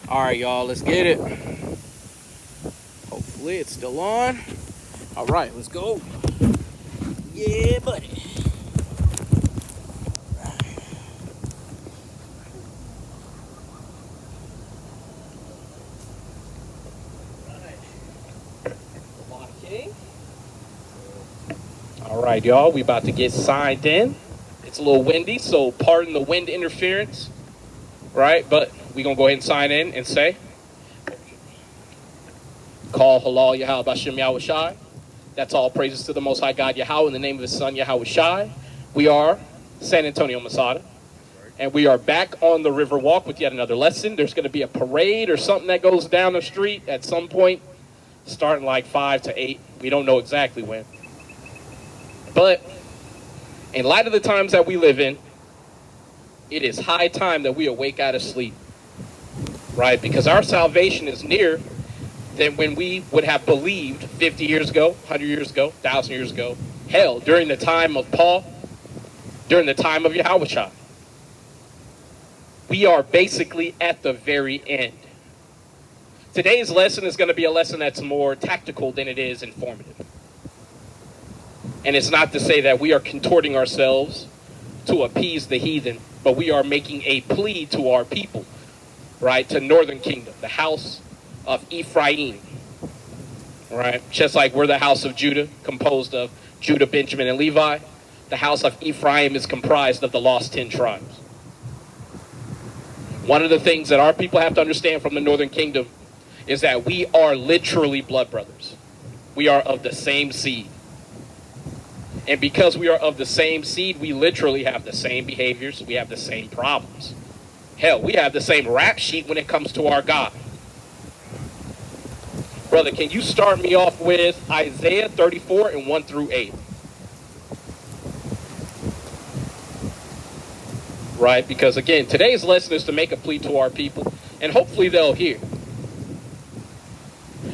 All right, y'all, let's get it. Hopefully it's still on. All right, let's go. Yeah, buddy. All right, y'all, we about to get signed in. It's a little windy, so pardon the wind interference, right? But we gonna go ahead and sign in and say, call halal Yahweh Bashem Yahweh Shai. That's all praises to the Most High God Yahweh in the name of His Son Yahweh Shai. We are San Antonio Masada, and we are back on the River Walk with yet another lesson. There's going to be a parade or something that goes down the street at some point, starting like 5 to 8. We don't know exactly when. But in light of the times that we live in, it is high time that we awake out of sleep, right? Because our salvation is nearer than when we would have believed 50 years ago, 100 years ago, 1,000 years ago. Hell, during the time of Paul, during the time of Yahushua. We are basically at the very end. Today's lesson is going to be a lesson that's more tactical than it is informative. And it's not to say that we are contorting ourselves to appease the heathen, but we are making a plea to our people, right? To Northern Kingdom, the house of Ephraim, right? Just like we're the house of Judah, composed of Judah, Benjamin, and Levi. The house of Ephraim is comprised of the lost 10 tribes. One of the things that our people have to understand from the Northern Kingdom is that we are literally blood brothers. We are of the same seed. And because we are of the same seed, we literally have the same behaviors. We have the same problems. Hell, we have the same rap sheet when it comes to our God. Brother, can you start me off with Isaiah 34 and 1 through 8? Right? Because again, today's lesson is to make a plea to our people, and hopefully they'll hear.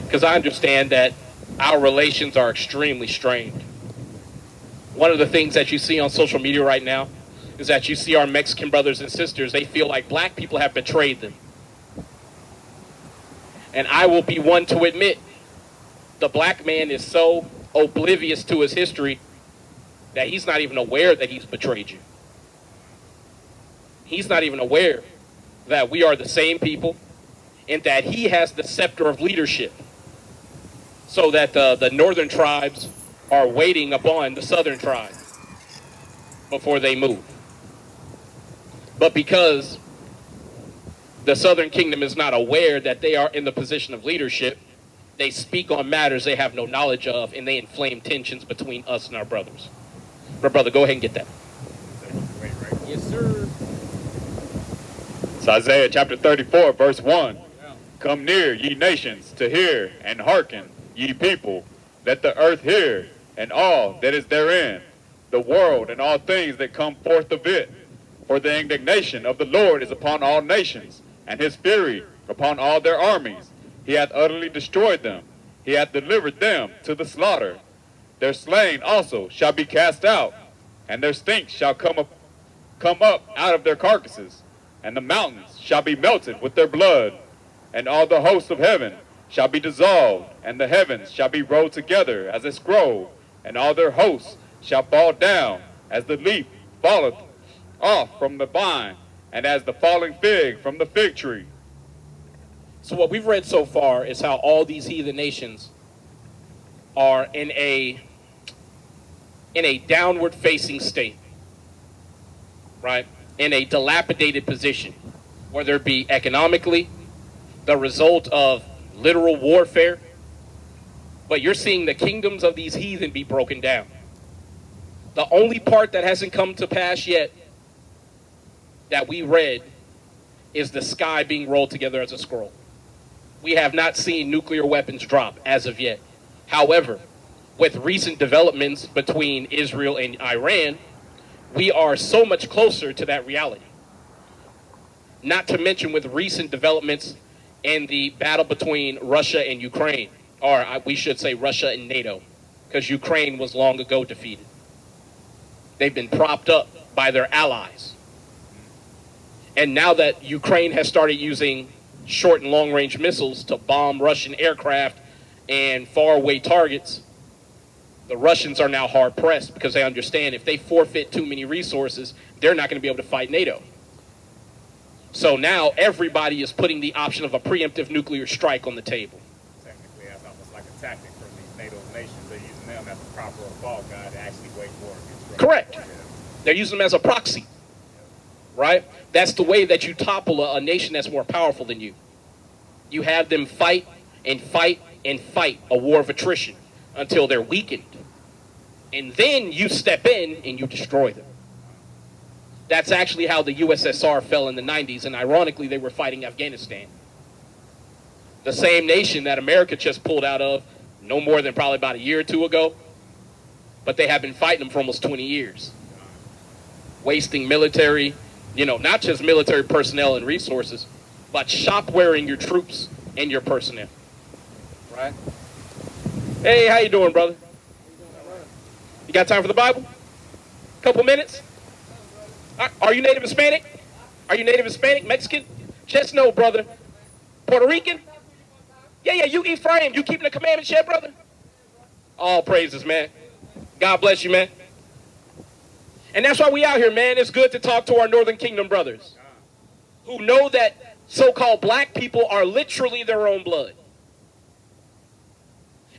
Because I understand that our relations are extremely strained. One of the things that you see on social media right now is that you see our Mexican brothers and sisters, they feel like black people have betrayed them. And I will be one to admit, the black man is so oblivious to his history that he's not even aware that he's betrayed you. He's not even aware that we are the same people and that he has the scepter of leadership, so that the northern tribes are waiting upon the southern tribes before they move. But because the southern kingdom is not aware that they are in the position of leadership, they speak on matters they have no knowledge of, and they inflame tensions between us and our brothers. But brother, go ahead and get that. Yes, sir. It's Isaiah chapter 34, verse 1. Come near, ye nations, to hear, and hearken, ye people. Let the earth hear, and all that is therein, the world and all things that come forth of it. For the indignation of the Lord is upon all nations, and his fury upon all their armies. He hath utterly destroyed them. He hath delivered them to the slaughter. Their slain also shall be cast out, and their stink shall come up out of their carcasses, and the mountains shall be melted with their blood, and all the hosts of heaven shall be dissolved, and the heavens shall be rolled together as a scroll, and all their hosts shall fall down as the leaf falleth off from the vine, and as the falling fig from the fig tree. So what we've read so far is how all these heathen nations are in a downward facing state, right? In a dilapidated position, whether it be economically, the result of literal warfare, but you're seeing the kingdoms of these heathen be broken down. The only part that hasn't come to pass yet that we read is the sky being rolled together as a scroll. We have not seen nuclear weapons drop as of yet. However, with recent developments between Israel and Iran, we are so much closer to that reality. Not to mention with recent developments in the battle between Russia and Ukraine, or we should say Russia and NATO, because Ukraine was long ago defeated. They've been propped up by their allies. And now that Ukraine has started using short and long range missiles to bomb Russian aircraft and faraway targets, the Russians are now hard pressed because they understand if they forfeit too many resources, they're not going to be able to fight NATO. So now everybody is putting the option of a preemptive nuclear strike on the table. Technically, that's almost like a tactic from these NATO nations. They're using them as a proper fall guy to actually wage war against Russia. Correct. Yeah. They're using them as a proxy, right? That's the way that you topple a nation that's more powerful than you. You have them fight and fight and fight a war of attrition until they're weakened. And then you step in and you destroy them. That's actually how the USSR fell in the 90s, and ironically, they were fighting Afghanistan. The same nation that America just pulled out of no more than probably about a year or two ago, but they have been fighting them for almost 20 years. Wasting military, not just military personnel and resources, but shop-wearing your troops and your personnel. Right? Hey, how you doing, brother? You got time for the Bible? Couple minutes? Are you Native Hispanic? Are you Native Hispanic? Mexican? Just know, brother. Puerto Rican? Yeah, you Ephraim. You keeping the commandments yet, brother? All praises, man. God bless you, man. And that's why we out here, man. It's good to talk to our Northern Kingdom brothers who know that so-called black people are literally their own blood.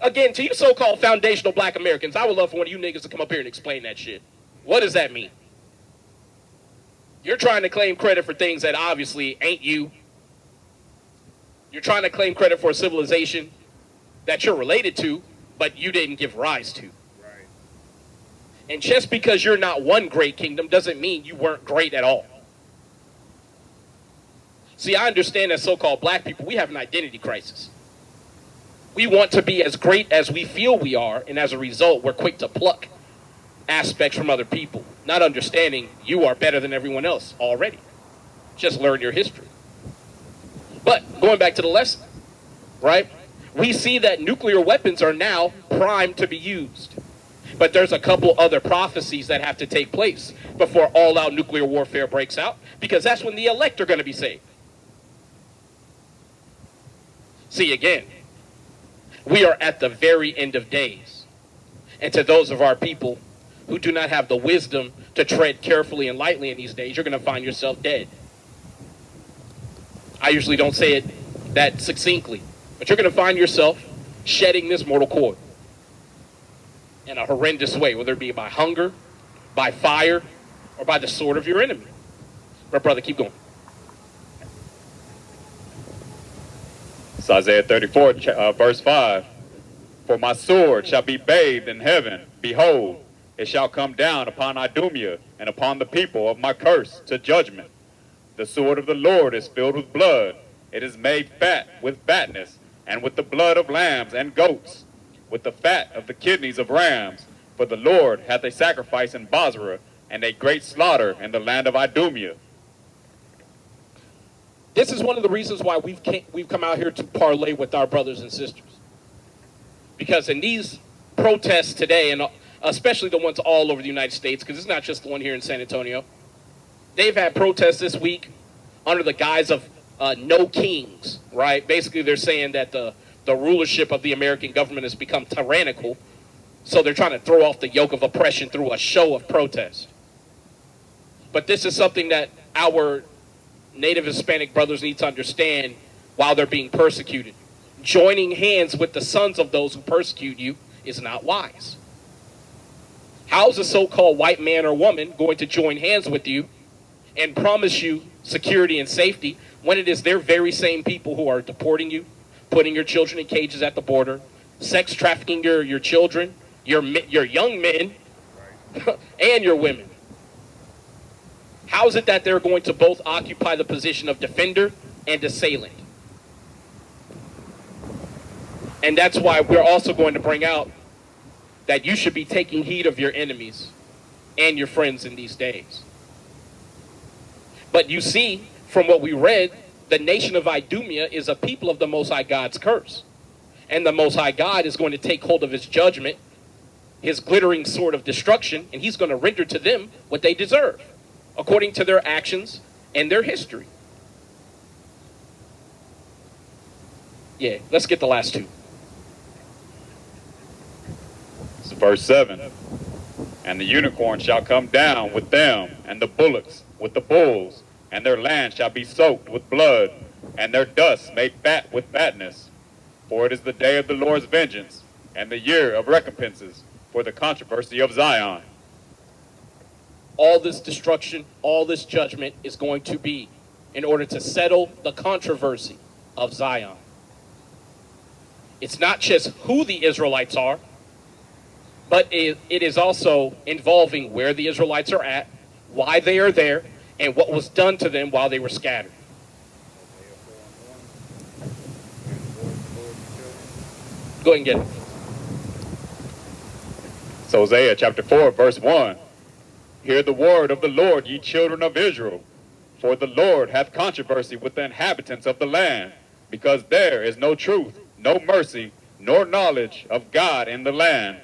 Again, to you so-called foundational black Americans, I would love for one of you niggas to come up here and explain that shit. What does that mean? You're trying to claim credit for things that obviously ain't you. You're trying to claim credit for a civilization that you're related to, but you didn't give rise to. Right. And just because you're not one great kingdom doesn't mean you weren't great at all. See, I understand that so-called black people, we have an identity crisis. We want to be as great as we feel we are, and as a result, we're quick to pluck aspects from other people, not understanding you are better than everyone else already. Just learn your history. But going back to the lesson, right? We see that nuclear weapons are now primed to be used. But there's a couple other prophecies that have to take place before all-out nuclear warfare breaks out, because that's when the elect are going to be saved. See, again, we are at the very end of days. And to those of our people who do not have the wisdom to tread carefully and lightly in these days, you're going to find yourself dead. I usually don't say it that succinctly, but you're going to find yourself shedding this mortal coil in a horrendous way, whether it be by hunger, by fire, or by the sword of your enemy. But brother, keep going. It's Isaiah 34, verse 5. For my sword shall be bathed in heaven. Behold, it shall come down upon Idumea and upon the people of my curse to judgment. The sword of the Lord is filled with blood. It is made fat with fatness, and with the blood of lambs and goats, with the fat of the kidneys of rams. For the Lord hath a sacrifice in Bozrah, and a great slaughter in the land of Idumea. This is one of the reasons why we've come out here to parlay with our brothers and sisters. Because in these protests today, and especially the ones all over the United States, because it's not just the one here in San Antonio, they've had protests this week under the guise of no kings, right? Basically, they're saying that the rulership of the American government has become tyrannical, so they're trying to throw off the yoke of oppression through a show of protest. But this is something that our Native Hispanic brothers need to understand while they're being persecuted. Joining hands with the sons of those who persecute you is not wise. How is a so-called white man or woman going to join hands with you and promise you security and safety when it is their very same people who are deporting you, putting your children in cages at the border, sex trafficking your children, your young men, and your women? How is it that they're going to both occupy the position of defender and assailant? And that's why we're also going to bring out that you should be taking heed of your enemies and your friends in these days. But you see, from what we read, the nation of Idumea is a people of the Most High God's curse. And the Most High God is going to take hold of his judgment, his glittering sword of destruction, and he's going to render to them what they deserve, according to their actions and their history. Yeah, let's get the last two. This is verse 7. And the unicorn shall come down with them, and the bullocks with the bulls, and their land shall be soaked with blood, and their dust made fat with fatness. For it is the day of the Lord's vengeance, and the year of recompenses for the controversy of Zion. All this destruction, all this judgment is going to be in order to settle the controversy of Zion. It's not just who the Israelites are, but it is also involving where the Israelites are at, why they are there, and what was done to them while they were scattered. Go ahead and get it. So Hosea chapter 4, verse 1. Hear the word of the Lord, ye children of Israel. For the Lord hath controversy with the inhabitants of the land, because there is no truth, no mercy, nor knowledge of God in the land.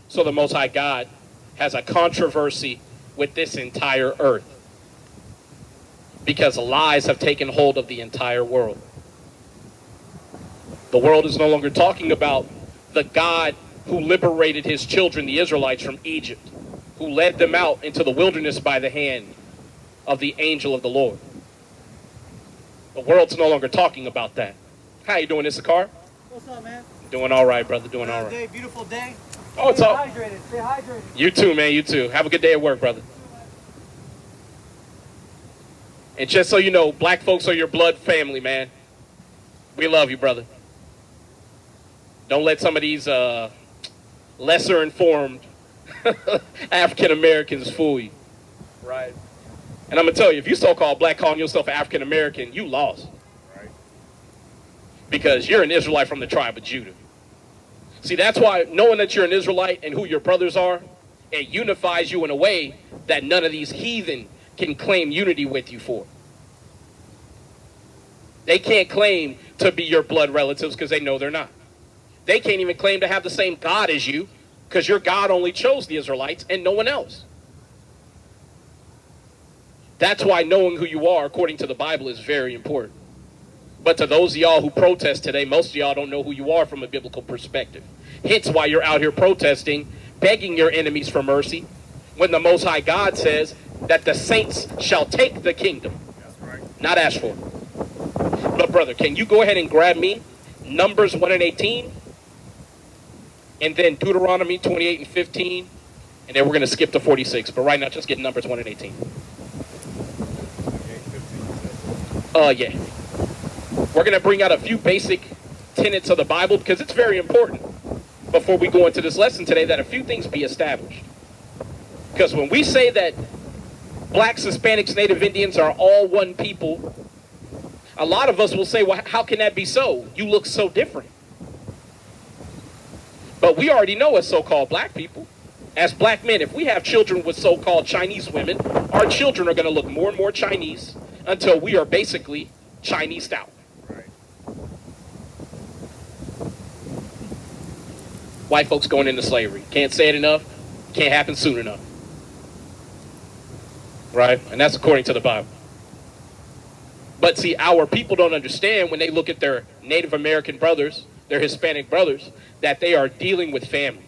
So the Most High God has a controversy with this entire earth because lies have taken hold of the entire world. The world is no longer talking about the God who liberated his children, the Israelites, from Egypt, who led them out into the wilderness by the hand of the angel of the Lord. The world's no longer talking about that. How you doing, Issachar? What's up, man? Doing all right, brother. Doing all right. Day, beautiful day. Oh, it's Stay all. hydrated. Stay hydrated. You too, man. You too. Have a good day at work, brother. And just so you know, black folks are your blood family, man. We love you, brother. Don't let some of these lesser informed African Americans fool you. Right. And I'm going to tell you, if you so-called black calling yourself African American, you lost. Right. Because you're an Israelite from the tribe of Judah. See, that's why knowing that you're an Israelite and who your brothers are, it unifies you in a way that none of these heathen can claim unity with you for. They can't claim to be your blood relatives because they know they're not. They can't even claim to have the same God as you because your God only chose the Israelites and no one else. That's why knowing who you are according to the Bible is very important. But to those of y'all who protest today, most of y'all don't know who you are from a biblical perspective. Hence why you're out here protesting, begging your enemies for mercy, when the Most High God says that the saints shall take the kingdom, That's right. not ask for it. But brother, can you go ahead and grab me Numbers 1 and 18, and then Deuteronomy 28 and 15, and then we're going to skip to 46. But right now, just get Numbers 1 and 18. 28, 15. Yeah. We're going to bring out a few basic tenets of the Bible because it's very important before we go into this lesson today that a few things be established. Because when we say that blacks, Hispanics, Native Indians are all one people, a lot of us will say, well, how can that be so? You look so different. But we already know as so-called black people, as black men, if we have children with so-called Chinese women, our children are going to look more and more Chinese until we are basically Chinese out. Right. White folks going into slavery. Can't say it enough. Can't happen soon enough. Right? And that's according to the Bible. But see, our people don't understand when they look at their Native American brothers, their Hispanic brothers, that they are dealing with family.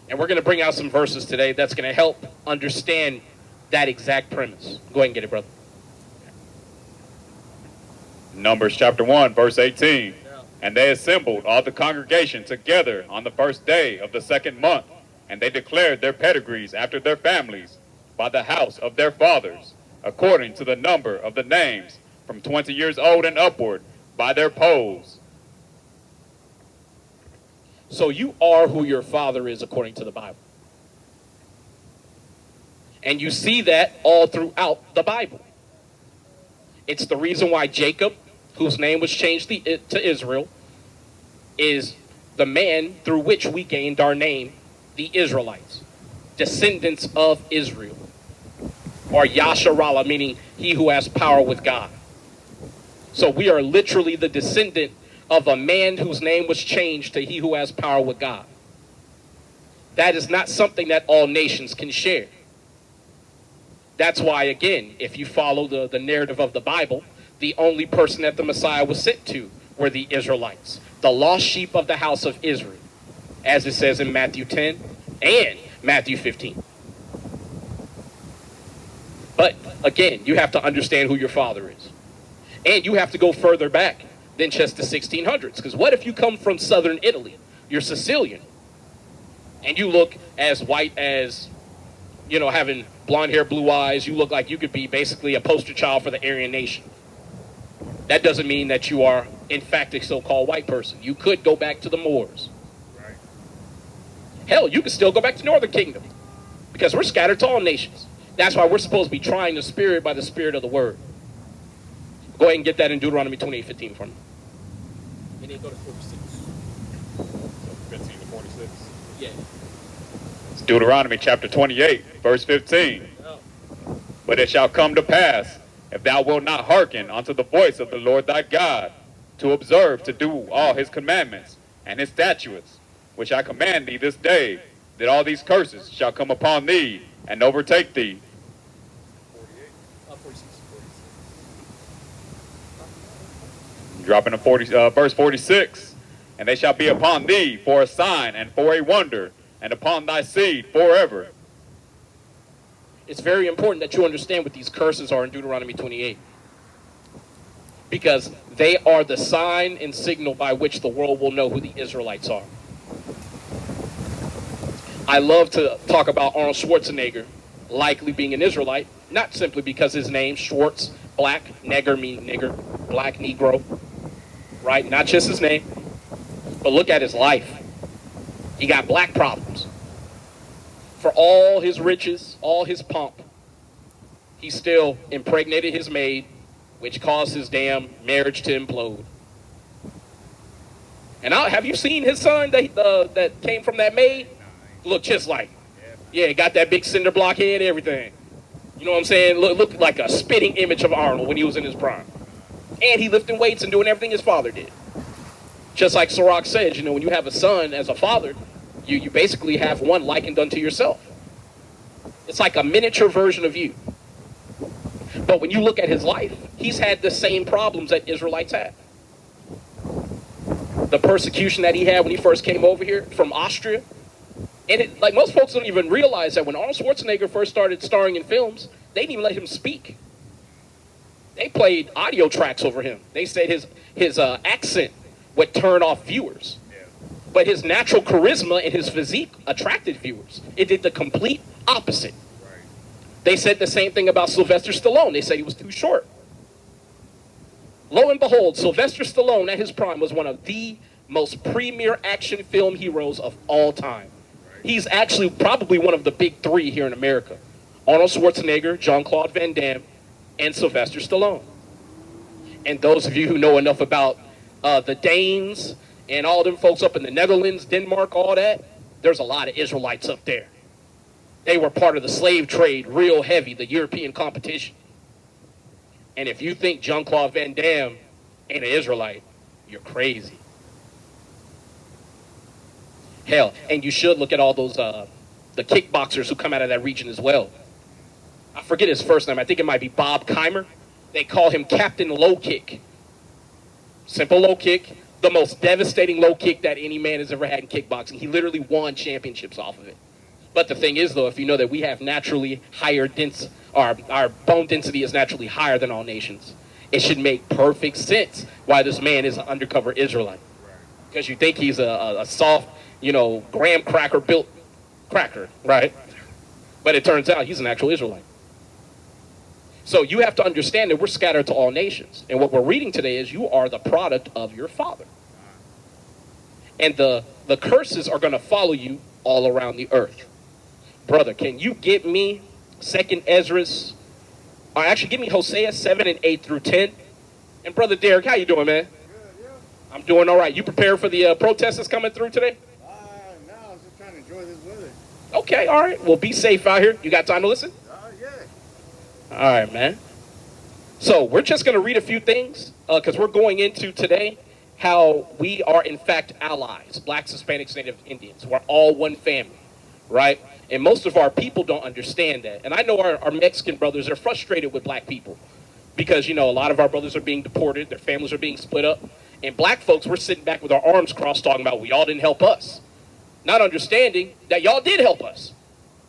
And we're going to bring out some verses today that's going to help understand that exact premise. Go ahead and get it, brother. Numbers chapter 1, verse 18. And they assembled all the congregation together on the first day of the second month, and they declared their pedigrees after their families by the house of their fathers, according to the number of the names, from 20 years old and upward, by their polls. So you are who your father is according to the Bible. And you see that all throughout the Bible. It's the reason why Jacob, whose name was changed to Israel, is the man through which we gained our name, the Israelites, descendants of Israel, or Yasharallah, meaning he who has power with God. So we are literally the descendant of a man whose name was changed to he who has power with God. That is not something that all nations can share. That's why, again, if you follow the narrative of the Bible, The only person that the Messiah was sent to were the Israelites, the lost sheep of the house of Israel, as it says in Matthew 10 and Matthew 15. But again, you have to understand who your father is. And you have to go further back than just the 1600s. Because what if you come from southern Italy? You're Sicilian. And you look as white as, you know, having blonde hair, blue eyes. You look like you could be basically a poster child for the Aryan nation. That doesn't mean that you are, in fact, a so-called white person. You could go back to the Moors. Right. Hell, you could still go back to Northern Kingdom. Because we're scattered to all nations. That's why we're supposed to be trying the Spirit by the Spirit of the Word. Go ahead and get that in Deuteronomy 28:15 for me. And then go to 46. So 15 to 46. Yeah. It's Deuteronomy chapter 28, verse 15. Oh. But it shall come to pass, if thou wilt not hearken unto the voice of the Lord thy God, to observe to do all his commandments and his statutes, which I command thee this day, that all these curses shall come upon thee and overtake thee. 48. 46. Dropping to verse 46. And they shall be upon thee for a sign and for a wonder, and upon thy seed forever. It's very important that you understand what these curses are in Deuteronomy 28. Because they are the sign and signal by which the world will know who the Israelites are. I love to talk about Arnold Schwarzenegger likely being an Israelite, not simply because his name, Schwartz, black, negger meaning nigger, black Negro, right? Not just his name, but look at his life. He got black problems. For all his riches, all his pomp, he still impregnated his maid, which caused his damn marriage to implode. And have you seen his son that came from that maid? Look just like him. Yeah, got that big cinder block head, everything. You know what I'm saying? Looked like a spitting image of Arnold when he was in his prime. And he lifting weights and doing everything his father did. Just like Sirach said, you know, when you have a son as a father, you basically have one likened unto yourself. It's like a miniature version of you. But when you look at his life, he's had the same problems that Israelites had. The persecution that he had when he first came over here from Austria. And like most folks don't even realize that when Arnold Schwarzenegger first started starring in films, they didn't even let him speak. They played audio tracks over him. They said his accent would turn off viewers. But his natural charisma and his physique attracted viewers. It did the complete opposite. Right. They said the same thing about Sylvester Stallone. They said he was too short. Lo and behold, Sylvester Stallone at his prime was one of the most premier action film heroes of all time. He's actually probably one of the big three here in America. Arnold Schwarzenegger, Jean-Claude Van Damme, and Sylvester Stallone. And those of you who know enough about the Danes and all them folks up in the Netherlands, Denmark, all that, there's a lot of Israelites up there. They were part of the slave trade real heavy, the European competition. And if you think Jean-Claude Van Damme ain't an Israelite, you're crazy. Hell, and you should look at all those, the kickboxers who come out of that region as well. I forget his first name. I think it might be Bob Keimer. They call him Captain Low Kick. Simple low kick. The most devastating low kick that any man has ever had in kickboxing. He literally won championships off of it. But the thing is, though, if you know that we have naturally higher our bone density is naturally higher than all nations, it should make perfect sense why this man is an undercover Israelite. Because you think he's a soft, you know, graham cracker built cracker, right? But it turns out he's an actual Israelite. So you have to understand that we're scattered to all nations. And what we're reading today is you are the product of your father. And the curses are going to follow you all around the earth. Brother, can you get me 2nd Ezra's, or actually give me Hosea 7 and 8 through 10? And Brother Derek, how you doing, man? Good, yeah. I'm doing all right. You prepared for the protest that's coming through today? No, I was just trying to enjoy this weather. Okay, all right. Well, be safe out here. You got time to listen? Yeah. All right, man. So we're just going to read a few things because we're going into today how we are, in fact, allies, Blacks, Hispanics, Native Indians. We're all one family, right? And most of our people don't understand that. And I know our Mexican brothers are frustrated with black people because, you know, a lot of our brothers are being deported, their families are being split up, and black folks were sitting back with our arms crossed talking about, well, y'all didn't help us. Not understanding that y'all did help us.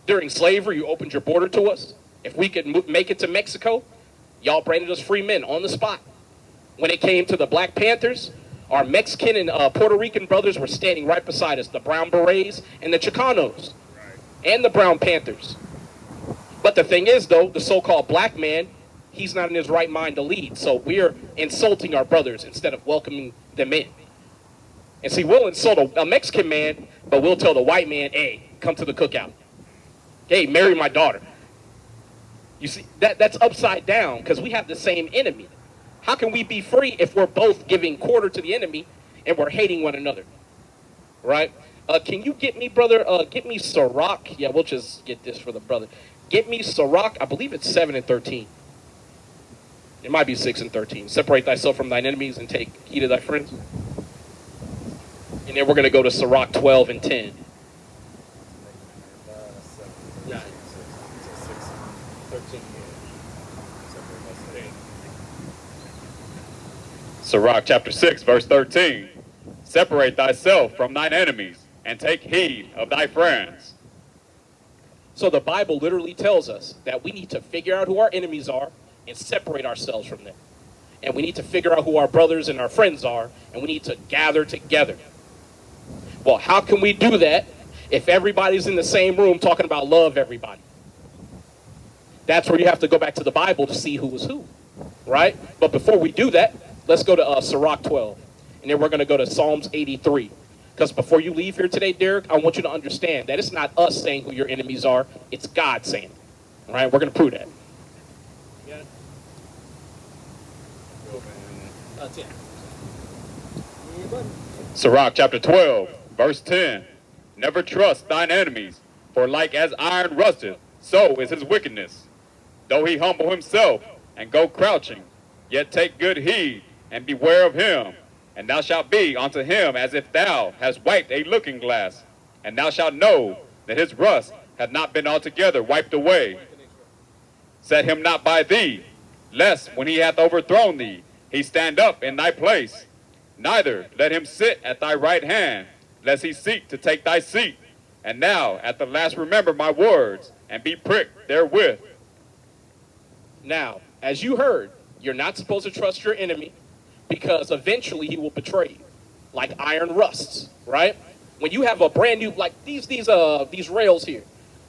During slavery, you opened your border to us. If we could make it to Mexico, y'all branded us free men on the spot. When it came to the Black Panthers, our Mexican and Puerto Rican brothers were standing right beside us, the Brown Berets and the Chicanos, and the Brown Panthers. But the thing is, though, the so-called black man, he's not in his right mind to lead. So we're insulting our brothers instead of welcoming them in. And see, we'll insult a Mexican man, but we'll tell the white man, hey, come to the cookout. Hey, marry my daughter. You see, that's upside down because we have the same enemy. How can we be free if we're both giving quarter to the enemy and we're hating one another? Right? Can you get me, brother, get me Sirach? Yeah, we'll just get this for the brother. Get me Sirach, I believe it's 7 and 13. It might be 6 and 13. Separate thyself from thine enemies and take heed of thy friends. And then we're going to go to Sirach 12 and 10. Yeah. 13. Sirach chapter 6, verse 13. Separate thyself from thine enemies, and take heed of thy friends. So the Bible literally tells us that we need to figure out who our enemies are and separate ourselves from them. And we need to figure out who our brothers and our friends are, and we need to gather together. Well, how can we do that if everybody's in the same room talking about love everybody? That's where you have to go back to the Bible to see who was who, right? But before we do that, let's go to Sirach 12, and then we're going to go to Psalms 83. Because before you leave here today, Derek, I want you to understand that it's not us saying who your enemies are, it's God saying it. All right, we're going to prove that. Yeah. Sirach chapter 12, verse 10. Never trust thine enemies, for like as iron rusteth, so is his wickedness. Though he humble himself and go crouching, yet take good heed and beware of him. And thou shalt be unto him as if thou hast wiped a looking glass, and thou shalt know that his rust hath not been altogether wiped away. Set him not by thee, lest when he hath overthrown thee, he stand up in thy place. Neither let him sit at thy right hand, lest he seek to take thy seat. And now at the last remember my words, and be pricked therewith. Now, as you heard, you're not supposed to trust your enemy, because eventually he will betray you, like iron rusts, right? When you have a brand new, like these rails here,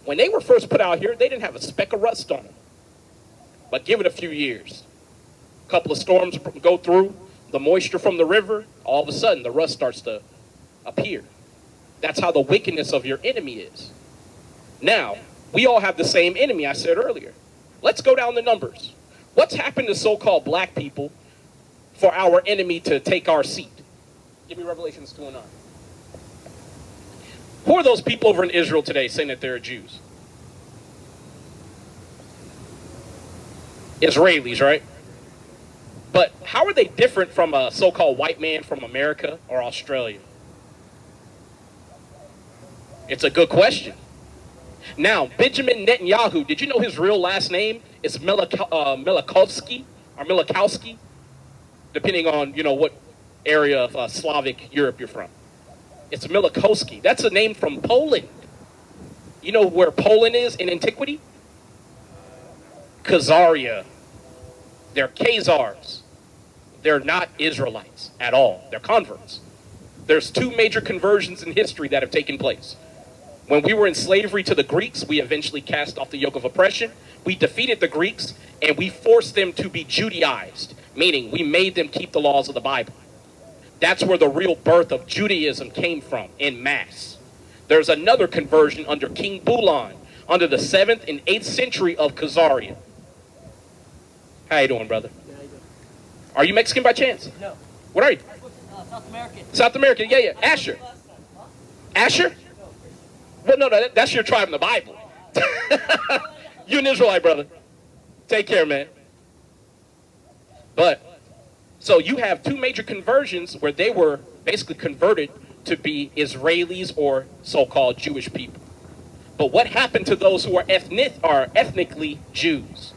when they were first put out here, they didn't have a speck of rust on them. But give it a few years, a couple of storms go through, the moisture from the river, all of a sudden the rust starts to appear. That's how the wickedness of your enemy is. Now, we all have the same enemy I said earlier. Let's go down the numbers. What's happened to so-called black people for our enemy to take our seat? Give me Revelations 2 and 9. Who are those people over in Israel today saying that they're Jews? Israelis, right? But how are they different from a so-called white man from America or Australia? It's a good question. Now, Benjamin Netanyahu, did you know his real last name is Milakovsky or Milikowski? Depending on, you know, what area of Slavic Europe you're from. It's Milikowski. That's a name from Poland. You know where Poland is in antiquity? Khazaria. They're Khazars. They're not Israelites at all. They're converts. There's two major conversions in history that have taken place. When we were in slavery to the Greeks, we eventually cast off the yoke of oppression. We defeated the Greeks, and we forced them to be Judaized, meaning we made them keep the laws of the Bible. That's where the real birth of Judaism came from, en masse. There's another conversion under King Bulan, under the 7th and 8th century of Khazaria. How you doing, brother? Yeah, you do. Are you Mexican by chance? No. What are you? South American. South American, yeah. Asher. Asher? Well, no, that's your tribe in the Bible. You're an Israelite, brother. Take care, man. But, so you have two major conversions where they were basically converted to be Israelis or so-called Jewish people. But what happened to those who are ethnically Jews?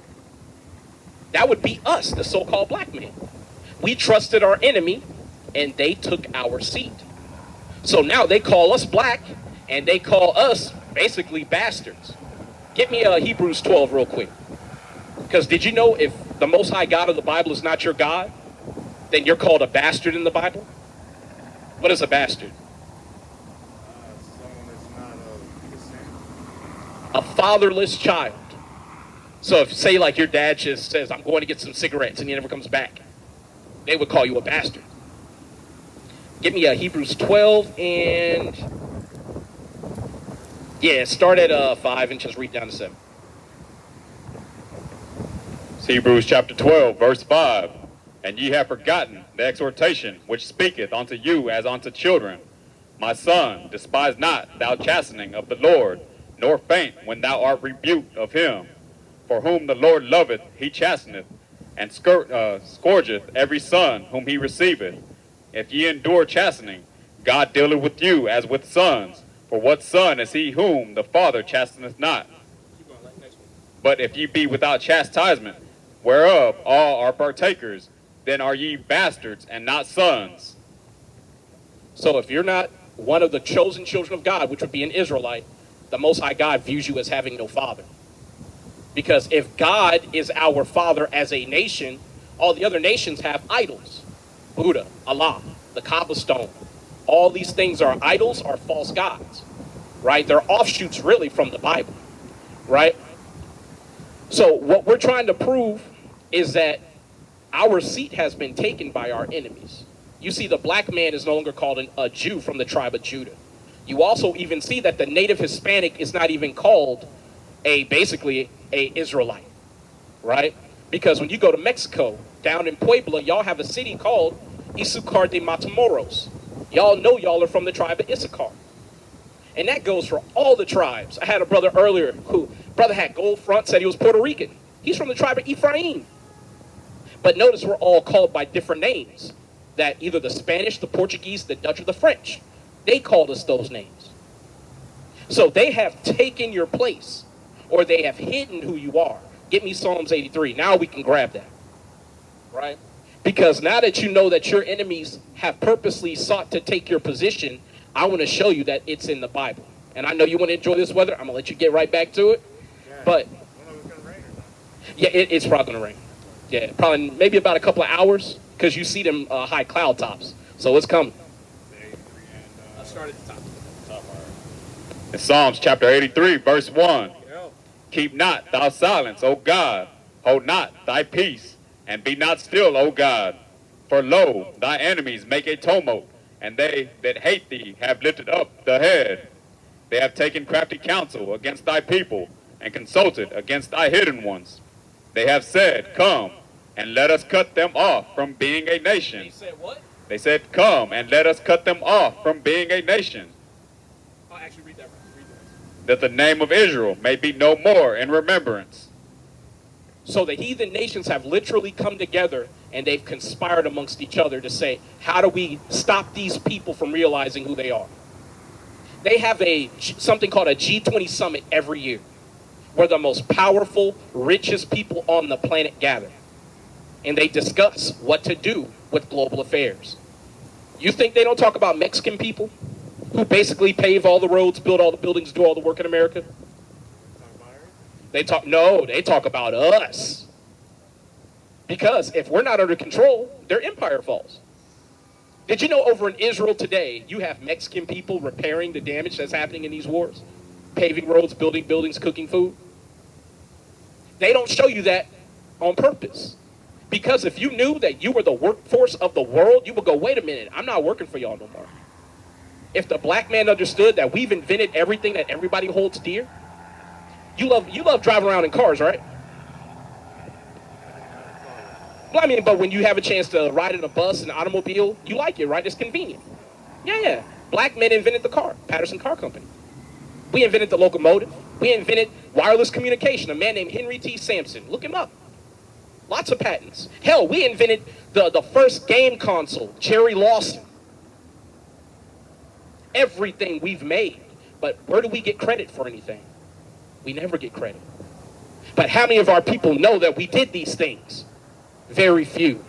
That would be us, the so-called black man. We trusted our enemy, and they took our seat. So now they call us black, and they call us basically bastards. Get me Hebrews 12 real quick. Because did you know if the Most High God of the Bible is not your God, then you're called a bastard in the Bible? What is a bastard? Someone that's not of descent. A fatherless child. So if, say, like your dad just says, I'm going to get some cigarettes, and he never comes back, they would call you a bastard. Give me Hebrews 12 and... yeah, start at 5 and just read down to 7. It's Hebrews chapter 12, verse 5. And ye have forgotten the exhortation which speaketh unto you as unto children. My son, despise not thou chastening of the Lord, nor faint when thou art rebuked of him. For whom the Lord loveth, he chasteneth, and scourgeth every son whom he receiveth. If ye endure chastening, God dealeth with you as with sons. For what son is he whom the Father chasteneth not? But if ye be without chastisement, whereof all are partakers, then are ye bastards and not sons. So if you're not one of the chosen children of God, which would be an Israelite, the Most High God views you as having no father. Because if God is our father as a nation, all the other nations have idols. Buddha, Allah, the Kaaba stone. All these things are idols, are false gods. Right? They're offshoots really from the Bible. Right? So what we're trying to prove is that our seat has been taken by our enemies. You see, the black man is no longer called a Jew from the tribe of Judah. You also even see that the native Hispanic is not even called basically a Israelite, right? Because when you go to Mexico, down in Puebla, y'all have a city called Isucar de Matamoros. Y'all know y'all are from the tribe of Issachar. And that goes for all the tribes. I had a brother earlier brother had gold front, said he was Puerto Rican. He's from the tribe of Ephraim. But notice we're all called by different names. That either the Spanish, the Portuguese, the Dutch, or the French, they called us those names. So they have taken your place, or they have hidden who you are. Get me Psalms 83. Now we can grab that. Right? Because now that you know that your enemies have purposely sought to take your position, I want to show you that it's in the Bible. And I know you want to enjoy this weather. I'm going to let you get right back to it. Yeah. But, I don't know if it's going to rain or not. yeah, it's probably going to rain. Yeah, probably maybe about a couple of hours, because you see them high cloud tops. So it's coming. I'll start at the top. In Psalms chapter 83, verse 1. Yeah. Keep not thou silence, O God. Hold not thy peace, and be not still, O God. For lo, thy enemies make a tumult, and they that hate thee have lifted up the head. They have taken crafty counsel against thy people, and consulted against thy hidden ones. They have said, Come, and let us cut them off from being a nation. He said what? They said, Come, and let us cut them off from being a nation, I'll actually read that. that the name of Israel may be no more in remembrance. So the heathen nations have literally come together and they've conspired amongst each other to say, how do we stop these people from realizing who they are? They have something called a G20 summit every year, where the most powerful, richest people on the planet gather. And they discuss what to do with global affairs. You think they don't talk about Mexican people who basically pave all the roads, build all the buildings, do all the work in America? They talk about us. Because if we're not under control, their empire falls. Did you know over in Israel today, you have Mexican people repairing the damage that's happening in these wars? Paving roads, building buildings, cooking food. They don't show you that on purpose. Because if you knew that you were the workforce of the world, you would go, wait a minute, I'm not working for y'all no more. If the black man understood that we've invented everything that everybody holds dear, you love driving around in cars, right? Well, I mean, but when you have a chance to ride in a bus, an automobile, you like it, right? It's convenient. Yeah. Black men invented the car, Patterson Car Company. We invented the locomotive. We invented wireless communication, a man named Henry T. Sampson. Look him up. Lots of patents. Hell, we invented the first game console, Jerry Lawson. Everything we've made. But where do we get credit for anything? We never get credit. But how many of our people know that we did these things? Very few.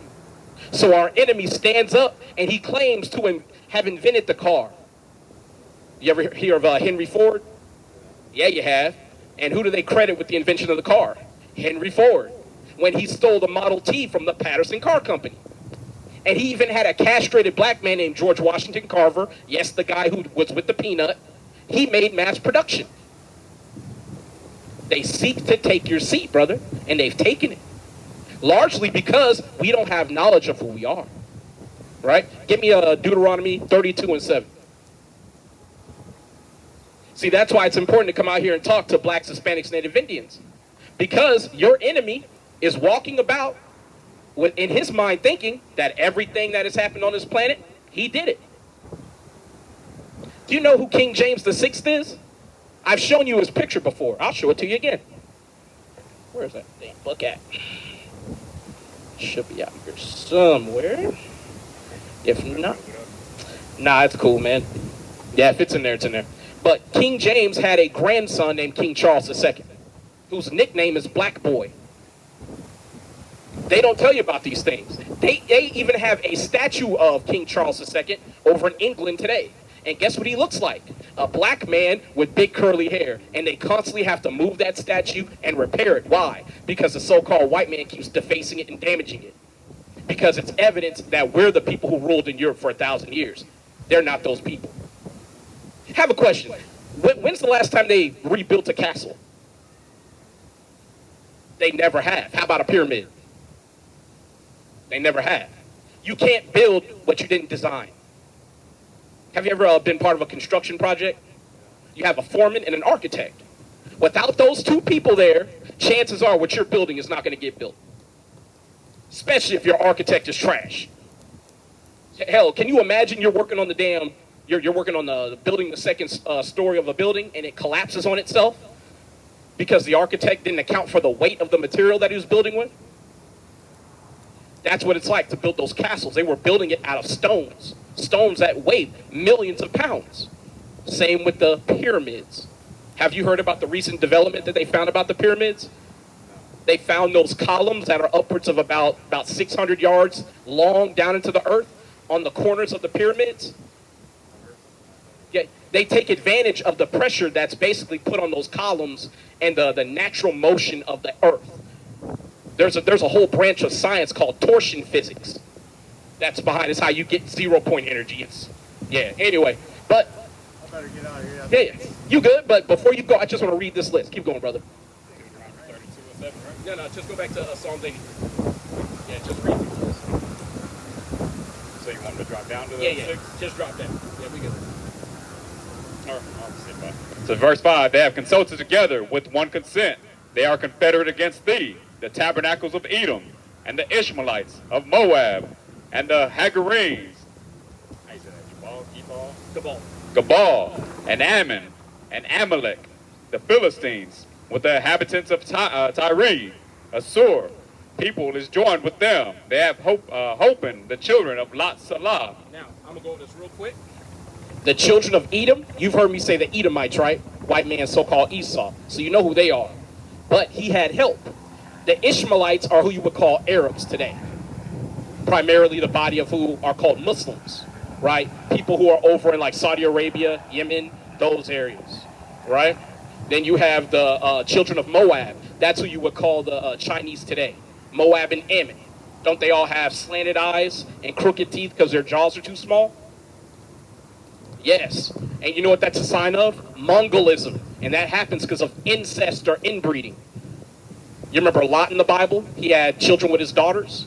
So our enemy stands up and he claims to have invented the car. You ever hear of Henry Ford? Yeah, you have. And who do they credit with the invention of the car? Henry Ford, when he stole the Model T from the Patterson Car Company. And he even had a castrated black man named George Washington Carver, yes, the guy who was with the peanut. He made mass production. They seek to take your seat, brother, and they've taken it. Largely because we don't have knowledge of who we are, right? Give me a Deuteronomy 32:7. See, that's why it's important to come out here and talk to blacks, Hispanics, Native Indians. Because your enemy is walking about in his mind thinking that everything that has happened on this planet, he did it. Do you know who King James VI is? I've shown you his picture before. I'll show it to you again. Where's that damn book at? Should be out here somewhere. If not, nah, it's cool, man. Yeah, if it's in there, it's in there. But King James had a grandson named King Charles II, whose nickname is Black Boy. They don't tell you about these things. They even have a statue of King Charles II over in England today. And guess what he looks like? A black man with big curly hair. And they constantly have to move that statue and repair it. Why? Because the so-called white man keeps defacing it and damaging it. Because it's evidence that we're the people who ruled in Europe for 1,000 years. They're not those people. Have a question. When's the last time they rebuilt a castle? They never have. How about a pyramid? They never have. You can't build what you didn't design. Have you ever been part of a construction project? You have a foreman and an architect. Without those two people there, chances are what you're building is not going to get built. Especially if your architect is trash. Hell, can you imagine you're working on the you're working on the building the second story of a building and it collapses on itself because the architect didn't account for the weight of the material that he was building with? That's what it's like to build those castles. They were building it out of stones. Stones that weighed millions of pounds. Same with the pyramids. Have you heard about the recent development that they found about the pyramids? They found those columns that are upwards of about 600 yards long down into the earth on the corners of the pyramids. Yeah, they take advantage of the pressure that's basically put on those columns and the natural motion of the earth. There's a whole branch of science called torsion physics that's behind. It's how you get 0-point energy. Anyway, but I better get out of here. yeah, you good? But before you go, I just want to read this list. Keep going, brother. 32:7, right? No, just go back to Psalms 80. Yeah, just read through this. So you want me to drop down to the Yeah, 6? just drop that. Yeah, we good. I'll sit by. So verse 5, they have consulted together with one consent. They are confederate against thee, the tabernacles of Edom, and the Ishmaelites of Moab, and the Hagarenes, How you say that? Ebal? Cabal. Gabal, and Ammon, and Amalek, the Philistines, with the inhabitants of Tyre, Assur. People is joined with them. They have Hopen, the children of Lot Salah. Now, I'm going to go over this real quick. The children of Edom, you've heard me say the Edomites, right? White man, so-called Esau. So you know who they are. But he had help. The Ishmaelites are who you would call Arabs today. Primarily the body of who are called Muslims, right? People who are over in like Saudi Arabia, Yemen, those areas, right? Then you have the children of Moab. That's who you would call the Chinese today. Moab and Ammon. Don't they all have slanted eyes and crooked teeth because their jaws are too small? Yes. And you know what that's a sign of? Mongolism. And that happens because of incest or inbreeding. You remember Lot in the Bible? He had children with his daughters.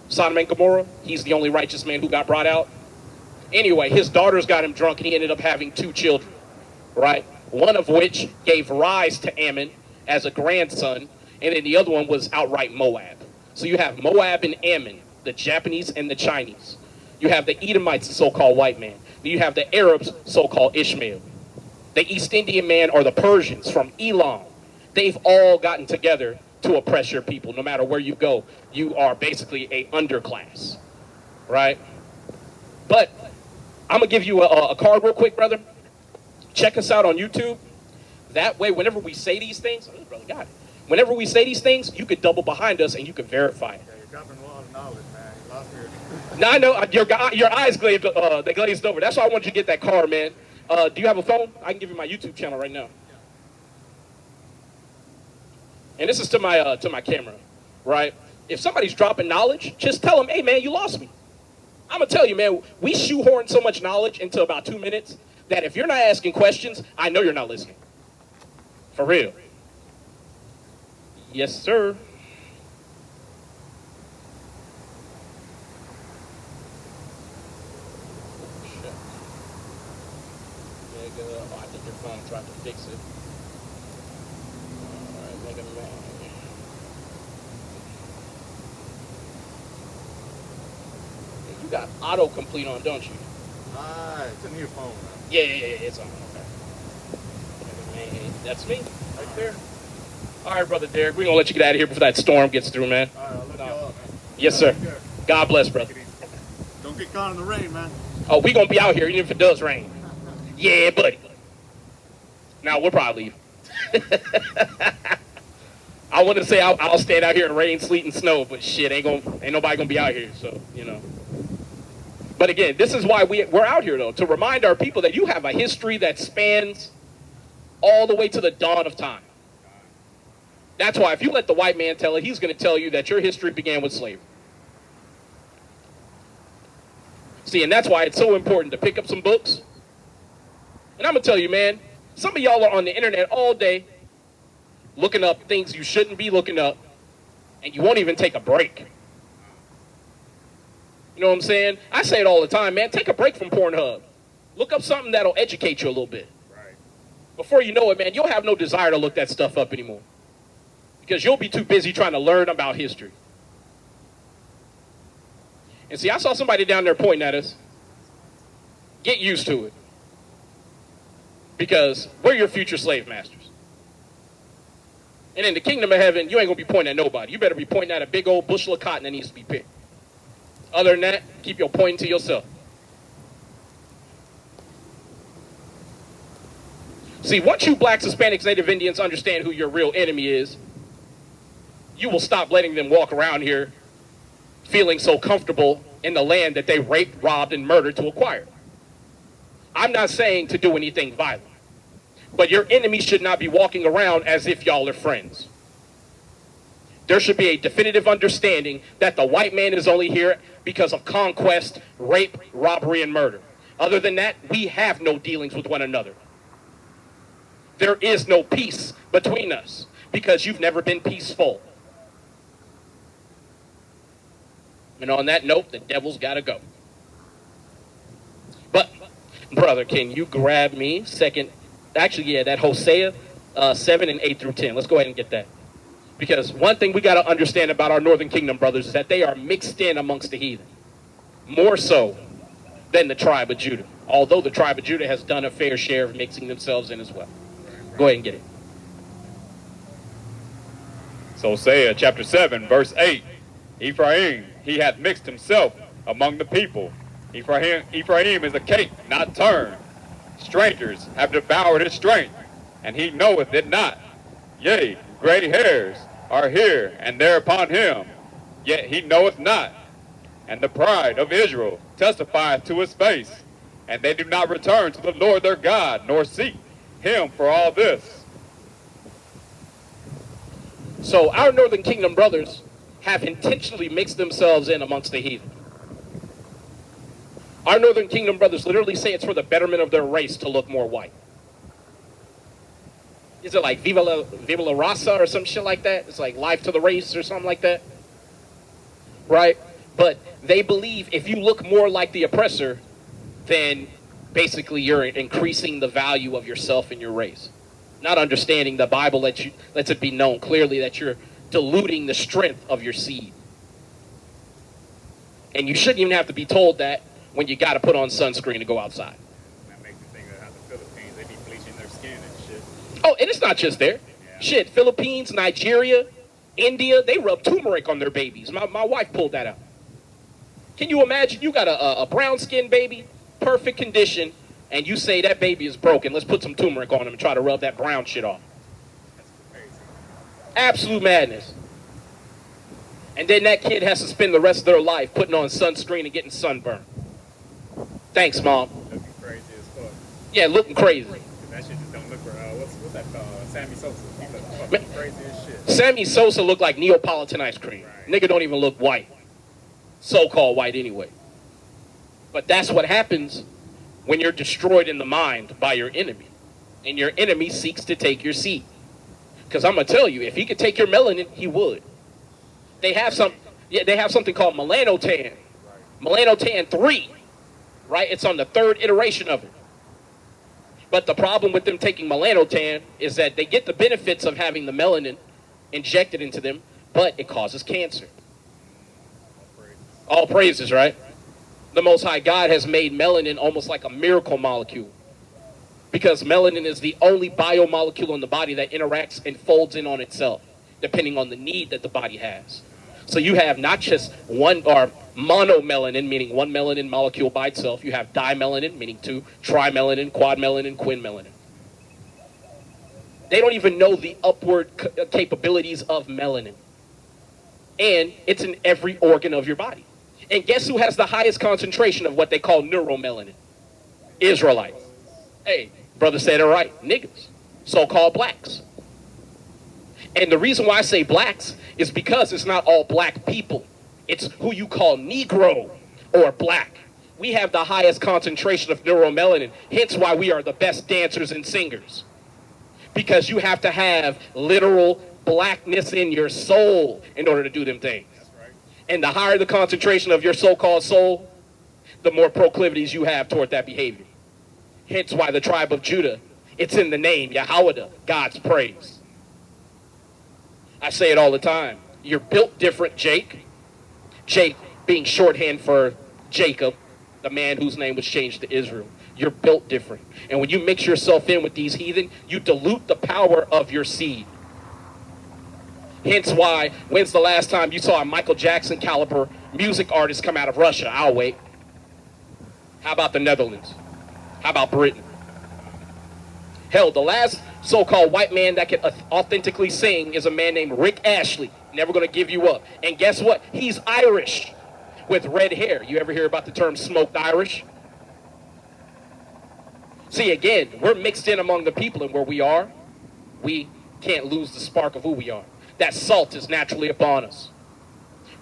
Sodom and Gomorrah. He's the only righteous man who got brought out. Anyway, his daughters got him drunk and he ended up having 2 children. Right? One of which gave rise to Ammon as a grandson. And then the other one was outright Moab. So you have Moab and Ammon, the Japanese and the Chinese. You have the Edomites, the so-called white man. Then you have the Arabs, so-called Ishmael. The East Indian man or the Persians from Elam. They've all gotten together to oppress your people. No matter where you go, you are basically a underclass, right? But I'm going to give you a card real quick, brother. Check us out on YouTube. That way, whenever we say these things, oh, brother got it. whenever we say these things, you could double behind us and you could verify it. Yeah, you're dropping a lot of knowledge, man. You lost your... Now I know your eyes glazed, they glazed over. That's why I wanted you to get that car, man. Do you have a phone? I can give you my YouTube channel right now. And this is to my camera, right? If somebody's dropping knowledge, just tell them, hey, man, you lost me. I'm going to tell you, man, we shoehorn so much knowledge into about 2 minutes that if you're not asking questions, I know you're not listening. For real. Yes, sir. Shit. Oh, I think your phone tried to fix it. All right, Mega Man. You got autocomplete on, don't you? It's a new phone, man. Yeah, it's on. Okay. Man, that's me, right there. All right, Brother Derek, we're going to let you get out of here before that storm gets through, man. All right, I'll look y'all up, man. Yes, sir. God bless, brother. Don't get caught in the rain, man. Oh, we're going to be out here even if it does rain. Yeah, buddy. Now, we'll probably leave. I want to say I'll stand out here in rain, sleet, and snow, but shit, ain't nobody going to be out here, so, you know. But again, this is why we're out here, though, to remind our people that you have a history that spans all the way to the dawn of time. That's why if you let the white man tell it, he's going to tell you that your history began with slavery. See, and that's why it's so important to pick up some books. And I'm going to tell you, man, some of y'all are on the internet all day looking up things you shouldn't be looking up, and you won't even take a break. You know what I'm saying? I say it all the time, man. Take a break from Pornhub. Look up something that'll educate you a little bit. Right. Before you know it, man, you'll have no desire to look that stuff up anymore. Because you'll be too busy trying to learn about history. And see, I saw somebody down there pointing at us. Get used to it. Because we're your future slave masters. And in the kingdom of heaven, you ain't going to be pointing at nobody. You better be pointing at a big old bushel of cotton that needs to be picked. Other than that, keep your pointing to yourself. See, once you blacks, Hispanics, Native Indians understand who your real enemy is, you will stop letting them walk around here feeling so comfortable in the land that they raped, robbed, and murdered to acquire. I'm not saying to do anything violent, but your enemy should not be walking around as if y'all are friends. There should be a definitive understanding that the white man is only here because of conquest, rape, robbery, and murder. Other than that, we have no dealings with one another. There is no peace between us because you've never been peaceful. And on that note, the devil's got to go. But, brother, can you grab me that Hosea 7 and 8 through 10. Let's go ahead and get that. Because one thing we got to understand about our Northern Kingdom brothers is that they are mixed in amongst the heathen. More so than the tribe of Judah. Although the tribe of Judah has done a fair share of mixing themselves in as well. Go ahead and get it. So Hosea chapter 7, verse 8. Ephraim, he hath mixed himself among the people. Ephraim is a cake not turned. Strangers have devoured his strength, and he knoweth it not. Yea, gray hairs are here and there upon him, yet he knoweth not. And the pride of Israel testifieth to his face, and they do not return to the Lord their God, nor seek him for all this. So our Northern Kingdom brothers have intentionally mixed themselves in amongst the heathen. Our Northern Kingdom brothers literally say it's for the betterment of their race to look more white. Is it like Viva la Raza or some shit like that? It's like life to the race or something like that. Right? But they believe if you look more like the oppressor, then basically you're increasing the value of yourself and your race. Not understanding the Bible lets it be known clearly that you're diluting the strength of your seed. And you shouldn't even have to be told that when you got to put on sunscreen to go outside. That makes me think of how the Philippines, they be bleaching their skin and shit. Oh, and it's not just there. Yeah. Shit, Philippines, Nigeria, India, they rub turmeric on their babies. My wife pulled that out. Can you imagine? You got a brown-skinned baby, perfect condition, and you say that baby is broken. Let's put some turmeric on him and try to rub that brown shit off. That's crazy. Absolute madness. And then that kid has to spend the rest of their life putting on sunscreen and getting sunburned. Thanks, Mom. Looking crazy as fuck. Yeah, looking crazy. That shit just don't look for, what's that, Sammy Sosa? He look Man. fucking crazy as shit. Sammy Sosa looked like Neapolitan ice cream. Right. Nigga don't even look white. So-called white anyway. But that's what happens when you're destroyed in the mind by your enemy. And your enemy seeks to take your seed. Because I'm going to tell you, if he could take your melanin, he would. They have something called melanotan. Melanotan 3. Right? It's on the 3rd iteration of it. But the problem with them taking melanotan is that they get the benefits of having the melanin injected into them, but it causes cancer. All praises, right? The Most High God has made melanin almost like a miracle molecule. Because melanin is the only biomolecule in the body that interacts and folds in on itself, depending on the need that the body has. So you have not just one or monomelanin, meaning one melanin molecule by itself. You have dimelanin, meaning 2, trimelanin, quadmelanin, quinmelanin. They don't even know the upward capabilities of melanin. And it's in every organ of your body. And guess who has the highest concentration of what they call neuromelanin? Israelites. Hey, brother said it right. Niggas. So-called blacks. And the reason why I say blacks is because it's not all black people. It's who you call Negro or black. We have the highest concentration of neuromelanin, hence why we are the best dancers and singers. Because you have to have literal blackness in your soul in order to do them things. And the higher the concentration of your so-called soul, the more proclivities you have toward that behavior. Hence why the tribe of Judah, it's in the name, Yahweh, God's praise. I say it all the time. You're built different, Jake. Jake being shorthand for Jacob, the man whose name was changed to Israel. You're built different. And when you mix yourself in with these heathen, you dilute the power of your seed. Hence why, when's the last time you saw a Michael Jackson caliber music artist come out of Russia? I'll wait. How about the Netherlands? How about Britain? Hell, the last so-called white man that can authentically sing is a man named Rick Ashley. Never gonna give you up. And guess what? He's Irish with red hair. You ever hear about the term smoked Irish? See, again, we're mixed in among the people, and where we are, we can't lose the spark of who we are. That salt is naturally upon us.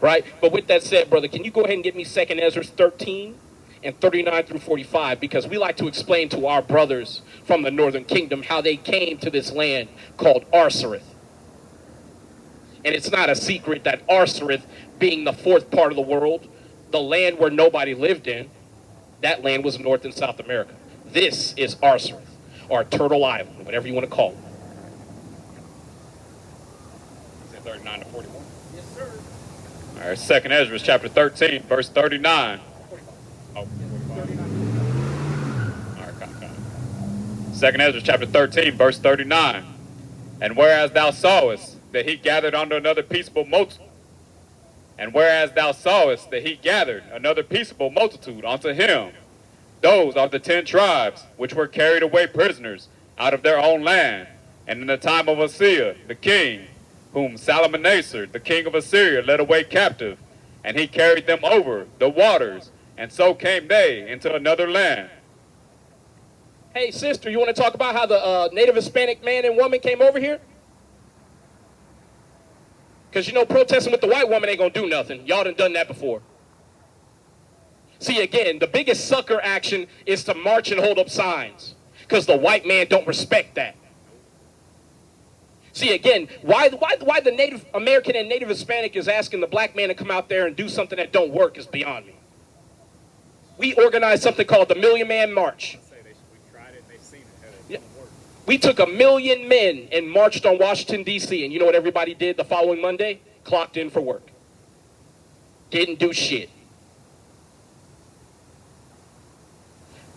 Right? But with that said, brother, can you go ahead and get me 2nd Ezra 13 and 39 through 45? Because we like to explain to our brothers from the northern kingdom how they came to this land called Arsareth. And it's not a secret that Arsareth, being the 4th part of the world, the land where nobody lived in, that land was North and South America. This is Arsareth, or Turtle Island, whatever you want to call it. 39 to 41. Yes, sir. All right, 2nd Ezra chapter 13, verse 39. Oh, 45. All right, got it. 2nd Ezra chapter 13, verse 39. And whereas thou sawest that he gathered unto another peaceable multitude, and whereas thou sawest that he gathered another peaceable multitude unto him, those are the 10 tribes which were carried away prisoners out of their own land, and in the time of Hosea the king, whom Salmanaser, the king of Assyria, led away captive, and he carried them over the waters, and so came they into another land. Hey, sister, you want to talk about how the Native Hispanic man and woman came over here? Because, you know, protesting with the white woman ain't going to do nothing. Y'all done that before. See, again, the biggest sucker action is to march and hold up signs. Because the white man don't respect that. See, again, why the Native American and Native Hispanic is asking the black man to come out there and do something that don't work is beyond me. We organized something called the Million Man March. We tried it, they've seen it. It Yeah. doesn't work. We took 1 million men and marched on Washington, D.C., and you know what everybody did the following Monday? Clocked in for work. Didn't do shit.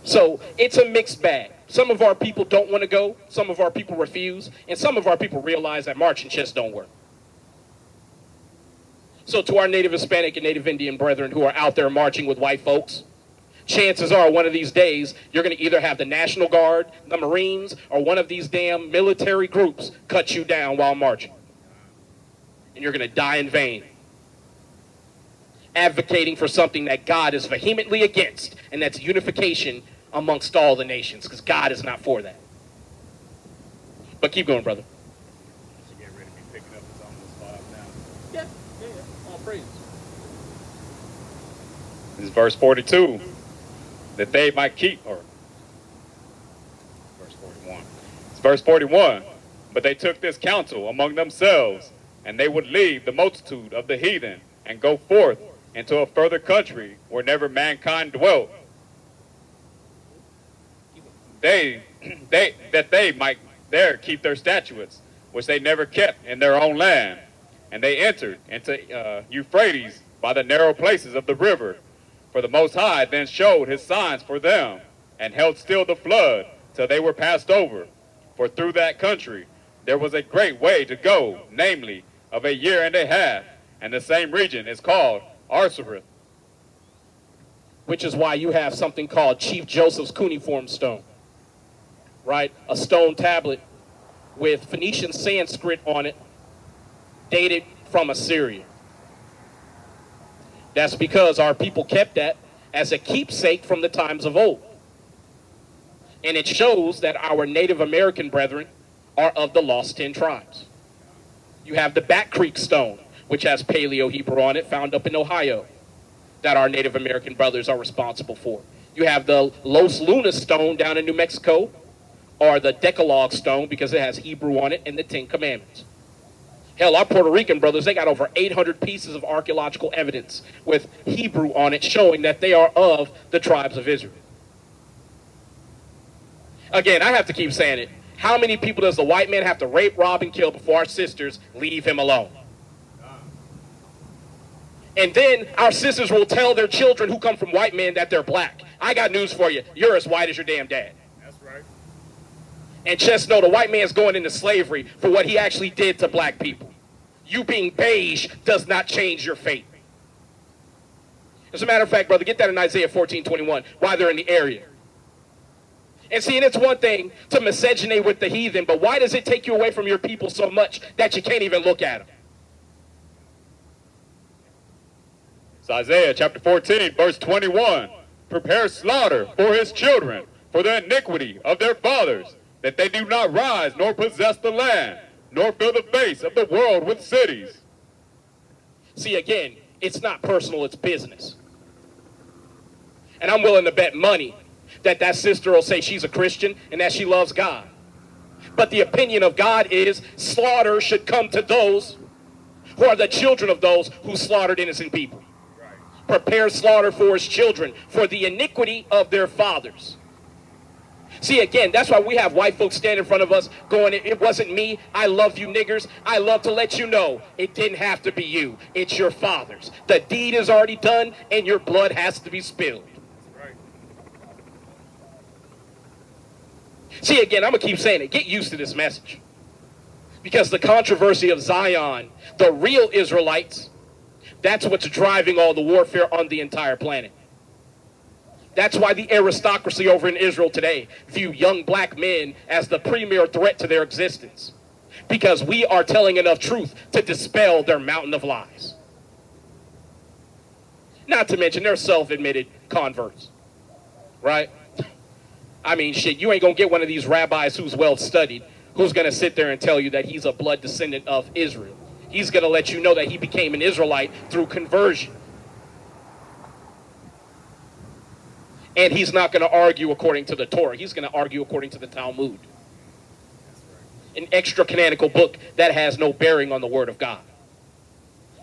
So it's a mixed bag. Some of our people don't want to go, some of our people refuse, and some of our people realize that marching just don't work. So to our Native Hispanic and Native Indian brethren who are out there marching with white folks, chances are one of these days you're going to either have the National Guard, the Marines, or one of these damn military groups cut you down while marching. and you're going to die in vain, advocating for something that God is vehemently against, and that's unification amongst all the nations, because God is not for that. But keep going, brother. Should get ready to be picking up his almost 5 now. Yeah. All praise. This is verse 42. That they might keep, or verse 41. It's verse 41. But they took this counsel among themselves, and they would leave the multitude of the heathen and go forth into a further country where never mankind dwelt. That they might there keep their statutes, which they never kept in their own land. And they entered into Euphrates by the narrow places of the river. For the Most High then showed his signs for them, and held still the flood till they were passed over. For through that country there was a great way to go, namely, of a year and a half, and the same region is called Arsareth. Which is why you have something called Chief Joseph's cuneiform stone, right? A stone tablet with Phoenician Sanskrit on it, dated from Assyria. That's because our people kept that as a keepsake from the times of old. And it shows that our Native American brethren are of the lost 10 tribes. You have the Back Creek stone, which has Paleo-Hebrew on it, found up in Ohio, that our Native American brothers are responsible for. You have the Los Lunas stone down in New Mexico, or the Decalogue stone, because it has Hebrew on it, and the 10 Commandments. Hell, our Puerto Rican brothers, they got over 800 pieces of archaeological evidence with Hebrew on it, showing that they are of the tribes of Israel. Again, I have to keep saying it. How many people does the white man have to rape, rob, and kill before our sisters leave him alone? And then our sisters will tell their children who come from white men that they're black. I got news for you. You're as white as your damn dad. That's right. And just know the white man's going into slavery for what he actually did to black people. You being beige does not change your fate. As a matter of fact, brother, get that in Isaiah 14:21, while they're in the area. And see, and it's one thing to miscegenate with the heathen, but why does it take you away from your people so much that you can't even look at them? It's Isaiah chapter 14, verse 21. Prepare slaughter for his children, for the iniquity of their fathers, that they do not rise nor possess the land, nor fill the face of the world with cities. See, again, it's not personal, it's business. And I'm willing to bet money that that sister will say she's a Christian and that she loves God. But the opinion of God is slaughter should come to those who are the children of those who slaughtered innocent people. Prepare slaughter for his children, for the iniquity of their fathers. See, again, that's why we have white folks stand in front of us going, it wasn't me, I love you niggers. I love to let you know it didn't have to be you. It's your fathers. The deed is already done and your blood has to be spilled. Right. See, again, I'm going to keep saying it. Get used to this message. Because the controversy of Zion, the real Israelites, that's what's driving all the warfare on the entire planet. That's why the aristocracy over in Israel today view young black men as the premier threat to their existence. Because we are telling enough truth to dispel their mountain of lies. Not to mention they're self-admitted converts. Right? I mean, shit, you ain't going to get one of these rabbis who's well-studied, who's going to sit there and tell you that he's a blood descendant of Israel. He's going to let you know that he became an Israelite through conversion. And he's not going to argue according to the Torah. He's going to argue according to the Talmud. An extra canonical book that has no bearing on the Word of God.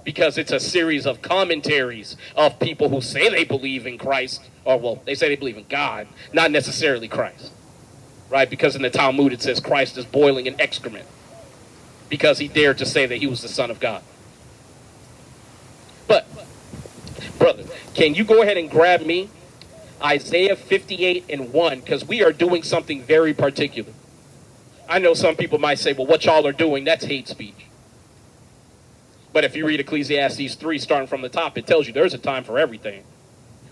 Because it's a series of commentaries of people who say they believe in Christ, or well, they say they believe in God, not necessarily Christ. Right? Because in the Talmud it says Christ is boiling in excrement. Because he dared to say that he was the Son of God. But, brother, can you go ahead and grab me Isaiah 58:1, because we are doing something very particular. I know some people might say, well, what y'all are doing, that's hate speech. But if you read Ecclesiastes 3, starting from the top, it tells you there's a time for everything.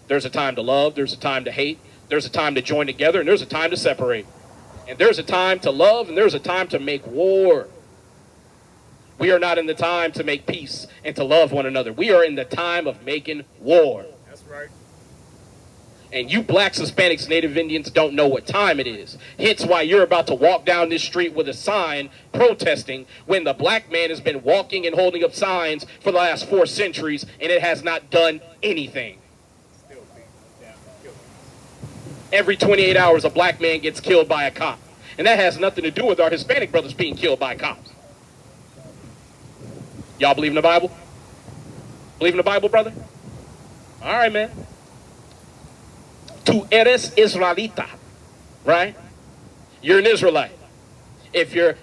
There's a time to love, there's a time to hate, there's a time to join together, and there's a time to separate. And there's a time to love, and there's a time to make war. We are not in the time to make peace and to love one another. We are in the time of making war. That's right. And you blacks, Hispanics, Native Indians don't know what time it is. Hence why you're about to walk down this street with a sign protesting when the black man has been walking and holding up signs for the last 4 centuries and it has not done anything. Still being down and killing. Every 28 hours, a black man gets killed by a cop. And that has nothing to do with our Hispanic brothers being killed by cops. Y'all believe in the Bible? Believe in the Bible, brother? All right, man. Tu eres Israelita, right? You're an Israelite. If you're,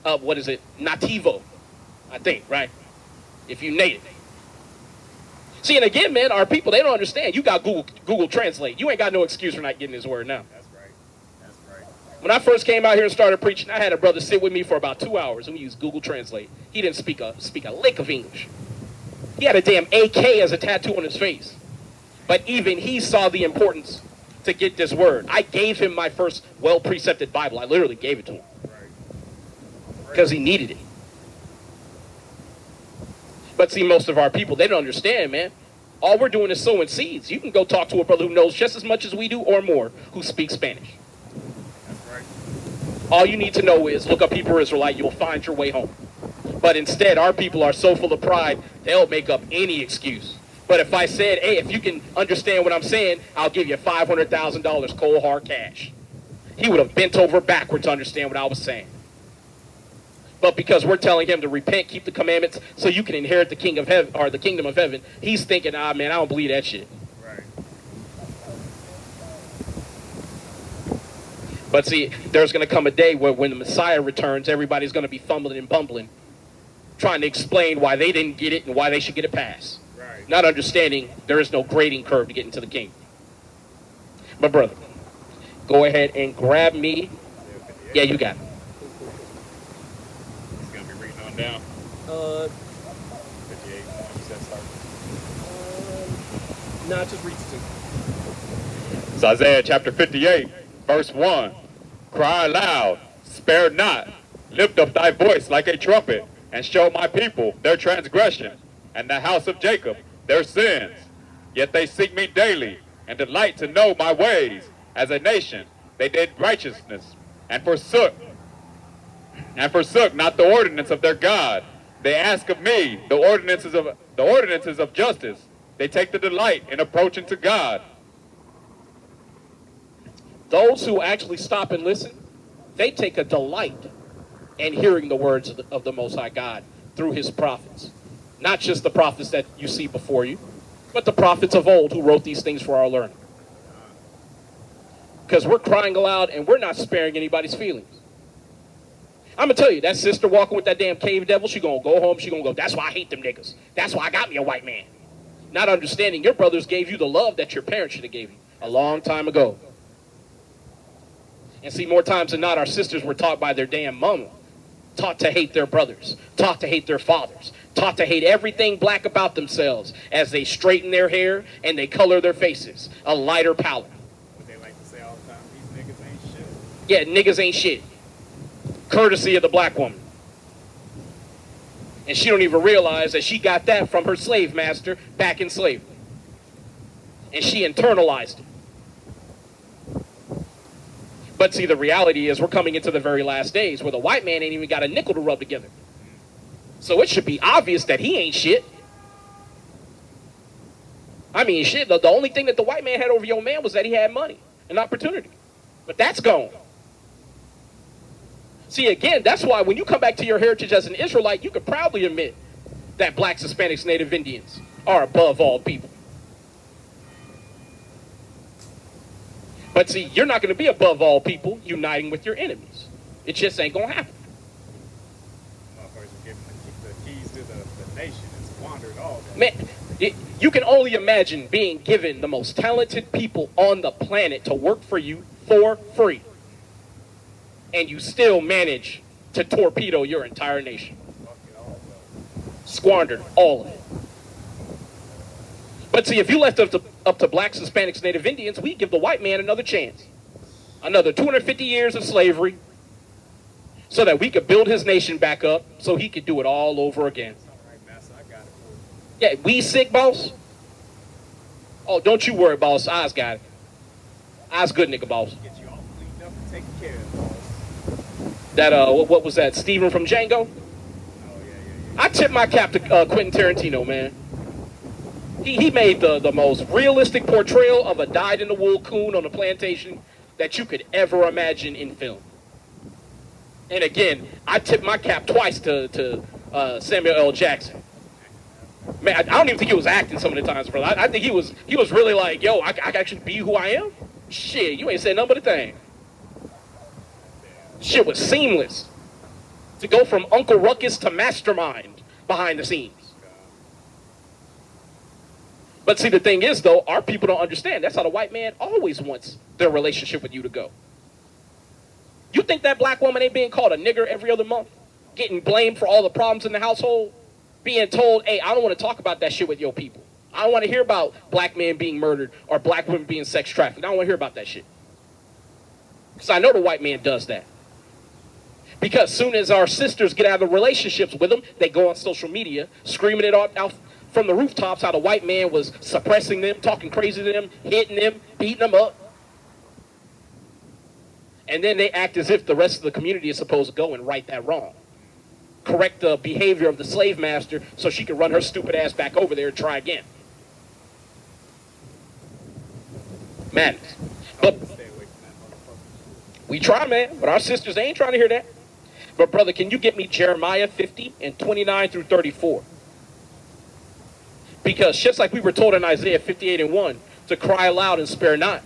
what is it? Nativo, I think, right? If you native. See, and again, man, our people, they don't understand. You got Google Translate. You ain't got no excuse for not getting this word now. That's right. That's right. When I first came out here and started preaching, I had a brother sit with me for about 2 hours and we used Google Translate. He didn't speak a lick of English. He had a damn AK as a tattoo on his face. But even he saw the importance to get this word. I gave him my first well-precepted Bible. I literally gave it to him Right. because he needed it. But see, most of our people, they don't understand, man. All we're doing is sowing seeds. You can go talk to a brother who knows just as much as we do or more who speaks Spanish. That's right. All you need to know is look up Hebrew Israelite. You'll find your way home. But instead, our people are so full of pride, they'll make up any excuse. But if I said, hey, if you can understand what I'm saying, I'll give you $500,000 cold hard cash. He would have bent over backward to understand what I was saying. But because we're telling him to repent, keep the commandments, so you can inherit the king of heaven or the kingdom of heaven, he's thinking, ah, man, I don't believe that shit. Right. But see, there's going to come a day where when the Messiah returns, everybody's going to be fumbling and bumbling, trying to explain why they didn't get it and why they should get a pass. Right. Not understanding there is no grading curve to get into the kingdom. My brother, go ahead and grab me. Yeah, you got it. He's gonna be reading on down. 58. You said start. No, just read it. It's Isaiah chapter 58, verse 1. Cry aloud, spare not, lift up thy voice like a trumpet, and show my people their transgression, and the house of Jacob their sins. Yet they seek me daily, and delight to know my ways. As a nation, they did righteousness, and forsook not the ordinance of their God. They ask of me the ordinances of justice. They take the delight in approaching to God. Those who actually stop and listen, they take a delight in hearing the words of the Most High God through his prophets. Not just the prophets that you see before you, but the prophets of old who wrote these things for our learning. Because we're crying aloud and we're not sparing anybody's feelings. I'm going to tell you, that sister walking with that damn cave devil, she going to go home, she going to go, that's why I hate them niggas. That's why I got me a white man. Not understanding your brothers gave you the love that your parents should have gave you a long time ago. And see, more times than not, our sisters were taught by their damn mama, taught to hate their brothers, taught to hate their fathers, taught to hate everything black about themselves as they straighten their hair and they color their faces a lighter palette. What they like to say all the time, these niggas ain't shit. Yeah, niggas ain't shit. Courtesy of the black woman. And she don't even realize that she got that from her slave master back in slavery. And she internalized it. But see, the reality is we're coming into the very last days where the white man ain't even got a nickel to rub together. So it should be obvious that he ain't shit. I mean, shit, the only thing that the white man had over your man was that he had money and opportunity. But that's gone. See, again, that's why when you come back to your heritage as an Israelite, you could proudly admit that blacks, Hispanics, Native Indians are above all people. But see, you're not going to be above all people uniting with your enemies. It just ain't going to happen. Motherfuckers are giving the keys to the nation and squandered all that. Man, you can only imagine being given the most talented people on the planet to work for you for free. And you still manage to torpedo your entire nation. Fuck it all up. Squandered all of it. But see, if you left it up to blacks, Hispanics, Native Indians, we give the white man another chance. Another 250 years of slavery. so that we could build his nation back up so he could do it all over again. All right, Master, I got it for you. Yeah, we sick, boss? Oh, don't you worry, boss. I's got it. I's good, nigga, boss. Get you all cleaned up and taken care of, boss. That, what was that, Steven from Django? Oh, yeah. I tip my cap to Quentin Tarantino, man. He made the most realistic portrayal of a dyed-in-the-wool coon on a plantation that you could ever imagine in film. And again, I tip my cap twice to Samuel L. Jackson. Man, I don't even think he was acting some of the times, brother. I think he was really like, yo, I can actually be who I am? Shit, you ain't said nothing but a thing. Shit was seamless. To go from Uncle Ruckus to Mastermind behind the scenes. But see, the thing is, though, our people don't understand. That's how the white man always wants their relationship with you to go. You think that black woman ain't being called a nigger every other month? Getting blamed for all the problems in the household? Being told, hey, I don't want to talk about that shit with your people. I don't want to hear about black men being murdered or black women being sex trafficked. I don't want to hear about that shit. Because I know the white man does that. Because soon as our sisters get out of relationships with them, they go on social media, screaming it out from the rooftops how the white man was suppressing them, talking crazy to them, hitting them, beating them up. And then they act as if the rest of the community is supposed to go and right that wrong. Correct the behavior of the slave master so she can run her stupid ass back over there and try again. Man, but Stay away from that motherfucker. we try, man. But our sisters, they ain't trying to hear that. But brother, can you get me Jeremiah 50 and 29 through 34? Because just like we were told in Isaiah 58 and 1, to cry aloud and spare not.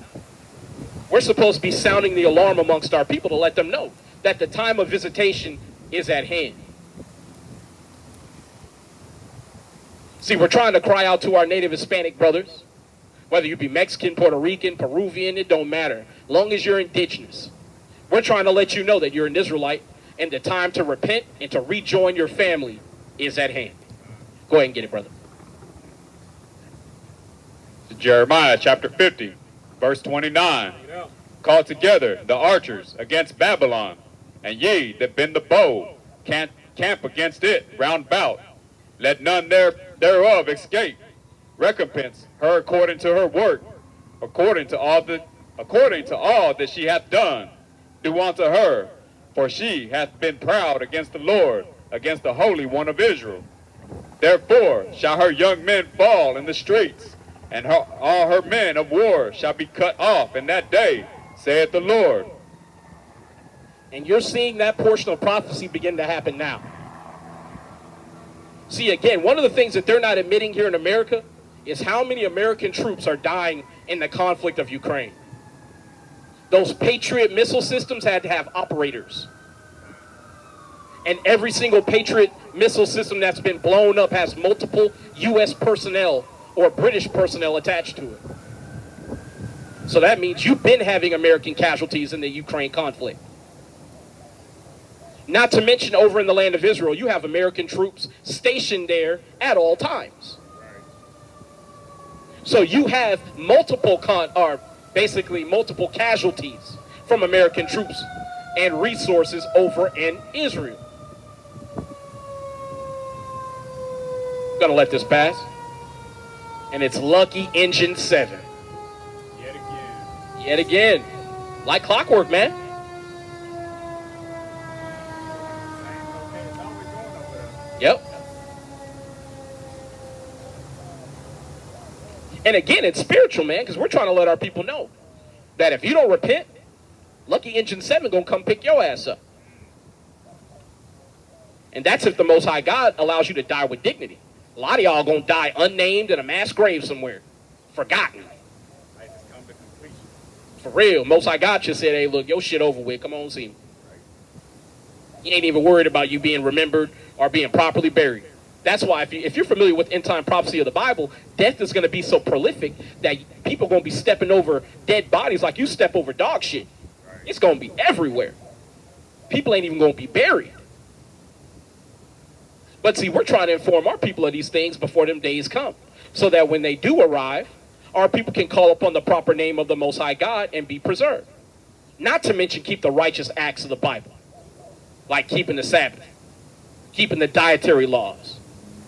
We're supposed to be sounding the alarm amongst our people to let them know that the time of visitation is at hand. See, we're trying to cry out to our native Hispanic brothers. Whether you be Mexican, Puerto Rican, Peruvian, it don't matter. Long as you're indigenous. We're trying to let you know that you're an Israelite and the time to repent and to rejoin your family is at hand. Go ahead and get it, brother. Jeremiah chapter 50, verse 29. Call together the archers against Babylon, and ye that bend the bow, camp against it round about. Let none thereof escape. Recompense her according to her work, according to all that she hath done. Do unto her, for she hath been proud against the Lord, against the Holy One of Israel. Therefore shall her young men fall in the streets, and all her men of war shall be cut off in that day, saith the Lord. And you're seeing that portion of prophecy begin to happen now. See, again, one of the things that they're not admitting here in America is how many American troops are dying in the conflict of Ukraine. Those Patriot missile systems had to have operators. And every single Patriot missile system that's been blown up has multiple U.S. personnel or British personnel attached to it. So that means you've been having American casualties in the Ukraine conflict. Not to mention over in the land of Israel, you have American troops stationed there at all times. So you have multiple casualties from American troops and resources over in Israel. Gonna let this pass. And it's Lucky Engine 7. Yet again. Yet again. Like clockwork, man. Okay, it's always going over there. Yep. And again, it's spiritual, man, because we're trying to let our people know that if you don't repent, Lucky Engine 7 gonna come pick your ass up. And that's if the Most High God allows you to die with dignity. A lot of y'all gonna die unnamed in a mass grave somewhere. Forgotten. Life has come to completion. For real. Most High God just said, hey, look, your shit over with. Come on, see me. He ain't even worried about you being remembered or being properly buried. That's why if you're familiar with end-time prophecy of the Bible, death is going to be so prolific that people are going to be stepping over dead bodies like you step over dog shit. It's going to be everywhere. People ain't even going to be buried. But see, we're trying to inform our people of these things before them days come, so that when they do arrive, our people can call upon the proper name of the Most High God and be preserved. Not to mention keep the righteous acts of the Bible. like keeping the Sabbath, keeping the dietary laws,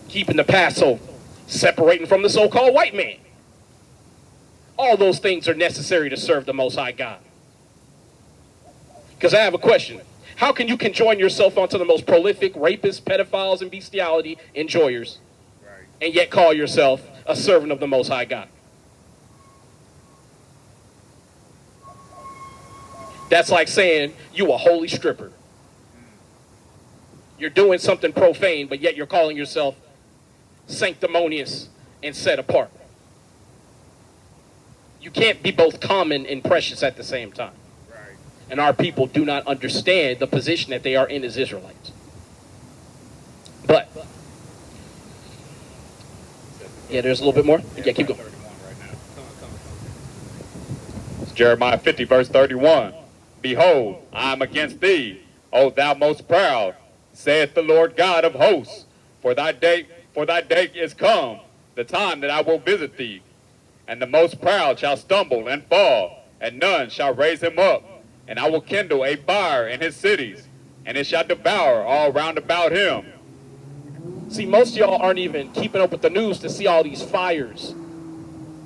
keeping the Passover, separating from the so-called white man. All those things are necessary to serve the Most High God. Because I have a question. How can you conjoin yourself onto the most prolific rapists, pedophiles, and bestiality enjoyers, Right. and yet call yourself a servant of the Most High God? That's like saying you a holy stripper. You're doing something profane, but yet you're calling yourself sanctimonious and set apart. You can't be both common and precious at the same time. Right. And our people do not understand the position that they are in as Israelites. But, yeah, there's a little bit more. Yeah, keep going. 31 right now. Come on. Jeremiah 50, verse 31. Behold, I am against thee, O thou most proud, saith the Lord God of hosts. For thy day is come, the time that I will visit thee. And the most proud shall stumble and fall, and none shall raise him up. And I will kindle a fire in his cities, and it shall devour all round about him. See, most of y'all aren't even keeping up with the news to see all these fires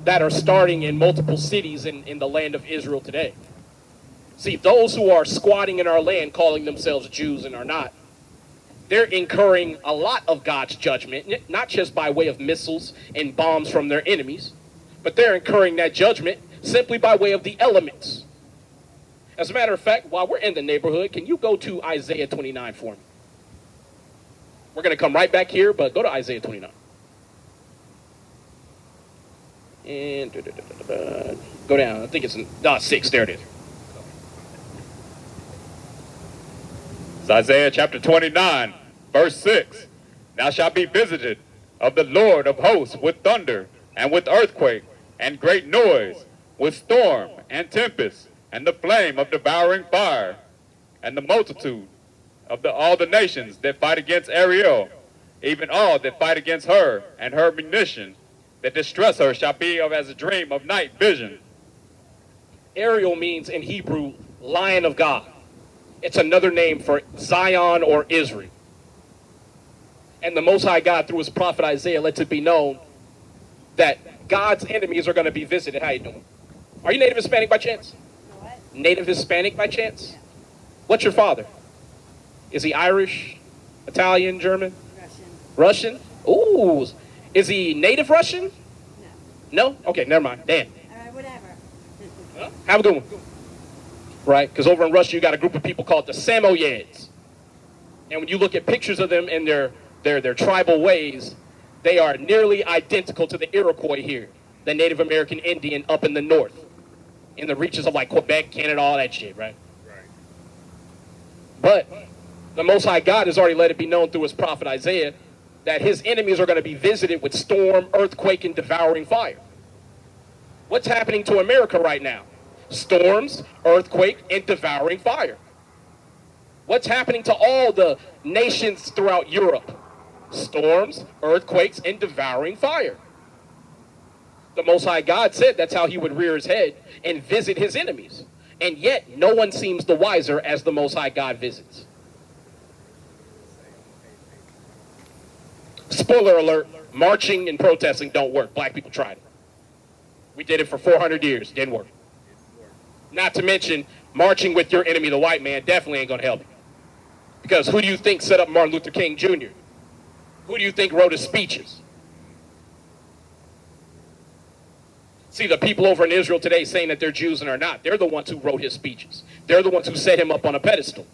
that are starting in multiple cities in the land of Israel today. See, those who are squatting in our land, calling themselves Jews and are not, they're incurring a lot of God's judgment, not just by way of missiles and bombs from their enemies, but they're incurring that judgment simply by way of the elements. As a matter of fact, while we're in the neighborhood, can you go to Isaiah 29 for me? We're going to come right back here, but go to Isaiah 29. And go down. I think it's 6. There it is. It's Isaiah chapter 29, verse 6. Thou shalt be visited of the Lord of hosts with thunder, and with earthquake, and great noise, with storm and tempest, and the flame of devouring fire, and the multitude of all the nations that fight against Ariel, even all that fight against her, and her munition, that distress her shall be of as a dream of night vision. Ariel means in Hebrew, Lion of God. It's another name for Zion or Israel. And the Most High God, through his prophet Isaiah, lets it be known that God's enemies are going to be visited. How you doing? Are you Native Hispanic by chance? What? Native Hispanic by chance? What's your father? Is he Irish, Italian, German, Russian. Russian? Ooh. Is he native Russian? No. No? Okay, never mind. Damn. All right, whatever. Have a good one. Right? Because over in Russia, you got a group of people called the Samoyeds. And when you look at pictures of them and their tribal ways, they are nearly identical to the Iroquois here, the Native American Indian up in the north, in the reaches of like Quebec, Canada, all that shit, right? Right. But the Most High God has already let it be known through his prophet Isaiah that his enemies are going to be visited with storm, earthquake, and devouring fire. What's happening to America right now? Storms, earthquake, and devouring fire. What's happening to all the nations throughout Europe? Storms, earthquakes, and devouring fire. The Most High God said that's how he would rear his head and visit his enemies. And yet, no one seems the wiser as the Most High God visits. Spoiler alert, marching and protesting don't work. Black people tried it. We did it for 400 years. Didn't work. Not to mention, marching with your enemy, the white man, definitely ain't going to help you. Because who do you think set up Martin Luther King Jr.? Who do you think wrote his speeches? See, the people over in Israel today saying that they're Jews and are not, they're the ones who wrote his speeches. They're the ones who set him up on a pedestal.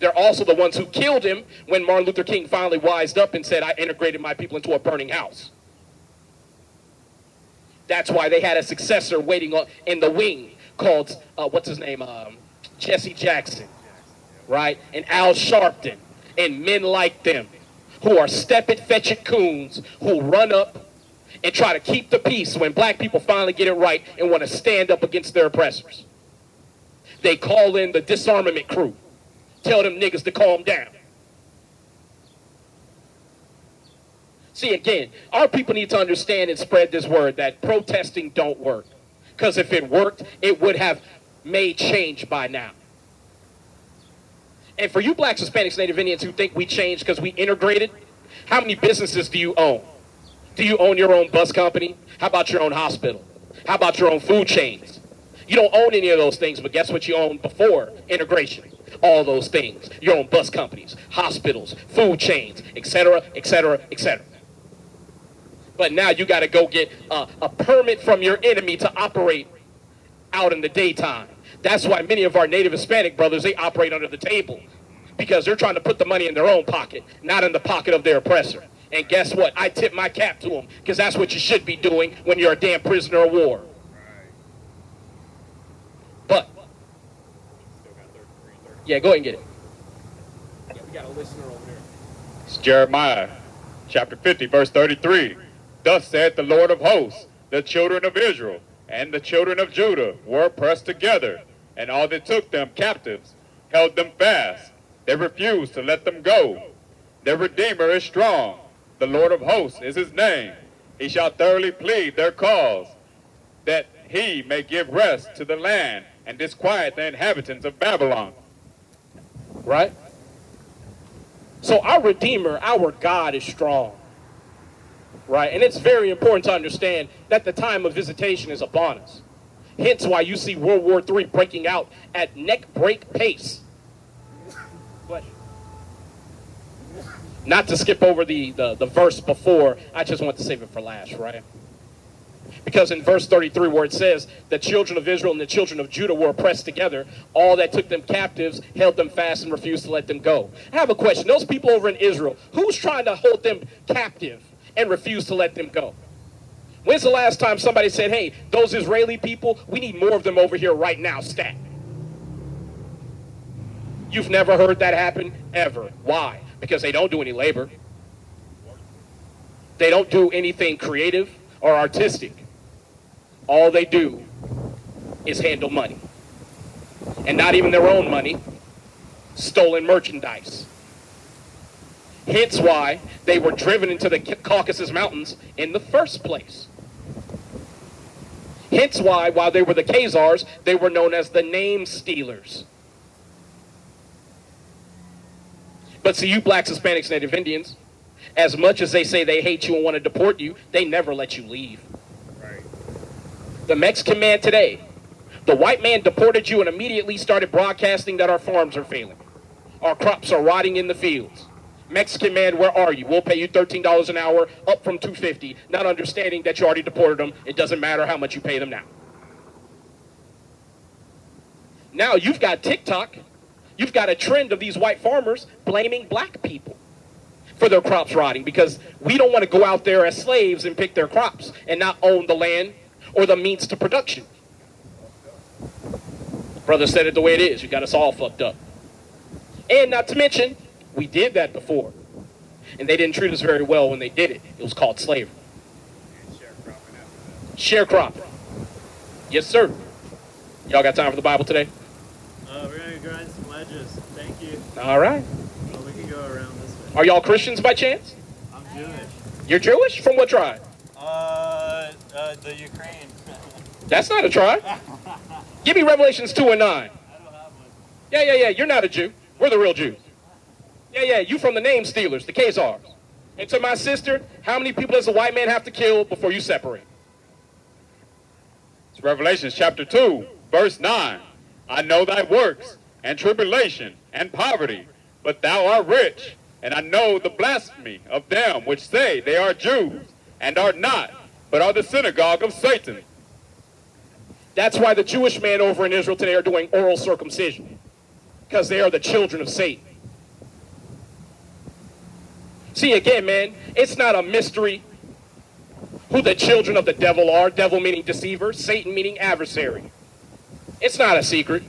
They're also the ones who killed him when Martin Luther King finally wised up and said, I integrated my people into a burning house. That's why they had a successor waiting in the wing called, what's his name, Jesse Jackson, right? And Al Sharpton, and men like them, who are step-it-fetch-it coons who run up and try to keep the peace when black people finally get it right and want to stand up against their oppressors. They call in the disarmament crew, tell them niggas to calm down. See, again, our people need to understand and spread this word that protesting don't work. Because if it worked, it would have made change by now. And for you blacks, Hispanics, Native Indians who think we changed because we integrated, how many businesses do you own? Do you own your own bus company? How about your own hospital? How about your own food chains? You don't own any of those things, but guess what you owned before integration? All those things. Your own bus companies, hospitals, food chains, etc., etc., etc. But now you got to go get a permit from your enemy to operate out in the daytime. That's why many of our native Hispanic brothers, they operate under the table because they're trying to put the money in their own pocket, not in the pocket of their oppressor. And guess what? I tip my cap to them because that's what you should be doing when you're a damn prisoner of war. But, yeah, go ahead and get it. Yeah, we got a listener over there. It's Jeremiah chapter 50, verse 33. Thus saith the Lord of hosts, the children of Israel and the children of Judah were pressed together, and all that took them captives held them fast. They refused to let them go. Their Redeemer is strong. The Lord of hosts is his name. He shall thoroughly plead their cause, that he may give rest to the land and disquiet the inhabitants of Babylon. Right? So our Redeemer, our God is strong. Right? And it's very important to understand that the time of visitation is upon us. Hence why you see World War III breaking out at neck-break pace. But not to skip over the verse before, I just want to save it for last, right? Because in verse 33 where it says, the children of Israel and the children of Judah were oppressed together, all that took them captives held them fast and refused to let them go. I have a question. Those people over in Israel, who's trying to hold them captive and refuse to let them go? When's the last time somebody said, hey, those Israeli people, we need more of them over here right now, stat? You've never heard that happen, ever. Why? Because they don't do any labor. They don't do anything creative or artistic. All they do is handle money. And not even their own money, stolen merchandise. Hence why they were driven into the Caucasus Mountains in the first place. Hence why, while they were the Khazars, they were known as the name stealers. But see, you blacks, Hispanics, Native Indians, as much as they say they hate you and want to deport you, they never let you leave. Right. The Mexican man today, the white man deported you and immediately started broadcasting that our farms are failing. Our crops are rotting in the fields. Mexican man, where are you? We'll pay you $13 an hour, up from $2.50, not understanding that you already deported them. It doesn't matter how much you pay them now. Now you've got TikTok. You've got a trend of these white farmers blaming black people for their crops rotting because we don't want to go out there as slaves and pick their crops and not own the land or the means to production. Brother said it the way it is. You got us all fucked up. And not to mention, we did that before. And they didn't treat us very well when they did it. It was called slavery. And sharecropping after that. Sharecropping. Yes, sir. Y'all got time for the Bible today? We're going to grind some wedges. Thank you. All right. Well, we can go around this way. Are y'all Christians by chance? I'm Jewish. You're Jewish? From what tribe? The Ukraine. That's not a tribe. Give me Revelations 2 and 9. I don't have one. Yeah. You're not a Jew. We're the real Jews. Yeah. You from the name stealers, the Khazars. And to my sister, how many people does a white man have to kill before you separate? It's Revelation chapter 2, verse 9. I know thy works, and tribulation, and poverty, but thou art rich. And I know the blasphemy of them which say they are Jews, and are not, but are the synagogue of Satan. That's why the Jewish men over in Israel today are doing oral circumcision. Because they are the children of Satan. See, again, man, it's not a mystery who the children of the devil are. Devil meaning deceiver, Satan meaning adversary. It's not a secret.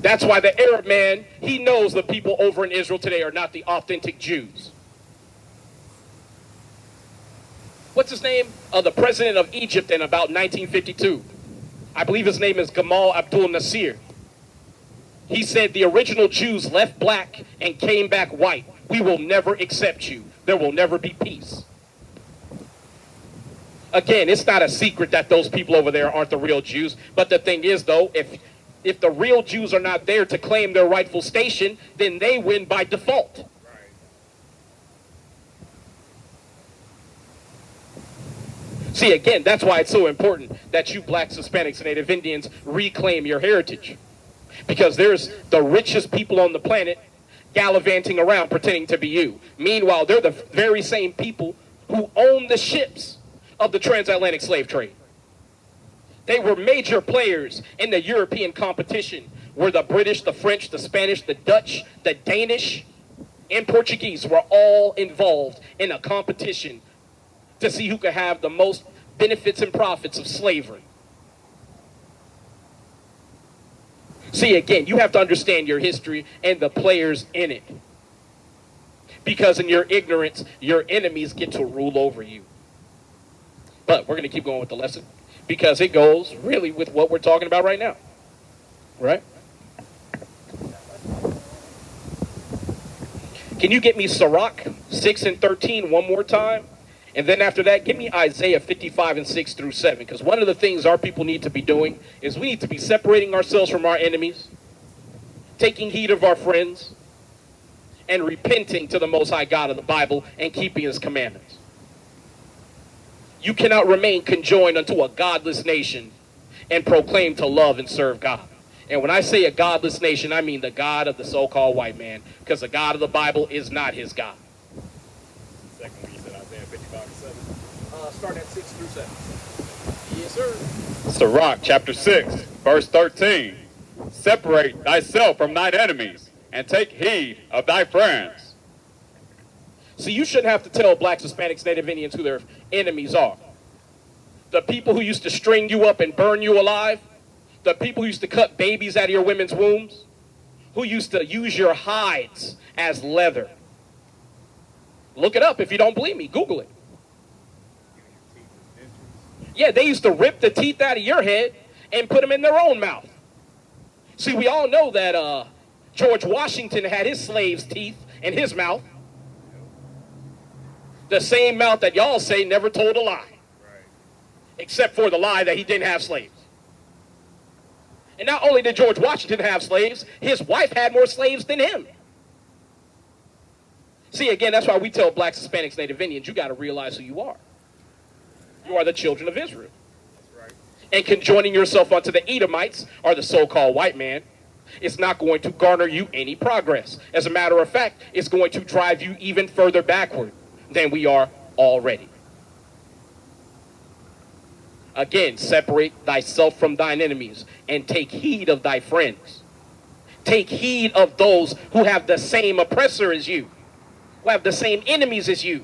That's why the Arab man, he knows the people over in Israel today are not the authentic Jews. What's his name? The president of Egypt in about 1952. I believe his name is Gamal Abdul Nasser. He said the original Jews left black and came back white. We will never accept you. There will never be peace. Again, it's not a secret that those people over there aren't the real Jews. But the thing is, though, if if the real Jews are not there to claim their rightful station, then they win by default. Right. See, again, that's why it's so important that you blacks, Hispanics, and Native Indians reclaim your heritage. Because there's the richest people on the planet gallivanting around pretending to be you. Meanwhile, they're the very same people who own the ships of the transatlantic slave trade. They were major players in the European competition where the British, the French, the Spanish, the Dutch, the Danish, and Portuguese were all involved in a competition to see who could have the most benefits and profits of slavery. See, again, you have to understand your history and the players in it. Because in your ignorance, your enemies get to rule over you. But we're going to keep going with the lesson because it goes really with what we're talking about right now. Right? Can you get me Sirach 6 and 13 one more time? And then after that, give me Isaiah 55 and 6 through 7. Because one of the things our people need to be doing is we need to be separating ourselves from our enemies, taking heed of our friends, and repenting to the Most High God of the Bible and keeping His commandments. You cannot remain conjoined unto a godless nation and proclaim to love and serve God. And when I say a godless nation, I mean the God of the so-called white man, because the God of the Bible is not his God. Second one, you said Isaiah 55 and 7. Start at 6 through 7. Yes, sir. Sirach chapter 6, verse 13. Separate thyself from thine enemies, and take heed of thy friends. See, you shouldn't have to tell blacks, Hispanics, Native Indians who their enemies are. The people who used to string you up and burn you alive, the people who used to cut babies out of your women's wombs, who used to use your hides as leather. Look it up if you don't believe me. Google it. Yeah, they used to rip the teeth out of your head and put them in their own mouth. See, we all know that George Washington had his slaves' teeth in his mouth. The same mouth that y'all say never told a lie. Right. Except for the lie that he didn't have slaves. And not only did George Washington have slaves, his wife had more slaves than him. See, again, that's why we tell blacks, Hispanics, Native Indians, you got to realize who you are. You are the children of Israel. That's right. And conjoining yourself unto the Edomites, or the so-called white man, it's not going to garner you any progress. As a matter of fact, it's going to drive you even further backward than we are already. Again, separate thyself from thine enemies and take heed of thy friends. Take heed of those who have the same oppressor as you, who have the same enemies as you,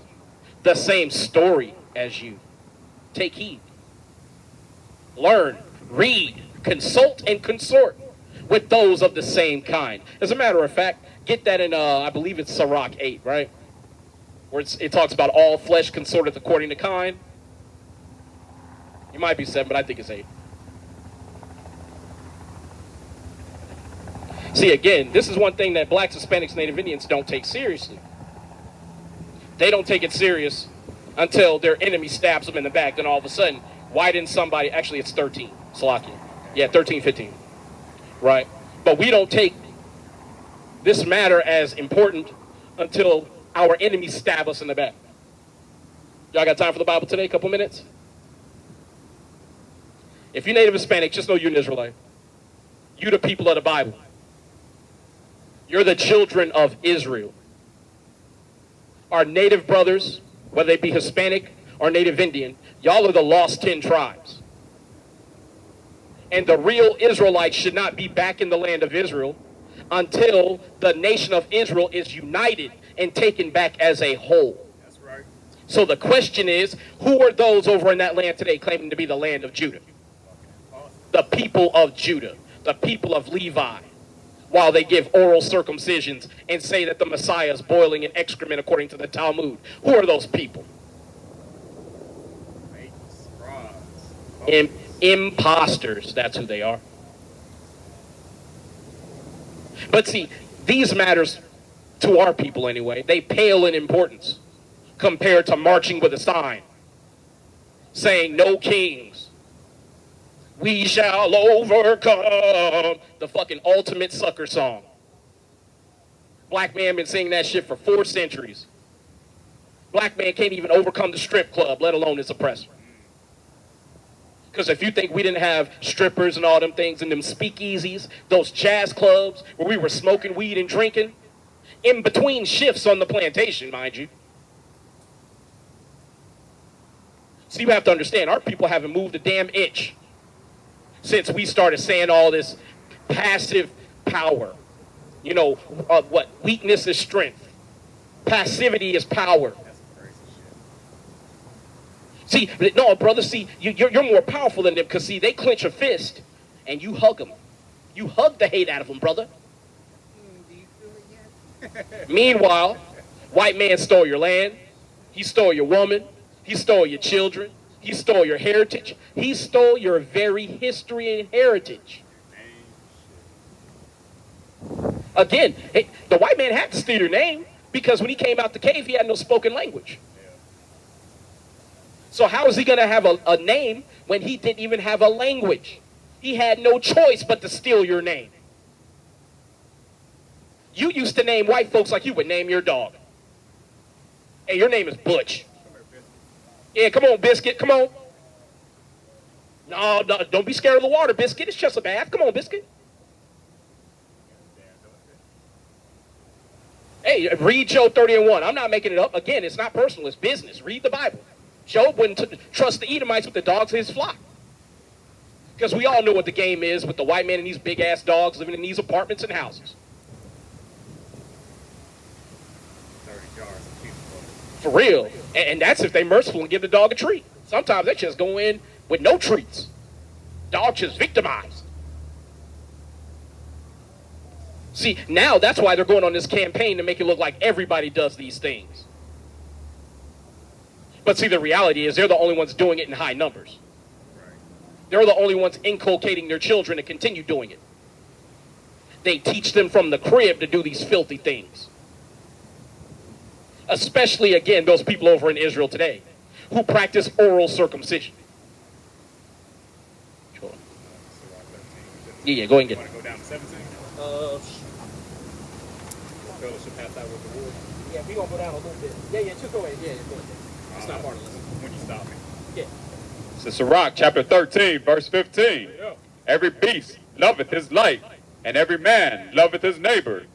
the same story as you. Take heed. Learn, read, consult, and consort with those of the same kind. As a matter of fact, get that in, I believe it's Sirach 8, right? Where it talks about all flesh consorteth according to kind. It might be 7, but I think it's 8. See, again, this is one thing that blacks, Hispanics, Native Indians don't take seriously. They don't take it serious until their enemy stabs them in the back. Then all of a sudden, why didn't somebody, actually it's 13, Salakia. Yeah, 13, 15, right? But we don't take this matter as important until our enemies stab us in the back. Y'all got time for the Bible today? A couple minutes? If you're Native Hispanic, just know you're an Israelite. You're the people of the Bible. You're the children of Israel. Our native brothers, whether they be Hispanic or Native Indian, y'all are the lost 10 tribes. And the real Israelites should not be back in the land of Israel until the nation of Israel is united and taken back as a whole. That's right. So the question is, who are those over in that land today claiming to be the land of Judah? The people of Judah, the people of Levi, while they give oral circumcisions and say that the Messiah is boiling in excrement according to the Talmud. Who are those people? Fakes, frauds. Imposters, that's who they are. But see, these matters, to our people anyway, they pale in importance compared to marching with a sign saying no kings, We shall overcome. The fucking ultimate sucker song. Black man been singing that shit for 4 centuries. Black man can't even overcome the strip club, let alone his oppressor. Because if you think we didn't have strippers and all them things and them speakeasies, those jazz clubs where we were smoking weed and drinking, in between shifts on the plantation, mind you. So you have to understand, our people haven't moved a damn inch since we started saying all this passive power. You know, what weakness is strength. Passivity is power. That's some crazy shit. See, no, brother, see, you're more powerful than them because, see, they clench a fist and you hug them. You hug the hate out of them, brother. Do you feel it yet? Meanwhile, white man stole your land. He stole your woman. He stole your children. He stole your heritage. He stole your very history and heritage. Again, the white man had to steal your name because when he came out the cave, he had no spoken language. So how is he going to have a name when he didn't even have a language? He had no choice but to steal your name. You used to name white folks like you would name your dog. Hey, your name is Butch. Yeah, come on, Biscuit, come on. No, don't be scared of the water, Biscuit. It's just a bath. Come on, Biscuit. Hey, read Job 30:1. I'm not making it up. Again, it's not personal. It's business. Read the Bible. Job wouldn't trust the Edomites with the dogs of his flock. Because we all know what the game is with the white man and these big-ass dogs living in these apartments and houses. 30 jars of pizza. For real. And that's if they merciful and give the dog a treat. Sometimes they just go in with no treats. Dog just victimized. See, now that's why they're going on this campaign to make it look like everybody does these things. But see, the reality is they're the only ones doing it in high numbers. They're the only ones inculcating their children to continue doing it. They teach them from the crib to do these filthy things. Especially, again, those people over in Israel today who practice oral circumcision. Sure. Yeah, go ahead and get Want it. to go down to 17? Fellowship hath thou with the Lord. Yeah, we're going to go down a little bit. Yeah, just go ahead. Yeah, go ahead. It's not part of this. When you stop me. Yeah. So Sirach chapter 13, verse 15. Yeah. Every beast loveth his light, and every man loveth his neighbor.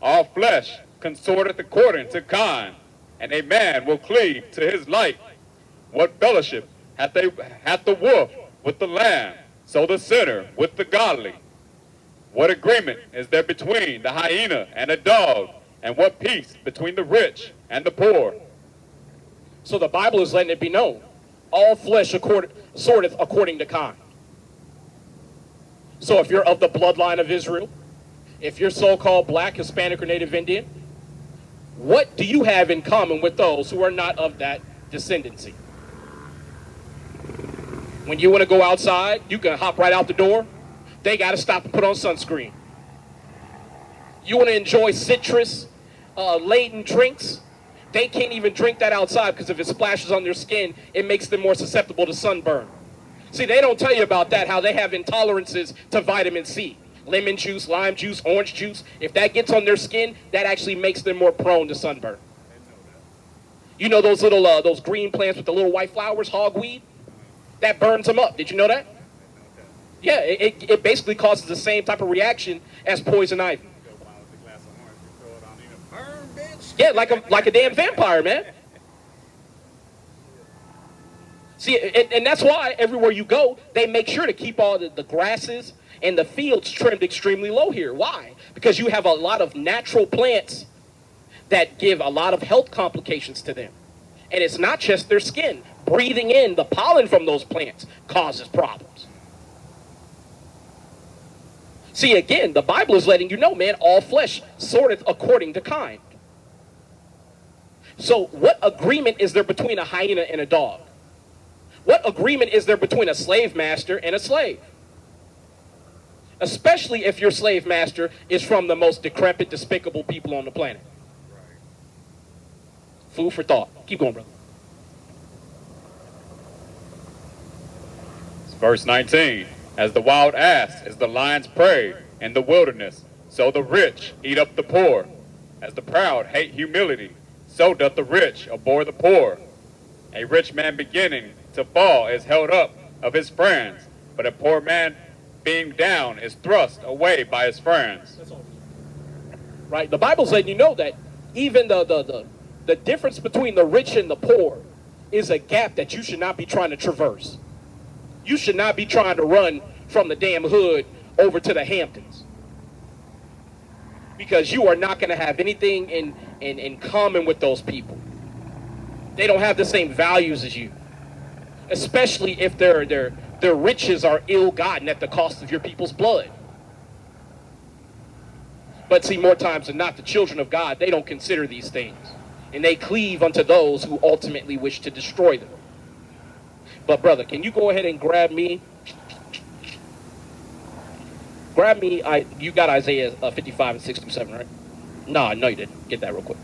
All flesh consorteth according to kind, and a man will cleave to his light. What fellowship hath the wolf with the lamb, so the sinner with the godly? What agreement is there between the hyena and a dog, and what peace between the rich and the poor? So the Bible is letting it be known. All flesh sorteth according to kind. So if you're of the bloodline of Israel, if you're so-called black, Hispanic, or Native Indian, what do you have in common with those who are not of that descendancy? When you want to go outside, you can hop right out the door. They got to stop and put on sunscreen. You want to enjoy citrus-laden drinks? They can't even drink that outside because if it splashes on their skin, it makes them more susceptible to sunburn. See, they don't tell you about that, how they have intolerances to vitamin C. Lemon juice, lime juice, orange juice. If that gets on their skin, that actually makes them more prone to sunburn. You know those little, those green plants with the little white flowers, hogweed? That burns them up. Did you know that? Yeah, it basically causes the same type of reaction as poison ivy. Yeah, like a damn vampire, man. See, and that's why everywhere you go, they make sure to keep all the grasses and the fields trimmed extremely low here. Why? Because you have a lot of natural plants that give a lot of health complications to them. And it's not just their skin. Breathing in the pollen from those plants causes problems. See, again, the Bible is letting you know, man, all flesh sorteth according to kind. So what agreement is there between a hyena and a dog? What agreement is there between a slave master and a slave? Especially if your slave master is from the most decrepit, despicable people on the planet. Food for thought. Keep going, brother. Verse 19. As the wild ass is the lion's prey in the wilderness, so the rich eat up the poor. As the proud hate humility, so doth the rich abhor the poor. A rich man beginning to fall is held up of his friends, but a poor man being down is thrust away by his friends. Right? The Bible's letting you know that even the difference between the rich and the poor is a gap that you should not be trying to traverse. You should not be trying to run from the damn hood over to the Hamptons, because you are not going to have anything in common with those people. They don't have the same values as you, especially if their riches are ill-gotten at the cost of your people's blood. But see, more times than not, the children of God, they don't consider these things, and they cleave unto those who ultimately wish to destroy them. But brother, can you go ahead and grab me? You got Isaiah 55 and 6 through 7, right? No, you didn't. Get that real quick.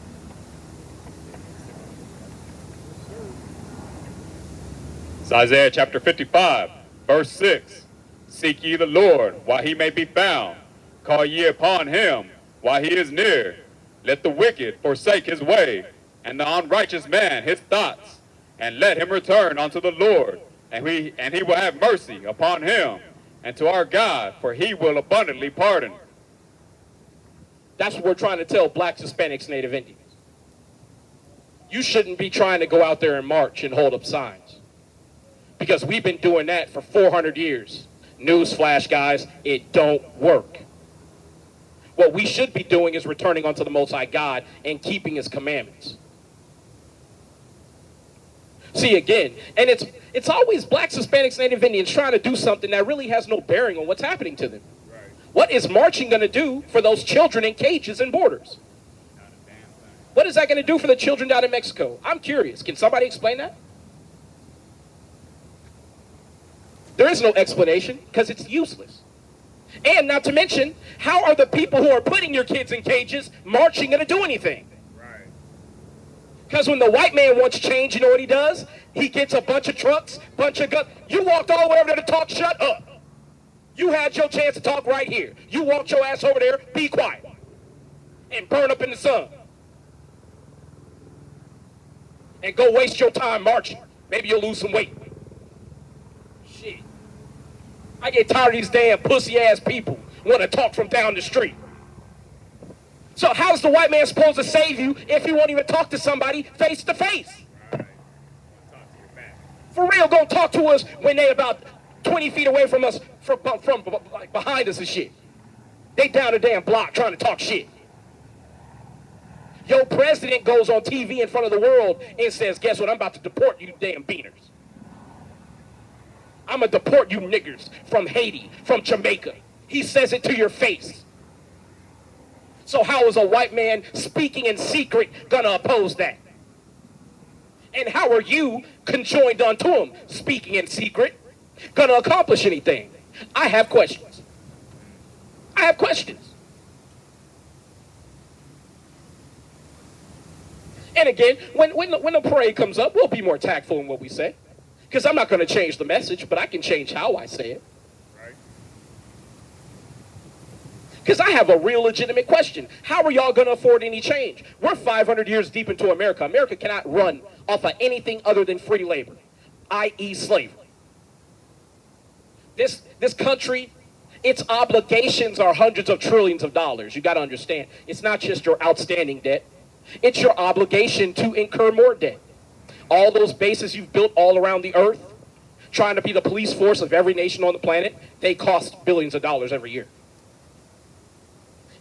It's Isaiah chapter 55, verse 6. Seek ye the Lord while he may be found. Call ye upon him while he is near. Let the wicked forsake his way, and the unrighteous man his thoughts, and let him return unto the Lord, and he will have mercy upon him, and to our God, for he will abundantly pardon. That's what we're trying to tell blacks, Hispanics, Native Indians. You shouldn't be trying to go out there and march and hold up signs, because we've been doing that for 400 years. Newsflash, guys, it don't work. What we should be doing is returning unto the Most High God and keeping his commandments. See, again, and it's always blacks, Hispanics, Native Indians trying to do something that really has no bearing on what's happening to them. Right. What is marching going to do for those children in cages and borders? Not a damn thing. What is that going to do for the children down in Mexico? I'm curious. Can somebody explain that? There is no explanation, because it's useless. And not to mention, how are the people who are putting your kids in cages marching going to do anything? Right. Because when the white man wants change, you know what he does? He gets a bunch of trucks, bunch of guns. You walked all the way over there to talk, shut up. You had your chance to talk right here. You walked your ass over there, be quiet, and burn up in the sun. And go waste your time marching. Maybe you'll lose some weight. Shit. I get tired of these damn pussy-ass people want to talk from down the street. So how's the white man supposed to save you if he won't even talk to somebody face to face? Right. Talk to your back. For real, gonna talk to us when they about 20 feet away from us, from like behind us and shit. They down the damn block trying to talk shit. Your president goes on TV in front of the world and says, guess what, I'm about to deport you damn beaners. I'm gonna deport you niggers from Haiti, from Jamaica. He says it to your face. So how is a white man speaking in secret gonna oppose that? And how are you, conjoined unto him, speaking in secret, gonna accomplish anything? I have questions. I have questions. And again, when the parade comes up, we'll be more tactful in what we say. Because I'm not going to change the message, but I can change how I say it. Right. Because I have a real legitimate question. How are y'all going to afford any change? We're 500 years deep into America. America cannot run off of anything other than free labor, i.e. slavery. This country, its obligations are hundreds of trillions of dollars. You got to understand. It's not just your outstanding debt. It's your obligation to incur more debt. All those bases you've built all around the earth, trying to be the police force of every nation on the planet, they cost billions of dollars every year.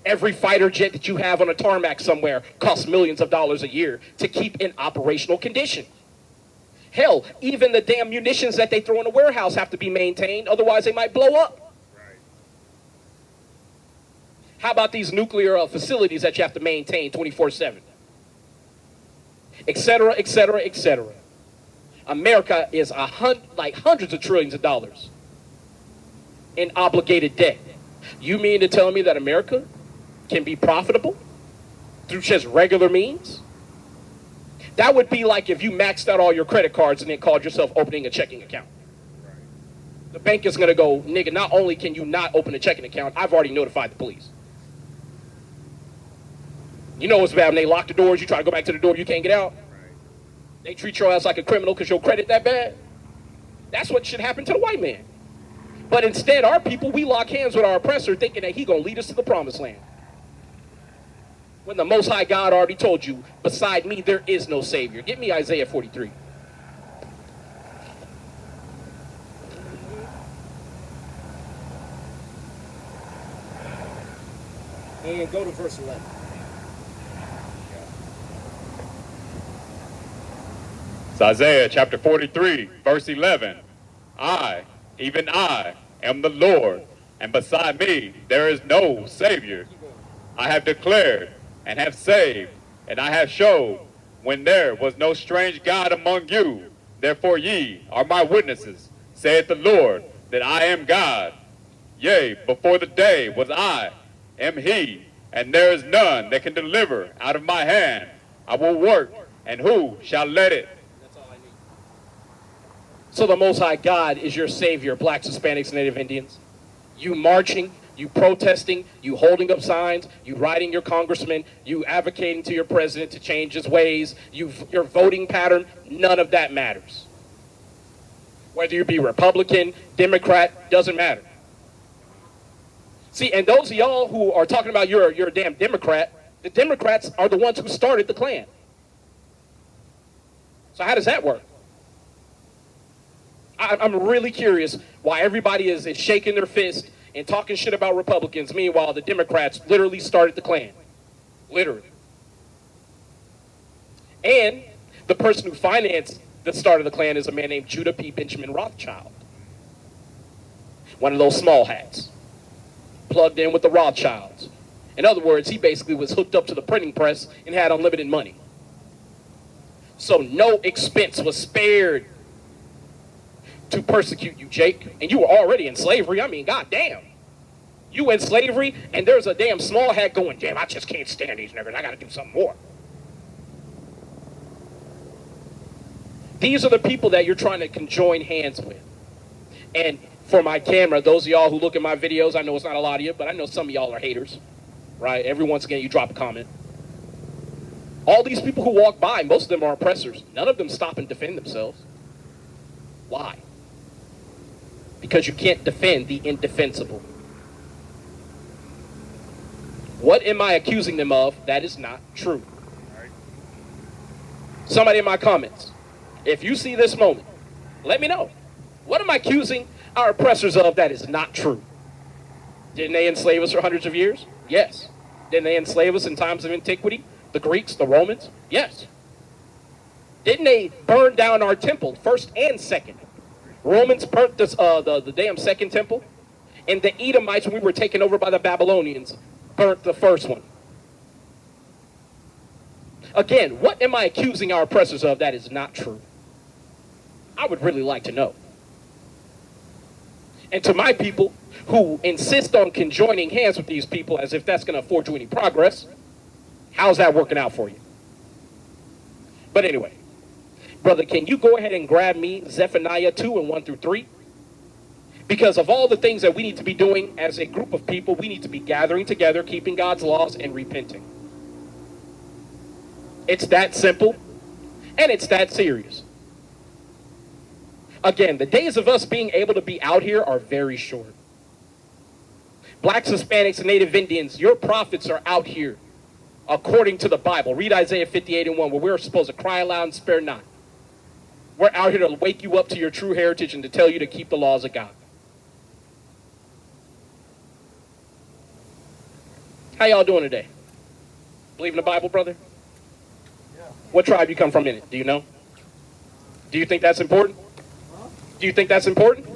Every fighter jet that you have on a tarmac somewhere costs millions of dollars a year to keep in operational condition. Hell, even the damn munitions that they throw in the warehouse have to be maintained, otherwise they might blow up. Right. How about these nuclear facilities that you have to maintain 24/7? Et cetera, et cetera, et cetera. America is like hundreds of trillions of dollars in obligated debt. You mean to tell me that America can be profitable through just regular means? That would be like if you maxed out all your credit cards and then called yourself opening a checking account. Right. The bank is going to go, nigga, not only can you not open a checking account, I've already notified the police. You know what's bad when they lock the doors, you try to go back to the door, you can't get out. They treat your ass like a criminal because your credit that bad. That's what should happen to the white man. But instead, our people, we lock hands with our oppressor thinking that he going to lead us to the promised land. When the Most High God already told you, beside me, there is no Savior. Give me Isaiah 43. And go to verse 11. It's Isaiah chapter 43, verse 11. I, even I, am the Lord, and beside me there is no Savior. I have declared and have saved, and I have showed when there was no strange God among you. Therefore ye are my witnesses, saith the Lord, that I am God. Yea, before the day was I, am he, and there is none that can deliver out of my hand. I will work, and who shall let it? That's all I need. So the Most High God is your Savior, blacks, Hispanics, and Native Indians. You marching, you protesting, you holding up signs, you writing your congressman, you advocating to your president to change his ways, your voting pattern, none of that matters. Whether you be Republican, Democrat, doesn't matter. See, and those of y'all who are talking about you're a damn Democrat, the Democrats are the ones who started the Klan. So how does that work? I'm really curious why everybody is shaking their fist and talking shit about Republicans. Meanwhile, the Democrats literally started the Klan. Literally. And the person who financed the start of the Klan is a man named Judah P. Benjamin Rothschild. One of those small hats. Plugged in with the Rothschilds. In other words, he basically was hooked up to the printing press and had unlimited money. So no expense was spared to persecute you, Jake. And you were already in slavery. I mean, goddamn. You in slavery, and there's a damn small hat going, damn, I just can't stand these niggers. I got to do something more. These are the people that you're trying to conjoin hands with. And for my camera, those of y'all who look at my videos, I know it's not a lot of you, but I know some of y'all are haters, right? Every once again, you drop a comment. All these people who walk by, most of them are oppressors. None of them stop and defend themselves. Why? Because you can't defend the indefensible. What am I accusing them of? That is not true. Somebody in my comments, if you see this moment, let me know. What am I accusing our oppressors of that is not true? Didn't they enslave us for hundreds of years? Yes. Didn't they enslave us in times of antiquity? The Greeks, the Romans? Yes. Didn't they burn down our temple, first and second? Romans burnt the damn second temple, and the Edomites, when we were taken over by the Babylonians, burnt the first one. Again, what am I accusing our oppressors of that is not true? I would really like to know. And to my people who insist on conjoining hands with these people as if that's going to afford you any progress, how's that working out for you? But anyway, brother, can you go ahead and grab me Zephaniah 2 and 1 through 3? Because of all the things that we need to be doing as a group of people, we need to be gathering together, keeping God's laws, and repenting. It's that simple, and it's that serious. Again, the days of us being able to be out here are very short. Blacks, Hispanics, and Native Indians, your prophets are out here according to the Bible. Read Isaiah 58 and 1, where we're supposed to cry aloud and spare not. We're out here to wake you up to your true heritage and to tell you to keep the laws of God. How y'all doing today? Believe in the Bible, brother? Yeah. What tribe you come from in it? Do you know? Do you think that's important? Do you think that's important?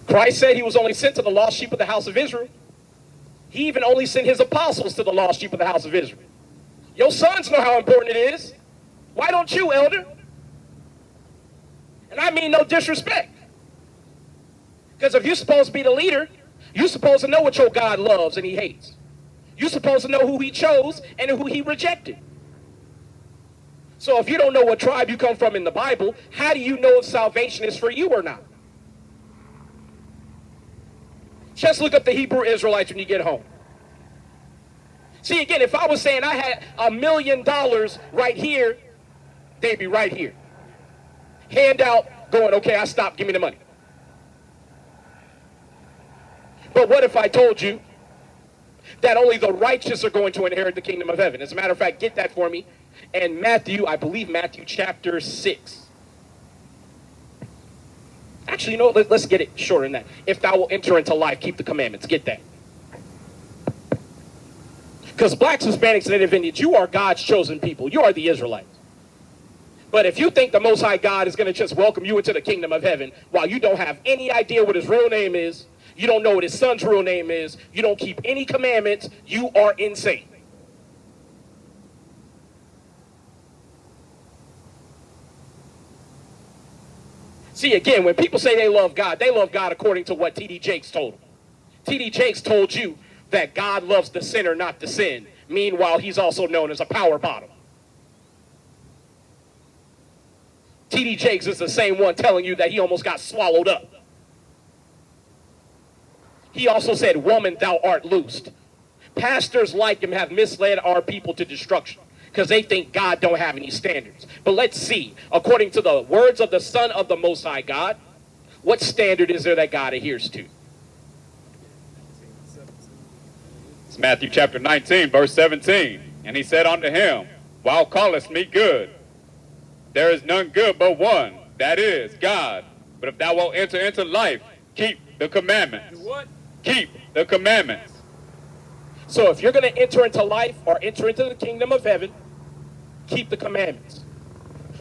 Christ said he was only sent to the lost sheep of the house of Israel. He even only sent his apostles to the lost sheep of the house of Israel. Your sons know how important it is. Why don't you, elder? And I mean no disrespect. Because if you're supposed to be the leader, you're supposed to know what your God loves and he hates. You're supposed to know who he chose and who he rejected. So if you don't know what tribe you come from in the Bible, how do you know if salvation is for you or not? Just look up the Hebrew Israelites when you get home. See, again, if I was saying I had $1 million right here, they'd be right here. Hand out, going, okay, I stopped, give me the money. But what if I told you that only the righteous are going to inherit the kingdom of heaven? As a matter of fact, get that for me. And Matthew, I believe Matthew chapter 6. Actually, you know what? Let's get it shorter than that. If thou will enter into life, keep the commandments. Get that. Because blacks, Hispanics, and Native Indians, you are God's chosen people. You are the Israelites. But if you think the Most High God is going to just welcome you into the kingdom of heaven while you don't have any idea what his real name is, you don't know what his son's real name is, you don't keep any commandments, you are insane. See, again, when people say they love God according to what T.D. Jakes told them. T.D. Jakes told you that God loves the sinner, not the sin. Meanwhile, he's also known as a power bottom. T.D. Jakes is the same one telling you that he almost got swallowed up. He also said, woman, thou art loosed. Pastors like him have misled our people to destruction because they think God don't have any standards. But let's see, according to the words of the Son of the Most High God, what standard is there that God adheres to? It's Matthew chapter 19, verse 17. And he said unto him, Thou callest me good. There is none good but one, that is, God. But if thou wilt enter into life, keep the commandments. What? Keep the commandments. So if you're going to enter into life or enter into the kingdom of heaven, keep the commandments.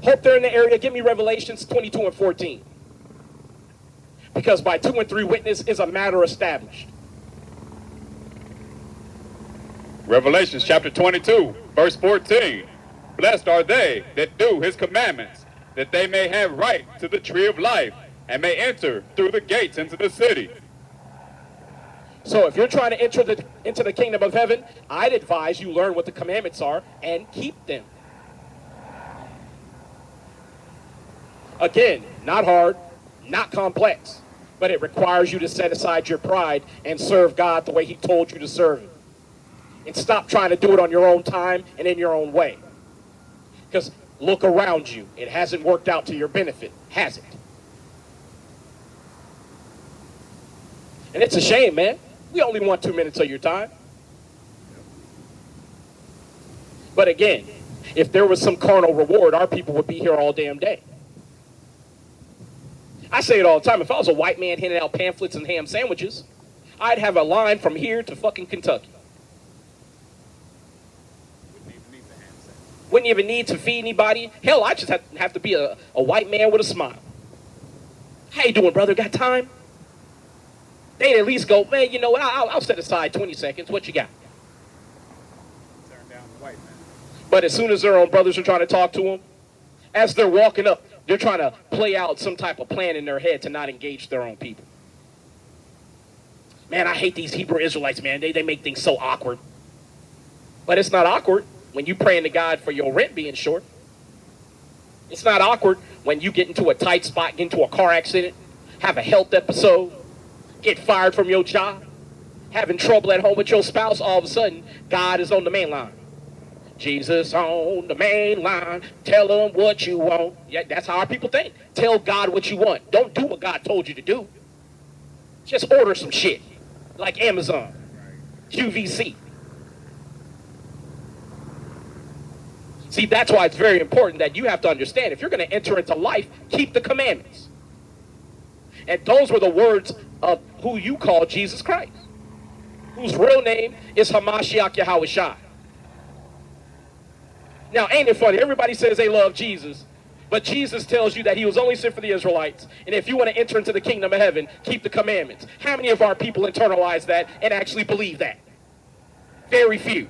Hope they're in the area. Give me Revelations 22 and 14. Because by 2 and 3 witness is a matter established. Revelations chapter 22, verse 14. Blessed are they that do his commandments, that they may have right to the tree of life, and may enter through the gates into the city. So if you're trying to enter into the kingdom of heaven, I'd advise you learn what the commandments are and keep them. Again, not hard, not complex, but it requires you to set aside your pride and serve God the way he told you to serve him. And stop trying to do it on your own time and in your own way. Because look around you. It hasn't worked out to your benefit, has it? And it's a shame, man. We only want 2 minutes of your time. But again, if there was some carnal reward, our people would be here all damn day. I say it all the time. If I was a white man handing out pamphlets and ham sandwiches, I'd have a line from here to fucking Kentucky. Wouldn't even need to feed anybody. Hell, I just have to be a white man with a smile. How you doing, brother? Got time? They'd at least go, man, you know what? I'll set aside 20 seconds. What you got? Turn down the white man. But as soon as their own brothers are trying to talk to them, as they're walking up, they're trying to play out some type of plan in their head to not engage their own people. Man, I hate these Hebrew Israelites, man. They make things so awkward. But it's not awkward when you praying to God for your rent being short. It's not awkward when you get into a tight spot, get into a car accident, have a health episode, get fired from your job, having trouble at home with your spouse. All of a sudden, God is on the main line. Jesus on the main line, tell him what you want. Yeah, that's how our people think. Tell God what you want. Don't do what God told you to do. Just order some shit, like Amazon, QVC. See, that's why it's very important that you have to understand, if you're going to enter into life, keep the commandments. And those were the words of who you call Jesus Christ, whose real name is Hamashiach Yahweh Shai. Now, ain't it funny? Everybody says they love Jesus, but Jesus tells you that he was only sent for the Israelites. And if you want to enter into the kingdom of heaven, keep the commandments. How many of our people internalize that and actually believe that? Very few.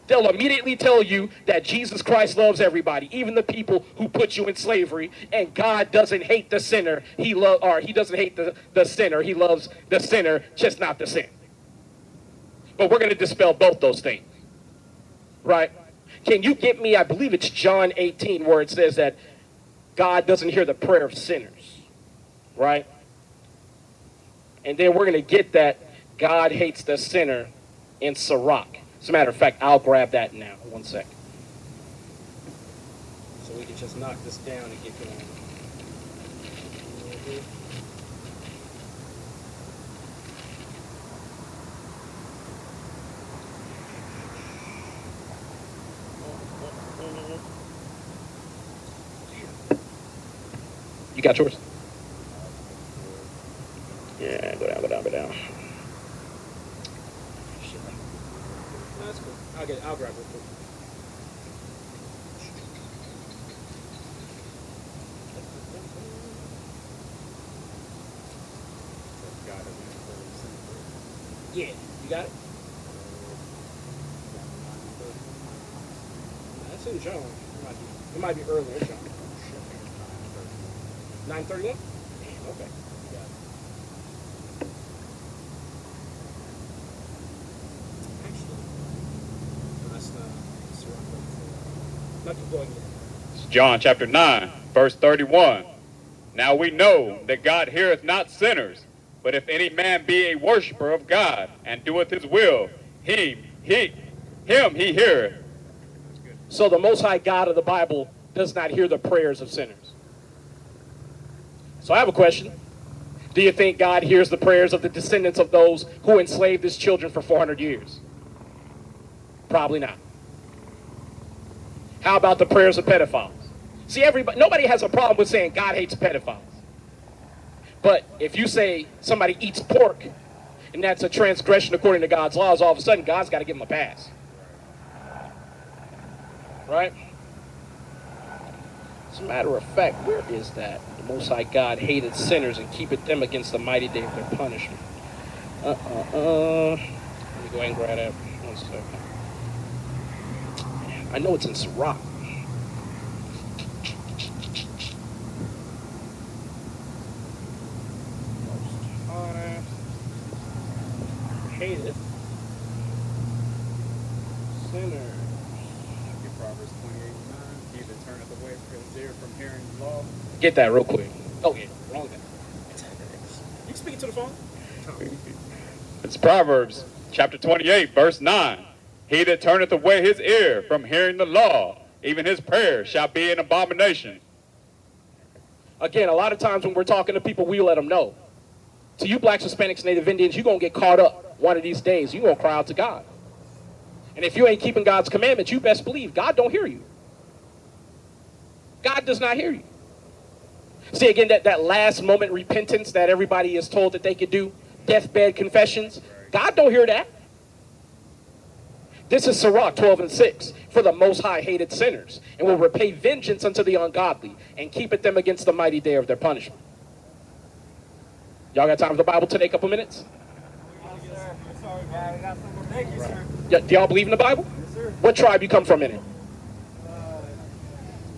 They'll immediately tell you that Jesus Christ loves everybody, even the people who put you in slavery, and God doesn't hate the sinner. He doesn't hate the sinner. He loves the sinner, just not the sin. But we're going to dispel both those things. Right? Can you get me, I believe it's John 18, where it says that God doesn't hear the prayer of sinners. Right? And then we're going to get that God hates the sinner in Sirach. As a matter of fact, I'll grab that now. 1 second. So we can just knock this down and get going. You got yours? Yeah, go down, go down, go down. Shit. No, that's cool. I'll get it. I'll grab it real quick. God doesn't necessarily sin first. Yeah, you got it? That's in John. It might be earlier, John. 9:31? Damn, okay. You got it. Actually, no, that's not the going yet. It's John chapter 9, verse 31. Now we know that God heareth not sinners, but if any man be a worshiper of God and doeth his will, him he heareth. So the Most High God of the Bible does not hear the prayers of sinners. So I have a question. Do you think God hears the prayers of the descendants of those who enslaved his children for 400 years? Probably not. How about the prayers of pedophiles? See, nobody has a problem with saying God hates pedophiles. But if you say somebody eats pork and that's a transgression according to God's laws, all of a sudden God's got to give them a pass. Right? As a matter of fact, where is that? The Most High God hated sinners and keepeth them against the mighty day of their punishment. Let me go ahead and grab that. 1 second. I know it's in Sirach. Hated sinners. Proverbs 28:9. He that turneth away his ear from hearing the law. Get that real quick. Oh, yeah. Wrong thing. You speak it to the phone? It's Proverbs chapter 28, verse 9. He that turneth away his ear from hearing the law, even his prayer shall be an abomination. Again, a lot of times when we're talking to people, we let them know. To you blacks, Hispanics, Native Indians, you're going to get caught up one of these days. You're going to cry out to God. And if you ain't keeping God's commandments, you best believe God don't hear you. God does not hear you. See, again, that last moment repentance that everybody is told that they could do, deathbed confessions, God don't hear that. This is Sirach 12:6. For the Most High hated sinners, and will repay vengeance unto the ungodly, and keepeth them against the mighty day of their punishment. Y'all got time for the Bible today, a couple minutes? Thank you, sir. Do y'all believe in the Bible? Yes, sir. What tribe you come from in it?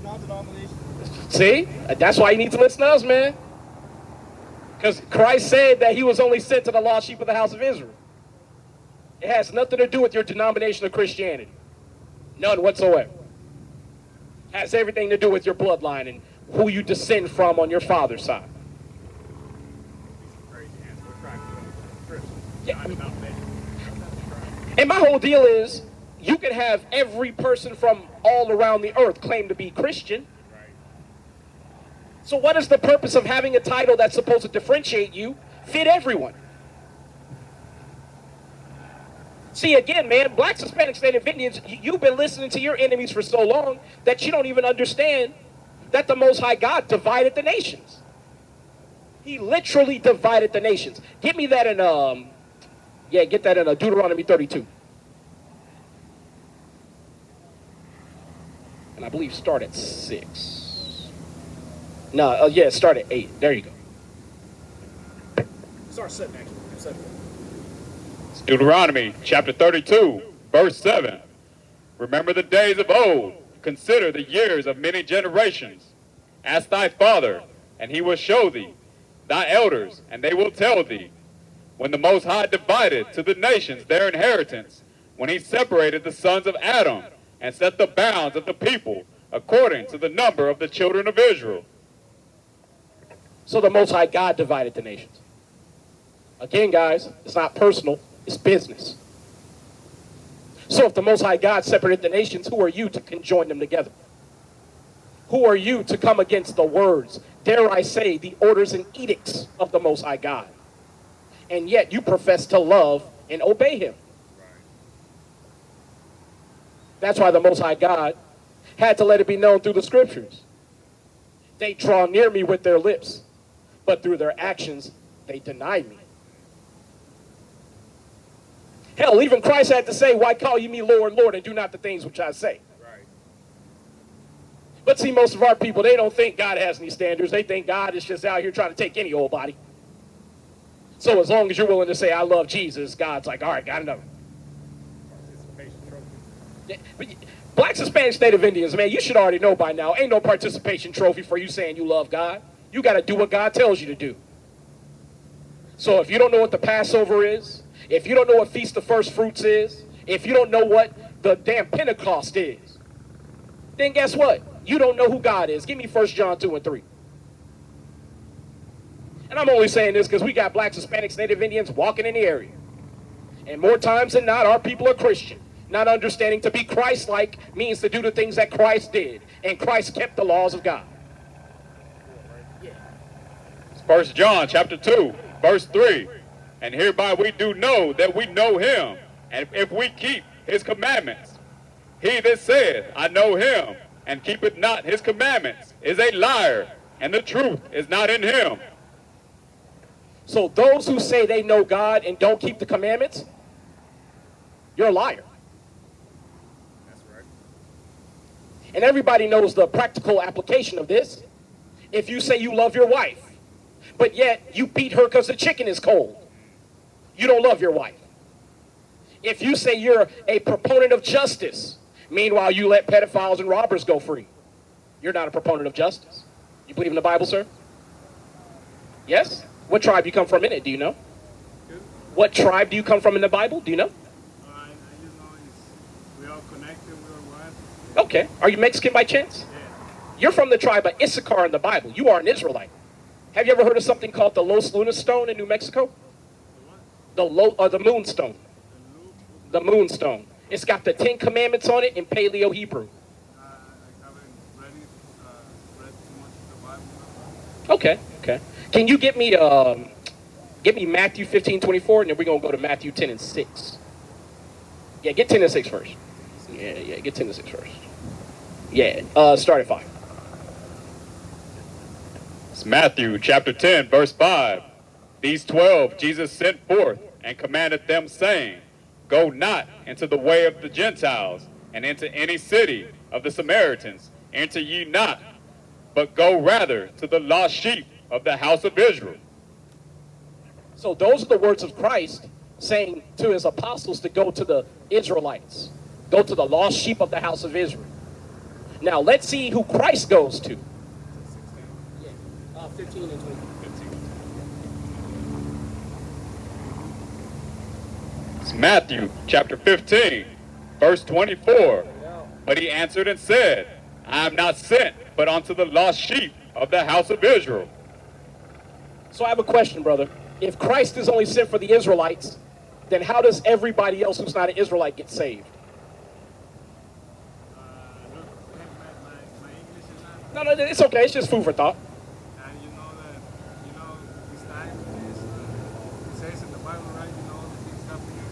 Non-denomination. See? That's why you need to listen to us, man. Because Christ said that he was only sent to the lost sheep of the house of Israel. It has nothing to do with your denomination of Christianity. None whatsoever. It has everything to do with your bloodline and who you descend from on your father's side. Crazy answer. We're trying to be Christian. Yeah. Not denomination. And my whole deal is, you can have every person from all around the earth claim to be Christian. Right. So what is the purpose of having a title that's supposed to differentiate you, fit everyone? See, again, man, blacks, Hispanics, Native Indians, you've been listening to your enemies for so long that you don't even understand that the Most High God divided the nations. He literally divided the nations. Get me that in, get that in Deuteronomy 32. And I believe start at 6. No, start at 8. There you go. Start 7, actually. 7. It's Deuteronomy chapter 32, verse 7. Remember the days of old. Consider the years of many generations. Ask thy father, and he will show thee. Thy elders, and they will tell thee. When the Most High divided to the nations their inheritance, when he separated the sons of Adam, and set the bounds of the people according to the number of the children of Israel. So the Most High God divided the nations. Again, guys, it's not personal, it's business. So if the Most High God separated the nations, who are you to conjoin them together? Who are you to come against the words, dare I say, the orders and edicts of the Most High God? And yet you profess to love and obey him. That's why the Most High God had to let it be known through the scriptures. They draw near me with their lips, but through their actions, they deny me. Hell, even Christ had to say, why call you me Lord, Lord, and do not the things which I say? Right. But see, most of our people, they don't think God has any standards. They think God is just out here trying to take any old body. So as long as you're willing to say, I love Jesus, God's like, all right, got another. Participation trophy. Yeah, but Blacks, Hispanics, Native Indians, man, you should already know by now, ain't no participation trophy for you saying you love God. You got to do what God tells you to do. So if you don't know what the Passover is, if you don't know what Feast of First Fruits is, if you don't know what the damn Pentecost is, then guess what? You don't know who God is. Give me 1 John 2 and 3. And I'm only saying this because we got Blacks, Hispanics, Native Indians walking in the area. And more times than not, our people are Christian, not understanding to be Christ-like means to do the things that Christ did. And Christ kept the laws of God. It's 1 John chapter 2, verse 3. And hereby we do know that we know him, and if we keep his commandments. He that saith, I know him, and keepeth not his commandments, is a liar, and the truth is not in him. So those who say they know God and don't keep the commandments, you're a liar. That's right. And everybody knows the practical application of this. If you say you love your wife, but yet you beat her because the chicken is cold, you don't love your wife. If you say you're a proponent of justice, meanwhile you let pedophiles and robbers go free, you're not a proponent of justice. You believe in the Bible, sir? Yes? What tribe you come from in it, do you know? What tribe do you come from in the Bible, do you know? I just know we are connected, we are one. Okay. Are you Mexican by chance? Yeah. You're from the tribe of Issachar in the Bible. You are an Israelite. Have you ever heard of something called the Los Lunas stone in New Mexico? The moonstone. The moonstone. It's got the 10 commandments on it in Paleo Hebrew. I haven't read too much of the Bible. Okay, okay. Can you get me Matthew 15:24, and then we're gonna go to Matthew 10 and 6. Yeah, get 10 and 6 first. Yeah, get 10 and 6 first. Yeah, start at 5. It's Matthew chapter 10, verse 5. These 12 Jesus sent forth and commanded them, saying, Go not into the way of the Gentiles, and into any city of the Samaritans enter ye not, but go rather to the lost sheep of the house of Israel. So those are the words of Christ saying to his apostles to go to the Israelites. Go to the lost sheep of the house of Israel. Now let's see who Christ goes to. 15 and 20. It's Matthew chapter 15, verse 24. But he answered and said, I am not sent, but unto the lost sheep of the house of Israel. So I have a question, brother. If Christ is only sent for the Israelites, then how does everybody else who's not an Israelite get saved? Look, my English is not, No, it's okay. It's just food for thought. and this time is, it says in the Bible, right, the things happening,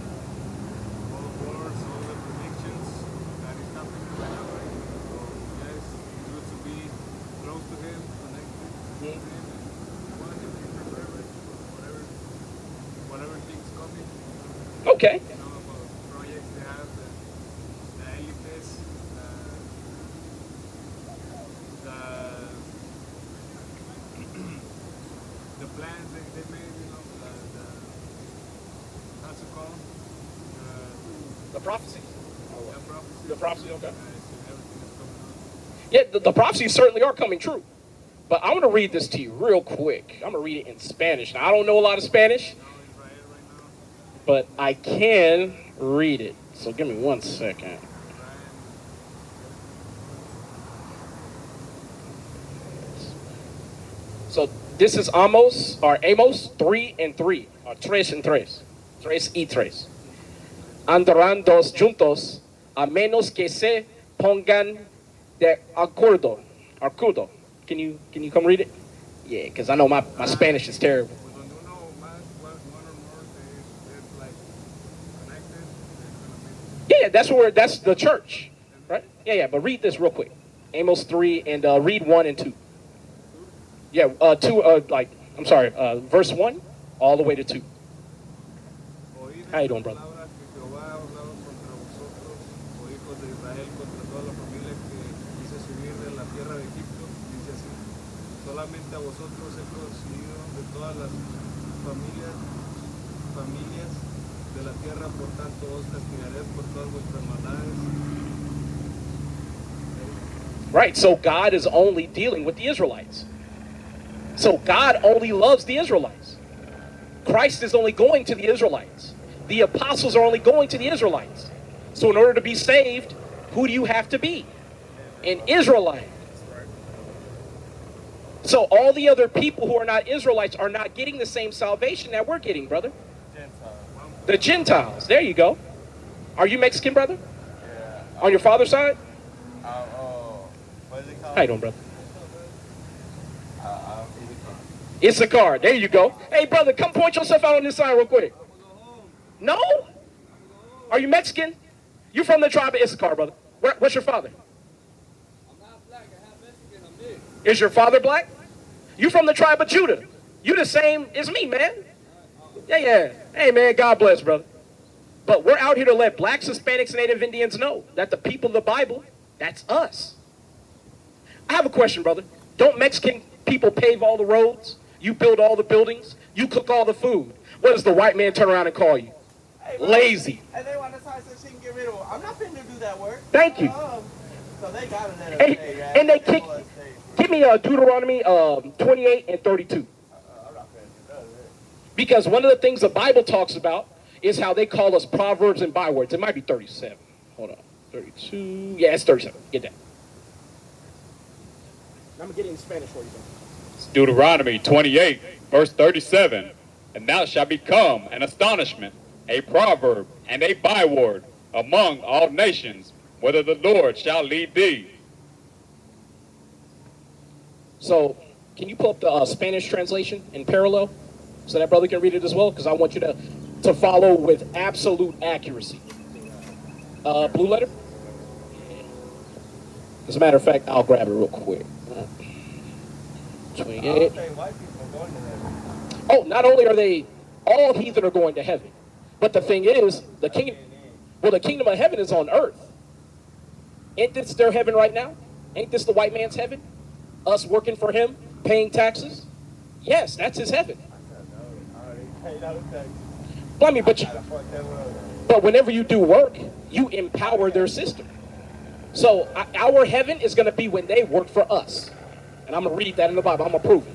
all the wars, all the predictions that is happening right now, right? So, yes, it's good to be close to him, connected to him, and want him to be prepared for whatever things coming. Okay. About projects they have, the elites, the plans they made, how's it called? The prophecy. The prophecy. The prophecy, okay. Everything is coming on. Yeah, the prophecies certainly are coming true. But I want to read this to you real quick. I'm going to read it in Spanish. Now, I don't know a lot of Spanish, Now Israel right now, but I can read it. So give me 1 second. So This is Amos 3 and 3, or 3 and 3. 3 y 3. Andarán dos juntos a menos que se pongan de acuerdo. Acuerdo. Can you come read it? Yeah, because I know my Spanish is terrible. Pues donde uno más, one or more, they're like connected, it's gonna be. Yeah, that's the church, right? Yeah, but read this real quick. Amos 3 and read 1 and 2. Yeah, verse 1 all the way to 2. Oíd How you doing, esta brother? palabra que Jehová ha hablado contra vosotros, oh hijos de Israel, contra toda la familia que hice subir de la tierra de Egipto, dice así: solamente a vosotros he conocido de todas las familias de la tierra, por tanto os castigaré por todas vuestras maldades. Right, so God is only dealing with the Israelites. So God only loves the Israelites. Christ is only going to the Israelites. The apostles are only going to the Israelites. So in order to be saved, who do you have to be? An Israelite. So all the other people who are not Israelites are not getting the same salvation that we're getting, brother. The Gentiles. There you go. Are you Mexican, brother? Yeah. On your father's side? What is it called? How you doing, brother? Issachar. Issachar. There you go. Hey, brother, come point yourself out on this side real quick. No? Are you Mexican? You from the tribe of Issachar, brother. What's your father? I'm not black. I have Mexican. I'm mixed. Is your father black? You from the tribe of Judah. You the same as me, man. Yeah. Hey, man, God bless, brother. But we're out here to let blacks, Hispanics, and Native Indians know that the people of the Bible, that's us. I have a question, brother. Don't Mexican people pave all the roads? You build all the buildings? You cook all the food? What does the white man turn around and call you? Hey, bro, Lazy. And they want to try some shit and get rid of them. I'm not finna do that work. Thank you. So they gotta let us And, stay, right? and they kick. Give me Deuteronomy 28 and 32. I'm not finna do that. Because one of the things the Bible talks about is how they call us proverbs and bywords. It might be 37. Hold on. 32. Yeah, it's 37. Get that. I'm going to get it in Spanish for you, bro. It's Deuteronomy 28, verse 37. And thou shalt become an astonishment, a proverb, and a byword among all nations, whether the Lord shall lead thee. So, can you pull up the Spanish translation in parallel so that brother can read it as well? Because I want you to follow with absolute accuracy. Blue letter? As a matter of fact, I'll grab it real quick. 28. White people are going to heaven. Oh, not only are they, all heathen are going to heaven, but the thing is, the kingdom of heaven is on earth. Ain't this their heaven right now? Ain't this the white man's heaven? Us working for him, paying taxes? Yes, that's his heaven. But I mean, but whenever you do work, you empower their system. So our heaven is going to be when they work for us. And I'm going to read that in the Bible. I'm going to prove it.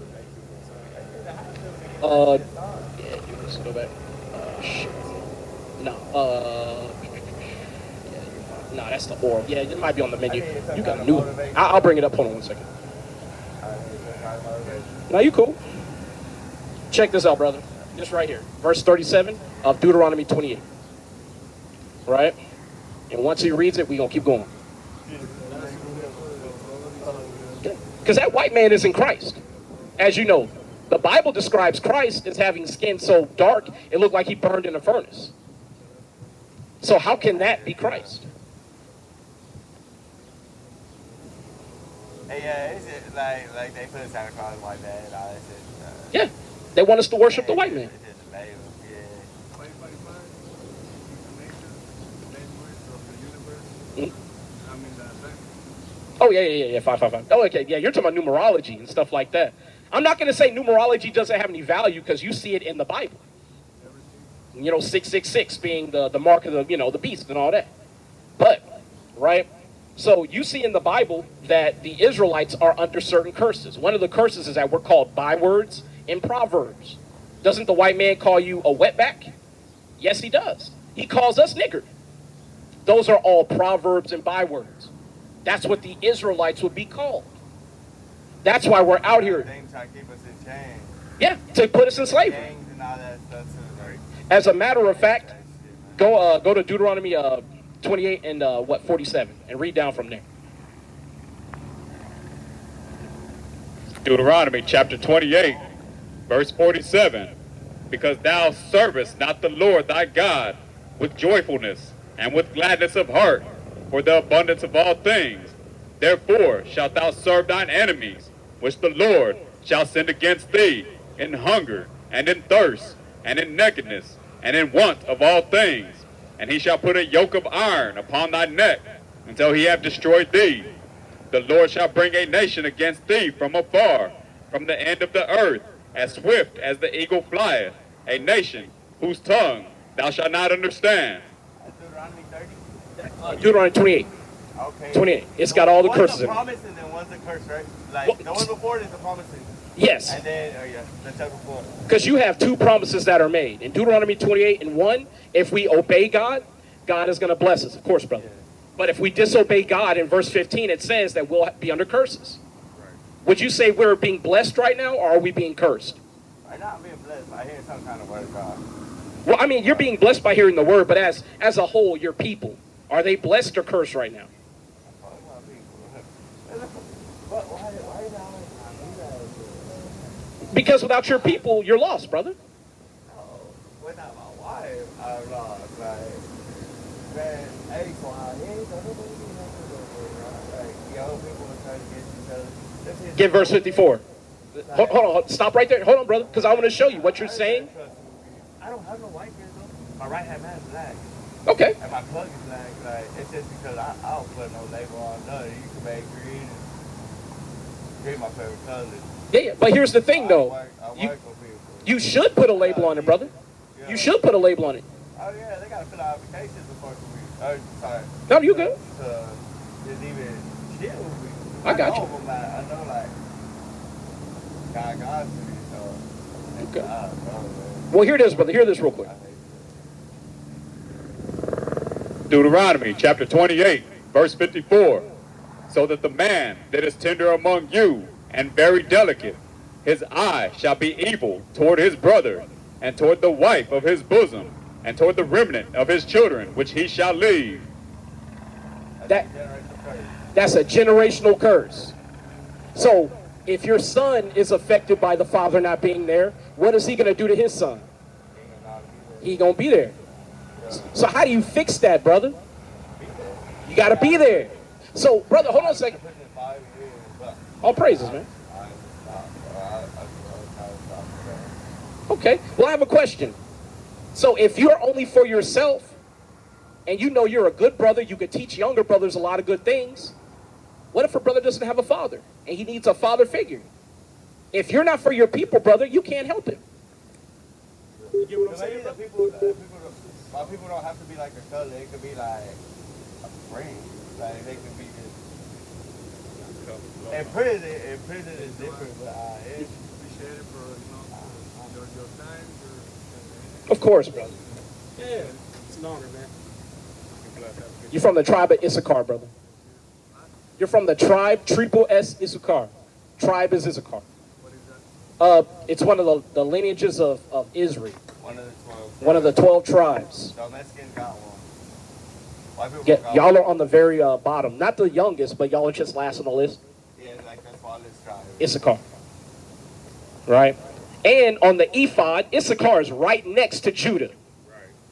Yeah, let's go back. Shit. No. No, that's the orb. Yeah, it might be on the menu. You got a new. I'll bring it up. Hold on 1 second. Now you cool. Check this out, brother. This right here, verse 37 of Deuteronomy 28. Right? And once he reads it, we're gonna keep going. Because that white man is in Christ. As you know, the Bible describes Christ as having skin so dark it looked like he burned in a furnace. So how can that be Christ? Hey, yeah, it's just like they put Santa Claus like that and all that shit. Yeah, they want us to worship the white man. It's just a label, yeah. 555, information, language of the universe. I mean, that. Oh, yeah, 555. Oh, okay, yeah, you're talking about numerology and stuff like that. I'm not going to say numerology doesn't have any value because you see it in the Bible. You know, 666 being the mark of the beast and all that. But, right? So you see in the Bible that the Israelites are under certain curses. One of the curses is that we're called bywords and proverbs. Doesn't the white man call you a wetback? Yes, he does. He calls us nigger. Those are all proverbs and bywords. That's what the Israelites would be called. That's why we're out here. They try to keep us in chains. Yeah, to put us in slavery. Gangs and all that stuff too. Right. As a matter of fact, go to Deuteronomy 28 and 47 and read down from there. Deuteronomy chapter 28, verse 47. Because thou servest not the Lord thy God with joyfulness and with gladness of heart for the abundance of all things, therefore shalt thou serve thine enemies, which the Lord shall send against thee, in hunger and in thirst and in nakedness and in want of all things. And he shall put a yoke of iron upon thy neck until he have destroyed thee. The Lord shall bring a nation against thee from afar, from the end of the earth, as swift as the eagle flieth, a nation whose tongue thou shalt not understand. Deuteronomy 30? Deuteronomy 28. Okay. 28. It's got all the curses in it. One's a promise and then one's a curse, right? Like, Well, the one before it is the promise. Yes, And then, the chapter 4. because you have two promises that are made. In Deuteronomy 28 and 1, if we obey God, God is going to bless us, of course, brother. But if we disobey God, in verse 15, it says that we'll be under curses. Would you say we're being blessed right now, or are we being cursed? Right now, I'm being blessed by hearing some kind of word of God. Well, I mean, you're being blessed by hearing the word, but as a whole, your people, are they blessed or cursed right now? Why is that? Because without your people, you're lost, brother. Without my wife, I'm lost. Like, man, hey, so I ain't gonna do nothing. Like, young people are trying to get each other. Get verse 54. Hold on, stop right there. Hold on, brother, because I want to show you what you're saying. I don't have no white here, though. My right hand man is black. Okay. And my plug is black. Like, it's just because I don't put no label on none. You can make green. Green my favorite color. Yeah, but here's the thing, though. I work You, with people. you should put a label on it, brother. Yeah. You should put a label on it. Oh, yeah, they got to fill out applications before we. Sorry. No, you good. To just even chill with me. I got you. know them, like, I know, like, God to me, so. Okay. I don't know, man. Well, here it is, brother. Hear this real quick. I hate Deuteronomy chapter 28, verse 54. So that the man that is tender among you and very delicate, his eye shall be evil toward his brother, and toward the wife of his bosom, and toward the remnant of his children, which he shall leave. That That's a generational curse. So if your son is affected by the father not being there, what is he going to do to his son? He going to be there. So how do you fix that, brother? You got to be there. So, brother, hold on a second. All praises, man. Okay. Well, I have a question. So if you're only for yourself, and you know you're a good brother, you could teach younger brothers a lot of good things. What if a brother doesn't have a father, and he needs a father figure? If you're not for your people, brother, you can't help him. You get what I'm saying? My people don't have to be like a cousin. It could be like a friend. Like they could be just. In prison is different, but Appreciate it for your time. Of course, brother. Yeah, it's an honor, man. You're from the tribe of Issachar, brother. You're from the tribe, triple S Issachar. Tribe is Issachar. What is that? It's one of the lineages of Israel. one of the 12. One of the 12 tribes. So Mexicans got one. White people Yeah, got y'all one. are on the very bottom. Not the youngest, but y'all are just last on the list. Yeah, like that's why this tribe. Issachar. Right? And on the ephod, Issachar is right next to Judah.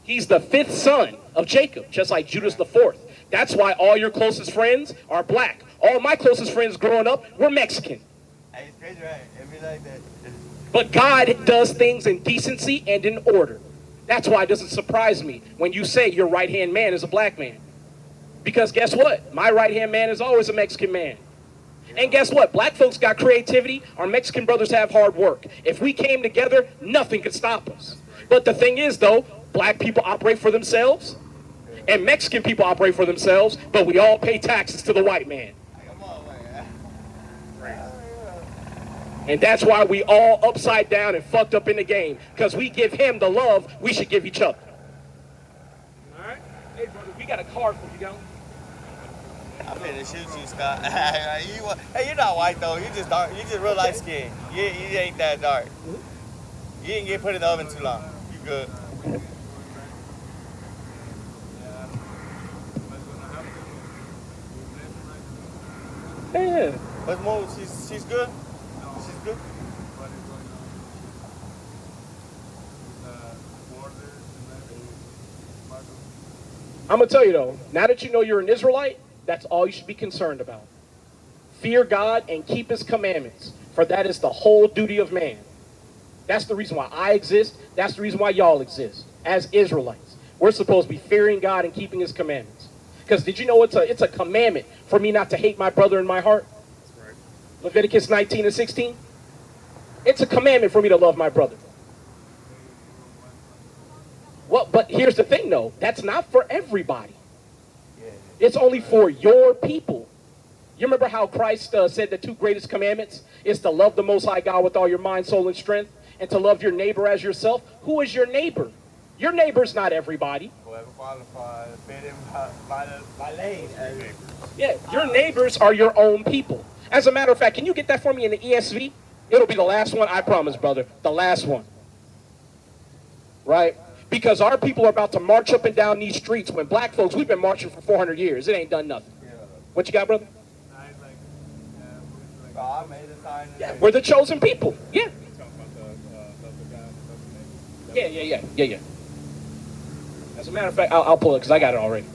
He's the 5th son of Jacob, just like Judah's the 4th. That's why all your closest friends are black. All my closest friends growing up were Mexican. Hey, it's crazy, right? It be like that. But God does things in decency and in order. That's why it doesn't surprise me when you say your right-hand man is a black man. Because guess what? My right-hand man is always a Mexican man. And guess what? Black folks got creativity. Our Mexican brothers have hard work. If we came together, nothing could stop us. But the thing is, though, black people operate for themselves, and Mexican people operate for themselves, but we all pay taxes to the white man. Come on, man. And that's why we all upside down and fucked up in the game, because we give him the love we should give each other. All right? Hey, brother, we got a card for you, down. I'm finna shoot you, Scott. Hey, you're not white though. You just dark. You just real light skin. You ain't that dark. You didn't get put in the oven too long. You good. Yeah. What's more? She's good. She's good. I'm going to tell you though, now that you know you're an Israelite, that's all you should be concerned about. Fear God and keep his commandments, for that is the whole duty of man. That's the reason why I exist. That's the reason why y'all exist as Israelites. We're supposed to be fearing God and keeping his commandments. Because did you know it's a commandment for me not to hate my brother in my heart? That's right. Leviticus 19 and 16. It's a commandment for me to love my brother. Well, but here's the thing though, that's not for everybody. It's only for your people. You remember how Christ said the two greatest commandments is to love the Most High God with all your mind, soul, and strength, and to love your neighbor as yourself? Who is your neighbor? Your neighbor's not everybody. Whoever qualifies, fit in by lane. Yeah, your neighbors are your own people. As a matter of fact, can you get that for me in the ESV? It'll be the last one, I promise, brother. The last one. Right? Because our people are about to march up and down these streets when black folks, we've been marching for 400 years. It ain't done nothing. Yeah. What you got, brother? God made a sign. Yeah, we're the chosen people. Yeah. You talking about the love of God, love of neighbor? Yeah. As a matter of fact, I'll pull it because I got it already.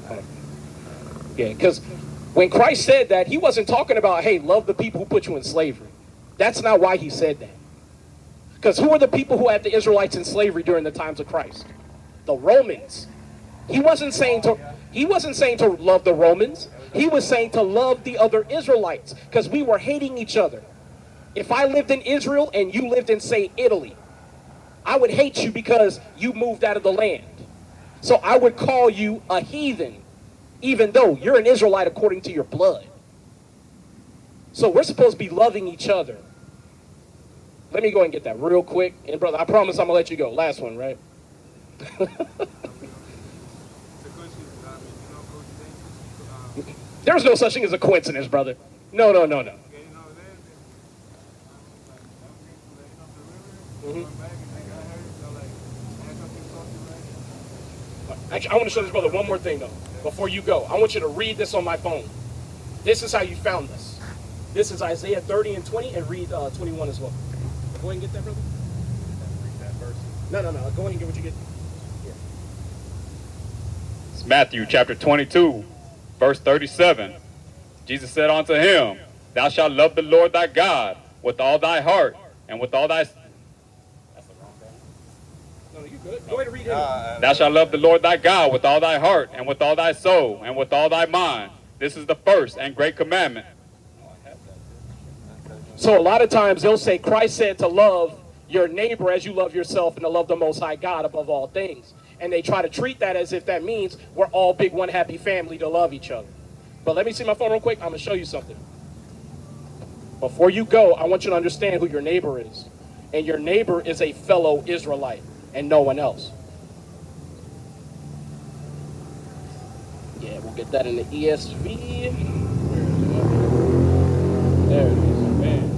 Yeah, because when Christ said that, he wasn't talking about, hey, love the people who put you in slavery. That's not why he said that. Because who are the people who had the Israelites in slavery during the times of Christ? The Romans. He wasn't saying to love the Romans. He was saying to love the other Israelites because we were hating each other. If I lived in Israel and you lived in, say, Italy, I would hate you because you moved out of the land. So I would call you a heathen, even though you're an Israelite according to your blood. So we're supposed to be loving each other. Let me go and get that real quick. And brother, I promise I'm going to let you go. Last one, right? There's no such thing as a coincidence, brother. No. Actually, I want to show this brother one more thing, though, before you go. I want you to read this on my phone. This is how you found this. This is Isaiah 30 and 20, and read 21 as well. Go ahead and get that, brother. Read that verse. No. Go ahead and get what you get. Here. It's Matthew chapter 22, verse 37. Jesus said unto him, Thou shalt love the Lord thy God with all thy heart and with all thy... That's the wrong guy. No, you good. Go ahead and read it. Thou shalt love the Lord thy God with all thy heart and with all thy soul and with all thy mind. This is the first and great commandment. So a lot of times they'll say Christ said to love your neighbor as you love yourself and to love the Most High God above all things. And they try to treat that as if that means we're all big one happy family to love each other. But let me see my phone real quick. I'm going to show you something. Before you go, I want you to understand who your neighbor is. And your neighbor is a fellow Israelite and no one else. Yeah, we'll get that in the ESV. There it is. Man.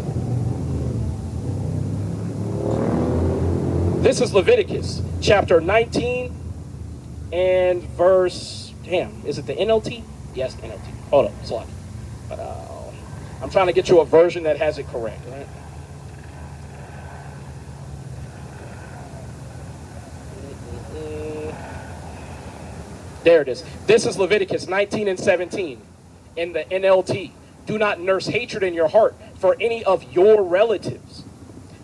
This is Leviticus chapter 19 and verse, is it the NLT? Yes, NLT. Hold up, slide. But I'm trying to get you a version that has it correct, right? There it is. This is Leviticus 19 and 17 in the NLT. Do not nurse hatred in your heart for any of your relatives.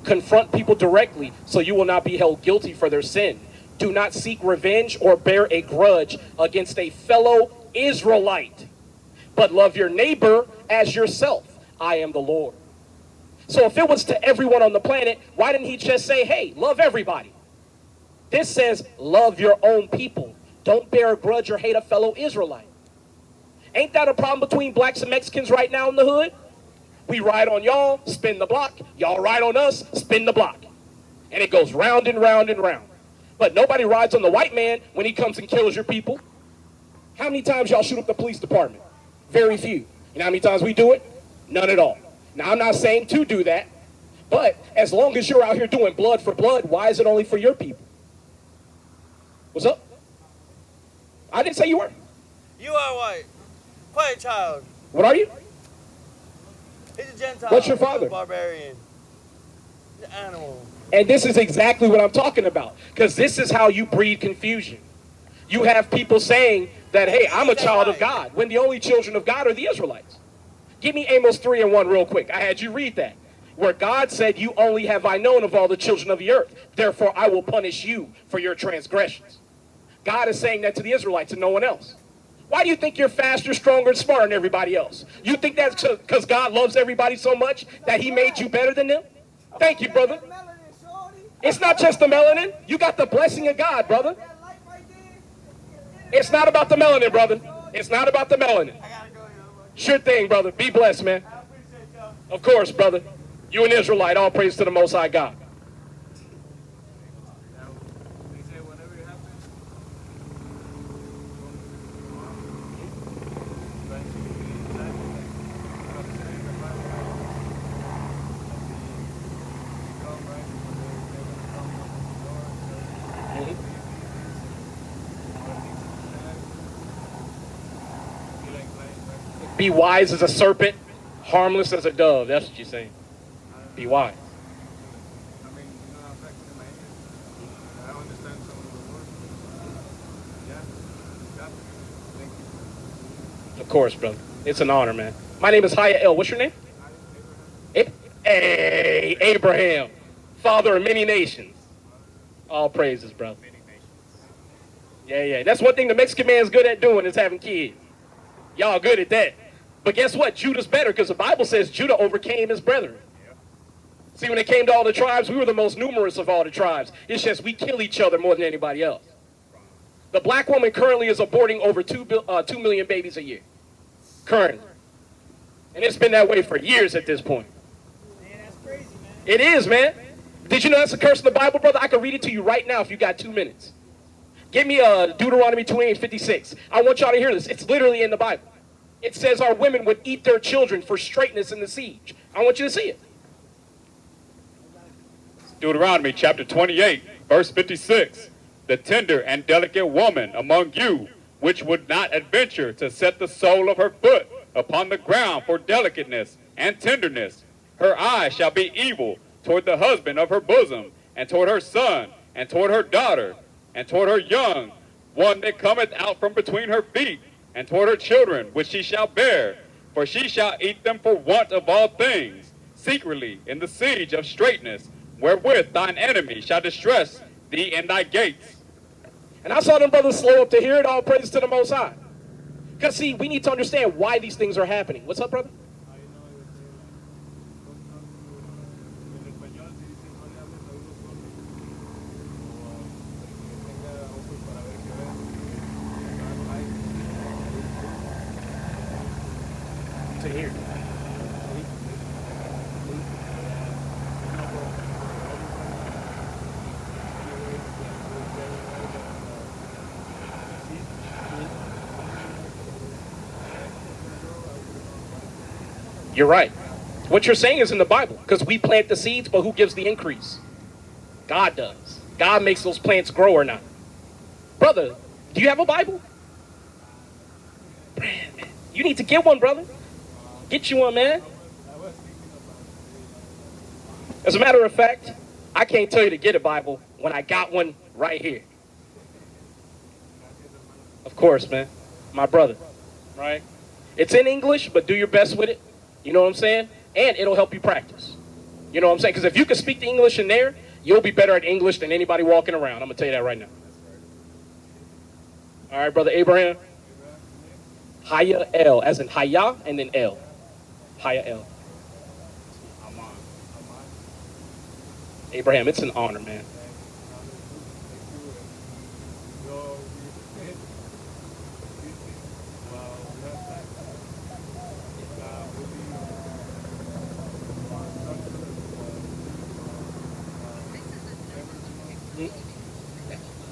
Confront people directly so you will not be held guilty for their sin. Do not seek revenge or bear a grudge against a fellow Israelite, but love your neighbor as yourself. I am the Lord. So if it was to everyone on the planet, why didn't he just say, hey, love everybody? This says, love your own people. Don't bear a grudge or hate a fellow Israelite. Ain't that a problem between blacks and Mexicans right now in the hood? We ride on y'all, spin the block. Y'all ride on us, spin the block. And it goes round and round and round. But nobody rides on the white man when he comes and kills your people. How many times y'all shoot up the police department? Very few. You know how many times we do it? None at all. Now, I'm not saying to do that, but as long as you're out here doing blood for blood, why is it only for your people? What's up? I didn't say you were. You are white. Quiet child. What are you? He's a Gentile. What's your father? He's a barbarian. He's an animal. And this is exactly what I'm talking about, because this is how you breed confusion. You have people saying that, hey, I'm a child of God, when the only children of God are the Israelites. Give me Amos 3:1 real quick. I had you read that, where God said, you only have I known of all the children of the earth. Therefore, I will punish you for your transgressions. God is saying that to the Israelites and no one else. Why do you think you're faster, stronger, and smarter than everybody else? You think that's because God loves everybody so much that he made you better than them? Thank you, brother. It's not just the melanin. You got the blessing of God, brother. It's not about the melanin, brother. It's not about the melanin. Sure thing, brother. Be blessed, man. Of course, brother. You an Israelite. All praise to the Most High God. They say whatever it happens, Be wise as a serpent, harmless as a dove. That's what you're saying. Be wise. I mean, you know, I'm practicing my English. I understand some of the words. Yeah, got it. Thank you. Of course, brother. It's an honor, man. My name is Haya El. What's your name? Hey, Abraham, father of many nations. All praises, brother. Yeah. That's one thing the Mexican man's good at doing is having kids. Y'all good at that. But guess what? Judah's better because the Bible says Judah overcame his brethren. See, when it came to all the tribes, we were the most numerous of all the tribes. It's just we kill each other more than anybody else. The black woman currently is aborting over 2 million babies a year. Currently. And it's been that way for years at this point. Man, that's crazy, man. It is, man. Did you know that's a curse in the Bible, brother? I can read it to you right now if you got 2 minutes. Give me Deuteronomy 28:56. I want y'all to hear this. It's literally in the Bible. It says our women would eat their children for straightness in the siege. I want you to see it. Deuteronomy chapter 28, verse 56. The tender and delicate woman among you, which would not adventure to set the sole of her foot upon the ground for delicateness and tenderness, her eye shall be evil toward the husband of her bosom, and toward her son, and toward her daughter, and toward her young one that cometh out from between her feet, and toward her children which she shall bear, for she shall eat them for want of all things, secretly in the siege of straightness, wherewith thine enemy shall distress thee in thy gates. And I saw them brothers slow up to hear it. All praise to the Most High. Because, see, we need to understand why these things are happening. What's up, brother? To hear. You're right. What you're saying is in the Bible, because we plant the seeds, but who gives the increase? God does. God makes those plants grow or not. Brother, do you have a Bible? You need to get one, brother. Get you one, man. As a matter of fact, I can't tell you to get a Bible when I got one right here. Of course, man. My brother. Right? It's in English, but do your best with it. You know what I'm saying? And it'll help you practice. You know what I'm saying? Because if you can speak the English in there, you'll be better at English than anybody walking around. I'm going to tell you that right now. All right, brother Abraham. Haya El, as in Haya and then El. Haya El. Abraham, it's an honor, man.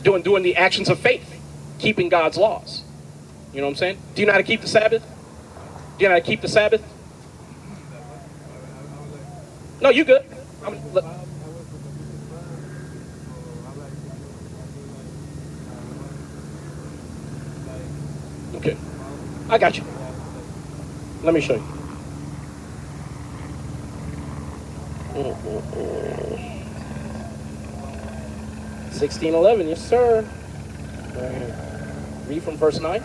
Doing the actions of faith, keeping God's laws. You know what I'm saying? Do you know how to keep the Sabbath? Do you know how to keep the Sabbath? No, you good. Look. Okay. I got you. Let me show you. 16:11, yes, sir. Right here. Read from verse 9.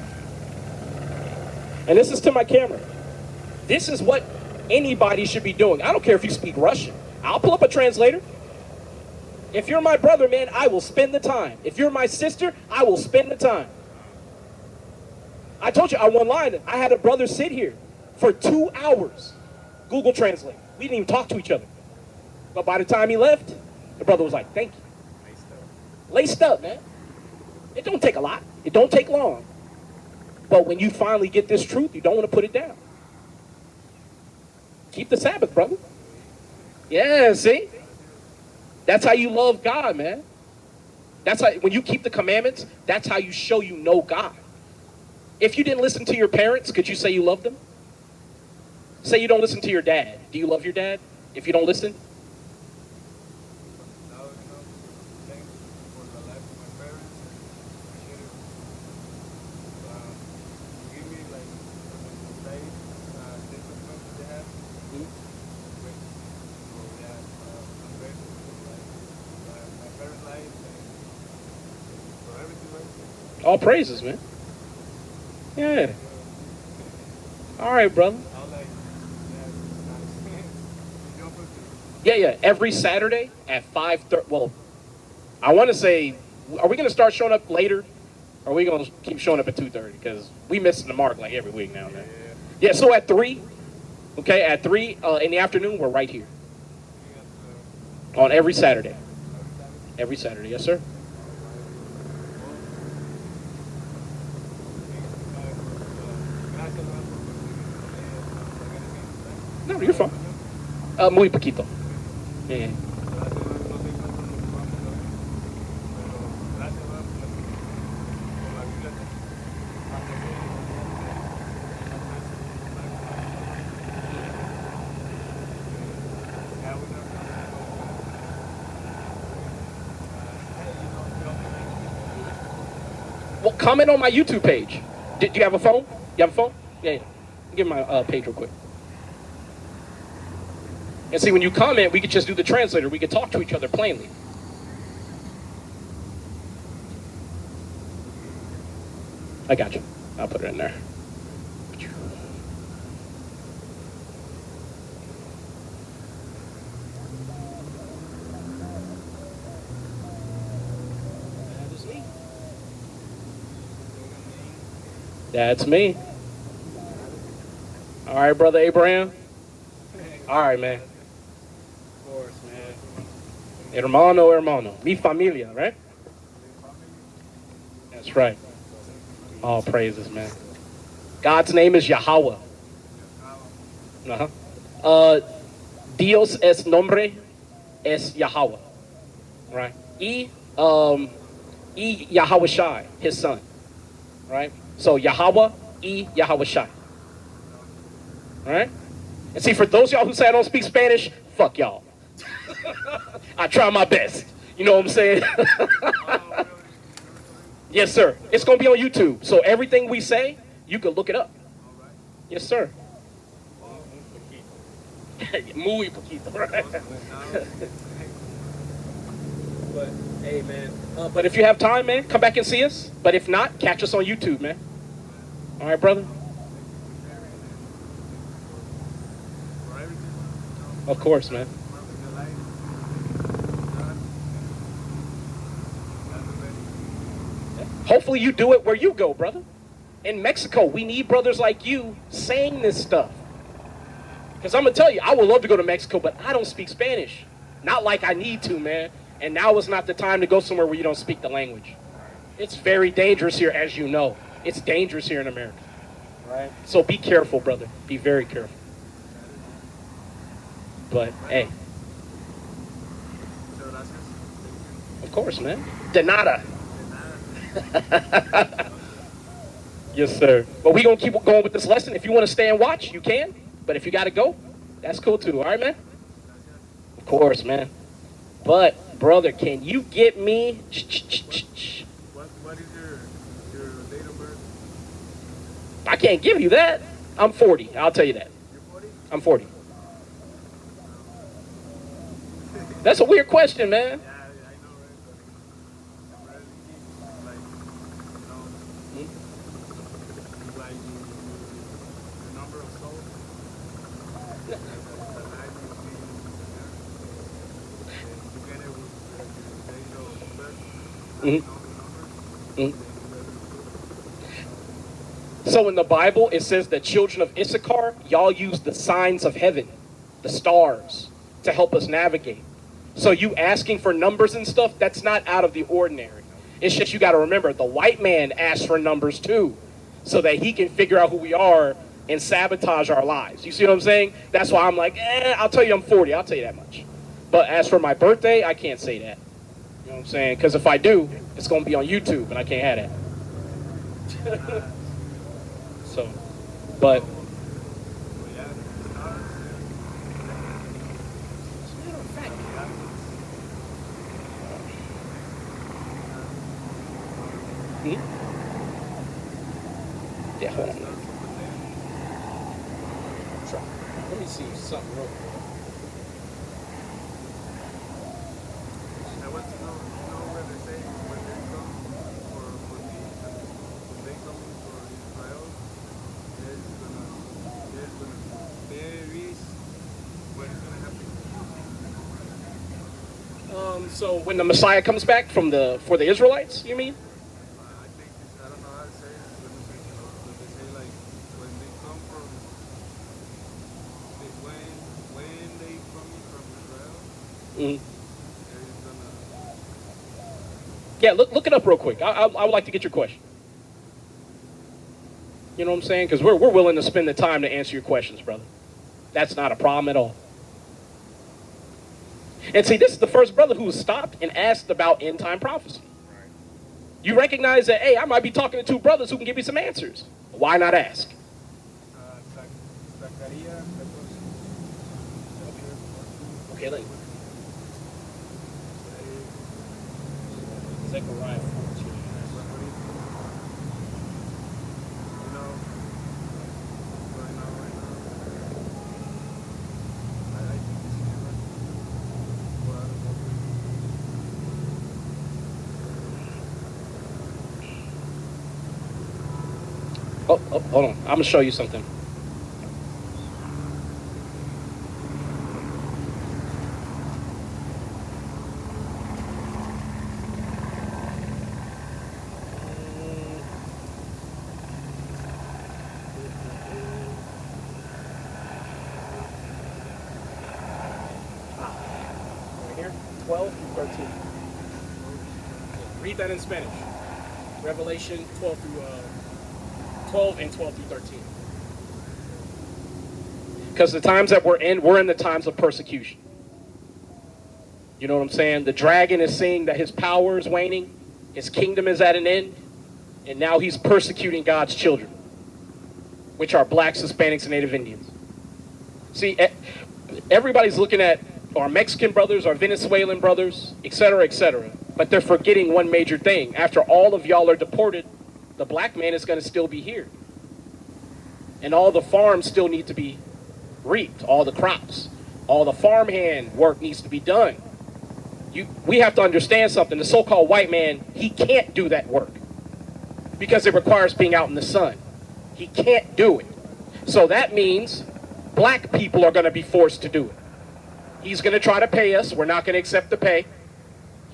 And this is to my camera. This is what anybody should be doing. I don't care if you speak Russian. I'll pull up a translator. If you're my brother, man, I will spend the time. If you're my sister, I will spend the time. I told you, I one line. I had a brother sit here for 2 hours. Google Translate. We didn't even talk to each other. But by the time he left, the brother was like, thank you. Laced up, man. It don't take a lot. It don't take long. But when you finally get this truth, you don't want to put it down. Keep the Sabbath, brother. Yeah, see? That's how you love God, man. That's how, when you keep the commandments, that's how you show you know God. If you didn't listen to your parents, could you say you love them? Say you don't listen to your dad. Do you love your dad if you don't listen? All praises, man. Yeah. All right, brother. Yeah. Every Saturday at 5:30. Well, I want to say, are we going to start showing up later? Or are we going to keep showing up at 2:30? Because we missing the mark like every week now, man. Yeah, so at 3, okay, at 3 in the afternoon, we're right here. On every Saturday. Every Saturday, yes, sir. No, you're fine. Muy poquito. Yeah. Well, comment on my YouTube page. Do you have a phone? You have a phone? Yeah. Give me my page real quick. And see, when you comment, we could just do the translator. We could talk to each other plainly. I got you. I'll put it in there. That's me. All right, brother Abraham. All right, man. Of course, man. Hermano. Mi familia, right? That's right. All praises, man. God's name is Yahweh. Dios es nombre es Yahweh. Right? Yahweh Shai, his son. Right? So Yahweh, Yahweh Shai. Right? And see, for those y'all who say I don't speak Spanish, fuck y'all. I try my best. You know what I'm saying? Yes, sir. It's going to be on YouTube. So everything we say, you can look it up. Yes, sir. Muy poquito, right? But, hey, man. But if you have time, man, come back and see us. But if not, catch us on YouTube, man. All right, brother? Of course, man. Hopefully you do it where you go, brother. In Mexico, we need brothers like you saying this stuff. Because I'm going to tell you, I would love to go to Mexico, but I don't speak Spanish. Not like I need to, man. And now is not the time to go somewhere where you don't speak the language. It's very dangerous here, as you know. It's dangerous here in America. Right? So be careful, brother. Be very careful. But, hey. Of course, man. De nada. Yes, sir. But we gonna keep going with this lesson. If you want to stay and watch, you can. But if you gotta go, that's cool too. All right, man. Of course, man. But brother, can you get me? What is your date of birth? I can't give you that. I'm 40. I'll tell you that. You're 40? I'm 40. That's a weird question, man. Yeah, I know, right? But I'm really keep, like, like the number of souls. The life you see, together with your date of birth, Mhm. know the numbers. Mhm. So in the Bible, it says the children of Issachar, y'all use the signs of heaven, the stars, to help us navigate. So you asking for numbers and stuff, that's not out of the ordinary. It's just you got to remember, the white man asks for numbers too, so that he can figure out who we are and sabotage our lives. You see what I'm saying? That's why I'm like, I'll tell you I'm 40. I'll tell you that much. But as for my birthday, I can't say that. You know what I'm saying? Because if I do, it's going to be on YouTube, and I can't have that. So, but Yeah, the stars. yeah, hold on. Let me see something real quick. I want to know where they say when they come for me, when they come for Israel, there is what is gonna happen. So when the Messiah comes back for the Israelites, you mean? I think it's, I don't know how to say it, but they say like when they come from when they coming from Israel, Mm-hmm. there is gonna Yeah, look it up real quick. I would like to get your question. You know what I'm saying? Because we're willing to spend the time to answer your questions, brother. That's not a problem at all. And see, this is the first brother who stopped and asked about end time prophecy. You recognize that, hey, I might be talking to two brothers who can give me some answers. Why not ask? Zacarías 14. Okay, let Zechariah 14. You know, right now, I think this is right. Well, I don't know. Oh, hold on. I'm going to show you something. Right here, 12 through 13. Read that in Spanish. Revelation 12 through 12 and 12 through 13. Because the times that we're in the times of persecution. You know what I'm saying? The dragon is seeing that his power is waning, his kingdom is at an end, and now he's persecuting God's children, which are blacks, Hispanics, and Native Indians. See, everybody's looking at our Mexican brothers, our Venezuelan brothers, etc., but they're forgetting one major thing. After all of y'all are deported, the black man is going to still be here. And all the farms still need to be reaped, all the crops. All the farmhand work needs to be done. We have to understand something. The so-called white man, he can't do that work because it requires being out in the sun. He can't do it. So that means black people are going to be forced to do it. He's going to try to pay us. We're not going to accept the pay.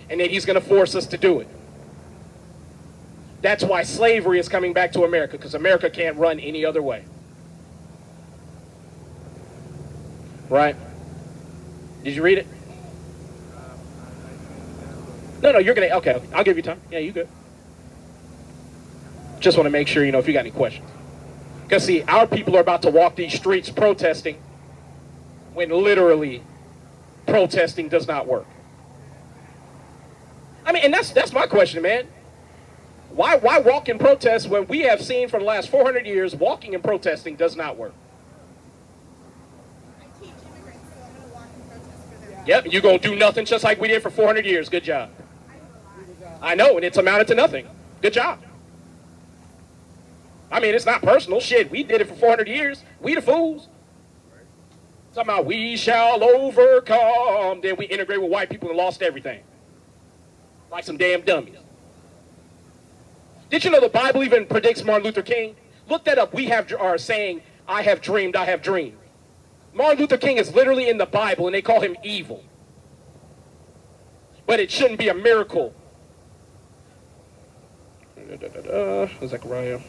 And then he's going to force us to do it. That's why slavery is coming back to America, because America can't run any other way. Right? Did you read it? No, you're going to, okay, I'll give you time. Yeah, you good. Just want to make sure, if you got any questions. Because, see, our people are about to walk these streets protesting when literally protesting does not work. I mean, and that's my question, man. Why walk and protest when we have seen for the last 400 years walking and protesting does not work? I teach immigrants, so I'm going to walk and protest for them. Yep, you're going to do nothing just like we did for 400 years. Good job. I know, and it's amounted to nothing. Good job. I mean, it's not personal. Shit, we did it for 400 years. We the fools. Talking about we shall overcome. Then we integrate with white people and lost everything. Like some damn dummies. Did you know the Bible even predicts Martin Luther King? Look that up. We are saying, I have dreamed, I have dreamed. Martin Luther King is literally in the Bible, and they call him evil. But it shouldn't be a miracle. Zechariah.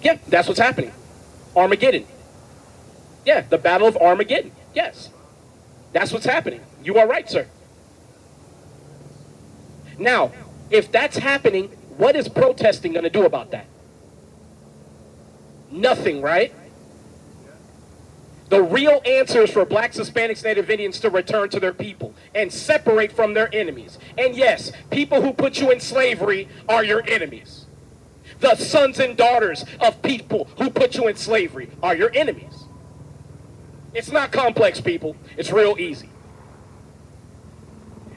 Yeah, that's what's happening. Armageddon. Yeah, the Battle of Armageddon. Yes. That's what's happening. You are right, sir. Now, if that's happening, what is protesting going to do about that? Nothing, right? The real answer is for blacks, Hispanics, Native Indians to return to their people and separate from their enemies. And yes, people who put you in slavery are your enemies. The sons and daughters of people who put you in slavery are your enemies. It's not complex, people. It's real easy.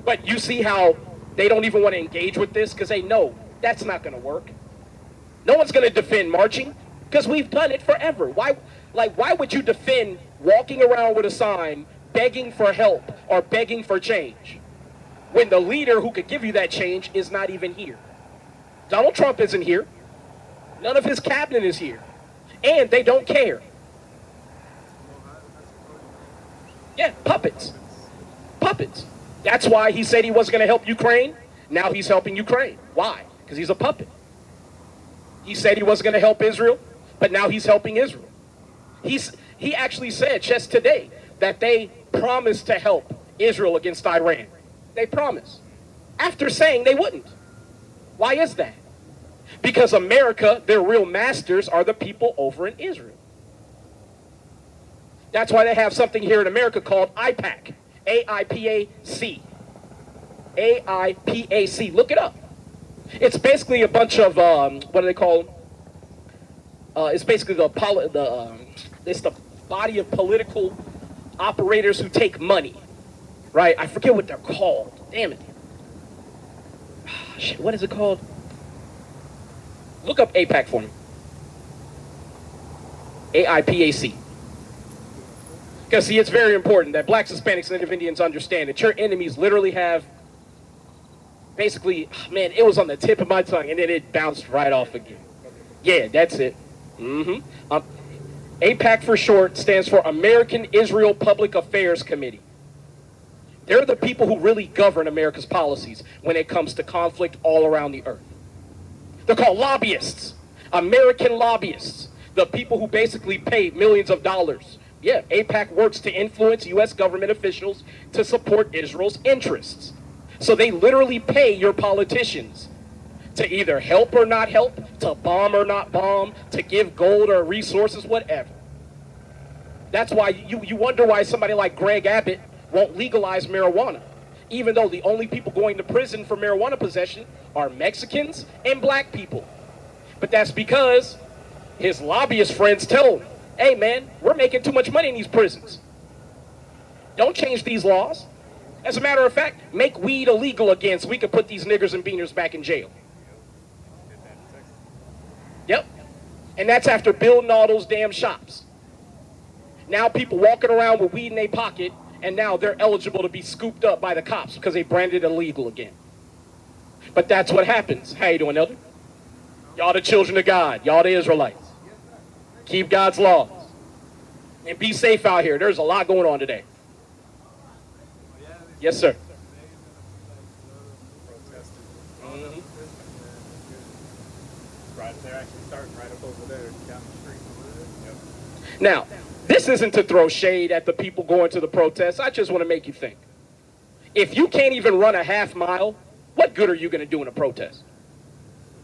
But you see how they don't even want to engage with this because they know that's not going to work. No one's going to defend marching because we've done it forever. Why would you defend walking around with a sign begging for help or begging for change when the leader who could give you that change is not even here? Donald Trump isn't here. None of his cabinet is here. And they don't care. Yeah, puppets. Puppets. That's why he said he wasn't going to help Ukraine. Now he's helping Ukraine. Why? Because he's a puppet. He said he wasn't going to help Israel, but now he's helping Israel. He actually said just today that they promised to help Israel against Iran. They promised. After saying they wouldn't. Why is that? Because America, their real masters are the people over in Israel. That's why they have something here in America called AIPAC. AIPAC. AIPAC. Look it up. It's basically a bunch of, what do they call them? It's basically it's the body of political operators who take money. Right? I forget what they're called. Damn it. Shit, what is it called? Look up AIPAC for me. AIPAC. Because, see, it's very important that blacks, Hispanics, and Native Indians understand that your enemies literally have, basically, man, it was on the tip of my tongue, and then it bounced right off again. Yeah, that's it. AIPAC for short stands for American Israel Public Affairs Committee. They're the people who really govern America's policies when it comes to conflict all around the earth. They're called lobbyists, American lobbyists, the people who basically pay millions of dollars. Yeah, AIPAC works to influence U.S. government officials to support Israel's interests. So they literally pay your politicians to either help or not help, to bomb or not bomb, to give gold or resources, whatever. That's why you wonder why somebody like Greg Abbott won't legalize marijuana, even though the only people going to prison for marijuana possession are Mexicans and black people. But that's because his lobbyist friends tell him, hey man, we're making too much money in these prisons. Don't change these laws. As a matter of fact, make weed illegal again so we can put these niggers and beaners back in jail. Yep. And that's after building all those damn shops. Now people walking around with weed in their pocket, and now they're eligible to be scooped up by the cops because they branded it illegal again. But that's what happens. How you doing, Elder? Y'all the children of God. Y'all the Israelites. Keep God's laws. And be safe out here. There's a lot going on today. Yes, sir. Right, they're actually starting right up over there down the street. Yep. Now, this isn't to throw shade at the people going to the protests. I just want to make you think. If you can't even run a half mile, what good are you going to do in a protest?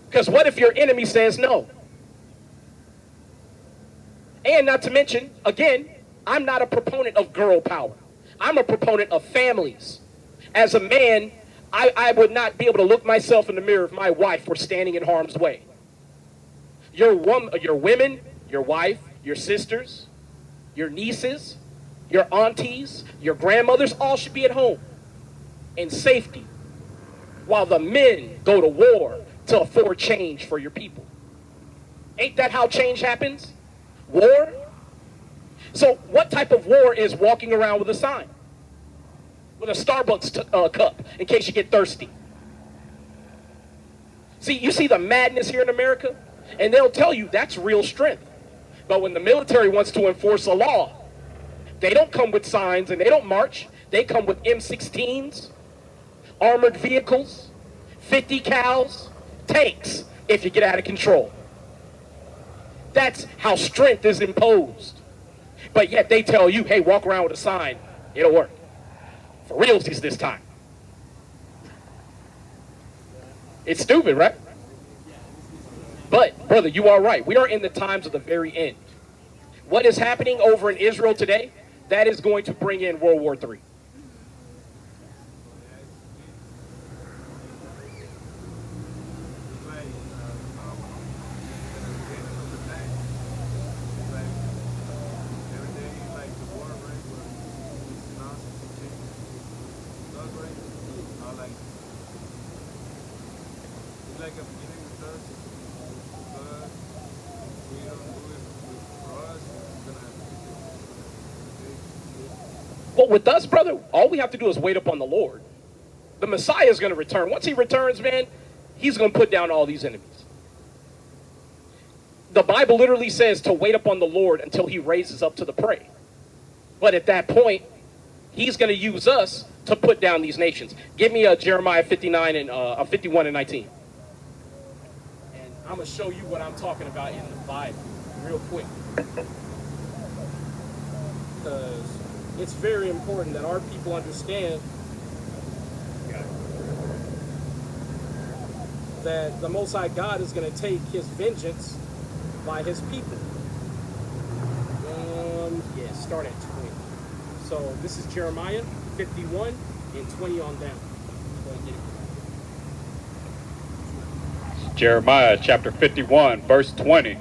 Because what if your enemy says no? And not to mention, again, I'm not a proponent of girl power. I'm a proponent of families. As a man, I would not be able to look myself in the mirror if my wife were standing in harm's way. Your women, your wife, your sisters, your nieces, your aunties, your grandmothers, all should be at home in safety while the men go to war to afford change for your people. Ain't that how change happens? War? So what type of war is walking around with a sign? With a Starbucks cup in case you get thirsty. See, you see the madness here in America? And they'll tell you that's real strength. But when the military wants to enforce a law, they don't come with signs and they don't march. They come with M16s, armored vehicles, 50 cals, tanks if you get out of control. That's how strength is imposed. But yet they tell you, hey, walk around with a sign. It'll work. For realsies this time. It's stupid, right? But, brother, you are right. We are in the times of the very end. What is happening over in Israel today, that is going to bring in World War III. Well, with us, brother, all we have to do is wait upon the Lord. The Messiah is going to return. Once he returns, man, he's going to put down all these enemies. The Bible literally says to wait upon the Lord until he raises up to the prey. But at that point, he's going to use us to put down these nations. Give me Jeremiah 59 and 51 and 19. And I'm going to show you what I'm talking about in the Bible real quick. Because it's very important that our people understand that the Most High God is going to take his vengeance by his people. Yeah, start at 20. So this is Jeremiah 51 and 20 on down. Go ahead and get it. Jeremiah chapter 51, verse 20.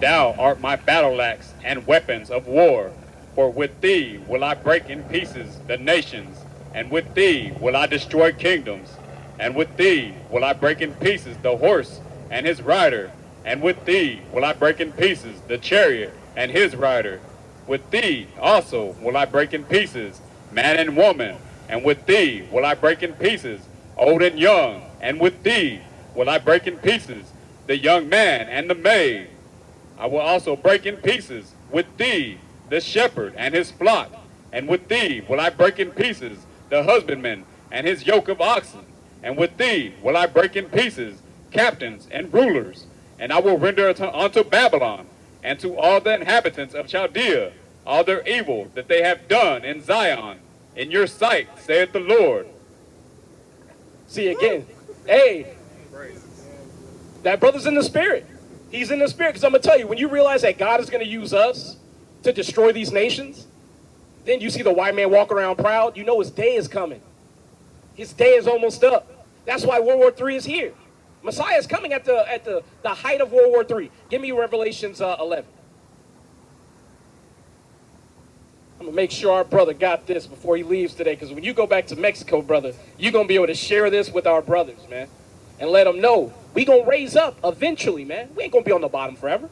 Thou art my battle axe and weapons of war. For with thee will I break in pieces the nations, and with thee will I destroy kingdoms, and with thee will I break in pieces the horse and his rider, and with thee will I break in pieces the chariot and his rider. With thee also will I break in pieces man and woman, and with thee will I break in pieces old and young, and with thee will I break in pieces the young man and the maid. I will also break in pieces with thee the shepherd and his flock, and with thee will I break in pieces the husbandman and his yoke of oxen, and with thee will I break in pieces captains and rulers, and I will render unto Babylon and to all the inhabitants of Chaldea all their evil that they have done in Zion, in your sight, saith the Lord. See again, hey, that brother's in the spirit. He's in the spirit, because I'm going to tell you, when you realize that God is going to use us to destroy these nations, then you see the white man walk around proud, you know his day is coming. His day is almost up. That's why World War III is here. Messiah is coming at the height of World War III. Give me Revelations 11. I'm going to make sure our brother got this before he leaves today, because when you go back to Mexico, brother, you're going to be able to share this with our brothers, man, and let them know we going to raise up eventually, man. We ain't going to be on the bottom forever.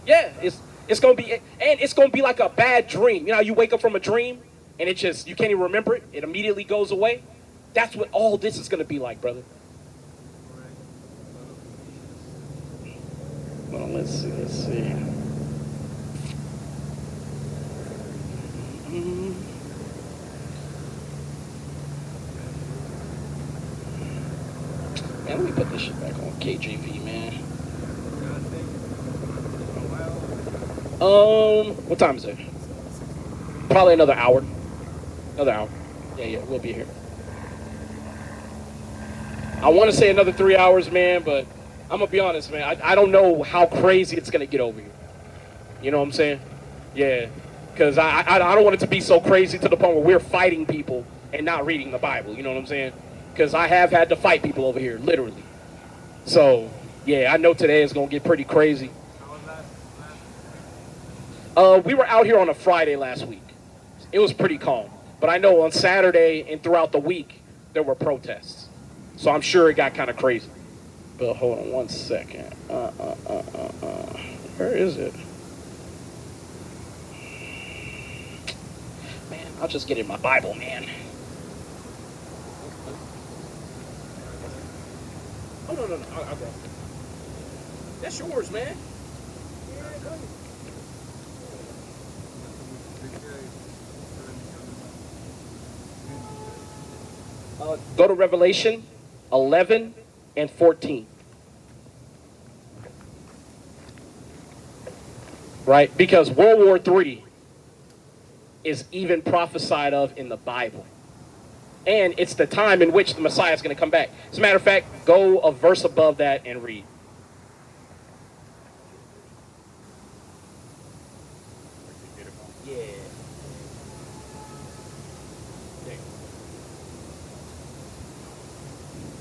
Yeah, it's going to be, and it's going to be like a bad dream. You know how you wake up from a dream and it just, you can't even remember it. It immediately goes away. That's what all this is going to be like, brother. Well, let's see. Man, let me put this shit back on KJV, man. What time is it? Probably another hour. Another hour. Yeah, we'll be here. I want to say another 3 hours, man, but I'm going to be honest, man. I don't know how crazy it's going to get over here. You know what I'm saying? Yeah. Because I don't want it to be so crazy to the point where we're fighting people and not reading the Bible. You know what I'm saying? Because I have had to fight people over here, literally. So, yeah, I know today is going to get pretty crazy. How was that? We were out here on a Friday last week. It was pretty calm. But I know on Saturday and throughout the week, there were protests. So I'm sure it got kind of crazy. But hold on one second. Where is it? Man, I'll just get in my Bible, man. Oh, no. I'll go. That's yours, man. Go to Revelation 11 and 14. Right? Because World War III is even prophesied of in the Bible. And it's the time in which the Messiah is going to come back. As a matter of fact, go a verse above that and read. Yeah.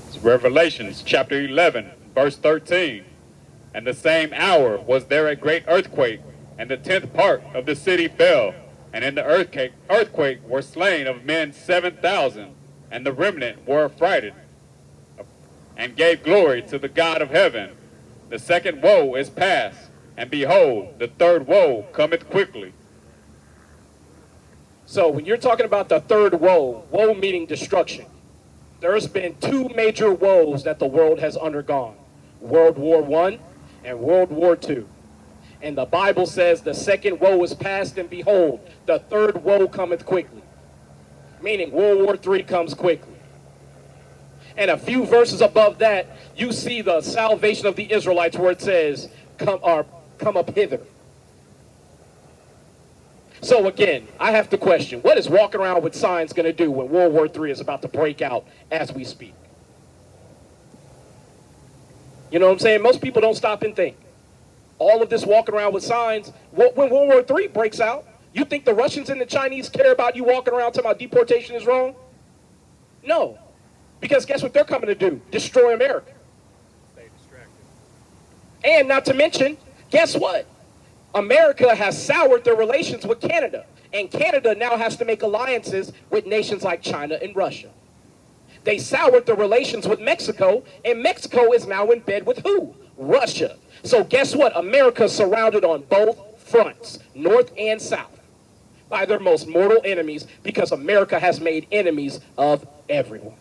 It's Revelations chapter 11, verse 13. And the same hour was there a great earthquake, and the 10th part of the city fell. And in the earthquake were slain of men 7,000, and the remnant were affrighted, and gave glory to the God of heaven. The second woe is past, and behold, the third woe cometh quickly. So when you're talking about the third woe, woe meaning destruction, there's been two major woes that the world has undergone. World War I and World War II. And the Bible says the second woe is past, and behold, the third woe cometh quickly. Meaning World War III comes quickly. And a few verses above that, you see the salvation of the Israelites where it says, come up hither. So again, I have to question, what is walking around with signs going to do when World War III is about to break out as we speak? You know what I'm saying? Most people don't stop and think. All of this walking around with signs, when World War III breaks out, you think the Russians and the Chinese care about you walking around talking about deportation is wrong? No. Because guess what they're coming to do? Destroy America. Stay distracted. And not to mention, guess what? America has soured their relations with Canada. And Canada now has to make alliances with nations like China and Russia. They soured their relations with Mexico, and Mexico is now in bed with who? Russia. So guess what? America is surrounded on both fronts, north and south, by their most mortal enemies, because America has made enemies of everyone.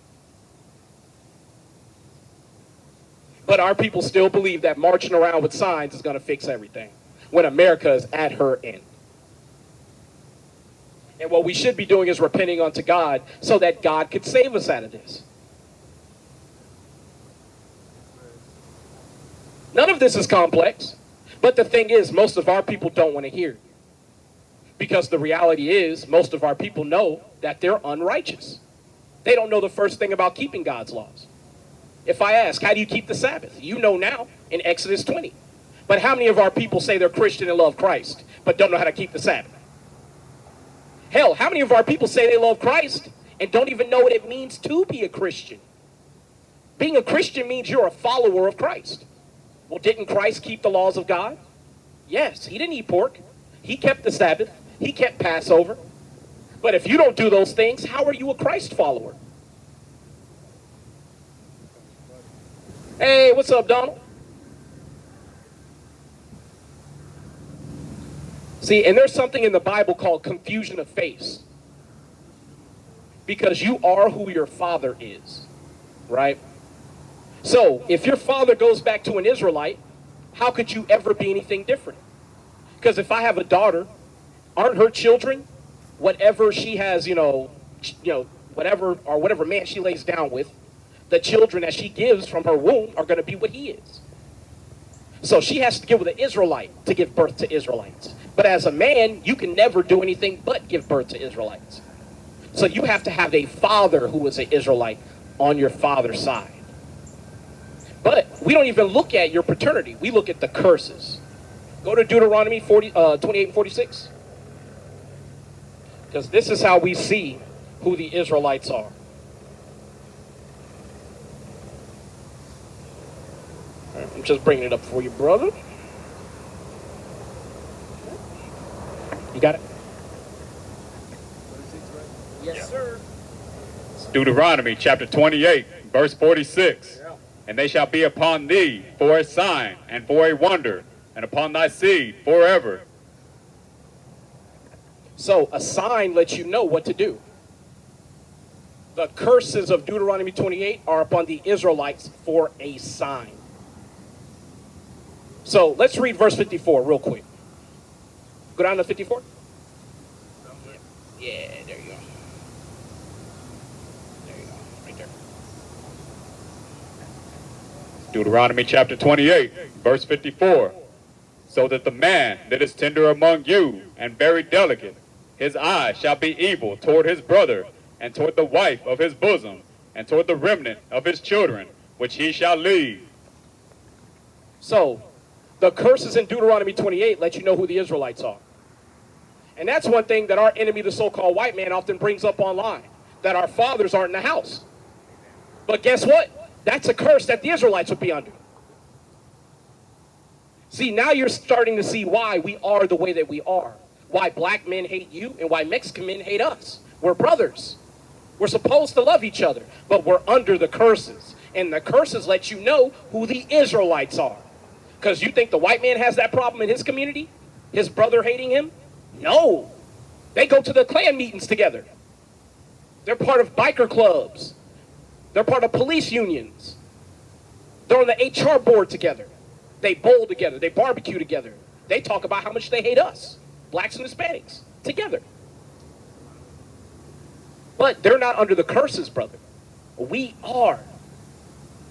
But our people still believe that marching around with signs is going to fix everything, when America is at her end. And what we should be doing is repenting unto God so that God could save us out of this. None of this is complex. But the thing is, most of our people don't want to hear it. Because the reality is, most of our people know that they're unrighteous. They don't know the first thing about keeping God's laws. If I ask, how do you keep the Sabbath? You know now in Exodus 20. But how many of our people say they're Christian and love Christ, but don't know how to keep the Sabbath? Hell, how many of our people say they love Christ and don't even know what it means to be a Christian? Being a Christian means you're a follower of Christ. Well, didn't Christ keep the laws of God? Yes, he didn't eat pork. He kept the Sabbath. He kept Passover. But if you don't do those things, how are you a Christ follower? Hey, what's up, Donald? See, and there's something in the Bible called confusion of face. Because you are who your father is, right? So, if your father goes back to an Israelite, how could you ever be anything different? Because if I have a daughter, aren't her children, whatever she has, whatever man she lays down with, the children that she gives from her womb are going to be what he is. So she has to get with an Israelite to give birth to Israelites. But as a man, you can never do anything but give birth to Israelites. So you have to have a father who is an Israelite on your father's side. But we don't even look at your paternity. We look at the curses. Go to Deuteronomy 28 and 46. Because this is how we see who the Israelites are. All right, I'm just bringing it up for you, brother. You got it? Yes, sir. Deuteronomy chapter 28, verse 46. And they shall be upon thee for a sign and for a wonder, and upon thy seed forever. So a sign lets you know what to do. The curses of Deuteronomy 28 are upon the Israelites for a sign. So let's read verse 54 real quick. Go down to 54. Yeah, there you go. There you go, right there. Deuteronomy chapter 28, verse 54. So that the man that is tender among you and very delicate, his eye shall be evil toward his brother, and toward the wife of his bosom, and toward the remnant of his children, which he shall leave. So the curses in Deuteronomy 28 let you know who the Israelites are. And that's one thing that our enemy, the so-called white man, often brings up online, that our fathers aren't in the house. But guess what? That's a curse that the Israelites would be under. See, now you're starting to see why we are the way that we are. Why black men hate you and why Mexican men hate us. We're brothers. We're supposed to love each other, but we're under the curses. And the curses let you know who the Israelites are. Because you think the white man has that problem in his community? His brother hating him? No. They go to the Klan meetings together. They're part of biker clubs. They're part of police unions. They're on the HR board together. They bowl together. They barbecue together. They talk about how much they hate us, blacks and Hispanics, together. But they're not under the curses, brother. We are.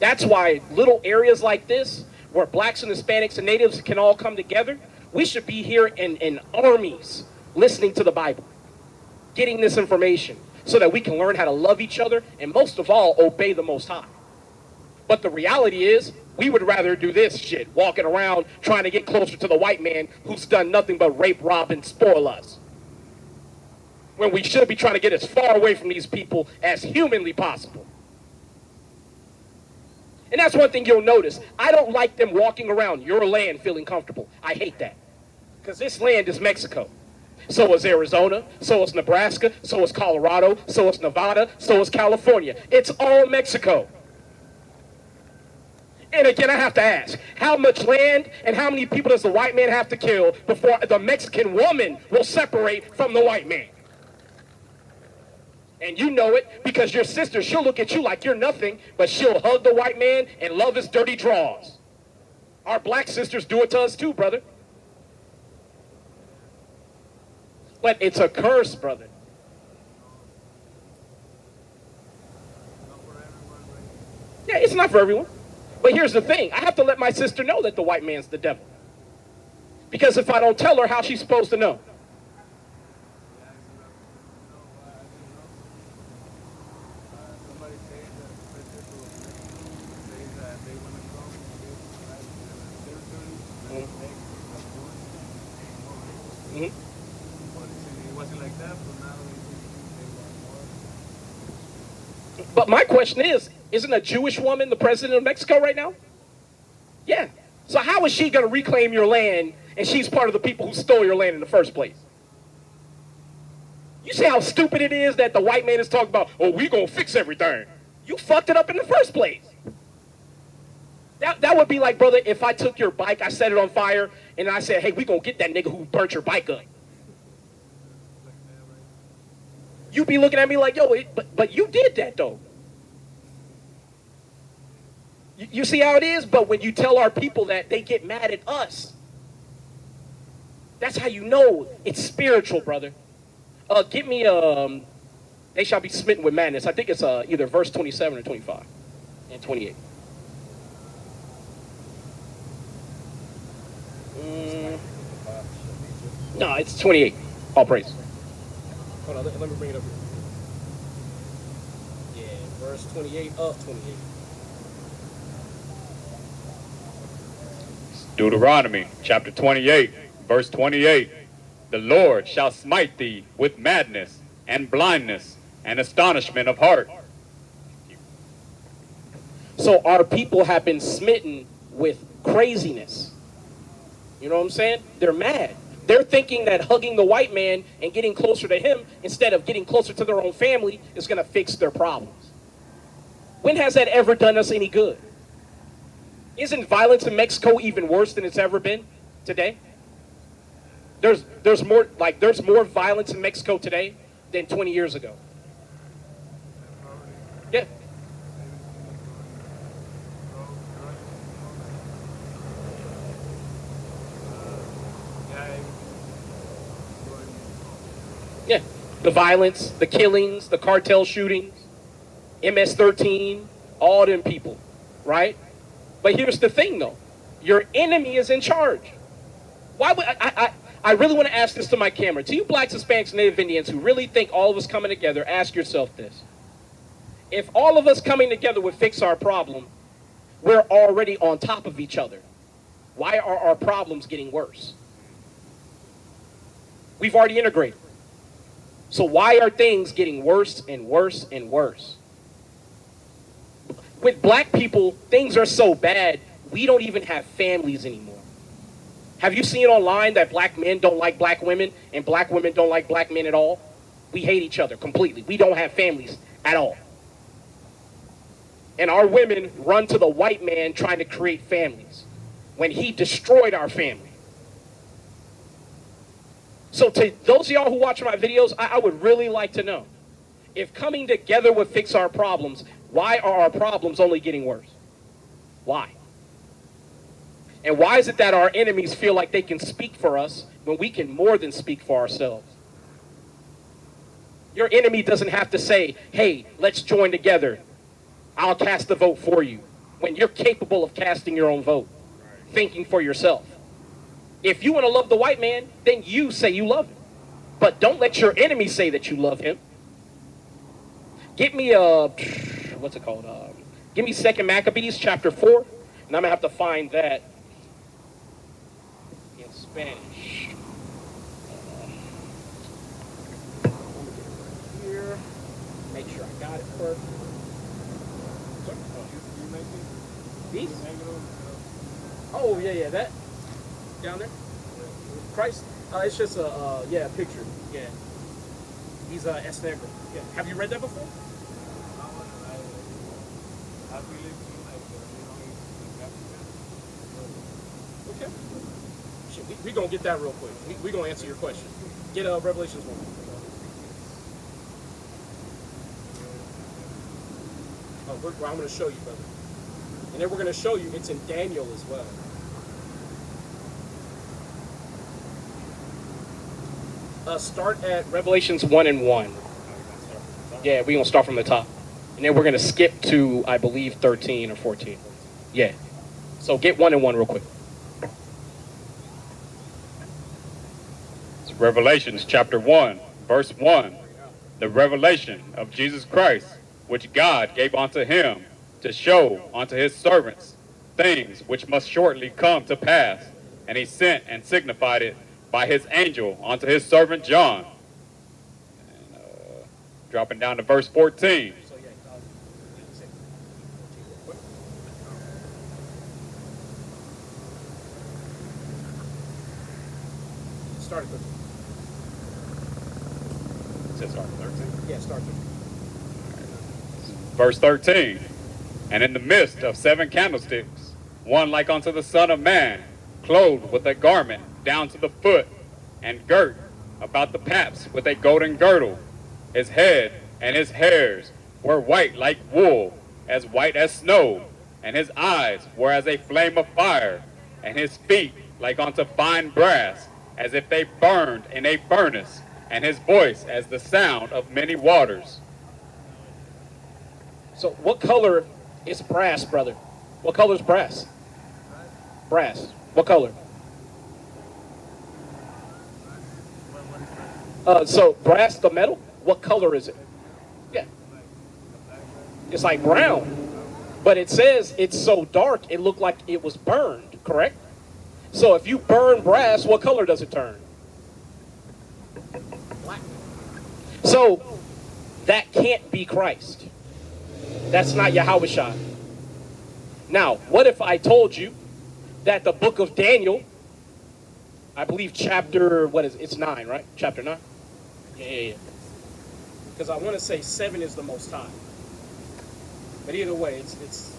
That's why little areas like this, where blacks and Hispanics and natives can all come together, we should be here in armies listening to the Bible, getting this information so that we can learn how to love each other and most of all, obey the Most High. But the reality is, we would rather do this shit, walking around trying to get closer to the white man who's done nothing but rape, rob, and spoil us. When we should be trying to get as far away from these people as humanly possible. And that's one thing you'll notice. I don't like them walking around your land feeling comfortable. I hate that. Because this land is Mexico. So is Arizona, so is Nebraska, so is Colorado, so is Nevada, so is California. It's all Mexico. And again, I have to ask, how much land and how many people does the white man have to kill before the Mexican woman will separate from the white man? And you know it because your sister, she'll look at you like you're nothing, but she'll hug the white man and love his dirty draws. Our black sisters do it to us too, brother. But it's a curse, brother. Yeah, it's not for everyone. But here's the thing. I have to let my sister know that the white man's the devil. Because if I don't tell her, how's she supposed to know? Mm-hmm. It wasn't like that, but now they want more. But my question is, isn't a Jewish woman the president of Mexico right now? Yeah. So how is she going to reclaim your land and she's part of the people who stole your land in the first place? You see how stupid it is that the white man is talking about, oh, we going to fix everything. You fucked it up in the first place. That would be like, brother, if I took your bike, I set it on fire, and I said, hey, we going to get that nigga who burnt your bike up. You'd be looking at me like, yo, but you did that, though. You see how it is? But when you tell our people that, they get mad at us. That's how you know it's spiritual, brother. Get me, they shall be smitten with madness. I think it's either verse 27 or 25 and 28. No, it's 28. All praise. Hold on, let me bring it up here. Yeah, verse 28 of 28. Deuteronomy chapter 28, verse 28. The Lord shall smite thee with madness and blindness and astonishment of heart. So our people have been smitten with craziness. You know what I'm saying? They're mad. They're thinking that hugging the white man and getting closer to him instead of getting closer to their own family is going to fix their problems. When has that ever done us any good? Isn't violence in Mexico even worse than it's ever been today? There's more violence in Mexico today than 20 years ago. Yeah. Yeah, the violence, the killings, the cartel shootings, MS-13, all them people, right? But here's the thing, though. Your enemy is in charge. Why would I really want to ask this to my camera. To you blacks, Hispanics, Native Indians who really think all of us coming together, ask yourself this. If all of us coming together would fix our problem, we're already on top of each other. Why are our problems getting worse? We've already integrated. So why are things getting worse and worse and worse? With black people, things are so bad, we don't even have families anymore. Have you seen online that black men don't like black women and black women don't like black men at all? We hate each other completely. We don't have families at all. And our women run to the white man trying to create families when he destroyed our family. So to those of y'all who watch my videos, I would really like to know, if coming together would fix our problems, why are our problems only getting worse? Why? And why is it that our enemies feel like they can speak for us when we can more than speak for ourselves? Your enemy doesn't have to say, hey, let's join together. I'll cast the vote for you. When you're capable of casting your own vote, thinking for yourself. If you want to love the white man, then you say you love him. But don't let your enemy say that you love him. Get me what's it called? Give me 2 Maccabees chapter 4, and I'm going to have to find that in Spanish. Here. Make sure I got it first. These? Oh, yeah, that. Down there? Christ? It's just a picture. Yeah. He's Es Negro. Yeah. Have you read that before? Okay. Shit, we gonna get that real quick. We gonna answer your question. Get Revelations 1. Oh, I'm gonna show you, brother. And then we're gonna show you it's in Daniel as well. Start at Revelations 1 and 1. Yeah, we're gonna start from the top. And then we're gonna skip to, I believe, 13 or 14. Yeah. So get 1 and 1 real quick. It's Revelations chapter 1, verse 1. The revelation of Jesus Christ, which God gave unto him to show unto his servants things which must shortly come to pass. And he sent and signified it by his angel unto his servant John. And, dropping down to verse 14. Start at 13. It says start at 13. Yeah, start at 13. Verse 13. And in the midst of 7 candlesticks, one like unto the Son of Man, clothed with a garment down to the foot, and girt about the paps with a golden girdle. His head and his hairs were white like wool, as white as snow, and his eyes were as a flame of fire, and his feet like unto fine brass, as if they burned in a furnace, and his voice as the sound of many waters. So what color is brass, brother? What color is brass? Brass. What color? So brass, the metal, what color is it? Yeah. It's like brown. But it says it's so dark, it looked like it was burned, correct? So if you burn brass, what color does it turn? Black. So That can't be Christ. That's not Yahushua. Now, what if I told you that the book of Daniel, I believe chapter, what is it? It's 9, right? Chapter 9? Yeah. Because I want to say 7 is the Most High. But either way, it's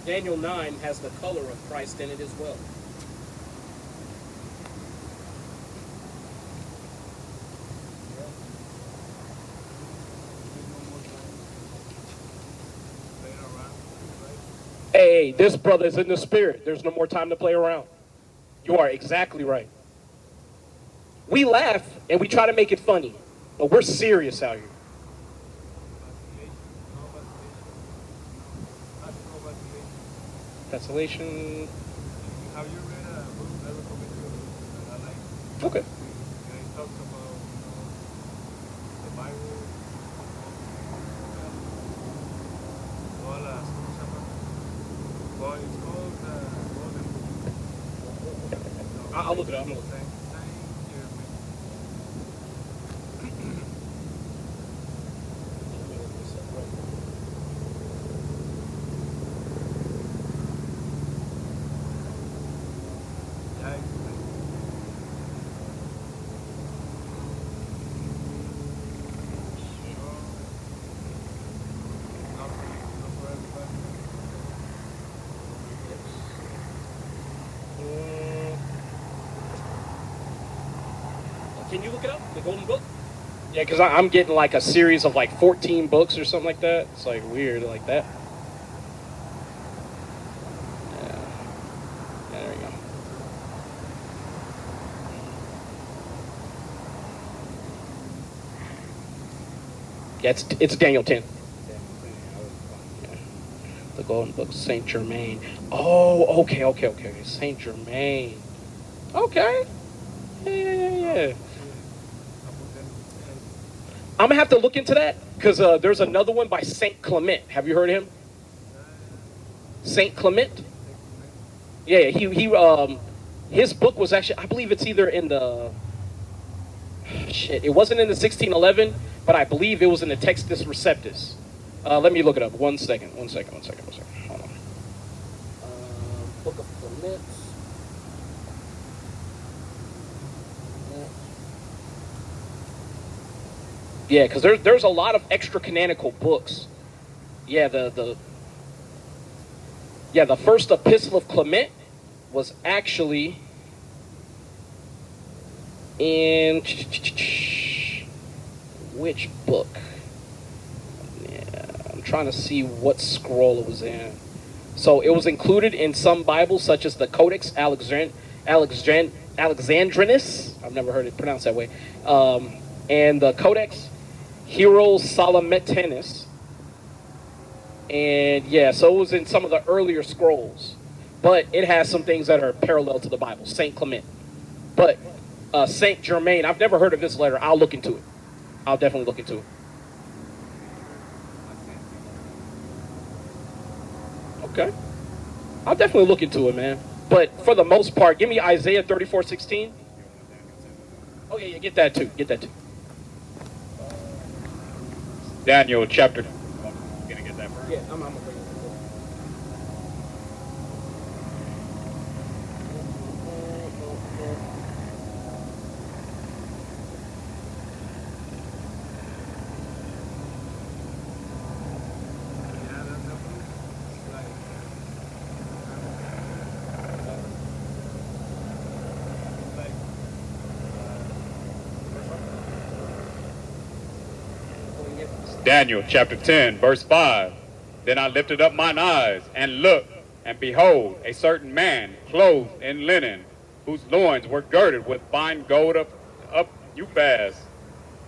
Daniel 9 has the color of Christ in it as well. Hey, this brother is in the spirit. There's no more time to play around. You are exactly right. We laugh and we try to make it funny, but we're serious out here. Tesselation. Have you read a book that I recommend you that I like? Okay. And it talks about the Bible, todas las cosas. Well, it's called Golden Book. I'll look it up. Can you look it up? The Golden Book? Yeah, because I'm getting like a series of like 14 books or something like that. It's like weird like that. Yeah. There we go. Yeah, it's Daniel 10. Yeah. The Golden Book, Saint Germain. Oh, okay. Saint Germain. Okay. Yeah. I'm gonna have to look into that because there's another one by Saint Clement. Have you heard of him? Saint Clement. Yeah, he his book was actually, I believe it's either in the it wasn't in the 1611, but I believe it was in the Textus Receptus. Let me look it up. One second. Hold on. Book of Clement. Yeah, because there's a lot of extra canonical books. Yeah, the first epistle of Clement was actually in which book? Yeah, I'm trying to see what scroll it was in. So it was included in some Bibles, such as the Codex Alexandrinus. I've never heard it pronounced that way. And the Codex Hierosolymitanus. And yeah, so it was in some of the earlier scrolls. But it has some things that are parallel to the Bible. Saint Clement. But Saint Germain, I've never heard of this letter. I'll look into it. I'll definitely look into it. Okay. I'll definitely look into it, man. But for the most part, give me Isaiah 34:16. Oh, yeah, get that too. Daniel chapter. Gonna get that first. Yeah, I'm gonna bring it. Daniel chapter 10, verse 5. Then I lifted up mine eyes and looked, and behold, a certain man clothed in linen, whose loins were girded with fine gold of Uphaz.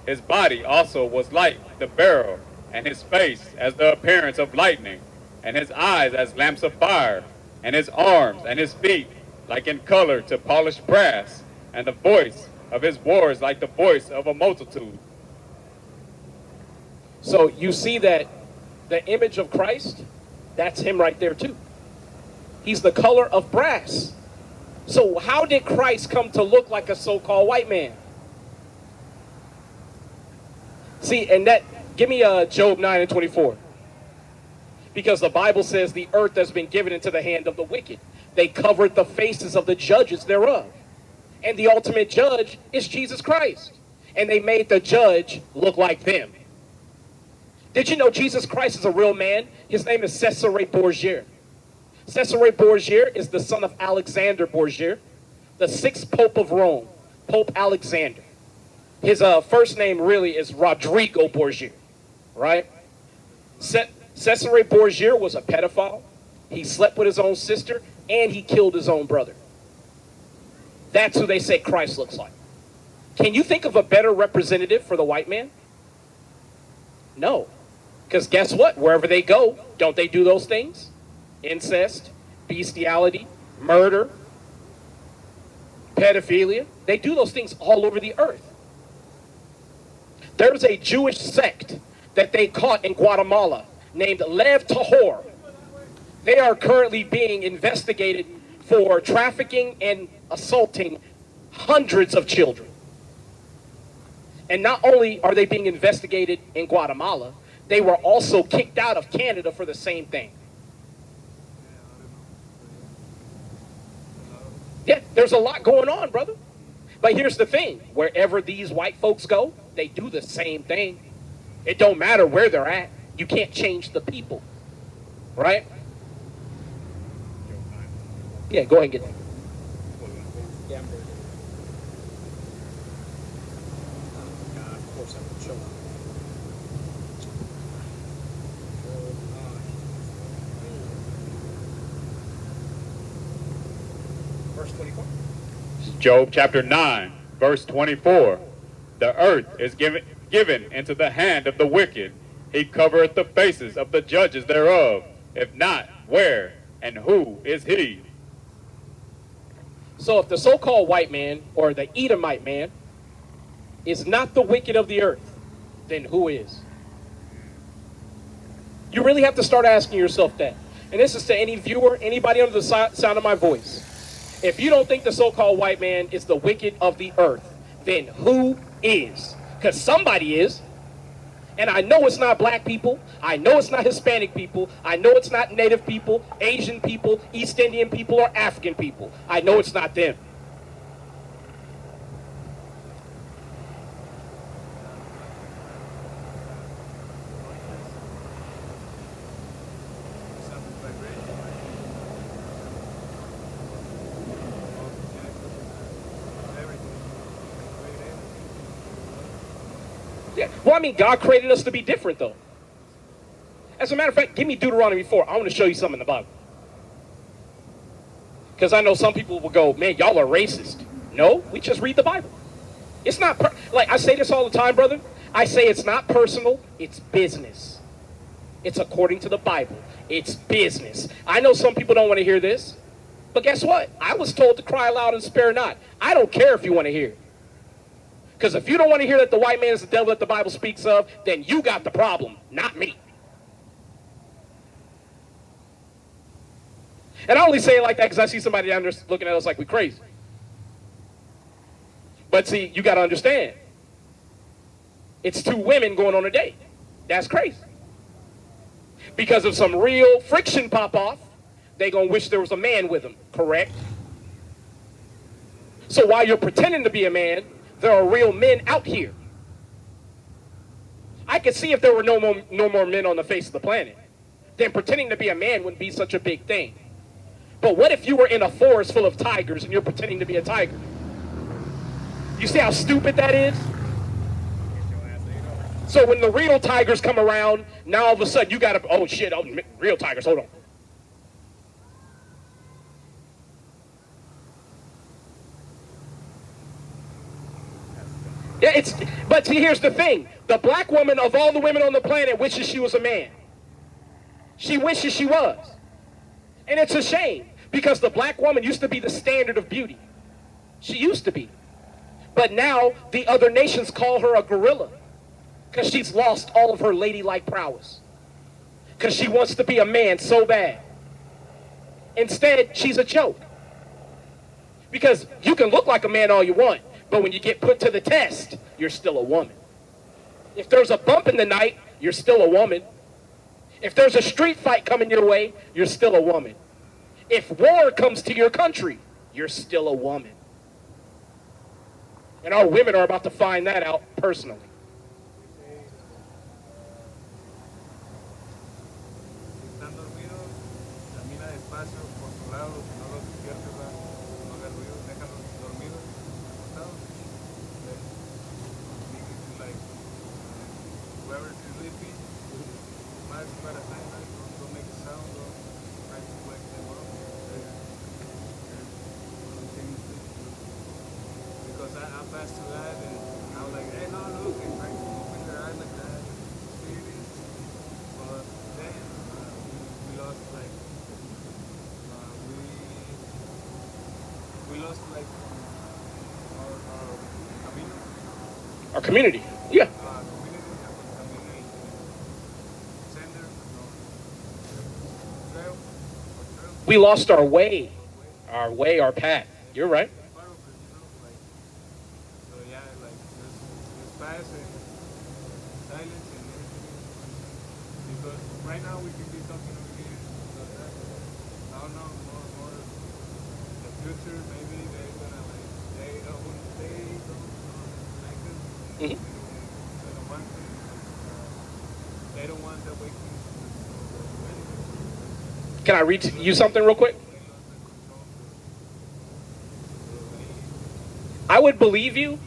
His body also was like the beryl, and his face as the appearance of lightning, and his eyes as lamps of fire, and his arms and his feet like in color to polished brass, and the voice of his words like the voice of a multitude. So you see that the image of Christ, that's him right there too. He's the color of brass. So how did Christ come to look like a so-called white man? See, and Give me Job 9 and 24. Because the Bible says the earth has been given into the hand of the wicked. They covered the faces of the judges thereof. And the ultimate judge is Jesus Christ. And they made the judge look like them. Did you know Jesus Christ is a real man? His name is Cesare Borgia. Cesare Borgia is the son of Alexander Borgia, the sixth Pope of Rome, Pope Alexander. His first name really is Rodrigo Borgia, right? Cesare Borgia was a pedophile. He slept with his own sister, and he killed his own brother. That's who they say Christ looks like. Can you think of a better representative for the white man? No. Because guess what? Wherever they go, don't they do those things? Incest, bestiality, murder, pedophilia. They do those things all over the earth. There's a Jewish sect that they caught in Guatemala named Lev Tahor. They are currently being investigated for trafficking and assaulting hundreds of children. And not only are they being investigated in Guatemala, they were also kicked out of Canada for the same thing. Yeah, there's a lot going on, brother. But here's the thing. Wherever these white folks go, they do the same thing. It don't matter where they're at. You can't change the people. Right? Yeah, go ahead and get that. Yeah, I'm ready. Of course, I'm sure. Verse 24. Job chapter 9, verse 24. The earth is given into the hand of the wicked. He covereth the faces of the judges thereof. If not, where and who is he? So if the so-called white man or the Edomite man is not the wicked of the earth, then who is? You really have to start asking yourself that. And this is to any viewer, anybody under the sound of my voice. If you don't think the so-called white man is the wicked of the earth, then who is? Because somebody is. And I know it's not black people. I know it's not Hispanic people. I know it's not Native people, Asian people, East Indian people, or African people. I know it's not them. Yeah. Well, I mean, God created us to be different, though. As a matter of fact, give me Deuteronomy 4. I want to show you something in the Bible. Because I know some people will go, man, y'all are racist. No, we just read the Bible. It's not, like I say this all the time, brother. I say it's not personal, it's business. It's according to the Bible. It's business. I know some people don't want to hear this. But guess what? I was told to cry loud and spare not. I don't care if you want to hear it. Because if you don't want to hear that the white man is the devil that the Bible speaks of, then you got the problem, not me. And I only say it like that because I see somebody down there looking at us like we crazy. But see, you got to understand. It's two women going on a date. That's crazy. Because if some real friction pop off, they going to wish there was a man with them, correct? So while you're pretending to be a man, there are real men out here. I could see if there were no more men on the face of the planet, then pretending to be a man wouldn't be such a big thing. But what if you were in a forest full of tigers and you're pretending to be a tiger? You see how stupid that is? So when the real tigers come around, now all of a sudden you gotta, oh shit, oh, real tigers, hold on. Yeah, but see, here's the thing. The black woman of all the women on the planet wishes she was a man. She wishes she was. And it's a shame because the black woman used to be the standard of beauty. She used to be. But now the other nations call her a gorilla because she's lost all of her ladylike prowess. Because she wants to be a man so bad. Instead, she's a joke. Because you can look like a man all you want, but when you get put to the test, you're still a woman. If there's a bump in the night, you're still a woman. If there's a street fight coming your way, you're still a woman. If war comes to your country, you're still a woman. And our women are about to find that out personally. Están dormidos, camina despacio por su lado, no los despiertes, no hagas ruido, déjalos dormidos, acostados. Like, whoever is sleeping, más para time, don't make a sound, don't try to wake them up. Because I passed through that and I was like, hey, no, look, and trying to open their eyes like that, see this. But then we lost like, we lost like our camino, Our community. Yeah. community sender, no, trail, or trail. We lost our way. Our path. You're right. Part of it, like, so yeah, like, just fast and silence and everything. Because right now we can be talking over here, but I don't know, more the future, maybe they're gonna, like, they don't like us. Mhm. They don't want to, they don't want the waking. Can I read you something real quick? I would believe you.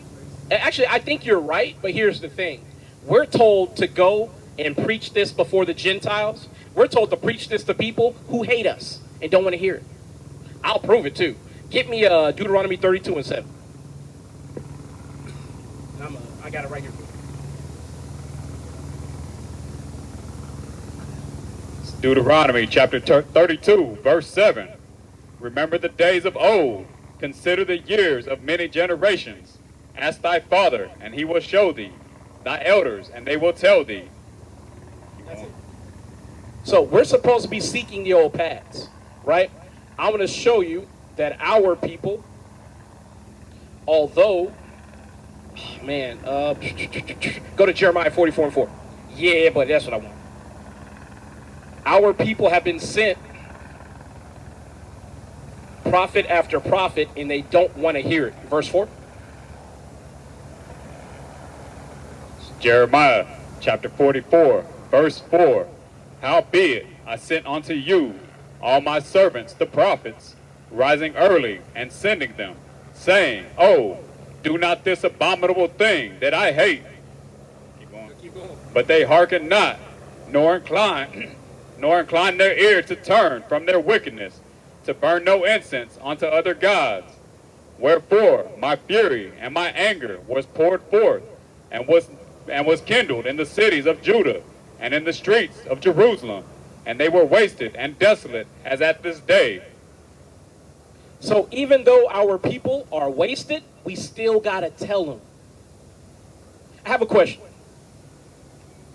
Actually, I think you're right, but here's the thing. We're told to go and preach this before the Gentiles. We're told to preach this to people who hate us and don't want to hear it. I'll prove it too. Get me Deuteronomy 32 and 7. I got it right here. Deuteronomy chapter 32, verse 7. Remember the days of old. Consider the years of many generations. Ask thy father, and he will show thee. Thy elders, and they will tell thee. That's it. So we're supposed to be seeking the old paths, right? I'm going to show you that our people, although, go to Jeremiah 44 and 4. Yeah, but that's what I want. Our people have been sent prophet after prophet, and they don't want to hear it. Verse 4. Jeremiah chapter 44, verse 4. Howbeit I sent unto you all my servants, the prophets, rising early and sending them, saying, Oh, do not this abominable thing that I hate. Keep going. But they hearken not, nor incline their ear to turn from their wickedness, to burn no incense unto other gods. Wherefore my fury and my anger was poured forth, and was kindled in the cities of Judah and in the streets of Jerusalem, and they were wasted and desolate as at this day. So even though our people are wasted, we still got to tell them. I have a question.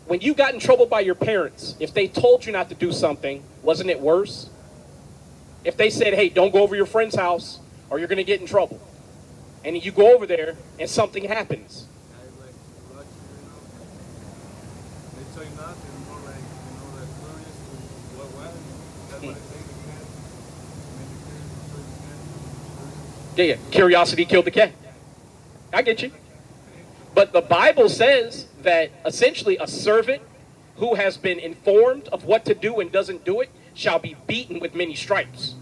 When you got in trouble by your parents, if they told you not to do something, wasn't it worse? If they said, hey, don't go over your friend's house or you're going to get in trouble. And you go over there and something happens. I like watch, they tell you not, they're more like, like curious to what that's what Yeah, curiosity killed the cat. I get you. But the Bible says that essentially a servant who has been informed of what to do and doesn't do it shall be beaten with many stripes.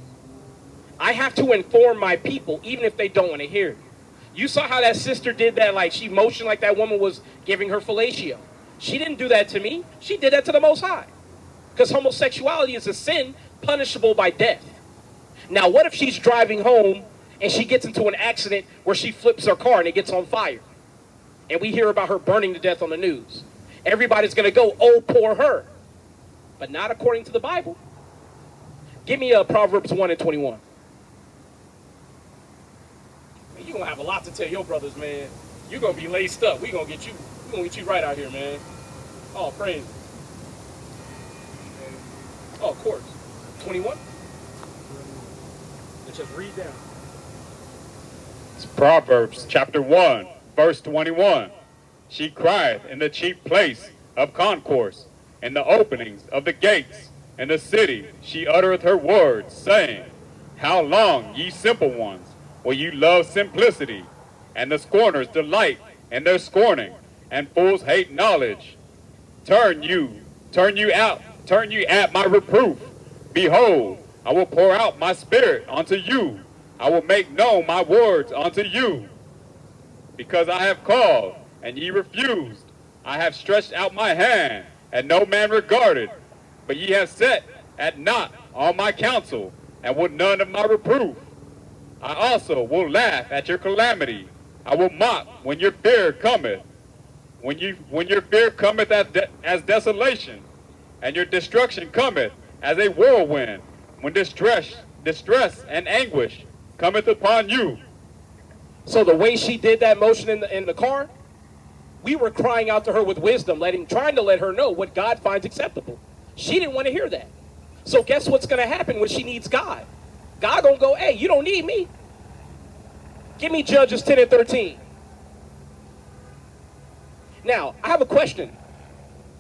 I have to inform my people even if they don't want to hear it. You saw how that sister did that, like she motioned like that woman was giving her fellatio. She didn't do that to me. She did that to the Most High. Because homosexuality is a sin punishable by death. Now, what if she's driving home and she gets into an accident where she flips her car and it gets on fire? And we hear about her burning to death on the news. Everybody's going to go, oh, poor her. But not according to the Bible. Give me Proverbs 1 and 21. Man, you're going to have a lot to tell your brothers, man. You're going to be laced up. We're going to get you right out here, man. Oh, praise. Oh, of course. 21? Let's just read down. It's Proverbs chapter 1, verse 21. She crieth in the chief place of concourse, and the openings of the gates. In the city she uttereth her words, saying, How long, ye simple ones, will you love simplicity? And the scorners delight in their scorning, and fools hate knowledge. Turn you at my reproof. Behold, I will pour out my spirit unto you. I will make known my words unto you. Because I have called, and ye refused. I have stretched out my hand, and no man regarded. But ye have set at naught all my counsel, and would none of my reproof. I also will laugh at your calamity. I will mock when your fear cometh. When your fear cometh as desolation, and your destruction cometh as a whirlwind, when distress and anguish cometh upon you. So the way she did that motion in the car, we were crying out to her with wisdom, trying to let her know what God finds acceptable. She didn't want to hear that. So guess what's going to happen when she needs God? God gonna go, hey, you don't need me. Give me Judges 10 and 13. Now, I have a question.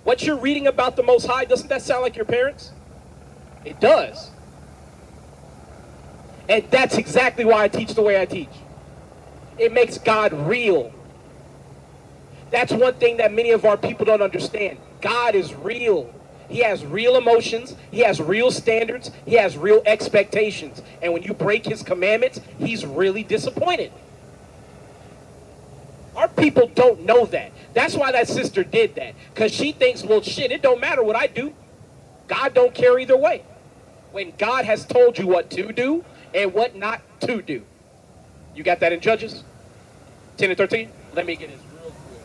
What you're reading about the Most High, doesn't that sound like your parents? It does. And that's exactly why I teach the way I teach. It makes God real. That's one thing that many of our people don't understand. God is real. He has real emotions. He has real standards. He has real expectations. And when you break his commandments, he's really disappointed. Our people don't know that. That's why that sister did that. Because she thinks, well, shit, it don't matter what I do. God don't care either way. When God has told you what to do and what not to do. You got that in Judges 10 and 13? Let me get this real quick.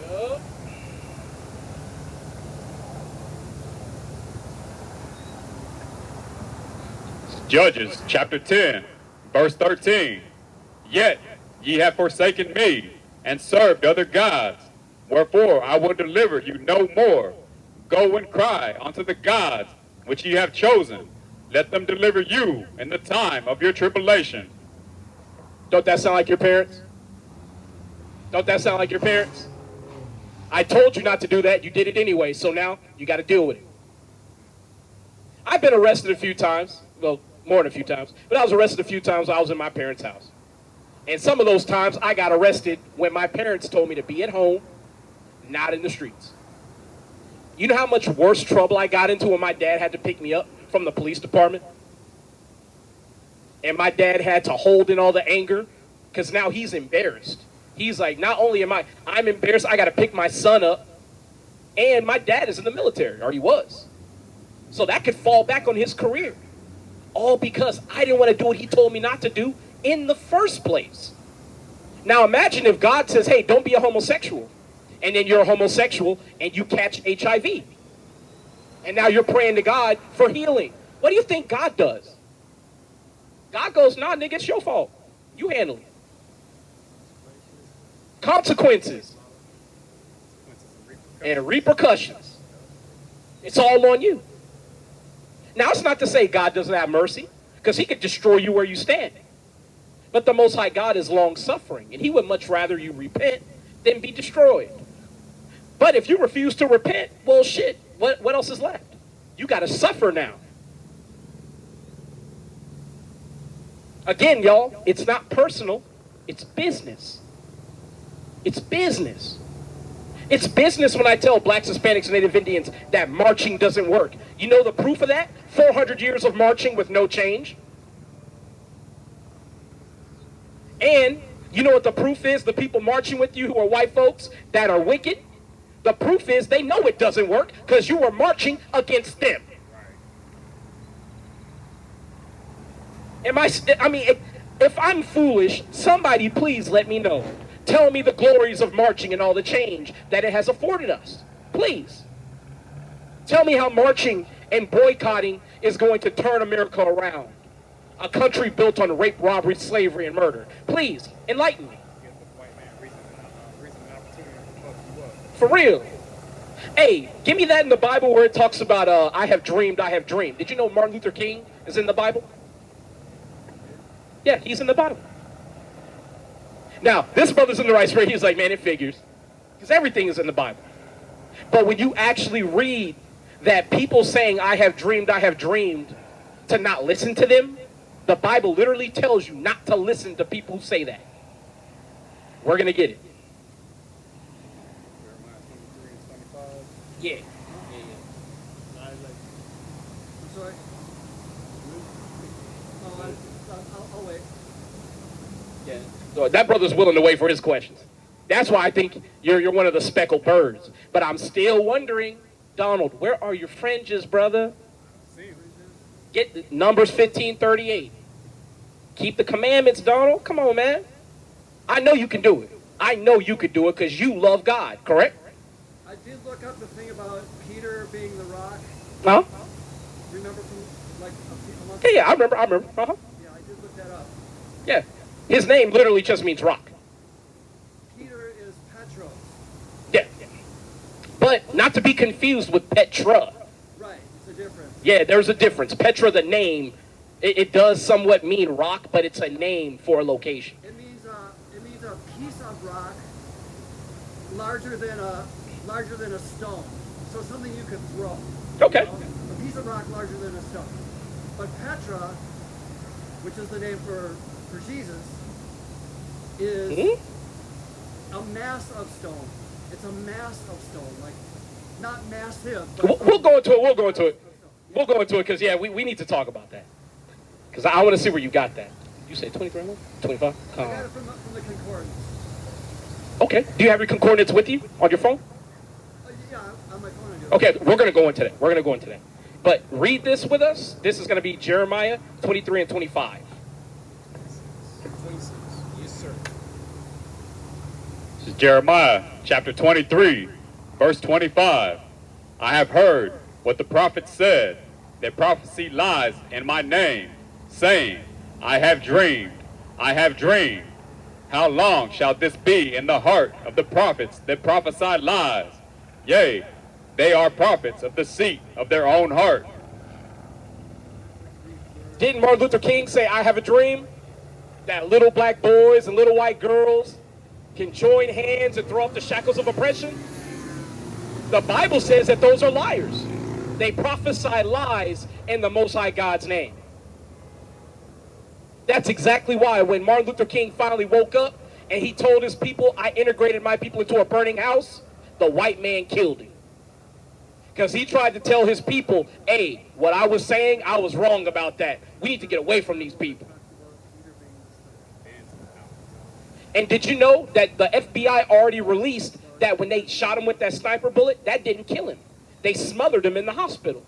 Yup. Judges chapter 10, verse 13. Yet ye have forsaken me, and served other gods. Wherefore I will deliver you no more. Go and cry unto the gods which ye have chosen. Let them deliver you in the time of your tribulation. Don't that sound like your parents? Don't that sound like your parents? I told you not to do that. You did it anyway. So now you got to deal with it. I've been arrested a few times. Well, more than a few times. But I was arrested a few times when I was in my parents' house. And some of those times I got arrested when my parents told me to be at home, not in the streets. You know how much worse trouble I got into when my dad had to pick me up from the police department? And my dad had to hold in all the anger because now he's embarrassed. He's like, not only I'm embarrassed, I got to pick my son up. And my dad is in the military, or he was. So that could fall back on his career. All because I didn't want to do what he told me not to do in the first place. Now imagine if God says, hey, don't be a homosexual. And then you're a homosexual and you catch HIV. And now you're praying to God for healing. What do you think God does? God goes, nah, nigga, it's your fault. You handle it. Consequences. And repercussions. It's all on you. Now, it's not to say God doesn't have mercy, because he could destroy you where you stand. But the Most High God is long-suffering, and he would much rather you repent than be destroyed. But if you refuse to repent, well, shit, what else is left? You got to suffer now. Again, y'all, it's not personal, it's business. It's business. It's business when I tell blacks, Hispanics, and Native Indians that marching doesn't work. You know the proof of that? 400 years of marching with no change. And you know what the proof is? The people marching with you who are white folks that are wicked. The proof is they know it doesn't work because you were marching against them. If I'm foolish, somebody please let me know. Tell me the glories of marching and all the change that it has afforded us. Please. Tell me how marching and boycotting is going to turn America around. A country built on rape, robbery, slavery, and murder. Please, enlighten me. For real. Hey, give me that in the Bible where it talks about, I have dreamed, I have dreamed. Did you know Martin Luther King is in the Bible? Yeah, he's in the Bible. Now, this brother's in the right spirit. He's like, man, it figures. Because everything is in the Bible. But when you actually read that people saying, I have dreamed, to not listen to them, the Bible literally tells you not to listen to people who say that. We're going to get it. Yeah. I'm sorry. I'll wait. Yeah. So that brother's willing to wait for his questions. That's why I think you're one of the speckled birds. But I'm still wondering, Donald, where are your fringes, brother? Get Numbers 15:38. Keep the commandments, Donald. Come on, man. I know you can do it. I know you could do it because you love God, correct? I did look up the thing about Peter being the rock. Huh? Remember from like a month Yeah, I remember. Uh-huh. Yeah, I did look that up. Yeah. His name literally just means rock. Peter is Petros. Yeah. But not to be confused with Petra. Right, it's a difference. Yeah, there's a difference. Petra, the name, it does somewhat mean rock, but it's a name for a location. It means a piece of rock larger than a stone. So something you could throw. Okay. A piece of rock larger than a stone. But Petra, which is the name for Jesus, is a mass of stone. It's a mass of stone, like not massive. But We'll go into it. We'll go into it because, yeah, we need to talk about that. Because I want to see where you got that. You said 23 more? 25? I got it from the concordance. Okay. Do you have your concordance with you on your phone? Yeah, on my phone I do. Okay, we're going to go into that. But read this with us. This is going to be Jeremiah 23 and 25. 26. Yes, sir. This is Jeremiah chapter 23, verse 25. I have heard what the prophet said, that prophecy lies in my name, saying, I have dreamed, I have dreamed. How long shall this be in the heart of the prophets that prophesy lies? Yea, they are prophets of the seat of their own heart. Didn't Martin Luther King say, I have a dream? That little black boys and little white girls can join hands and throw off the shackles of oppression? The Bible says that those are liars. They prophesy lies in the Most High God's name. That's exactly why when Martin Luther King finally woke up and he told his people, I integrated my people into a burning house, the white man killed him. Because he tried to tell his people, hey, what I was saying, I was wrong about that. We need to get away from these people. And did you know that the FBI already released that when they shot him with that sniper bullet, that didn't kill him. They smothered him in the hospital.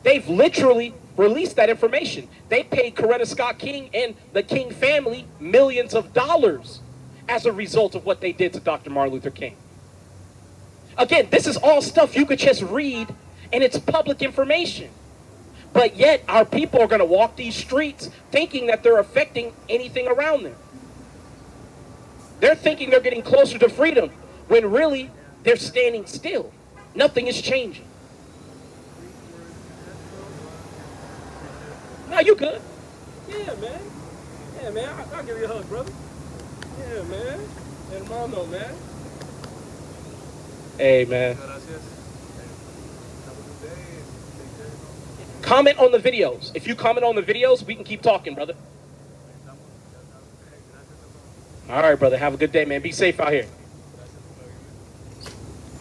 They've literally released that information. They paid Coretta Scott King and the King family millions of dollars as a result of what they did to Dr. Martin Luther King. Again, this is all stuff you could just read, and it's public information. But yet, our people are going to walk these streets thinking that they're affecting anything around them. They're thinking they're getting closer to freedom, when really, they're standing still. Nothing is changing. No, you good. Yeah, man. Yeah, man. I'll give you a hug, brother. Yeah, man. Hermano, man. Hey, man. Comment on the videos. If you comment on the videos, we can keep talking, brother. All right, brother. Have a good day, man. Be safe out here.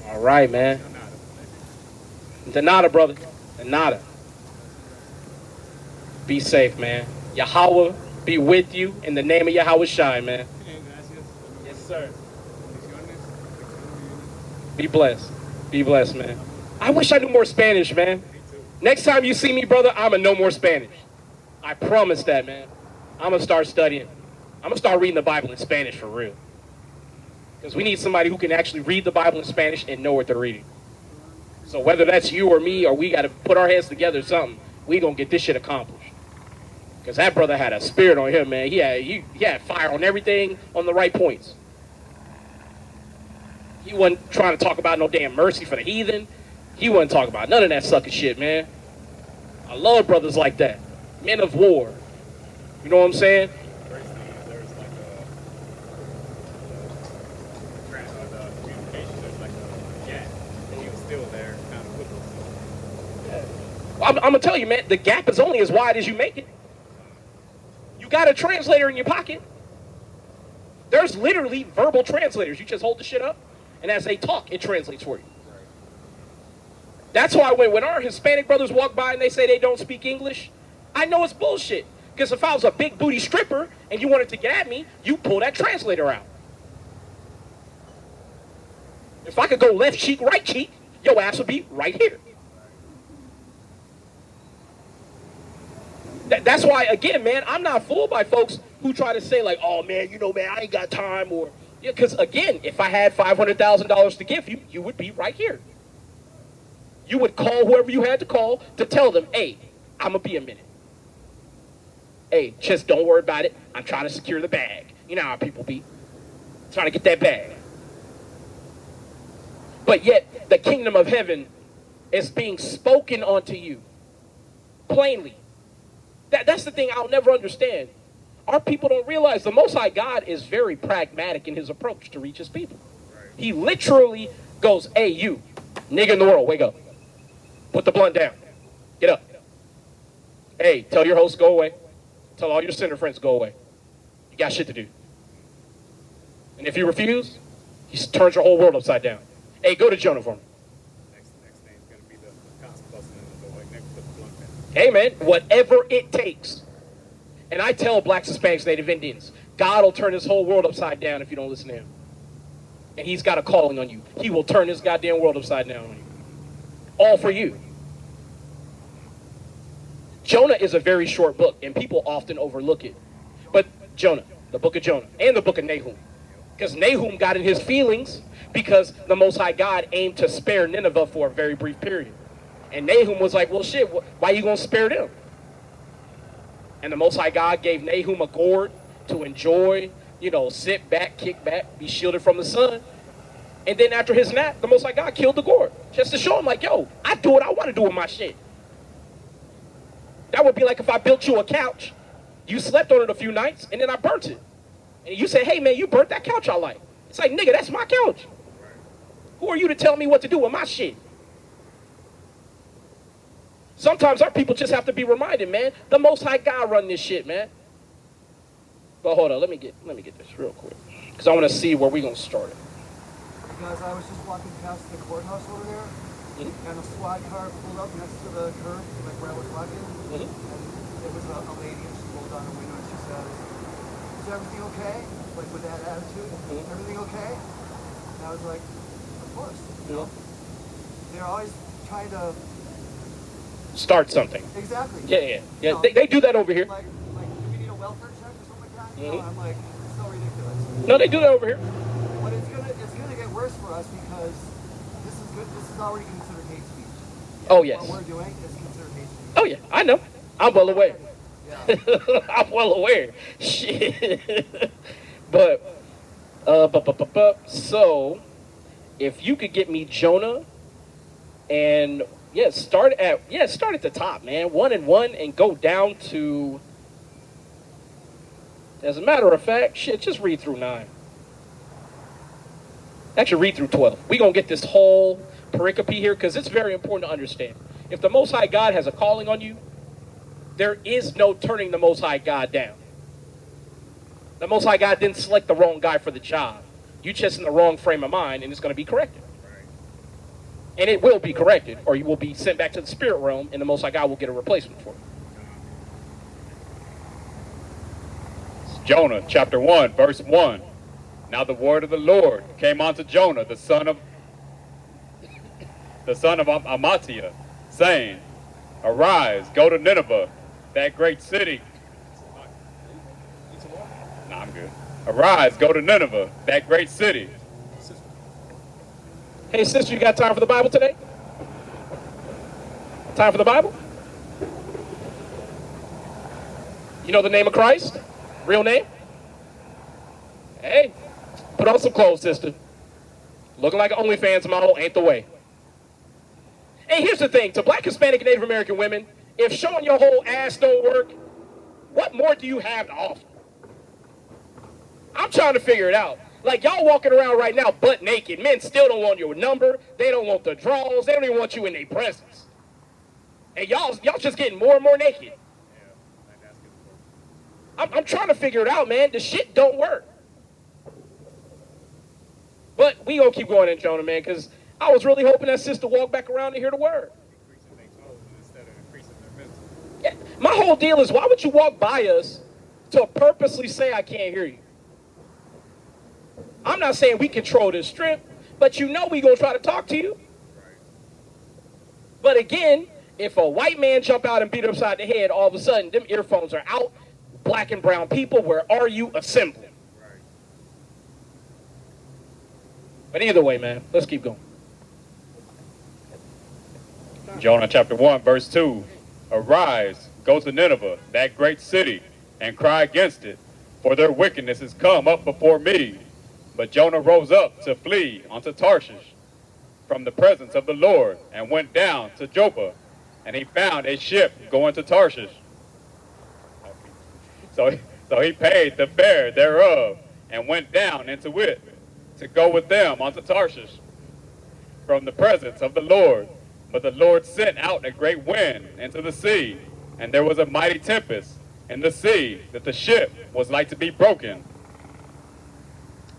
All right, man. De nada, brother. De nada. Be safe, man. Yahweh be with you in the name of Yahweh Shai, man. Yes, sir. Be blessed. Be blessed, man. I wish I knew more Spanish, man. Next time you see me, brother, I'm going to know more Spanish. I promise that, man. I'm going to start studying. I'm going to start reading the Bible in Spanish for real. Because we need somebody who can actually read the Bible in Spanish and know what they're reading. So whether that's you or me, or we got to put our heads together or something, we going to get this shit accomplished. Because that brother had a spirit on him, man. He had fire on everything on the right points. He wasn't trying to talk about no damn mercy for the heathen. He wasn't talking about none of that sucker shit, man. I love brothers like that. Men of war. You know what I'm saying? I'm gonna tell you, man, the gap is only as wide as you make it. You got a translator in your pocket. There's literally verbal translators. You just hold the shit up, and as they talk, it translates for you. That's why when our Hispanic brothers walk by and they say they don't speak English, I know it's bullshit. Because if I was a big booty stripper and you wanted to get at me, you pull that translator out. If I could go left cheek, right cheek, your ass would be right here. That's why, again, man, I'm not fooled by folks who try to say like, oh man, you know, man, I ain't got time, or yeah, because again, if I had $500,000 to give you, you would be right here. You would call whoever you had to call to tell them, hey, I'm gonna be a minute. Hey, just don't worry about it. I'm trying to secure the bag. You know how people be trying to get that bag. But yet, the kingdom of heaven is being spoken unto you plainly. That's the thing I'll never understand. Our people don't realize the Most High God is very pragmatic in his approach to reach his people. He literally goes, hey, you, nigga in the world, wake up. Put the blunt down. Get up. Hey, tell your host go away. Tell all your sinner friends go away. You got shit to do. And if you refuse, he turns your whole world upside down. Hey, go to Jonah for me. Next thing's going to be the consequences in the door. Next, put the blunt down. Hey, man, whatever it takes. And I tell blacks, Hispanics, Native Indians, God will turn his whole world upside down if you don't listen to him. And he's got a calling on you. He will turn this goddamn world upside down on you. All for you. Jonah is a very short book, and people often overlook it. But Jonah, the book of Jonah, and the book of Nahum. Because Nahum got in his feelings because the Most High God aimed to spare Nineveh for a very brief period. And Nahum was like, well, shit, why are you going to spare them? And the Most High God gave Nahum a gourd to enjoy, you know, sit back, kick back, be shielded from the sun. And then after his nap, the Most High God killed the gourd. Just to show him, like, yo, I do what I want to do with my shit. That would be like if I built you a couch, you slept on it a few nights, and then I burnt it. And you say, hey, man, you burnt that couch I like. It's like, nigga, that's my couch. Who are you to tell me what to do with my shit? Sometimes our people just have to be reminded, man, the Most High God run this shit, man. But hold on, let me get this real quick. Because I want to see where we're going to start it. Because I was just walking past the courthouse over there, and a SWAT car pulled up next to the curb, like where I was walking, and it was a lady, and she rolled down her window, and she says, is everything okay? Like, with that attitude, everything okay? And I was like, of course, you know? They're always trying to... Start something. Exactly. Yeah. You know, they do that over here. Like, do we need a welfare check or something like that? You know, I'm like, it's so ridiculous. No, they do that over here. But it's gonna get worse for us because this is good. This is already considered hate speech. Oh, yes. What we're doing is considered hate speech. Oh, yeah, I know. I'm well aware. Yeah. I'm well aware. Shit. But, so, if you could get me Jonah, and start at the top, man. 1 and 1, and go down to. As a matter of fact, shit, just read through 9. Actually, read through 12. We're going to get this whole pericope here because it's very important to understand. If the Most High God has a calling on you, there is no turning the Most High God down. The Most High God didn't select the wrong guy for the job. You just in the wrong frame of mind, and it's going to be corrected. And it will be corrected, or you will be sent back to the spirit realm, and the Most High God will get a replacement for it. Jonah chapter 1, verse 1. Now the word of the Lord came unto Jonah, the son of Amittai, saying, Arise, go to Nineveh, that great city. Nah, I'm good. Arise, go to Nineveh, that great city. Hey, sister, you got time for the Bible today? Time for the Bible? You know the name of Christ? Real name? Hey, put on some clothes, sister. Looking like an OnlyFans model ain't the way. Hey, here's the thing. To Black, Hispanic, and Native American women, if showing your whole ass don't work, what more do you have to offer? I'm trying to figure it out. Like, y'all walking around right now butt naked. Men still don't want your number. They don't want the draws. They don't even want you in their presence. And y'all just getting more and more naked. Yeah, like that's good. I'm trying to figure it out, man. The shit don't work. But we gonna keep going in Jonah, man, because I was really hoping that sister walked back around to hear the word. Increasing their clothes instead of increasing their mental. Yeah. My whole deal is, why would you walk by us to purposely say I can't hear you? I'm not saying we control this strip, but you know we gonna try to talk to you. But again, if a white man jump out and beat upside the head, all of a sudden them earphones are out. Black and brown people, where are you? Assembling. Right. But either way, man, let's keep going. Jonah chapter 1, verse 2. Arise, go to Nineveh, that great city, and cry against it, for their wickedness is come up before me. But Jonah rose up to flee unto Tarshish from the presence of the Lord, and went down to Joppa, and he found a ship going to Tarshish. So he paid the fare thereof, and went down into it, to go with them unto Tarshish from the presence of the Lord. But the Lord sent out a great wind into the sea, and there was a mighty tempest in the sea, that the ship was like to be broken.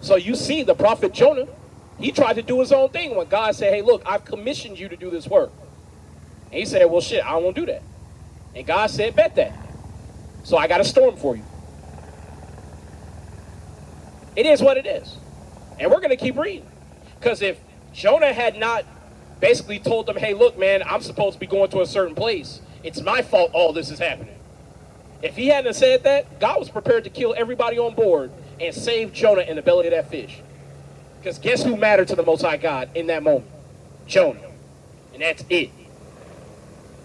So you see, the prophet Jonah, he tried to do his own thing when God said, hey, look, I've commissioned you to do this work. And he said, well, shit, I won't do that. And God said, bet that. So I got a storm for you. It is what it is. And we're going to keep reading. Because if Jonah had not basically told them, hey, look, man, I'm supposed to be going to a certain place. It's my fault all this is happening. If he hadn't said that, God was prepared to kill everybody on board and save Jonah in the belly of that fish. Because guess who mattered to the Most High God in that moment? Jonah. And that's it.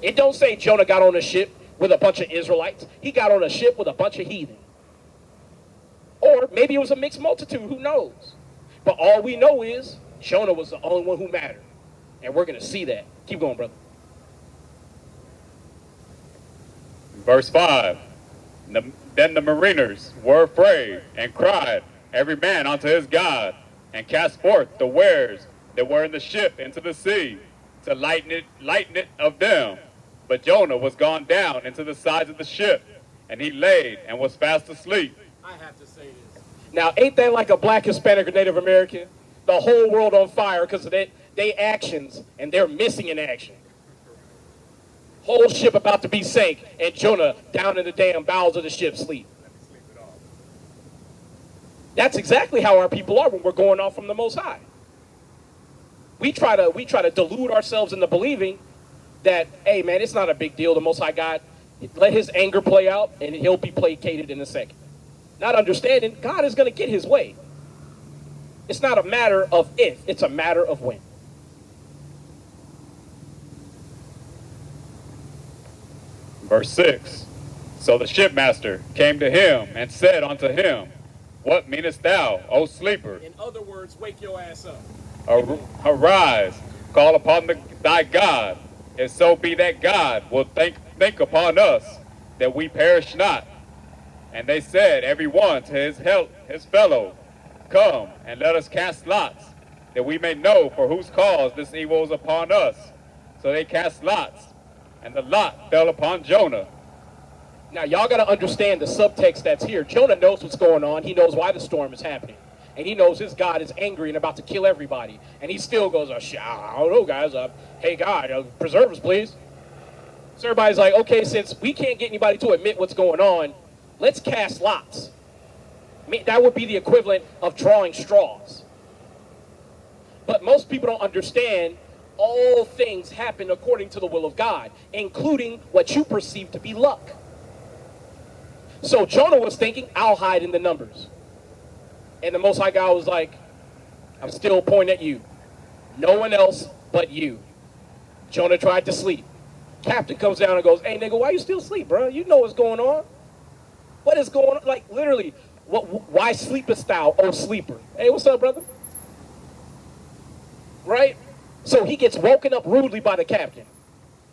It don't say Jonah got on a ship with a bunch of Israelites. He got on a ship with a bunch of heathen. Or maybe it was a mixed multitude, who knows? But all we know is Jonah was the only one who mattered. And we're going to see that. Keep going, brother. Verse 5. Then the mariners were afraid, and cried, every man unto his God, and cast forth the wares that were in the ship into the sea, to lighten it of them. But Jonah was gone down into the sides of the ship, and he laid and was fast asleep. I have to say this. Now, ain't that like a black, Hispanic, or Native American? The whole world on fire because of they actions, and they're missing in action. Whole ship about to be sank, and Jonah down in the damn bowels of the ship sleep. Let me sleep it off. That's exactly how our people are when we're going off from the Most High. We try to delude ourselves into believing that, hey man, it's not a big deal. The Most High God, let his anger play out, and he'll be placated in a second. Not understanding God is going to get his way. It's not a matter of if, it's a matter of when. Verse 6. So the shipmaster came to him and said unto him, what meanest thou, O sleeper? In other words, wake your ass up. Arise, call upon thy God, if so be that God will think upon us, that we perish not. And they said, every one to his fellow, come and let us cast lots, that we may know for whose cause this evil is upon us. So they cast lots, and the lot fell upon Jonah. Now, y'all got to understand the subtext that's here. Jonah knows what's going on. He knows why the storm is happening. And he knows his God is angry and about to kill everybody. And he still goes, oh, shit, I don't know, guys. Hey, God, preserve us, please. So everybody's like, okay, since we can't get anybody to admit what's going on, let's cast lots. I mean, that would be the equivalent of drawing straws. But most people don't understand all things happen according to the will of God, including what you perceive to be luck. So Jonah was thinking, I'll hide in the numbers. And the Most High God was like, I'm still pointing at you. No one else but you. Jonah tried to sleep. Captain comes down and goes, hey, nigga, why you still asleep, bro? You know what's going on. What is going on? Like, literally, why sleepest thou, O sleeper? Hey, what's up, brother? Right? So he gets woken up rudely by the captain.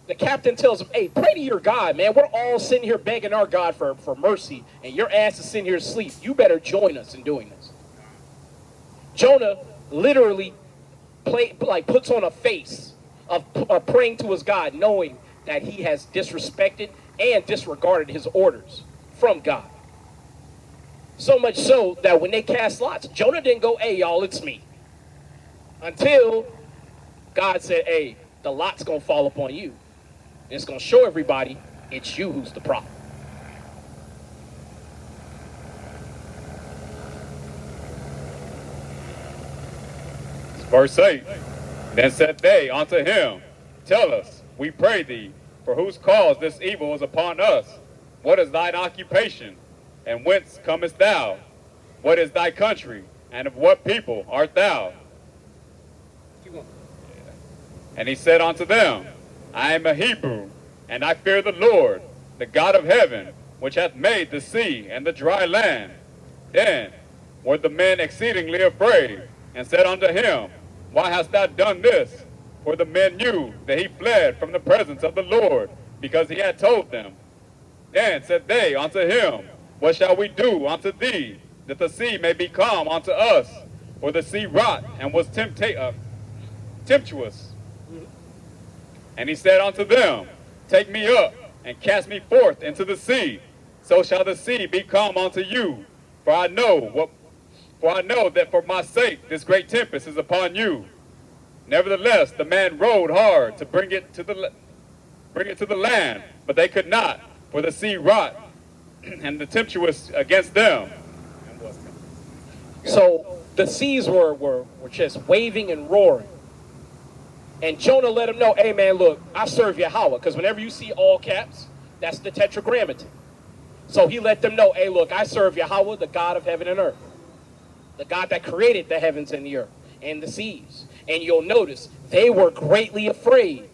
The captain tells him, hey, pray to your God, man. We're all sitting here begging our God for mercy, and your ass is sitting here asleep. You better join us in doing this. Jonah literally puts on a face of praying to his God, knowing that he has disrespected and disregarded his orders from God. So much so that when they cast lots, Jonah didn't go, hey, y'all, it's me. Until God said, hey, the lot's going to fall upon you. And it's going to show everybody it's you who's the problem. Verse 8. Then said they unto him, Tell us, we pray thee, for whose cause this evil is upon us? What is thine occupation? And whence comest thou? What is thy country? And of what people art thou? And he said unto them, I am a Hebrew, and I fear the Lord, the God of heaven, which hath made the sea and the dry land. Then were the men exceedingly afraid, and said unto him, Why hast thou done this? For the men knew that he fled from the presence of the Lord, because he had told them. Then said they unto him, What shall we do unto thee, that the sea may be calm unto us? For the sea rot and was tempestuous. And he said unto them, Take me up, and cast me forth into the sea. So shall the sea be calm unto you. For I know that for my sake this great tempest is upon you. Nevertheless, the man rowed hard to bring it to the land, but they could not, for the sea rot, and the tempestuous against them. So the seas were just waving and roaring. And Jonah let him know, hey man, look, I serve Yahweh. Because whenever you see all caps, that's the tetragrammaton. So he let them know, hey look, I serve Yahweh, the God of heaven and earth. The God that created the heavens and the earth and the seas. And you'll notice they were greatly afraid.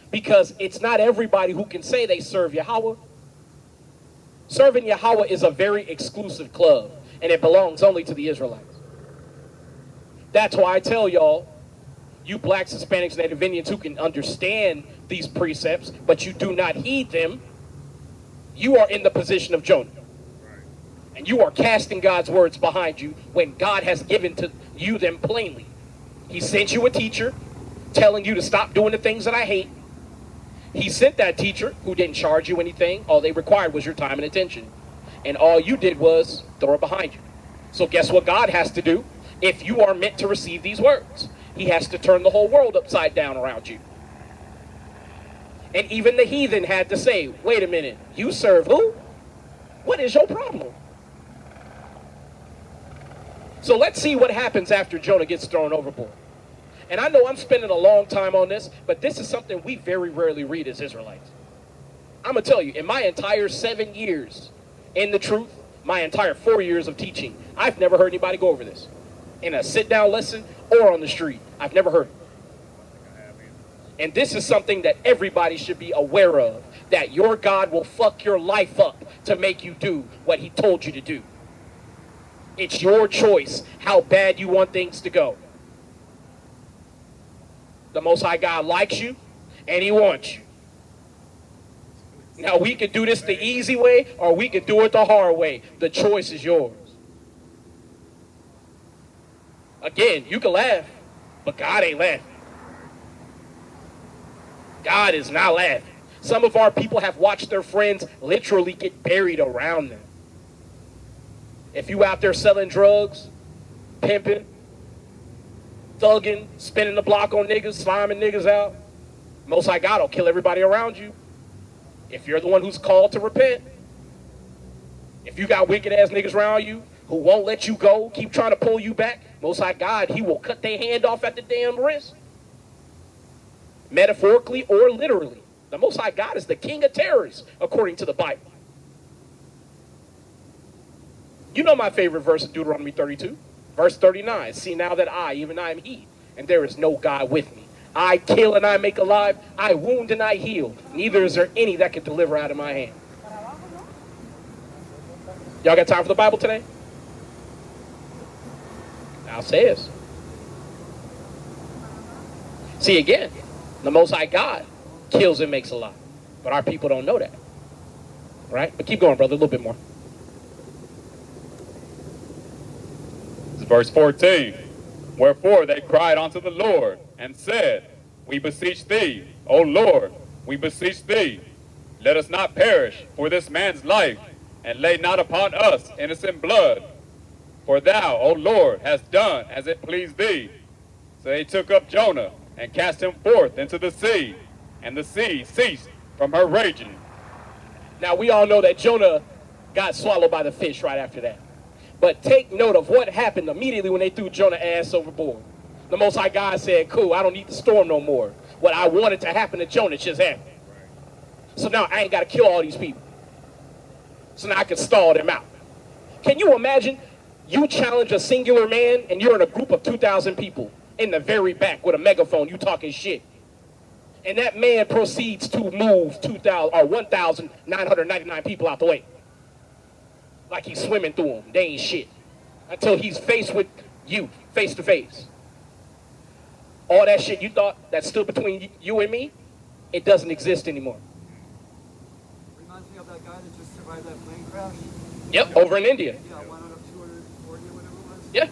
Because it's not everybody who can say they serve Yahweh. Serving Yahweh is a very exclusive club. And it belongs only to the Israelites. That's why I tell y'all, you blacks, Hispanics, Native Indians who can understand these precepts, but you do not heed them, you are in the position of Jonah. And you are casting God's words behind you when God has given to you them plainly. He sent you a teacher telling you to stop doing the things that I hate. He sent that teacher who didn't charge you anything. All they required was your time and attention. And all you did was throw it behind you. So guess what God has to do if you are meant to receive these words? He has to turn the whole world upside down around you. And even the heathen had to say, wait a minute, you serve who? What is your problem? So let's see what happens after Jonah gets thrown overboard. And I know I'm spending a long time on this, but this is something we very rarely read as Israelites. I'm going to tell you, in my entire 7 years in the truth, my entire 4 years of teaching, I've never heard anybody go over this. In a sit-down lesson or on the street. I've never heard it. And this is something that everybody should be aware of, that your God will fuck your life up to make you do what he told you to do. It's your choice how bad you want things to go. The Most High God likes you, and he wants you. Now, we could do this the easy way, or we could do it the hard way. The choice is yours. Again, you can laugh, but God ain't laughing. God is not laughing. Some of our people have watched their friends literally get buried around them. If you out there selling drugs, pimping, thugging, spinning the block on niggas, sliming niggas out, Most High God will kill everybody around you. If you're the one who's called to repent. If you got wicked ass niggas around you who won't let you go, keep trying to pull you back, Most High God, he will cut their hand off at the damn wrist. Metaphorically or literally. The Most High God is the king of terrorists, according to the Bible. You know my favorite verse of Deuteronomy 32. Verse 39. See now that I, even I am he, and there is no God with me. I kill and I make alive. I wound and I heal. Neither is there any that can deliver out of my hand. Y'all got time for the Bible today? Now says. See again, the Most High God kills and makes alive. But our people don't know that. Right? But keep going, brother, a little bit more. This is verse 14. Wherefore they cried unto the Lord, and said, We beseech thee, O Lord, we beseech thee, let us not perish for this man's life, and lay not upon us innocent blood. For thou, O Lord, hast done as it pleased thee. So they took up Jonah and cast him forth into the sea, and the sea ceased from her raging. Now, we all know that Jonah got swallowed by the fish right after that. But take note of what happened immediately when they threw Jonah's ass overboard. The Most High God said, cool, I don't need the storm no more. What I wanted to happen to Jonah just happened. So now I ain't got to kill all these people. So now I can stall them out. Can you imagine you challenge a singular man and you're in a group of 2,000 people in the very back with a megaphone, you talking shit. And that man proceeds to move 1,999 people out the way. Like he's swimming through them. They ain't shit. Until he's faced with you, face to face. All that shit you thought that stood between you and me, it doesn't exist anymore. Reminds me of that guy that just survived that plane crash. Yep, over in India. Yeah, one out of 240 or whatever it was. Yeah.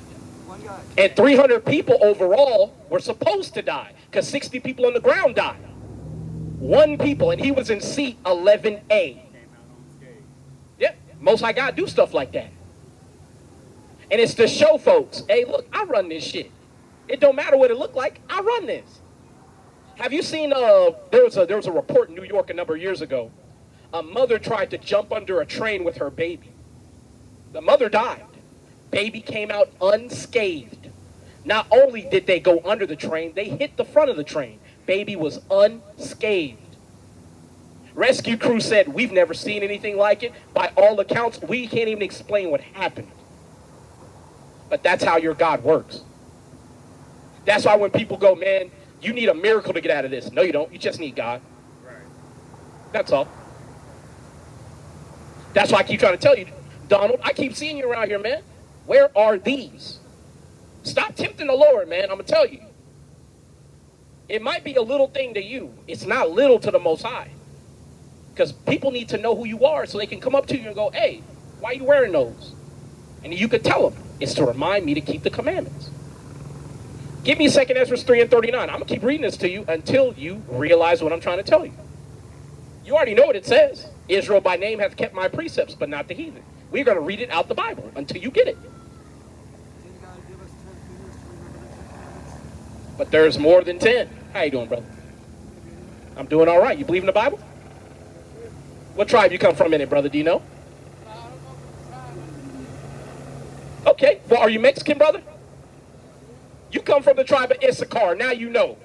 One guy. And 300 people overall were supposed to die because 60 people on the ground died. One people, and he was in seat 11A. Yeah, Most High God do stuff like that. And it's to show folks, hey, look, I run this shit. It don't matter what it look like, I run this. Have you seen, there was a report in New York a number of years ago. A mother tried to jump under a train with her baby. The mother died. Baby came out unscathed. Not only did they go under the train, they hit the front of the train. Baby was unscathed. Rescue crew said, we've never seen anything like it. By all accounts, we can't even explain what happened. But that's how your God works. That's why when people go, man, you need a miracle to get out of this. No, you don't. You just need God. Right. That's all. That's why I keep trying to tell you, Donald, I keep seeing you around here, man. Where are these? Stop tempting the Lord, man. I'm going to tell you. It might be a little thing to you. It's not little to the Most High. Because people need to know who you are so they can come up to you and go, hey, why are you wearing those? And you could tell them, it's to remind me to keep the commandments. Give me 2 Ezra 3 and 39. I'm going to keep reading this to you until you realize what I'm trying to tell you. You already know what it says. Israel by name hath kept my precepts, but not the heathen. We're going to read it out the Bible until you get it. But there's more than 10. How you doing, brother? I'm doing all right. You believe in the Bible? What tribe you come from in it, brother? Do you know? Okay. Well, are you Mexican, brother? You come from the tribe of Issachar. Now you know.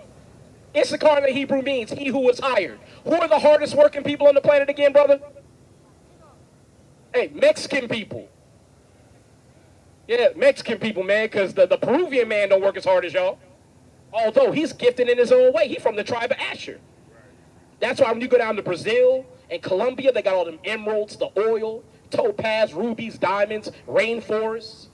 Issachar in the Hebrew means he who was hired. Who are the hardest working people on the planet again, brother? Hey, Mexican people. Yeah, Mexican people, man, because the Peruvian man don't work as hard as y'all. Although he's gifted in his own way. He's from the tribe of Asher. That's why when you go down to Brazil and Colombia, they got all them emeralds, the oil, topaz, rubies, diamonds, rainforests.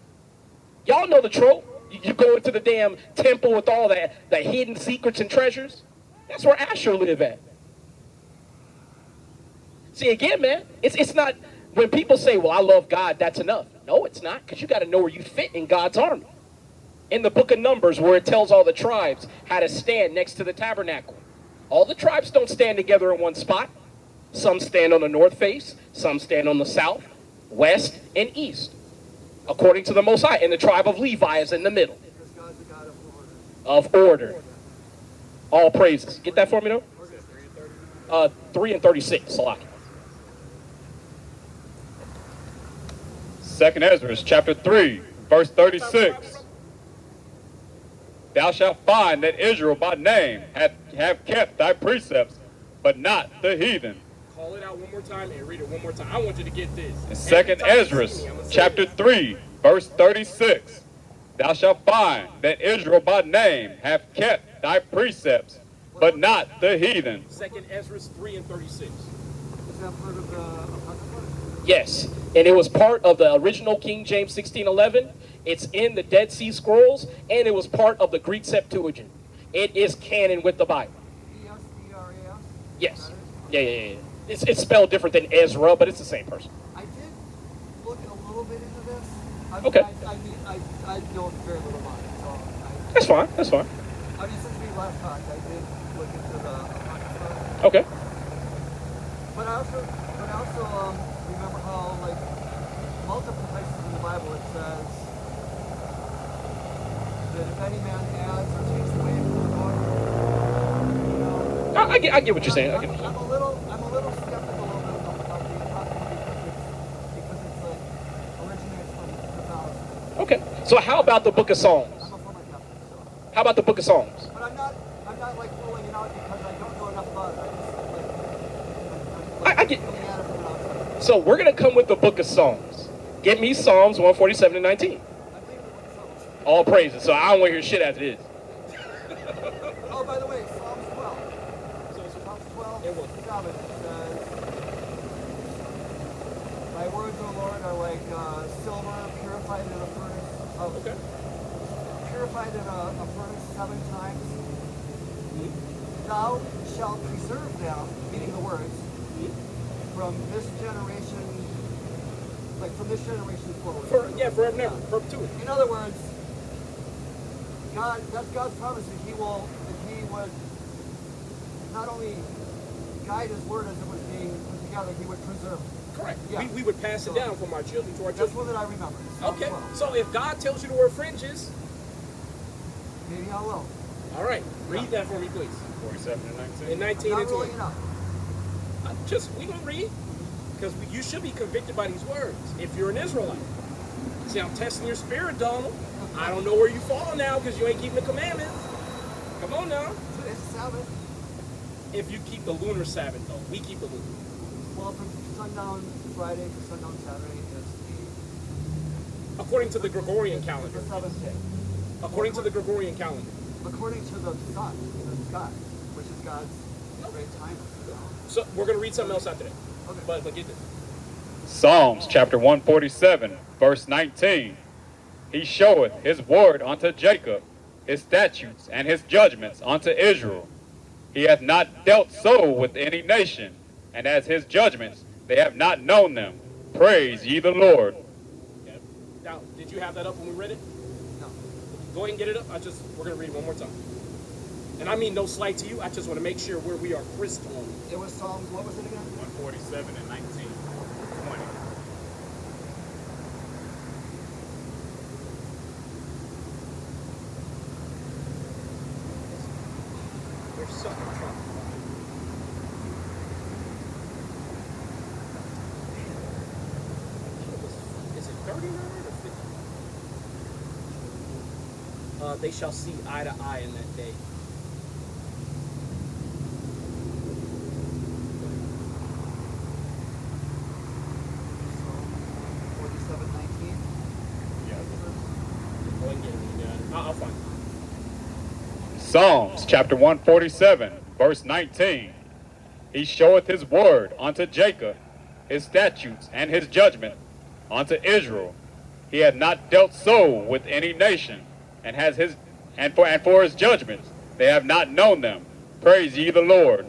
Y'all know the trope. You go into the damn temple with all the hidden secrets and treasures. That's where Asher live at. See, again, man, it's not, when people say, well, I love God, that's enough. No, it's not, because you got to know where you fit in God's army. In the book of Numbers, where it tells all the tribes how to stand next to the tabernacle. All the tribes don't stand together in one spot. Some stand on the north face, some stand on the south, west, and east. According to the Most High, and the tribe of Levi is in the middle. Because God's the God Of order. All praises. Get that for me, though? 3 and 36, Salaki. 2 Ezra chapter 3, verse 36. Thou shalt find that Israel by name have kept thy precepts, but not the heathen. Call it out one more time and read it one more time. I want you to get this. In 2 Ezra chapter 3, verse 36. Thou shalt find that Israel by name have kept thy precepts, but not the heathen. 2 Ezra 3 and 36. Is that part of the Apocrypha? Yes, and it was part of the original King James 1611. It's in the Dead Sea Scrolls, and it was part of the Greek Septuagint. It is canon with the Bible. E-S-E-R-A-S? Yes. Yeah. It's spelled different than Ezra, but it's the same person. I did look a little bit into this. Okay. I know very little about it, so That's fine. I mean, since we last talked, I did look into the Apocrypha. Okay. But I also remember how, like, multiple places in the Bible it says that if any man adds or takes away from the book, you know. I get what you're saying. I get what you're saying. I'm a little skeptical of the apocrypha because it's like originates from Catholicism. Okay. So how about the Book of Psalms? I'm a former Catholic, so. How about the Book of Psalms? But I'm not like ruling it out because I don't know enough about it. I just I get. looking at it from an outside. So we're gonna come with the Book of Psalms. Give me Psalms 147 and 19. I believe it was Psalms. All praises. So I don't want to hear shit after this. Oh, by the way, Psalms 12. Psalms 12, It was. 7 says, "Thy words, O Lord, are like silver purified in a furnace. Okay. Purified in a furnace 7 times. Thou shalt preserve them," meaning the words, "from this generation, like from this generation forward." Forever and ever. Perpetuity. In other words, that's God's promise that He would not only guide His word as it was being put together, He would preserve it. Correct. Yeah. We would pass it down from our children to our That's children. one that I remember. Psalms Okay. 12. So if God tells you to wear fringes, Maybe I will. all right, read that for me, please. 47 and 19. In 19 Not and 20. ruling it out. We gonna read because you should be convicted by these words if you're an Israelite. See, I'm testing your spirit, Donald. I don't know where you fall now because you ain't keeping the commandments. Come on now. Today's the Sabbath. If you keep the lunar Sabbath, though, we keep the lunar. Well, from sundown Friday to sundown Saturday is According to the Gregorian the calendar. 7th day. According to the Gregorian calendar. According to the sun, the sky, which is God's great timer. So we're gonna read something else after that. Okay. But get this. Psalms chapter 147, verse 19. He showeth his word unto Jacob, his statutes and his judgments unto Israel. He hath not dealt so with any nation, and as his judgments they have not known them. Praise ye the Lord. Okay. Now, did you have that up when we read it? No. Go ahead and get it up. We're gonna read it one more time. And I mean no slight to you. I just want to make sure where we are crystal on this. It was Psalms, what was it again? 147 and 19. 20. There's something I'm trying to find. Is it 39 or 50? They shall see eye to eye in that day. Psalm 47:19. Yeah. Go ahead and get it when you're done. I'll find it. Psalms chapter 147, verse 19. He showeth his word unto Jacob, his statutes and his judgment unto Israel. He hath not dealt so with any nation, and has his and for his judgments they have not known them. Praise ye the Lord.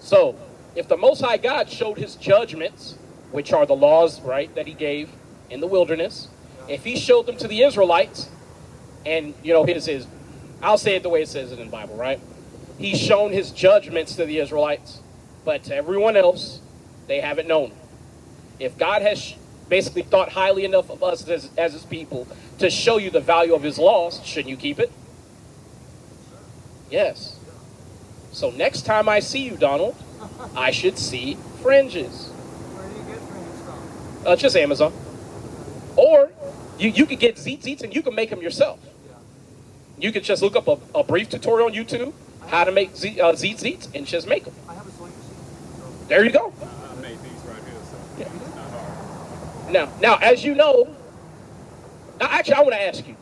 So, if the Most High God showed his judgments, which are the laws, right, that he gave in the wilderness, if he showed them to the Israelites, and, you know, his I'll say it the way it says it in the Bible, right? He's shown his judgments to the Israelites, but to everyone else, they haven't known. If God has basically thought highly enough of us as his people to show you the value of his laws, shouldn't you keep it? Yes. So next time I see you, Donald, I should see fringes. Where do you get fringes from? Just Amazon. Or you could get zeets and you can make them yourself. You could just look up a brief tutorial on YouTube, how to make zeets and just make them. I have a sewing machine. So There you go. I made these right here, so Yeah. it's not hard. Now, as you know, actually, I want to ask you.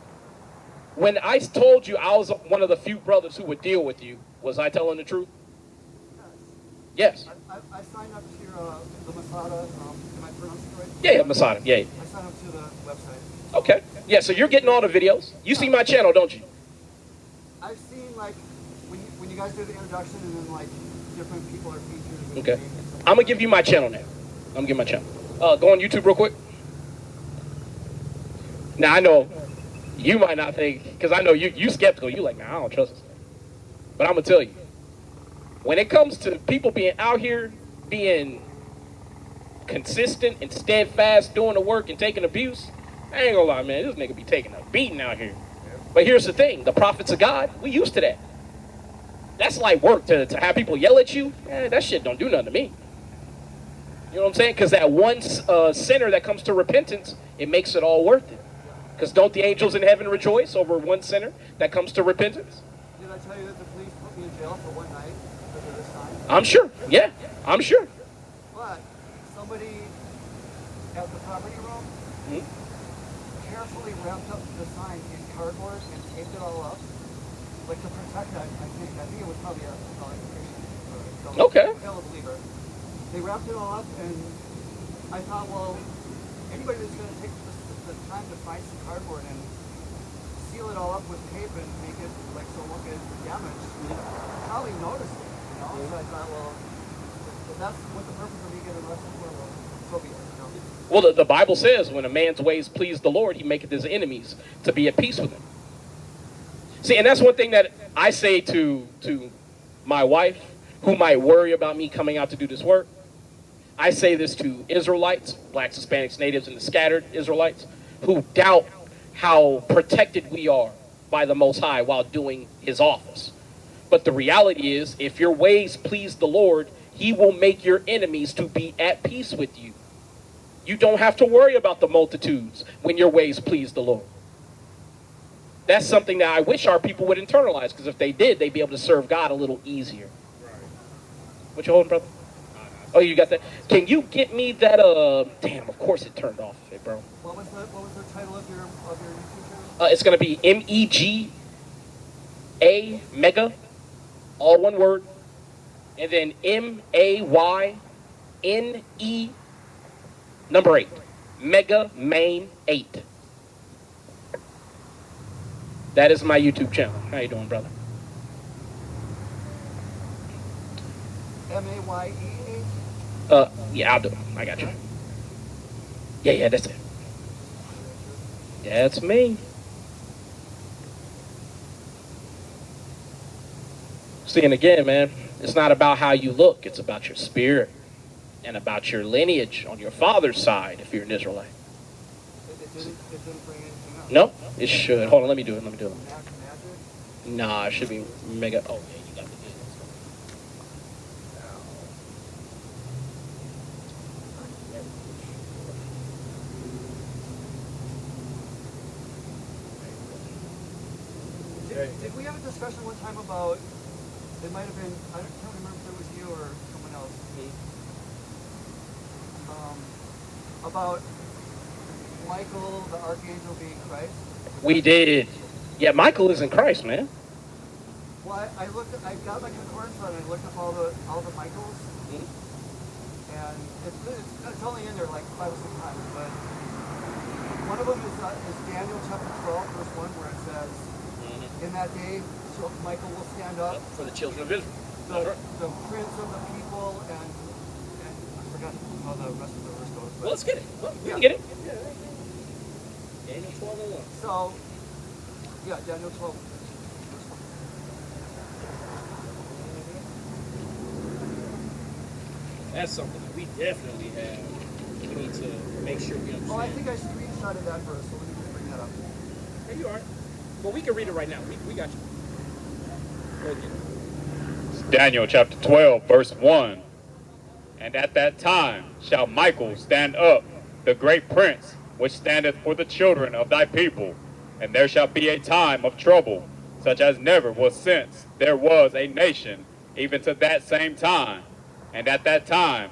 When I told you I was one of the few brothers who would deal with you, was I telling the truth? Yes. I signed up to your, the Masada, am I pronouncing it right? Yeah, Masada. Yeah. I signed up to the website. Okay. Yeah, so you're getting all the videos. You see my channel, don't you? I've seen, like, when you guys do the introduction and then, like, different people are featured. Okay. I'm going to give you my channel now. I'm going to give my channel. Go on YouTube real quick. Now, I know you might not think, because I know you skeptical. You like, nah, I don't trust this thing. But I'm going to tell you. when it comes to people being out here being consistent and steadfast doing the work and taking abuse, I ain't gonna lie, man, this nigga be taking a beating out here. But here's the thing, the prophets of God, we used to that. That's like work to have people yell at you. That shit don't do nothing to me. You know what I'm saying? Because that one sinner that comes to repentance, it makes it all worth it. Because don't the angels in heaven rejoice over one sinner that comes to repentance? Did I tell you that the police put me in jail for one night because of this sign? I'm sure. Yeah, I'm sure. But somebody at the property room carefully wrapped up the sign in cardboard and taped it all up, like to protect it. I think it was probably a Christian. Okay. Fellow believer. They wrapped it all up, and I thought, well, anybody that's going to take the time to find some cardboard and seal it all up with tape and make it like so it won't get damaged, probably notice it. You know, so I thought, well, if that's what the purpose of me getting arrested for, well, so be it. You know? Well, the Bible says when a man's ways please the Lord, he maketh his enemies to be at peace with him. See, and that's one thing that I say to my wife, who might worry about me coming out to do this work. I say this to Israelites, blacks, Hispanics, natives, and the scattered Israelites, who doubt how protected we are by the Most High while doing his office. But the reality is, if your ways please the Lord, he will make your enemies to be at peace with you. You don't have to worry about the multitudes when your ways please the Lord. That's something that I wish our people would internalize, because if they did, they'd be able to serve God a little easier. What you holding, brother? Oh, you got that? Can you get me that, damn, of course it turned off, hey, bro. What was the title of your YouTube channel? It's going to be MEGA, Mega, all one word, and then MAYNE, number 8, Mega Main 8. That is my YouTube channel. How you doing, brother? MAYEH? Yeah, I'll do it. I got you. Yeah, that's it. That's me. See, and again, man, it's not about how you look. It's about your spirit and about your lineage on your father's side if you're an Israelite. It didn't bring anything up. No, it should. Hold on, let me do it. Magic? Nah, it should be mega. Oh, yeah, you got the Did we have a discussion one time about, it might have been, I can't remember if it was you or someone else, about Michael, the archangel, being Christ? We did. Yeah, Michael is in Christ, man. Well, I got my concordance and I looked up all the Michaels, and it's only in there like 5 or 6 times, but one of them is Daniel chapter 12, verse 1, where it says, in that day, so Michael will stand up For the children of Israel. the prince of the people, and I forgot how the rest of the verse goes. But Well, let's get it. Well, we can Yeah. get it. Daniel 12 and 1. so, yeah, Daniel 12. Verse 1. That's something that we definitely have. We need to make sure we understand. Oh, I think I screenshotted that verse, so let me just bring that up. There you are. Well, we can read it right now. We got you. Go ahead. Daniel chapter 12, verse 1. And at that time shall Michael stand up, the great prince, which standeth for the children of thy people. And there shall be a time of trouble, such as never was since there was a nation, even to that same time. And at that time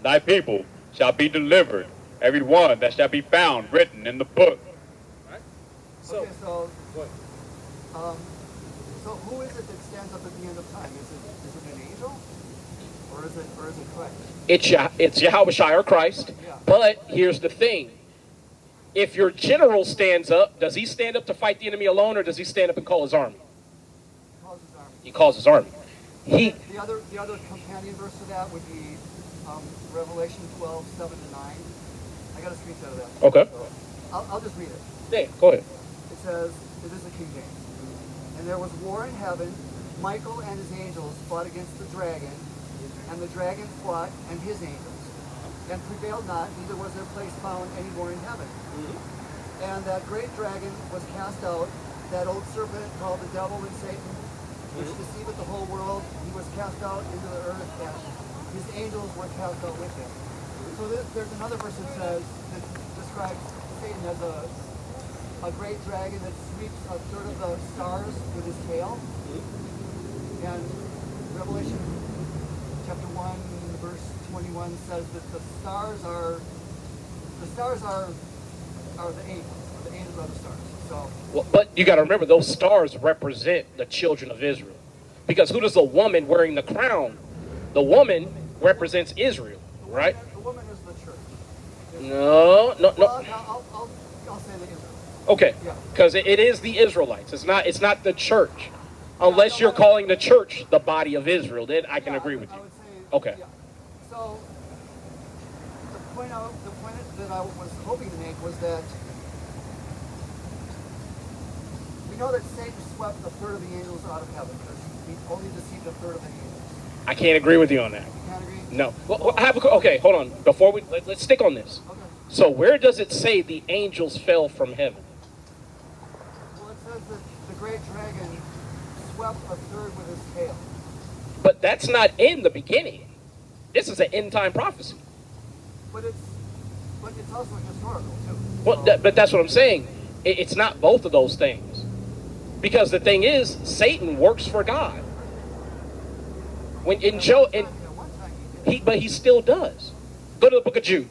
thy people shall be delivered, every one that shall be found written in the book. So, Okay, so, what? so who is it that stands up at the end of time? Is it an angel, or is it Christ? It's Yahweh or Christ. Yeah. But here's the thing. If your general stands up, does he stand up to fight the enemy alone, or does he stand up and call his army? Calls his army. He calls his army. The other companion verse to that would be Revelation 12, 7 to 9. I got a screenshot of that. Okay. So I'll just read it. Yeah, go ahead. It says, it is the King James. And there was war in heaven, Michael and his angels fought against the dragon, and the dragon fought and his angels, and prevailed not, neither was their place found any more in heaven. And that great dragon was cast out, that old serpent called the devil and Satan, which deceiveth the whole world. He was cast out into the earth, and his angels were cast out with him. So there's another verse that says, that describes Satan as a great dragon that sweeps a third of the stars with his tail. And Revelation chapter 1, verse 21 says that the stars are the angels. The angels are the stars. So, Well, but you got to remember, those stars represent the children of Israel. Because who does the woman wearing the crown? The woman represents Israel, right? The woman is the church. No. Well, I'll say the Israel. Okay, Yeah. because it is the Israelites. It's not the church. Unless you're calling the church the body of Israel, then I can agree with I you. would say, Okay. yeah. So the point that I was hoping to make was that we know that Satan swept a third of the angels out of heaven because he only deceived a third of the angels. I can't agree with you on that. You can't agree? No. Well, okay, hold on. Before let's stick on this. Okay. So where does it say the angels fell from heaven? Well, it says that the great dragon swept a third with his tail. But that's not in the beginning. This is an end time prophecy. But it's also historical too. Well, So- but that's what I'm saying. It's not both of those things. Because the thing is, Satan works for God. When in Joe, and one time he did. but he still does. Go to the book of Jude.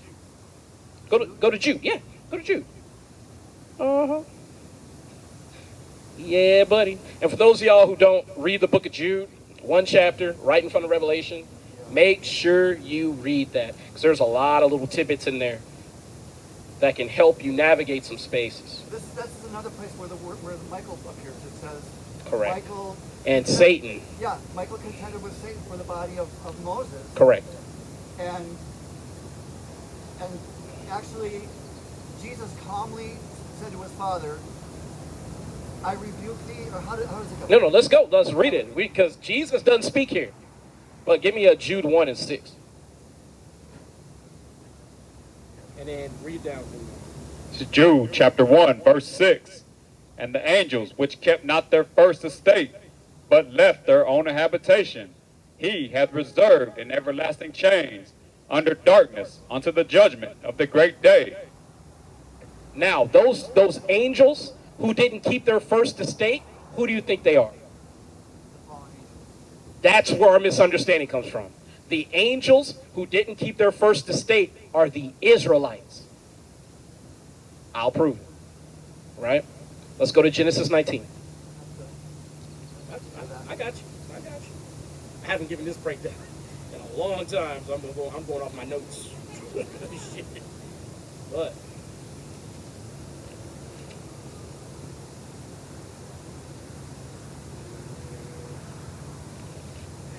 Go to Jude. Yeah, go to Jude. Yeah, buddy. And for those of y'all who don't read the book of Jude, one chapter right in front of Revelation, make sure you read that because there's a lot of little tidbits in there that can help you navigate some spaces. That's another place where where Michael appears. It says Correct. Michael And Satan. Yeah, Michael contended with Satan for the body of Moses. Correct. And actually, Jesus calmly said to his father, "I rebuke thee," or how does it go? No, let's go. Let's read it. Because Jesus doesn't speak here. But give me a Jude 1 and 6. And then read down. It's Jude chapter 1, verse 6. And the angels which kept not their first estate, but left their own habitation, he hath reserved in everlasting chains under darkness unto the judgment of the great day. Now, those angels who didn't keep their first estate, who do you think they are? That's where our misunderstanding comes from. The angels who didn't keep their first estate are the Israelites. I'll prove it. Right? Let's go to Genesis 19. I got you. I haven't given this breakdown in a long time, so I'm going off my notes. Shit. But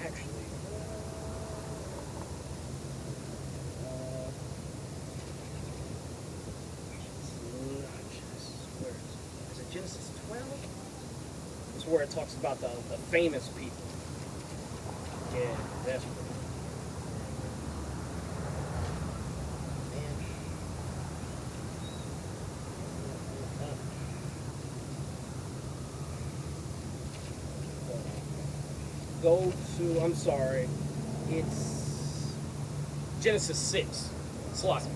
actually, is it Genesis 12? It's where it talks about the famous people. Yeah, that's right. Go to, I'm sorry, it's Genesis 6. Slots.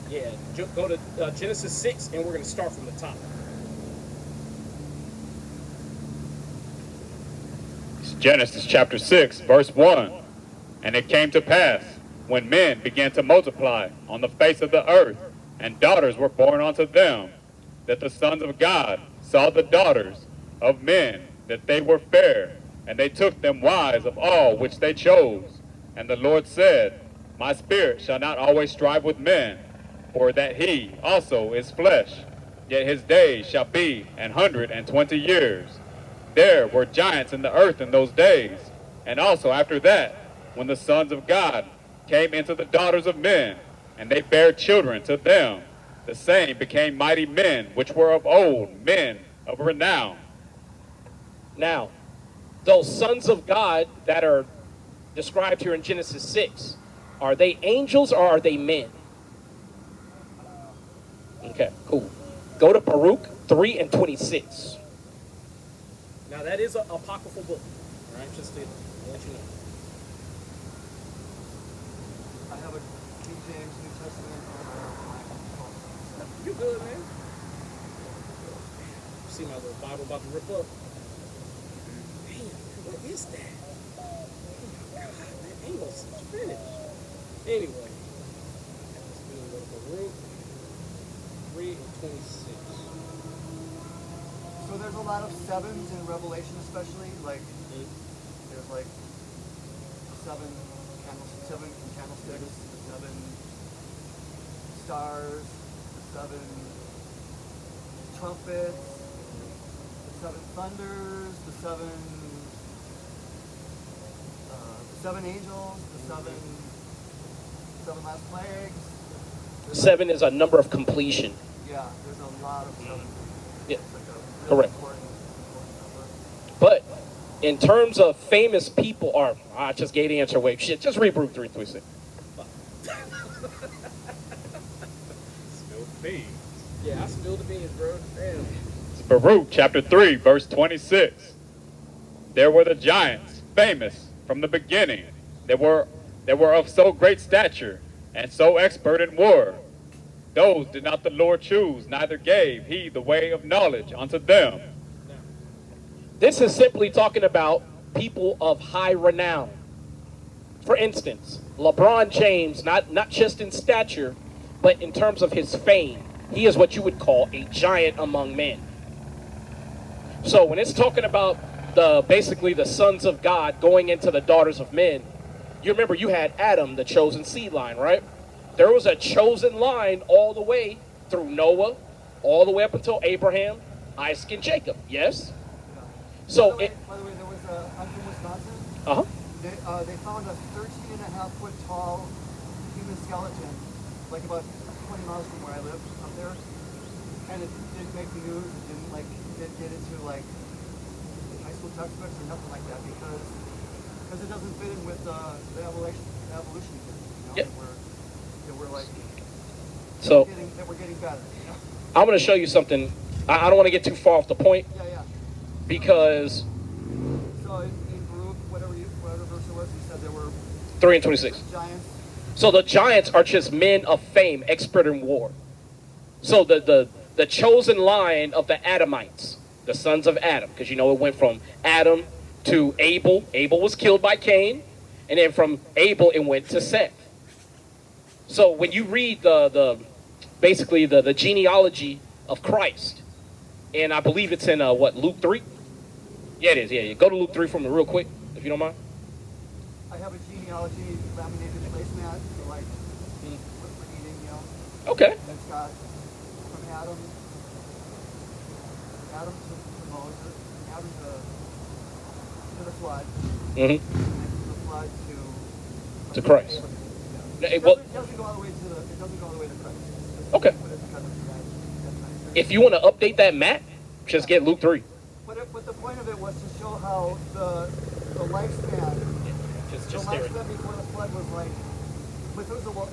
Yeah, go to Genesis 6, and we're going to start from the top. It's Genesis chapter 6, verse 1. And it came to pass, when men began to multiply on the face of the earth, and daughters were born unto them, that the sons of God saw the daughters of men, that they were fair, and they took them wives of all which they chose. And the Lord said, My spirit shall not always strive with men, for that he also is flesh, yet his days shall be 120 years. There were giants in the earth in those days, and also after that, when the sons of God came into the daughters of men, and they bare children to them, the same became mighty men, which were of old, men of renown. Now, those sons of God that are described here in Genesis 6, are they angels or are they men? Okay, cool. Go to Baruch 3 and 26. Now that is an apocryphal book. All right, just to let you know. I have a King James New Testament. You good, man? See my little Bible about to rip up. Damn, what is that? Oh my God, that Amos is finished. Anyway, let's do a little Baruch 3 and 26. So there's a lot of sevens in Revelation, especially. Like, there's like seven candlesticks, seven stars, seven trumpets, the seven thunders, the seven angels, the seven last plagues. There's 7 is a number of completion. yeah, there's a lot of seven. Yeah, It's like a really correct. important number. But in terms of famous people, or I just gave the answer away. Shit, just read Baruch 3:26. Still thieves. Yeah, I spilled the beans, bro. Damn. Baruch chapter 3, verse 26. There were the giants, famous from the beginning. They were of so great stature and so expert in war. Those did not the Lord choose, neither gave he the way of knowledge unto them. This is simply talking about people of high renown. For instance, LeBron James, not just in stature, but in terms of his fame, he is what you would call a giant among men. So when it's talking about basically the sons of God going into the daughters of men, you remember you had Adam, the chosen seed line, right? There was a chosen line all the way through Noah, all the way up until Abraham, Isaac, and Jacob. Yes? So by the way, there was a hunt in Wisconsin. uh-huh. They found a 13.5-foot tall human skeleton, like about 20 miles from where I live, up there. And it didn't make the news. It didn't get into high school textbooks or nothing like that because it doesn't fit in with the evolution theory. You know, Yeah. that we're like So that we're getting better. You know? I'm going to show you something. I don't want to get too far off the point Yeah. because So in Baruch, whatever verse it was, you said there were 3 and 26. giants. So the giants are just men of fame, expert in war. So the chosen line of the Adamites, the sons of Adam, because you know it went from Adam to Abel. Abel was killed by Cain, and then from Abel it went to Seth. So when you read basically the genealogy of Christ, and I believe it's in Luke 3? Yeah, it is. Yeah, go to Luke 3 for me real quick, if you don't mind. I have a genealogy laminated placemat for eating, you know. Okay. And it's got from Adam to Moses, Adam to the flood, Mm-hmm. and then from the flood To Christ. Yeah. It doesn't go all the way to Christ. Okay. But it's because of that. If you want to update that map, just get Luke 3. But the point of it was to show how the lifespan, Just the stare at lifespan before the flood was like Methuselah was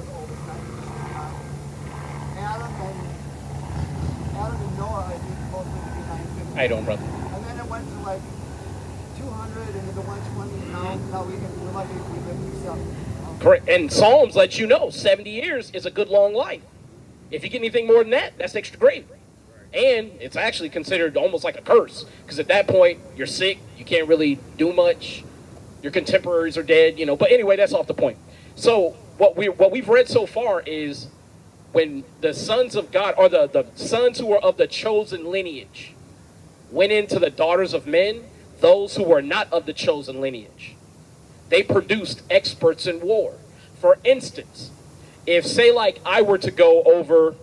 the oldest guy. Adam and Noah, I think, both lived to be 950. How you doing, brother? And then it went to like 200 and then to 120. And now we're lucky if we live to 7. Correct. And Psalms lets you know 70 years is a good long life. If you get anything more than that, that's extra gravy. And it's actually considered almost like a curse, because at that point you're sick, you can't really do much, your contemporaries are dead, you know. But anyway, that's off the point. So what we've read so far is when the sons of God, or the sons who were of the chosen lineage, went into the daughters of men, those who were not of the chosen lineage, they produced experts in war. For instance, if say like I were to go over,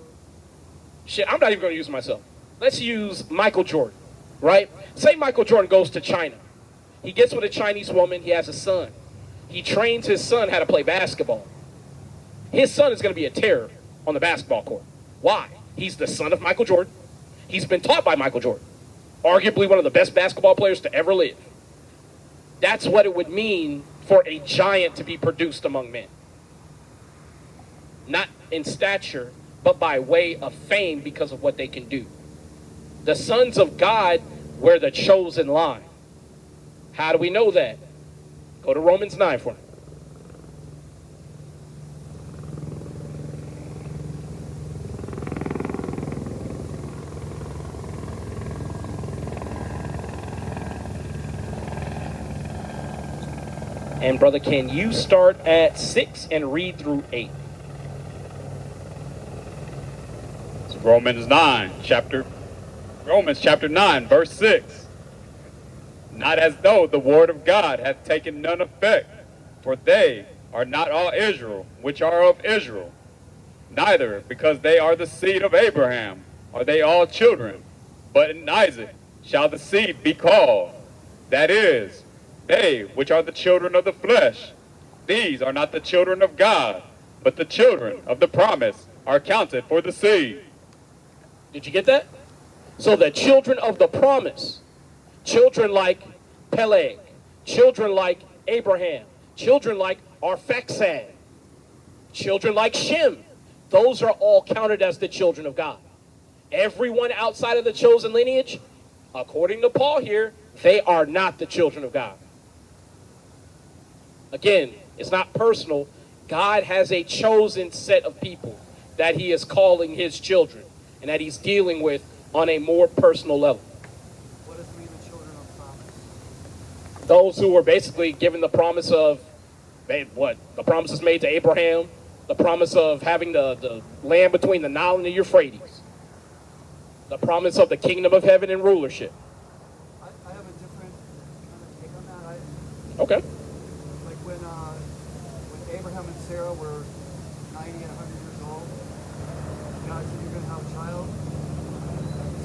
shit, I'm not even going to use myself. Let's use Michael Jordan, right? Say Michael Jordan goes to China. He gets with a Chinese woman. He has a son. He trains his son how to play basketball. His son is going to be a terror on the basketball court. Why? He's the son of Michael Jordan. He's been taught by Michael Jordan, arguably one of the best basketball players to ever live. That's what it would mean for a giant to be produced among men. Not in stature, but by way of fame because of what they can do. The sons of God were the chosen line. How do we know that? Go to Romans 9 for me. And brother, can you start at 6 and read through 8? It's Romans chapter 9, verse 6. Not as though the word of God hath taken none effect, for they are not all Israel, which are of Israel. Neither, because they are the seed of Abraham, are they all children. But in Isaac shall the seed be called. That is, they which are the children of the flesh. These are not the children of God, but the children of the promise are counted for the seed. Did you get that? So the children of the promise, children like Peleg, children like Abraham, children like Arphaxad, children like Shem, those are all counted as the children of God. Everyone outside of the chosen lineage, according to Paul here, they are not the children of God. Again, it's not personal. God has a chosen set of people that he is calling his children and that he's dealing with on a more personal level. What does it mean, the children of promise? Those who were basically given the promise of, what? The promises made to Abraham, the promise of having the land between the Nile and the Euphrates, the promise of the kingdom of heaven and rulership. I have a different kind of take on that. Okay. Like when Abraham and Sarah were 90 and 100 years old, God said, you're going to have a child.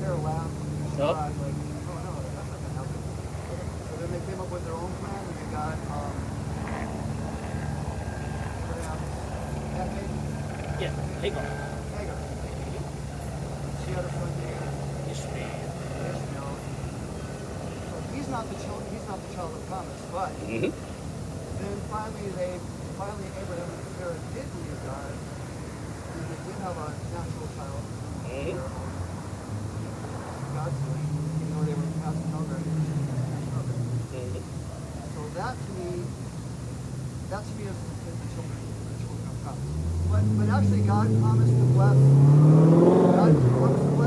Sarah laughed. She Yep. cried, like, oh no, that's not going to happen. So then they came up with their own plan, and they got Abraham's handmaid, Yeah, Hagar. Hagar. She had a son named Ishmael. Ishmael. So he's not the child of promise, but Mm-hmm. then finally Abraham and Sarah did believe God, and they did have a natural child. Mm-hmm. God's doing, even though they were passing over. Mm-hmm. So that to me is the children of promise. But actually God promised to bless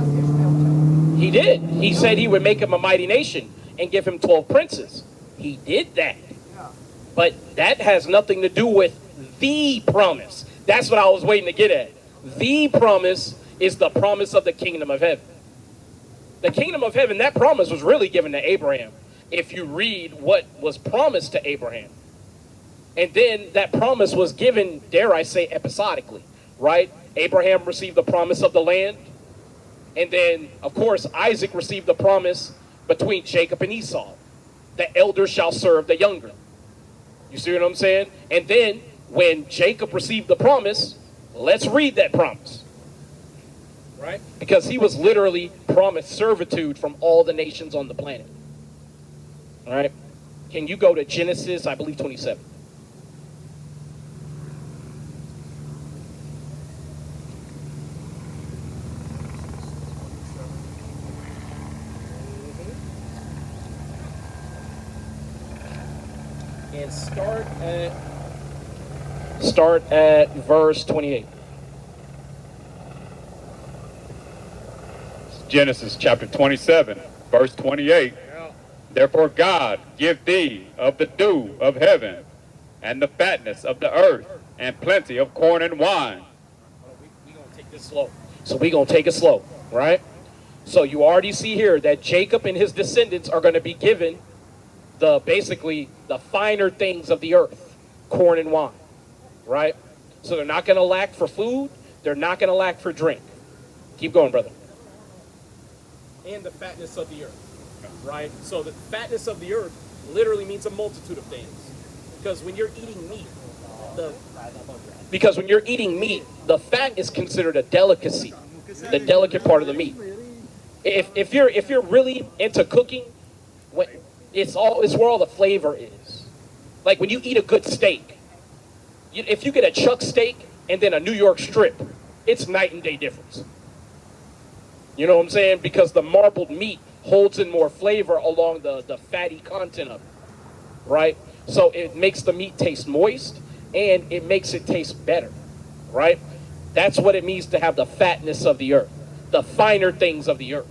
Ishmael too. He did. He said he would make him a mighty nation and give him 12 princes. He did that. Yeah. But that has nothing to do with the promise. That's what I was waiting to get at. The promise is the promise of the kingdom of heaven. The kingdom of heaven, that promise was really given to Abraham. If you read what was promised to Abraham. And then that promise was given, dare I say, episodically, right? Abraham received the promise of the land. And then, of course, Isaac received the promise between Jacob and Esau. The elder shall serve the younger. You see what I'm saying? And then, when Jacob received the promise, let's read that promise. Right? Because he was literally promised servitude from all the nations on the planet. All right? Can you go to Genesis, I believe, 27? And start at verse 28. Genesis chapter 27, verse 28. Therefore God give thee of the dew of heaven, and the fatness of the earth, and plenty of corn and wine. We're going to take this slow. So we're going to take it slow, right? So you already see here that Jacob and his descendants are going to be given basically the finer things of the earth, corn and wine, right? So they're not going to lack for food. They're not going to lack for drink. Keep going, brother. And the fatness of the earth, right? So the fatness of the earth literally means a multitude of things. Because when you're eating meat, the fat is considered a delicacy, the delicate part of the meat. If you're really into cooking, It's where all the flavor is. Like when you eat a good steak, if you get a chuck steak and then a New York strip, it's night and day difference. You know what I'm saying? Because the marbled meat holds in more flavor along the fatty content of it, right? So it makes the meat taste moist and it makes it taste better, right? That's what it means to have the fatness of the earth, the finer things of the earth,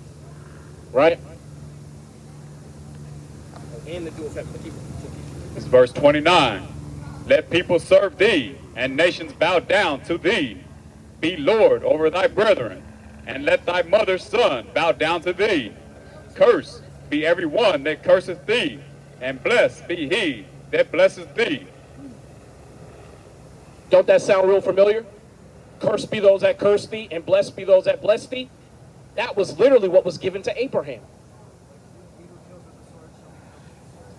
right? And the dual fatness. It's verse 29. Let people serve thee, and nations bow down to thee. Be Lord over thy brethren, and let thy mother's son bow down to thee. Cursed be every one that curseth thee, and blessed be he that blesseth thee. Don't that sound real familiar? Cursed be those that curse thee, and blessed be those that bless thee. That was literally what was given to Abraham.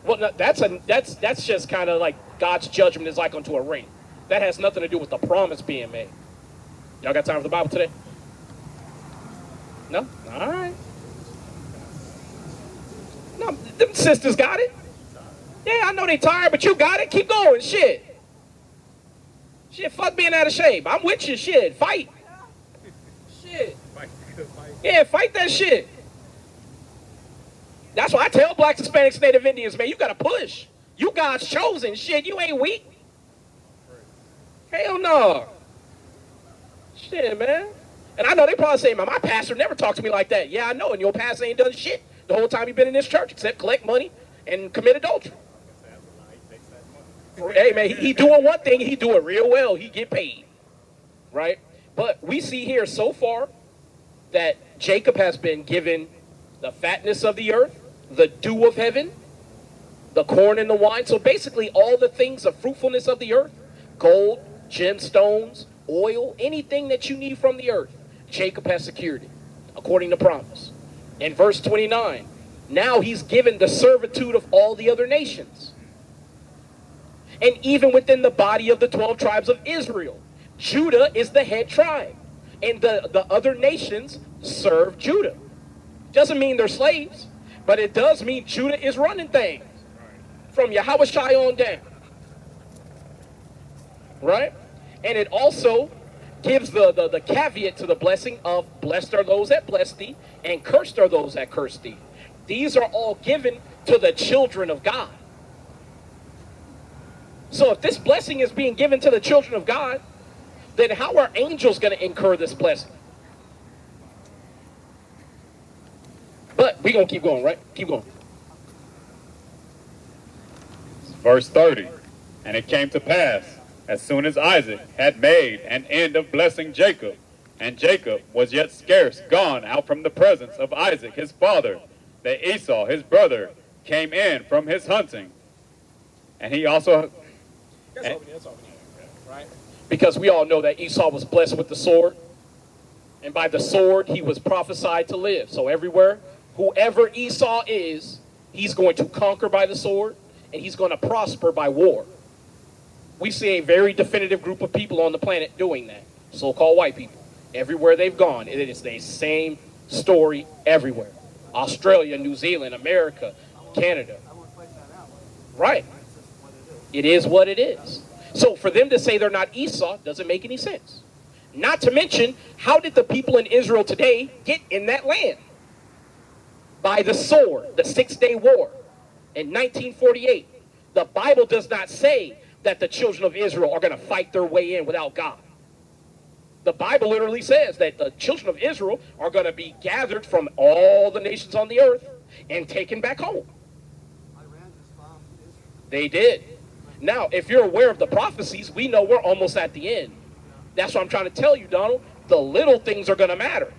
Well, no, that's just kind of like God's judgment is like unto a ring. That has nothing to do with the promise being made. Y'all got time for the Bible today? No? All right. No, them sisters got it. Yeah, I know they tired, but you got it. Keep going. Shit. Shit, fuck being out of shape. I'm with you. Shit, fight. Shit. Yeah, fight that shit. That's why I tell blacks, Hispanics, Native Indians, man, you gotta push. You God's chosen. Shit, you ain't weak. Hell no. Shit, man. And I know they probably say, man, my pastor never talked to me like that. Yeah, I know, and your pastor ain't done shit the whole time you've been in this church except collect money and commit adultery. Hey, man, he doing one thing, he do it real well. He get paid, right? But we see here so far that Jacob has been given the fatness of the earth, the dew of heaven, the corn and the wine. So basically all the things of fruitfulness of the earth, gold, gemstones, oil, anything that you need from the earth, Jacob has secured it, according to promise. In verse 29, now he's given the servitude of all the other nations. And even within the body of the 12 tribes of Israel, Judah is the head tribe. And the other nations serve Judah. Doesn't mean they're slaves, but it does mean Judah is running things from Yahushua on down. Right? And it also gives the caveat to the blessing of blessed are those that bless thee, and cursed are those that curse thee. These are all given to the children of God. So if this blessing is being given to the children of God, then how are angels going to incur this blessing? But we're going to keep going, right? Keep going. Verse 30. And it came to pass, as soon as Isaac had made an end of blessing Jacob, and Jacob was yet scarce gone out from the presence of Isaac his father, that Esau his brother came in from his hunting. And he also... That's all we need, right? Because we all know that Esau was blessed with the sword. And by the sword, he was prophesied to live. So everywhere, whoever Esau is, he's going to conquer by the sword, and he's going to prosper by war. We see a very definitive group of people on the planet doing that. So-called white people. Everywhere they've gone, it is the same story everywhere. Australia, New Zealand, America, Canada. Right. It is what it is. So for them to say they're not Esau doesn't make any sense. Not to mention, how did the people in Israel today get in that land? By the sword, the 6-day war in 1948. The Bible does not say that the children of Israel are going to fight their way in without God. The Bible literally says that the children of Israel are going to be gathered from all the nations on the earth and taken back home. They did. Now, if you're aware of the prophecies, we know we're almost at the end. That's what I'm trying to tell you, Donald. The little things are going to matter.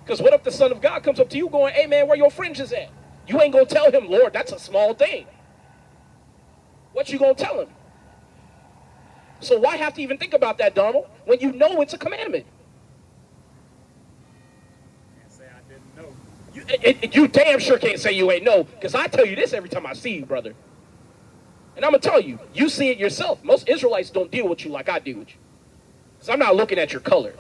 Because what if the Son of God comes up to you going, hey, man, where your fringes at? You ain't going to tell him, Lord, that's a small thing. What you going to tell him? So why have to even think about that, Donald, when you know it's a commandment? Can't say I didn't know. You damn sure can't say you ain't know, because I tell you this every time I see you, brother. And I'm going to tell you, you see it yourself. Most Israelites don't deal with you like I deal with you. Because I'm not looking at your color.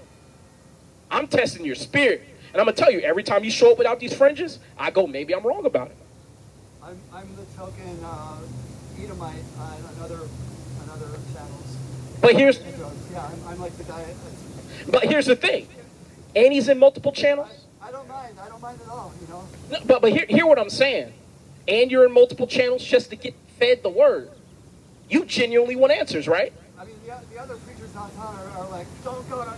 I'm testing your spirit. And I'm going to tell you, every time you show up without these fringes, I go, maybe I'm wrong about it. I'm the token Edomite on another channels. But here's Yeah, I'm like the guy. but here's the thing. And he's in multiple channels. I don't mind. I don't mind at all. You know. No, but hear what I'm saying. And you're in multiple channels just to get fed the word. You genuinely want answers, right? I mean, the other preachers downtown are like, don't go to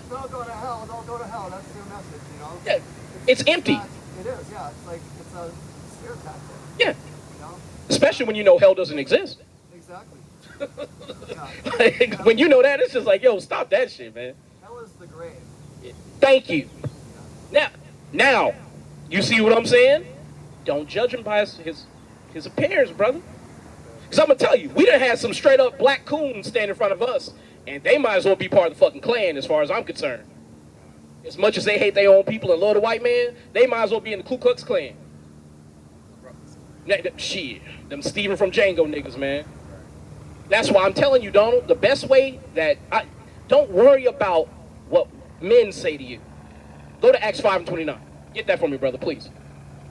hell, don't go to hell. That's their message, you know. Yeah, it's empty. It is, yeah. It's like it's a scare tactic. Yeah, You know. especially when you know hell doesn't exist. Exactly. Like, when you know that, it's just like, yo, stop that shit, man. That was the grave. Thank you. Now, you see what I'm saying? Don't judge him by his appearance, brother. Because I'm going to tell you, we done had some straight up black coons stand in front of us, and they might as well be part of the fucking Klan as far as I'm concerned. As much as they hate their own people and love the white man, they might as well be in the Ku Klux Klan. Shit, them Steven from Django niggas, man. That's why I'm telling you, Donald, the best way don't worry about what men say to you. Go to Acts 5:29. Get that for me, brother, please.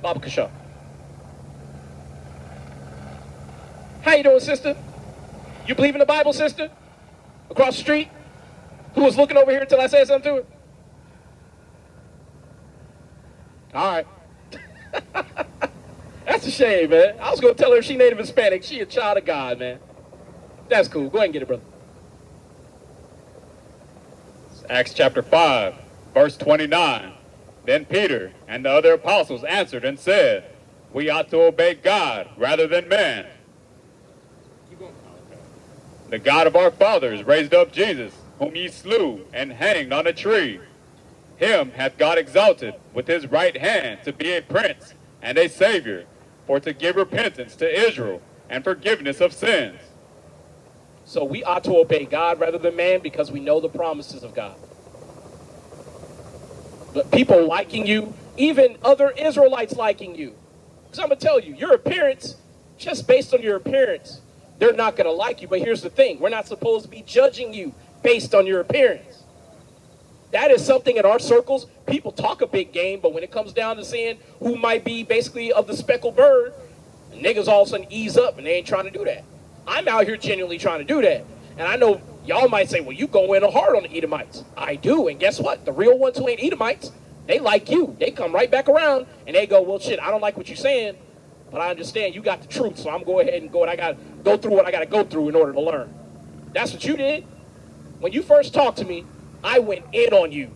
Baba Kashaw. How you doing, sister? You believe in the Bible, sister? Across the street? Who was looking over here until I said something to her? All right. That's a shame, man. I was going to tell her if she Native Hispanic, she a child of God, man. That's cool. Go ahead and get it, brother. Acts chapter 5, verse 29. Then Peter and the other apostles answered and said, we ought to obey God rather than man. The God of our fathers raised up Jesus, whom ye slew and hanged on a tree. Him hath God exalted with his right hand to be a prince and a savior, for to give repentance to Israel and forgiveness of sins. So we ought to obey God rather than man because we know the promises of God. But people liking you, even other Israelites liking you. Because I'm going to tell you, your appearance, just based on your appearance, they're not going to like you. But here's the thing. We're not supposed to be judging you based on your appearance. That is something in our circles. People talk a big game, but when it comes down to seeing who might be basically of the speckled bird, niggas all of a sudden ease up and they ain't trying to do that. I'm out here genuinely trying to do that. And I know y'all might say, well, you go in hard on the Edomites. I do. And guess what? The real ones who ain't Edomites, they like you. They come right back around and they go, well, shit, I don't like what you're saying, but I understand you got the truth. So I'm going to go ahead and I got to go through what I got to go through in order to learn. That's what you did. When you first talked to me, I went in on you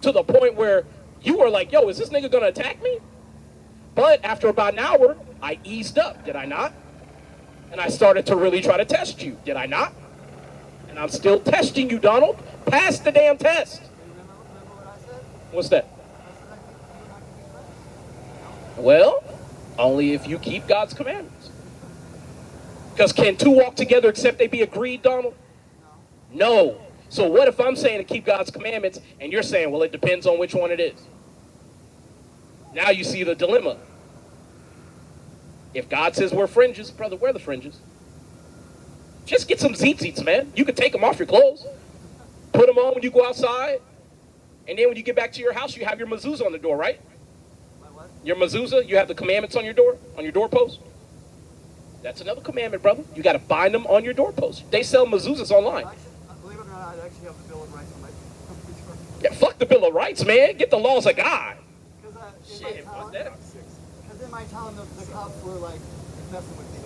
to the point where you were like, yo, is this nigga going to attack me? But after about an hour, I eased up, did I not? And I started to really try to test you, did I not? And I'm still testing you, Donald. Pass the damn test. Remember what I said? What's that? I said I think you and I can be friends. Well, only if you keep God's commandments. Because can two walk together except they be agreed, Donald? No. So what if I'm saying to keep God's commandments and you're saying, well, it depends on which one it is? Now you see the dilemma. If God says wear fringes, brother, wear the fringes. Just get some tzitzits, man. You can take them off your clothes. Put them on when you go outside. And then when you get back to your house, you have your mezuzah on the door, right? My what? Your mezuzah, you have the commandments on your door, on your doorpost. That's another commandment, brother. You got to bind them on your doorpost. They sell mezuzahs online. Believe it or not, I actually have the Bill of Rights on my door. Yeah, fuck the Bill of Rights, man. Get the laws of God. Shit, fuck that. Because in my town, the cops were like messing with me.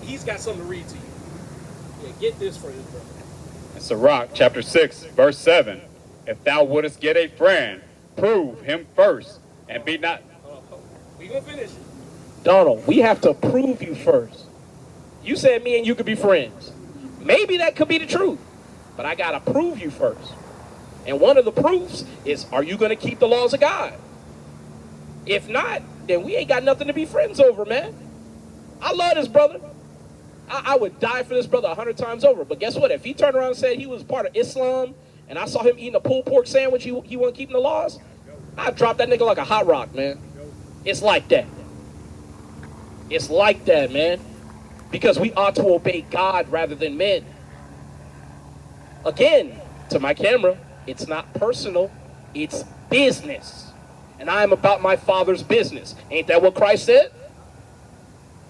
He's got something to read to you. Yeah, get this for his brother. Sirach chapter 6, verse 7. If thou wouldest get a friend, prove him first, and be not... We gonna finish. Donald, we have to prove you first. You said me and you could be friends. Maybe that could be the truth, but I gotta prove you first. And one of the proofs is, are you gonna keep the laws of God? If not, then we ain't got nothing to be friends over, man. I love this brother. I would die for this brother 100 times over. But guess what? If he turned around and said he was part of Islam, and I saw him eating a pulled pork sandwich, he wasn't keeping the laws, I'd drop that nigga like a hot rock, man. It's like that. It's like that, man. Because we ought to obey God rather than men. Again, to my camera, it's not personal, it's business. and I am about my Father's business. Ain't that what Christ said?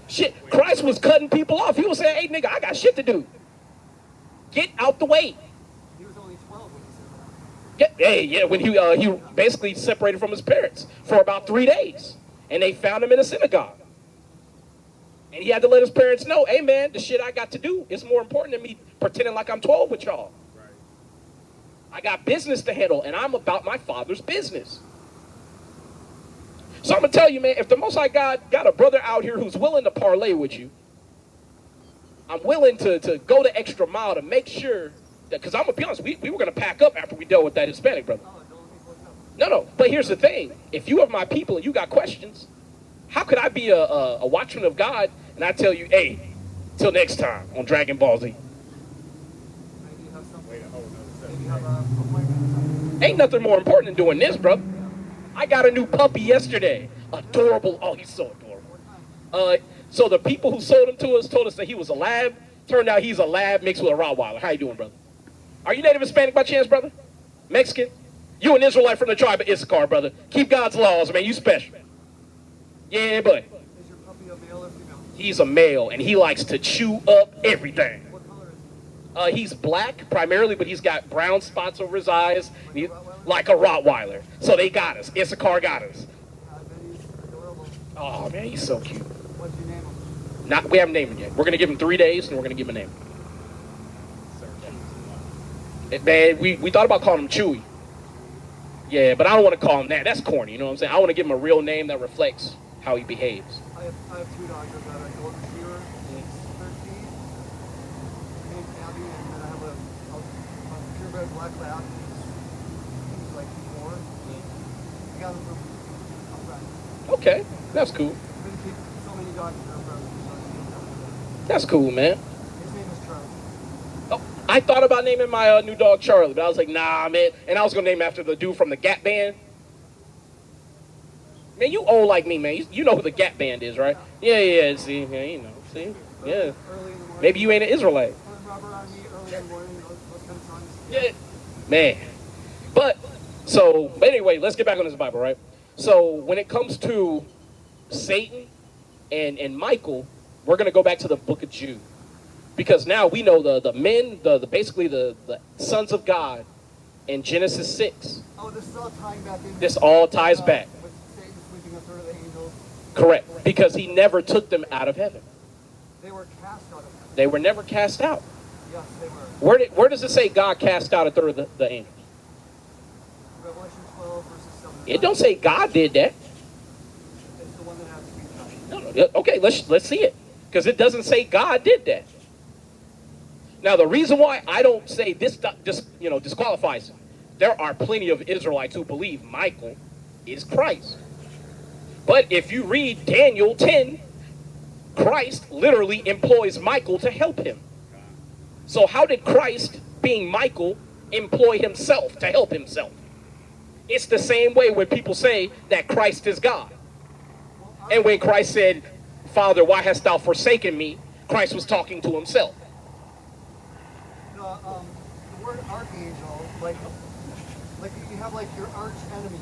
Shit, Christ was cutting people off. He was saying, hey, nigga, I got shit to do. Get out the way. He was only 12 when he said that. Yeah, when he basically separated from his parents for about 3 days. And they found him in a synagogue. And he had to let his parents know, hey, man, the shit I got to do is more important than me pretending like I'm 12 with y'all. Right. I got business to handle, and I'm about my Father's business. So I'm going to tell you, man, if the Most High God got a brother out here who's willing to parlay with you, I'm willing to go the extra mile to make sure that, because I'm going to be honest, we were going to pack up after we dealt with that Hispanic brother. No, but here's the thing. If you are my people and you got questions, how could I be a watchman of God and I tell you, hey, till next time on Dragon Ball Z? Maybe you have something. Wait a whole nother Maybe you subject. have a appointment. Ain't nothing more important than doing this, bro. I got a new puppy yesterday. Adorable. Oh, he's so adorable. So the people who sold him to us told us that he was a lab. Turned out he's a lab mixed with a Rottweiler. How you doing, brother? Are you Native Hispanic by chance, brother? Mexican? You an Israelite from the tribe of Issachar, brother. Keep God's laws, man. You special. Yeah, buddy. Is your puppy a male or female? He's a male, and he likes to chew up everything. What color is he? He's black primarily, but he's got brown spots over his eyes, like a Rottweiler. So they got us. Issachar got us. I bet he's adorable. Oh, man, he's so cute. What'd you name him? We haven't named him yet. We're going to give him 3 days, and we're going to give him a name. Man, we thought about calling him Chewy. Yeah, but I don't want to call him that. That's corny, you know what I'm saying? I want to give him a real name that reflects how he behaves. I have two dogs. I've got a golden retriever, she's 13, named Abby, and then I have a purebred black lab, he's like 4. I got him from a friend. Okay, that's cool. I've been keeping so many dogs for a friend. That's cool, man. His name is Charlie. Oh, I thought about naming my new dog Charlie, but I was like, nah, man. And I was going to name him after the dude from the Gap Band. Man, you old like me, man. You know who the Gap Band is, right? Yeah, see, yeah, you know, see? Yeah. Early in the morning. Maybe you ain't an Israelite. Put rubber on me early in the morning, those kind of songs. Yeah. Man. But anyway, let's get back on this Bible, right? So when it comes to Satan and Michael, we're going to go back to the book of Jude. Because now we know the men, basically the sons of God in Genesis 6. Oh, this is all tying back in. This all ties back. With Satan sweeping a third of the angels. Correct. Because he never took them out of heaven. They were cast out of heaven. They were never cast out. Yes, they were. Where does it say God cast out a third of the angels? Revelation 12, verses 7 to It don't say God did that. It's the one that has to be cut. No. Okay, let's see it. Because it doesn't say God did that. Now, the reason why I don't say this disqualifies him, there are plenty of Israelites who believe Michael is Christ. But if you read Daniel 10, Christ literally employs Michael to help him. So how did Christ, being Michael, employ himself to help himself? It's the same way when people say that Christ is God. And when Christ said, Father, why hast thou forsaken me? Christ was talking to himself. The word archangel, like you have like your arch enemy.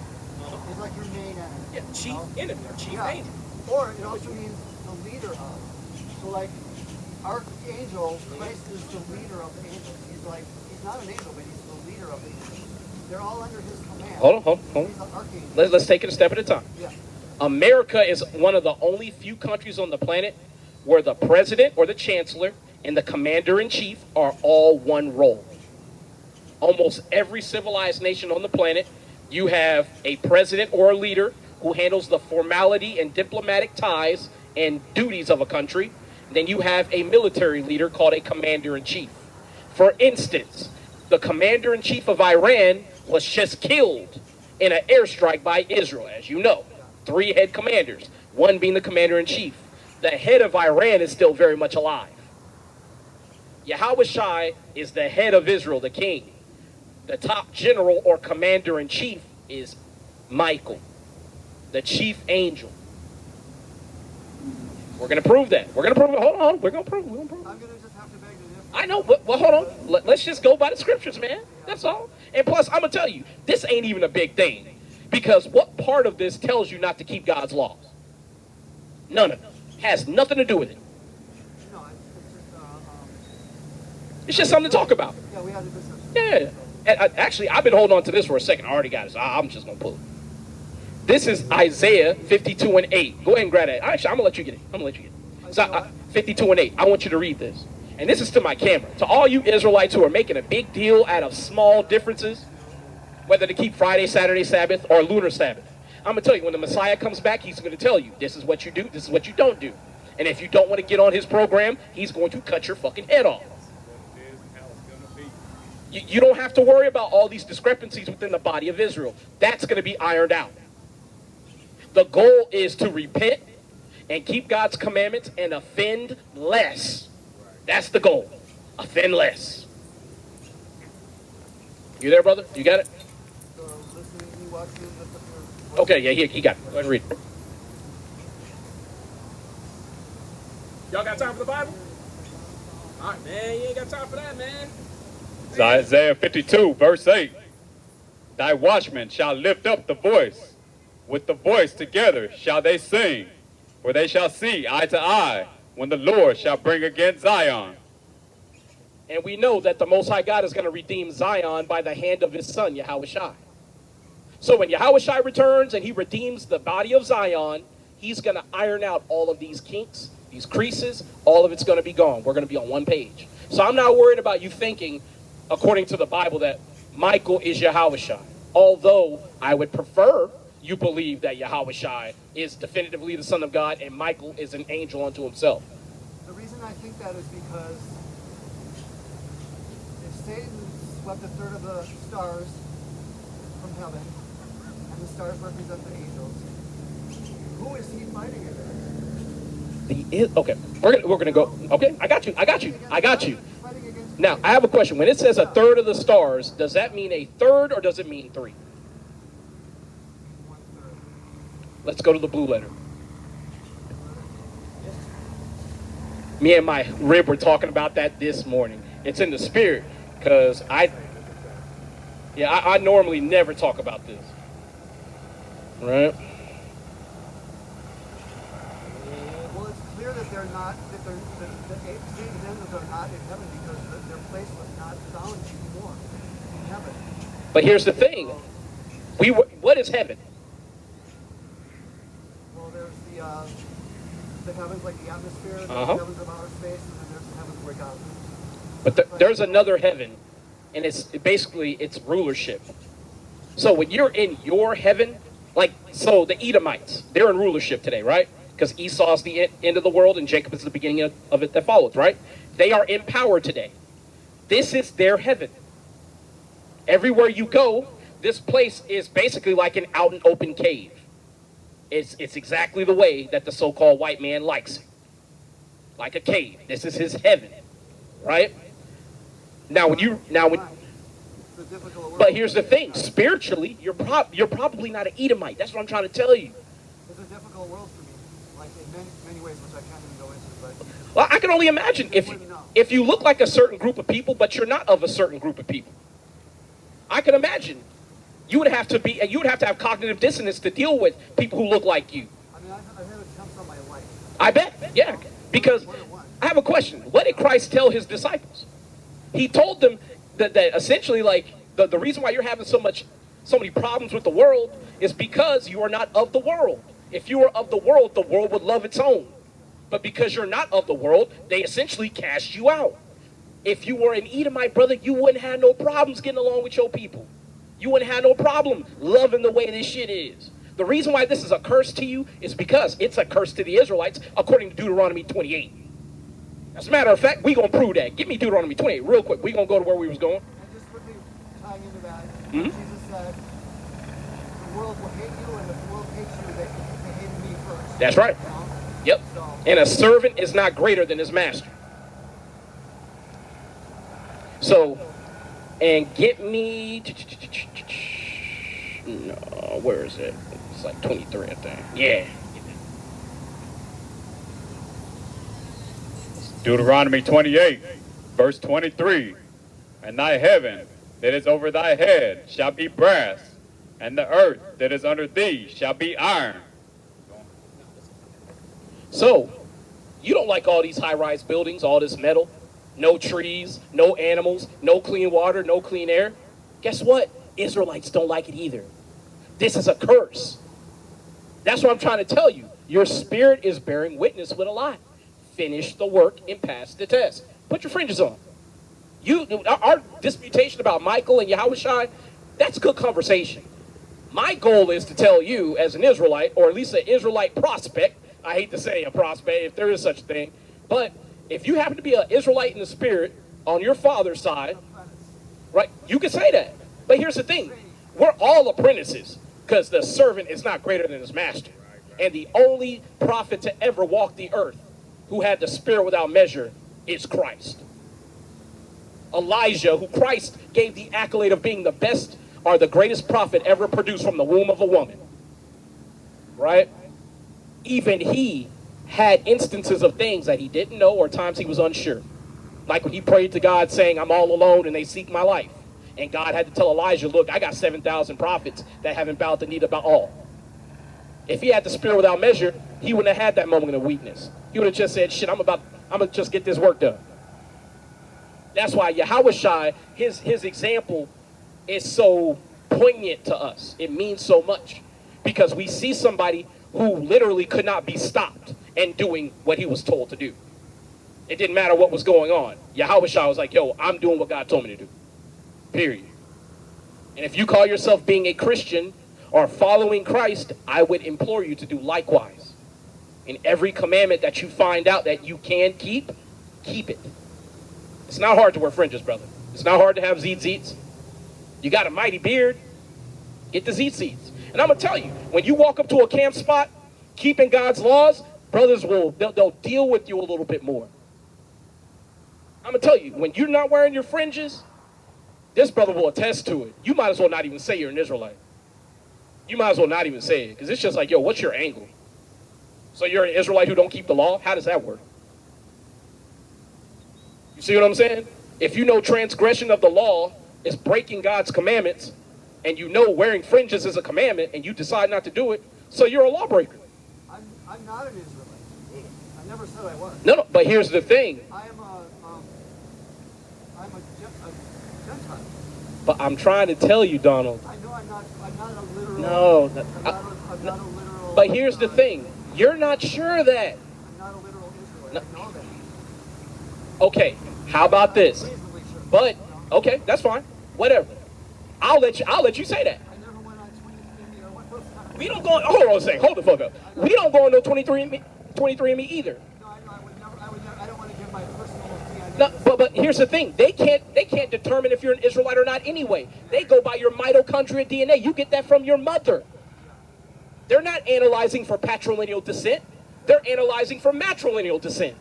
It's like your main enemy. Yeah, chief enemy or chief Yeah. angel. Or it also means the leader of. So like archangel, Christ is the leader of the angels. He's not an angel, but he's the leader of the angels. They're all under his command. Hold on. He's an archangel. Let's take it a step at a time. Yeah. America is one of the only few countries on the planet where the president or the chancellor and the commander-in-chief are all one role. Almost every civilized nation on the planet, you have a president or a leader who handles the formality and diplomatic ties and duties of a country. Then you have a military leader called a commander-in-chief. For instance, the commander-in-chief of Iran was just killed in an airstrike by Israel, as you know. 3 head commanders, one being the commander-in-chief. The head of Iran is still very much alive. Yahweh Shai is the head of Israel, the king. The top general or commander-in-chief is Michael, the chief angel. We're going to prove that. We're going to prove it. Hold on. We're going to prove it. I'm gonna just have to beg to differ. I know, but well, hold on. Let's just go by the scriptures, man. That's all. And plus, I'm going to tell you, this ain't even a big thing. Because what part of this tells you not to keep God's laws? None of it. Has nothing to do with it. No, It's just something to talk about. yeah, we had a discussion. Yeah. And actually, I've been holding on to this for a second. I already got it, so I'm just going to pull it. This is Isaiah 52 and 8. Go ahead and grab that. Actually, I'm going to let you get it. I'm going to let you get it. So, 52 and 8. I want you to read this. And this is to my camera. To all you Israelites who are making a big deal out of small differences, whether to keep Friday, Saturday, Sabbath, or lunar Sabbath. I'm going to tell you, when the Messiah comes back, he's going to tell you, this is what you do, this is what you don't do. And if you don't want to get on his program, he's going to cut your fucking head off. You don't have to worry about all these discrepancies within the body of Israel. That's going to be ironed out. The goal is to repent and keep God's commandments and offend less. That's the goal. Offend less. You there, brother? You got it? So listening, watching, Okay, yeah, he got it. Go ahead and read it. Y'all got time for the Bible? All right, man. You ain't got time for that, man. It's Isaiah 52, verse 8. Thy watchmen shall lift up the voice. With the voice together shall they sing. For they shall see eye to eye when the Lord shall bring again Zion. And we know that the Most High God is going to redeem Zion by the hand of his son, Yahushua. So when Yahushua returns and he redeems the body of Zion, he's going to iron out all of these kinks, these creases, all of it's going to be gone. We're going to be on one page. So I'm not worried about you thinking, according to the Bible, that Michael is Yahushua. Although I would prefer you believe that Yahushua is definitively the Son of God and Michael is an angel unto himself. The reason I think that is because if Satan swept a third of the stars from heaven, and the stars represent the angels, who is he fighting against? Okay, we're gonna go. Okay, I got you. Now I have a question. When it says a third of the stars, does that mean a third or does it mean 3? Let's go to the blue letter. Me and my rib were talking about that this morning. It's in the spirit, because I normally never talk about this. Right? Well, it's clear that they're not, that Satan and angels are not in heaven because their place was not found anymore in heaven. But here's the thing. What is heaven? Well, there's the heavens, like the atmosphere, there's the heavens of outer space, and then there's the heavens where God lives. But there's another heaven, and it's rulership. So when you're in your heaven, so the Edomites, they're in rulership today, right? Because Esau's the end of the world and Jacob is the beginning of it that follows, right? They are in power today. This is their heaven. Everywhere you go, this place is basically like an out and open cave. It's exactly the way that the so-called white man likes it. Like a cave. This is his heaven, right? But here's the thing. Spiritually, you're probably not an Edomite. That's what I'm trying to tell you. It's a difficult world for me, like in many ways, which I can't even go into. But Well, I can only imagine if you look like a certain group of people, but you're not of a certain group of people. I can imagine you would have to have cognitive dissonance to deal with people who look like you. I mean, I've had attempts on my life. I bet, yeah. Because I have a question. What did Christ tell his disciples? He told them that essentially, like, the reason why you're having so many problems with the world is because you are not of the world. If you were of the world would love its own. But because you're not of the world, they essentially cast you out. If you were an Edomite, brother, you wouldn't have no problems getting along with your people. You wouldn't have no problem loving the way this shit is. The reason why this is a curse to you is because it's a curse to the Israelites, according to Deuteronomy 28. As a matter of fact, we're going to prove that. Give me Deuteronomy 28 real quick. We're going to go to where we was going. And just quickly tying into that, Jesus said, the world will hate you, and if the world hates you, they hated me first. That's right. You know? Yep. So, And a servant is not greater than his master. So, and get me... No, where is it? It's like 23, I think. Yeah. Deuteronomy 28, verse 23. And thy heaven that is over thy head shall be brass, and the earth that is under thee shall be iron. So, you don't like all these high-rise buildings, all this metal, no trees, no animals, no clean water, no clean air. Guess what? Israelites don't like it either. This is a curse. That's what I'm trying to tell you. Your spirit is bearing witness with a lie. Finish the work and pass the test. Put your fringes on. Our disputation about Michael and Yahushua, that's good conversation. My goal is to tell you as an Israelite, or at least an Israelite prospect, I hate to say a prospect if there is such a thing, but if you happen to be an Israelite in the spirit on your father's side, right, you can say that. But here's the thing. We're all apprentices because the servant is not greater than his master. And the only prophet to ever walk the earth who had the spirit without measure is Christ. Elijah, who Christ gave the accolade of being the best or the greatest prophet ever produced from the womb of a woman. Right? Even he had instances of things that he didn't know or times he was unsure. Like when he prayed to God saying, I'm all alone and they seek my life. And God had to tell Elijah, look, I got 7,000 prophets that haven't bowed the knee to Baal. If he had the spirit without measure, he wouldn't have had that moment of weakness. He would have just said, shit, I'm gonna just get this work done. That's why Yahushua, his example is so poignant to us. It means so much because we see somebody who literally could not be stopped and doing what he was told to do. It didn't matter what was going on. Yahushua was like, yo, I'm doing what God told me to do. Period. And if you call yourself being a Christian or following Christ, I would implore you to do likewise. In every commandment that you find out that you can keep it. It's not hard to wear fringes, brother. It's not hard to have tzitzits. You got a mighty beard, get the tzitzits. And I'm going to tell you, when you walk up to a camp spot, keeping God's laws, brothers they'll deal with you a little bit more. I'm going to tell you, when you're not wearing your fringes, this brother will attest to it. You might as well not even say you're an Israelite. You might as well not even say it, because it's just like, yo, what's your angle? So you're an Israelite who don't keep the law? How does that work? You see what I'm saying? If you know transgression of the law is breaking God's commandments, and you know wearing fringes is a commandment, and you decide not to do it, so you're a lawbreaker. I'm not an Israelite. I never said I was. No, but here's the thing. I'm a Gentile. But I'm trying to tell you, Donald. I know I'm not a literal. No. I'm not a literal. But here's the thing. You're not sure of that. I'm not a literal Israelite. I know that. Okay. How about this? But okay, that's fine. Whatever. I'll let you say that. I never went on 23andMe or what. We don't go. Hold on a second. Hold the fuck up. We don't go on no 23andMe either. No, I would never. I don't want to give my personal DNA. No, but here's the thing. They can't determine if you're an Israelite or not anyway. They go by your mitochondrial DNA. You get that from your mother. They're not analyzing for patrilineal descent. They're analyzing for matrilineal descent.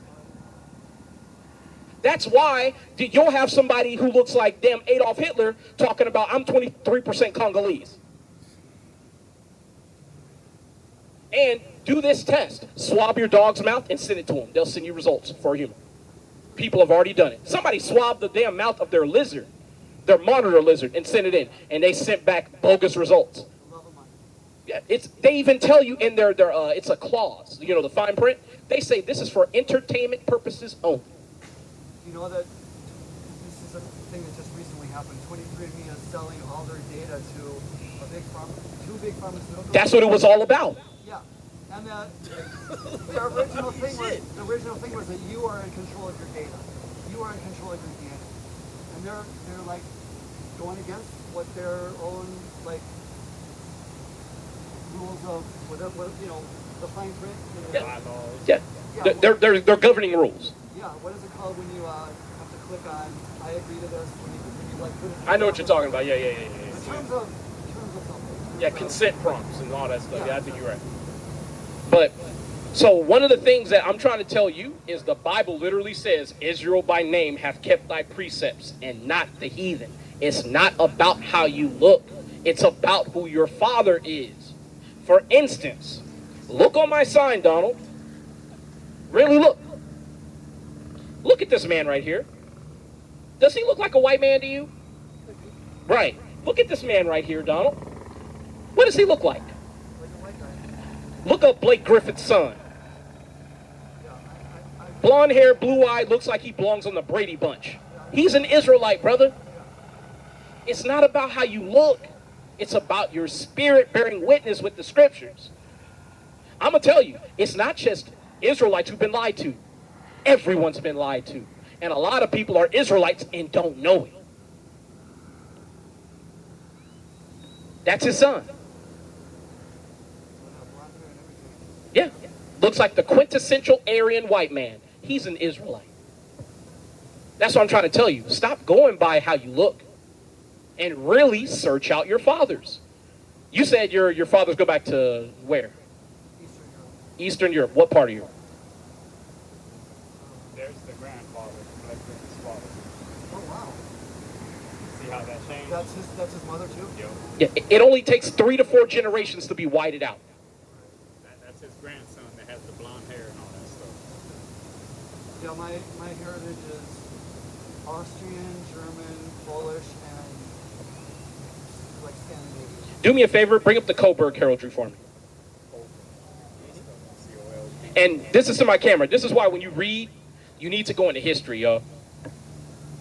That's why you'll have somebody who looks like damn Adolf Hitler talking about I'm 23% Congolese. And do this test. Swab your dog's mouth and send it to them. They'll send you results for a human. People have already done it. Somebody swabbed the damn mouth of their lizard, their monitor lizard, and sent it in. And they sent back bogus results. Yeah, they even tell you in their it's a clause, you know, the fine print. They say this is for entertainment purposes only. You know that this is a thing that just recently happened. 23andMe is selling all their data to two big pharmaceutical. That's what it was all about. Yeah, and the original thing was that you are in control of your data. You are in control of your DNA, and they're like going against what their own like rules of whatever, you know, the fine print. You know, Yeah. They're governing rules. Yeah, what is it called when you have to click on I agree to this when you like put it I know what you're talking about. Yeah. in terms of something. Yeah, consent prompts and all that stuff. Yeah, I think you're right. But so one of the things that I'm trying to tell you is the Bible literally says Israel by name hath kept thy precepts and not the heathen. It's not about how you look. It's about who your father is. For instance, look on my sign, Donald. Really look. Look at this man right here. Does he look like a white man to you? Right. Look at this man right here, Donald. What does he look like? Like a white guy. Look up Blake Griffin's son. Yeah, Blonde hair, blue eye, looks like he belongs on the Brady Bunch. He's an Israelite, brother. It's not about how you look. It's about your spirit bearing witness with the scriptures. I'm going to tell you, it's not just Israelites who've been lied to. Everyone's been lied to. And a lot of people are Israelites and don't know it. That's his son. Yeah. Looks like the quintessential Aryan white man. He's an Israelite. That's what I'm trying to tell you. Stop going by how you look and really search out your fathers. You said your fathers go back to where? Eastern Europe. What part of Europe? There's the grandfather, Blake Griffin's father. Oh wow. See how that changed? That's his mother too? Yo, Yeah, it only takes 3 to 4 generations to be whited out. that's his grandson that has the blonde hair and all that stuff. Yeah, my heritage is Austrian, German, Polish, and like Scandinavian. Do me a favor, bring up the Coburg heraldry for me. And this is to my camera. This is why when you read, you need to go into history, y'all.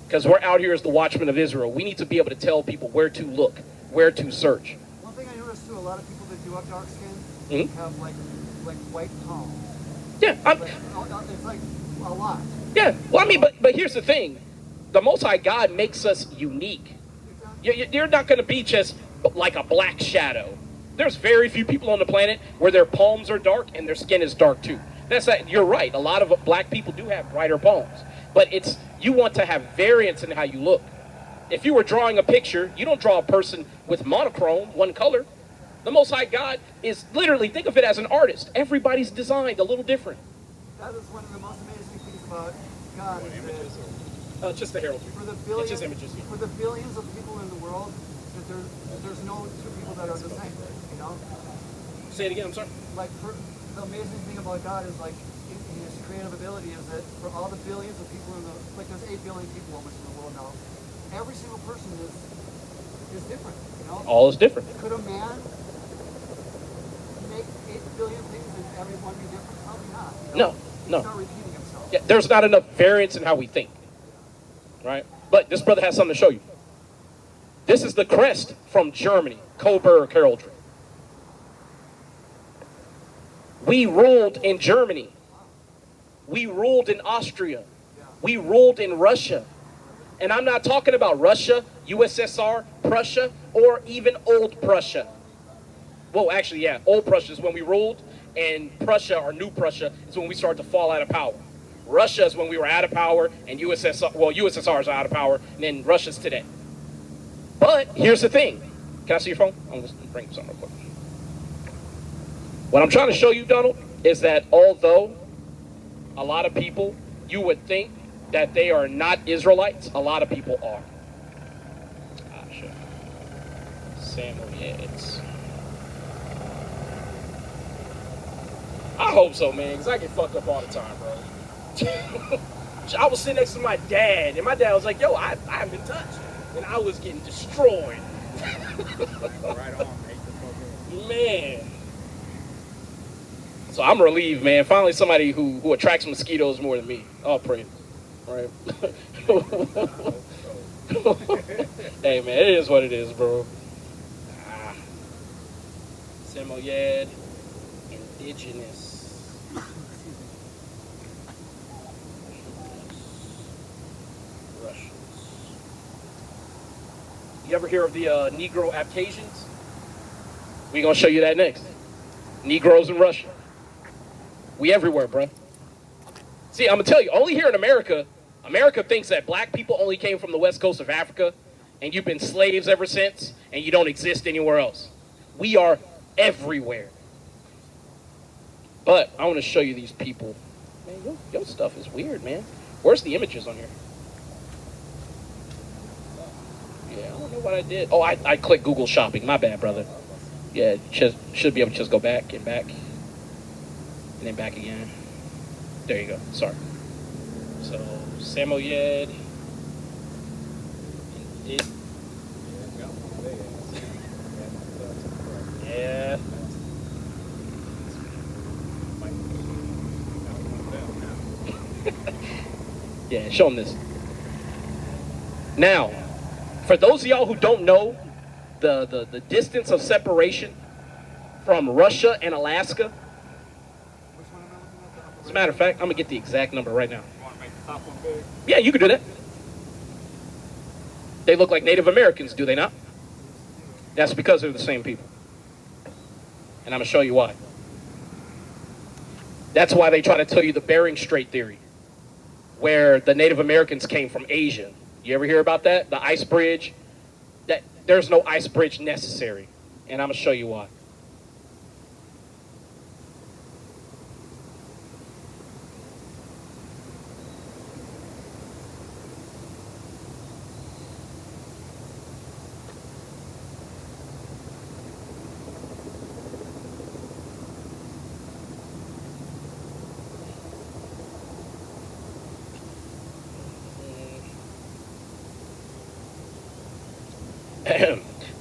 Because we're out here as the watchmen of Israel. We need to be able to tell people where to look, where to search. One thing I noticed too, a lot of people that do have dark skin have like white palms. Yeah, It's like a lot. yeah. Well, I mean, but here's the thing. The Most High God makes us unique. You're not going to be just like a black shadow. There's very few people on the planet where their palms are dark and their skin is dark too. You're right. A lot of black people do have brighter palms. But you want to have variance in how you look. If you were drawing a picture, you don't draw a person with monochrome, one color. The Most High God is literally, think of it as an artist. Everybody's designed a little different. That is one of the most amazing things about God. Is that Just the heraldry. for the It's just billions, images. for the billions of people in the world, that there's no two people that are the same. You know, Say it again, I'm sorry. like the amazing thing about God is like in his creative ability is that for all the billions of people there's 8 billion people almost in the world now. Every single person is different. You know, All is different. could a man make 8 billion things and every one be different? Probably not. You know? No. He's not repeating himself. Yeah, there's not enough variance in how we think. Right? But this brother has something to show you. This is the crest from Germany, Coburg heraldry. We ruled in Germany. We ruled in Austria. We ruled in Russia. And I'm not talking about Russia, USSR, Prussia, or even old Prussia. Well, actually, yeah, old Prussia is when we ruled, and Prussia, or New Prussia, is when we started to fall out of power. Russia is when we were out of power, and USSR is out of power, and then Russia's today. But here's the thing. Can I see your phone? I'm going to bring up something real quick. What I'm trying to show you, Donald, is that although a lot of people, you would think that they are not Israelites, a lot of people are. Shit. Samoyeds. I hope so, man, because I get fucked up all the time, bro. I was sitting next to my dad, and my dad was like, yo, I haven't been touched. And I was getting destroyed. Right on, ate the fuck up. Man. So I'm relieved, man. Finally somebody who attracts mosquitoes more than me. Oh, praise. Right. Hey, man, it is what it is, bro. Samoyed, indigenous. Russians. You ever hear of the Negro Abkhazians? We're going to show you that next. Negroes in Russia. We everywhere, bro. See, I'm going to tell you, only here in America, America thinks that black people only came from the west coast of Africa, and you've been slaves ever since, and you don't exist anywhere else. We are everywhere. But I want to show you these people. Man, your stuff is weird, man. Where's the images on here? Yeah, I don't know what I did. Oh, I clicked Google Shopping. My bad, brother. Yeah, should be able to just go back and back. And then back again. There you go. Sorry. So, Samoyed. Yeah, show them this. Now, for those of y'all who don't know the distance of separation from Russia and Alaska, as a matter of fact, I'm going to get the exact number right now. You want to make the top one big? Yeah, you can do that. They look like Native Americans, do they not? That's because they're the same people. And I'm going to show you why. That's why they try to tell you the Bering Strait theory, where the Native Americans came from Asia. You ever hear about that? The ice bridge? There's no ice bridge necessary. And I'm going to show you why.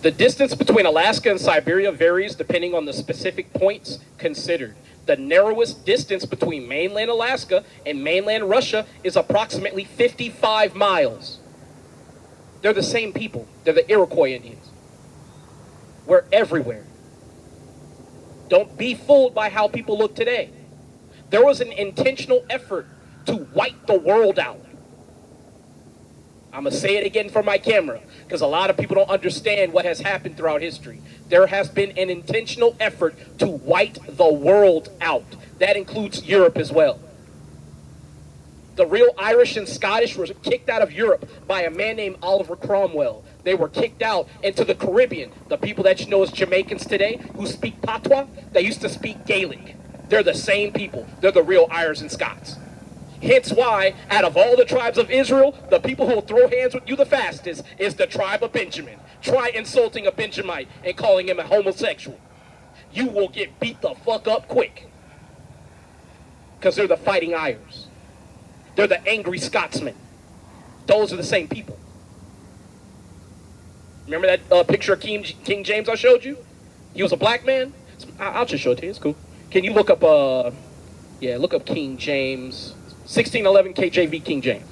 The distance between Alaska and Siberia varies depending on the specific points considered. The narrowest distance between mainland Alaska and mainland Russia is approximately 55 miles. They're the same people. They're the Iroquois Indians. We're everywhere. Don't be fooled by how people look today. There was an intentional effort to wipe the world out. I'm going to say it again for my camera, because a lot of people don't understand what has happened throughout history. There has been an intentional effort to wipe the world out. That includes Europe as well. The real Irish and Scottish were kicked out of Europe by a man named Oliver Cromwell. They were kicked out into the Caribbean. The people that you know as Jamaicans today who speak patois, they used to speak Gaelic. They're the same people. They're the real Irish and Scots. Hence why, out of all the tribes of Israel, the people who will throw hands with you the fastest is the tribe of Benjamin. Try insulting a Benjamite and calling him a homosexual. You will get beat the fuck up quick. Because they're the fighting Irish. They're the angry Scotsmen. Those are the same people. Remember that picture of King James I showed you? He was a black man? I'll just show it to you. It's cool. Can you look up, look up King James. 1611 KJV King James.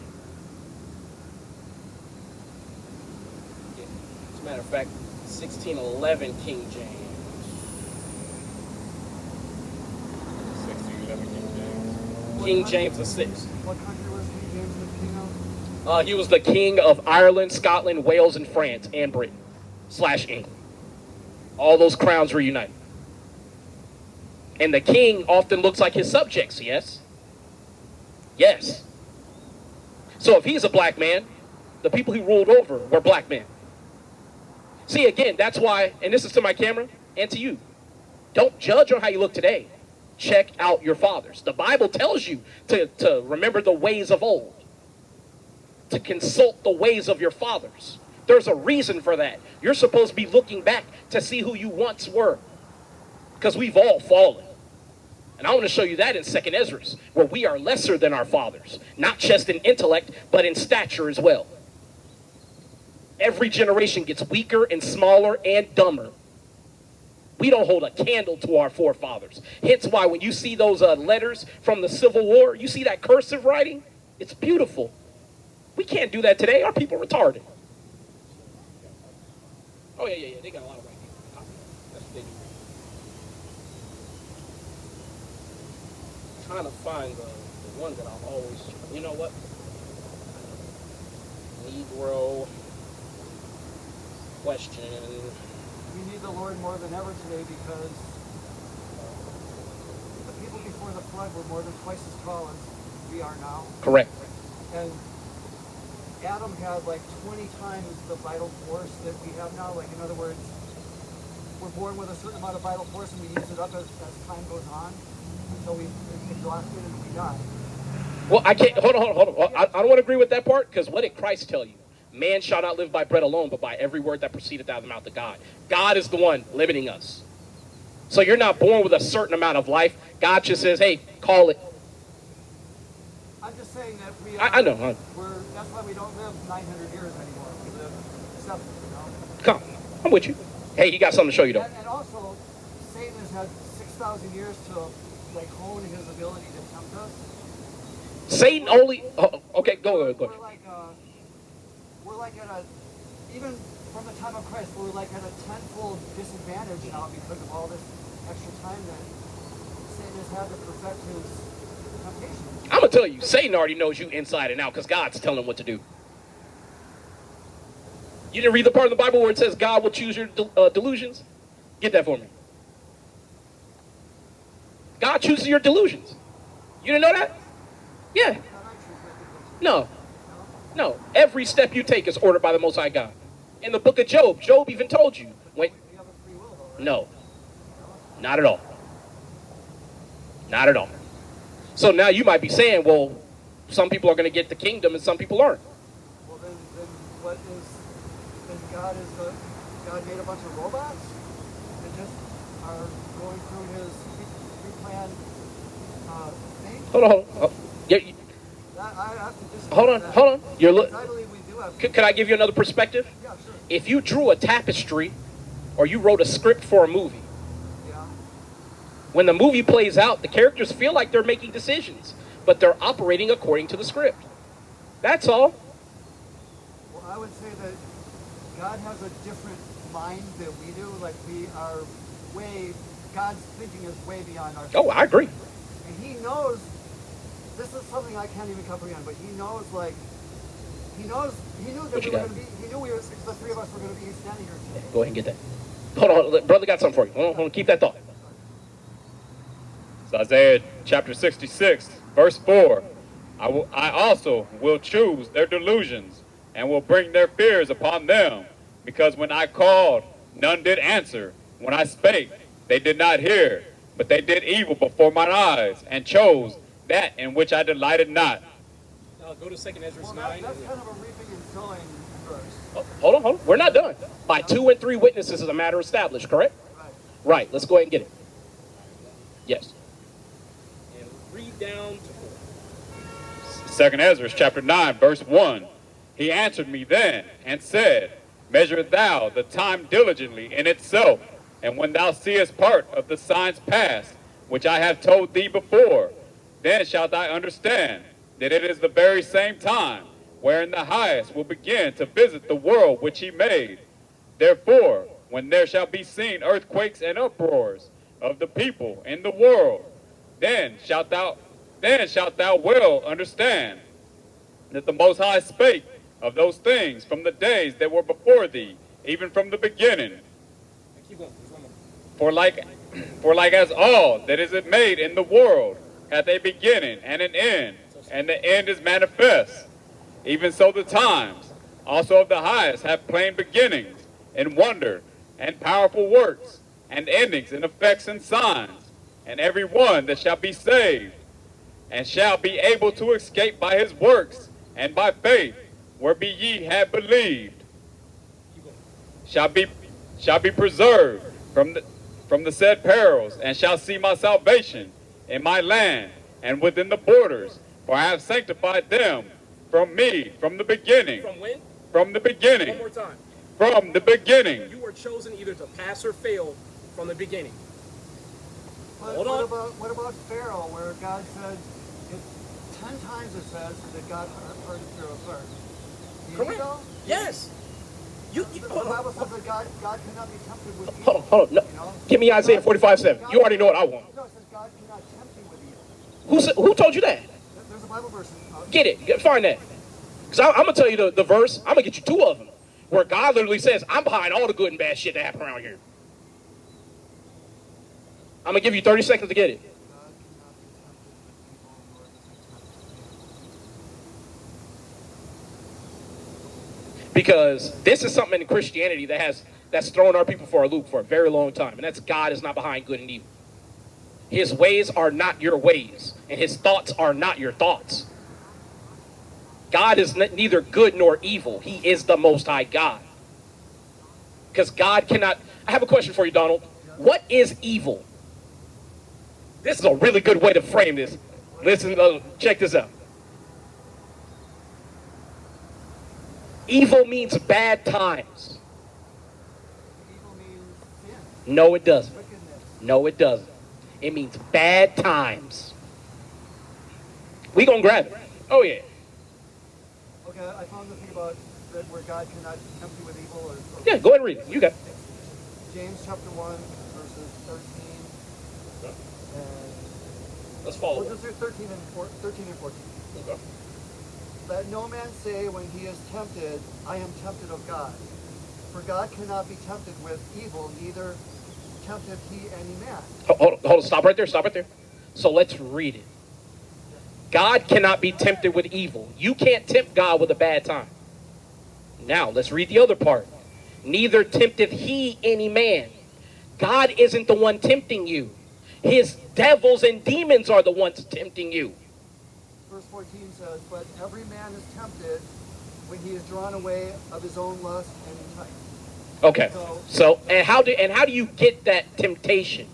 Yeah. As a matter of fact, 1611 King James. 1611 King James. King James the Sixth. What country was King James the king of? He was the king of Ireland, Scotland, Wales, and France, and Britain / England. All those crowns were united. And the king often looks like his subjects, yes? Yes. So if he's a black man, the people he ruled over were black men. See, again, that's why, and this is to my camera and to you, don't judge on how you look today. Check out your fathers. The Bible tells you to remember the ways of old, to consult the ways of your fathers. There's a reason for that. You're supposed to be looking back to see who you once were, because we've all fallen. And I want to show you that in 2nd Ezra, where we are lesser than our fathers, not just in intellect, but in stature as well. Every generation gets weaker and smaller and dumber. We don't hold a candle to our forefathers. Hence why when you see those letters from the Civil War, you see that cursive writing? It's beautiful. We can't do that today. Our people are retarded. Oh, yeah. They got a lot of writing. That's what they do. Trying to find the one that I've always, you know what? Negro question. We need the Lord more than ever today because the people before the flood were more than twice as tall as we are now. Correct. And Adam had like 20 times the vital force that we have now. Like, in other words, we're born with a certain amount of vital force and we use it up as time goes on. So we exhausted and we die. Well, I can't, hold on. I don't want to agree with that part, because what did Christ tell you? Man shall not live by bread alone, but by every word that proceedeth out of the mouth of God. God is the one limiting us. So you're not born with a certain amount of life. God just says, hey, call it. I'm just saying that we I know. That's why we don't live 900 years anymore. We live 7, you know? Come, I'm with you. Hey, he got something to show you, though. And also, Satan has had 6,000 years to like hone his ability to tempt us. Satan only. Oh, okay, go ahead. Go We're ahead. like at a, even from the time of Christ, we're like at a tenfold disadvantage now because of all this extra time that Satan has had to perfect his temptation. I'm gonna tell you, Satan already knows you inside and out because God's telling him what to do. You didn't read the part of the Bible where it says God will choose your delusions? Get that for me. God chooses your delusions. You didn't know that? Yeah. No. No. Every step you take is ordered by the Most High God. In the book of Job, Job even told you. Wait. No. Not at all. Not at all. So now you might be saying, well, some people are going to get the kingdom and some people aren't. Well, then what is, then God made a bunch of robots that just are going through his pre-planned thing? Hold on. I have to disagree Hold on. with that. Hold on. Because I believe we do have. Could I give you another perspective? Yeah, sure. If you drew a tapestry or you wrote a script for a movie, Yeah. when the movie plays out, the characters feel like they're making decisions, but they're operating according to the script. That's all. Well, I would say that God has a different mind than we do. Like we are God's thinking is way beyond our. Oh, I agree. And he knows, this is something I can't even comprehend, but he knows, like, he knew that What you we were got? going to be, he knew the three of us were going to be standing here today. Go ahead and get that. Hold on. Brother got something for you. Hold on. Keep that thought. It's Isaiah chapter 66, verse 4. I also will choose their delusions and will bring their fears upon them. Because when I called, none did answer. When I spake, they did not hear. But they did evil before mine eyes and chose that in which I delighted not. Go to 2nd Ezra Well, 9. that's kind of a reaping and sowing verse. Oh, hold on. We're not done. By 2 and 3 witnesses is a matter established, correct? Right. Right. Let's go ahead and get it. Yes. And read down to 4. 2nd Ezra chapter 9, verse 1. He answered me then and said, Measure thou the time diligently in itself, and when thou seest part of the signs past, which I have told thee before, then shalt thou understand that it is the very same time wherein the highest will begin to visit the world which he made. Therefore, when there shall be seen earthquakes and uproars of the people in the world, then shalt thou well understand that the Most High spake of those things from the days that were before thee, even from the beginning. Keep going. There's one more. For like as all that is made in the world hath a beginning and an end, and the end is manifest, even so the times also of the highest have plain beginnings, and wonder, and powerful works, and endings, and effects, and signs, and every one that shall be saved, and shall be able to escape by his works, and by faith, whereby ye have believed, shall be preserved from the said perils, and shall see my salvation in my land and within the borders, for I have sanctified them from me from the beginning. From when? From the beginning. One more time. From the beginning. You were chosen either to pass or fail from the beginning. But Hold on. what about Pharaoh, where God said, 10 times it says that God heard Pharaoh's heart. Did he Correct. though? Yes. You The hold Bible on. says that God cannot be tempted with Hold evil. on. No. You know? Give me Isaiah 45:7. You already know what I want. No, it says God cannot tempt you with evil. Who told you that? There's a Bible verse. Get it. Find that. Because I'm going to tell you the verse. I'm going to get you 2 of them. Where God literally says, I'm behind all the good and bad shit that happen around here. I'm going to give you 30 seconds to get it. God cannot be tempted with evil, nor does he tempt. Because this is something in Christianity that's thrown our people for a loop for a very long time. And that's God is not behind good and evil. His ways are not your ways. And his thoughts are not your thoughts. God is neither good nor evil. He is the Most High God. Because God cannot... I have a question for you, Donald. What is evil? This is a really good way to frame this. Listen, check this out. Evil means bad times. Evil means sin, No, it doesn't. wickedness. No, it doesn't. It means bad times. We gonna grab it. Oh yeah. Okay, I found the thing about that where God cannot tempt you with evil. Or Yeah, go ahead and read it. You got it. James chapter 1, verses 13 and Let's follow. well, just do 13 and 14. Okay. Let no man say when he is tempted, I am tempted of God. For God cannot be tempted with evil, neither tempteth he any man. Hold on. Stop right there. Stop right there. So let's read it. God cannot be tempted with evil. You can't tempt God with a bad time. Now, let's read the other part. Neither tempteth he any man. God isn't the one tempting you. His devils and demons are the ones tempting you. Verse 14 says, but every man is tempted when he is drawn away of his own lust and enticed. Okay. So, and how do you get that temptation?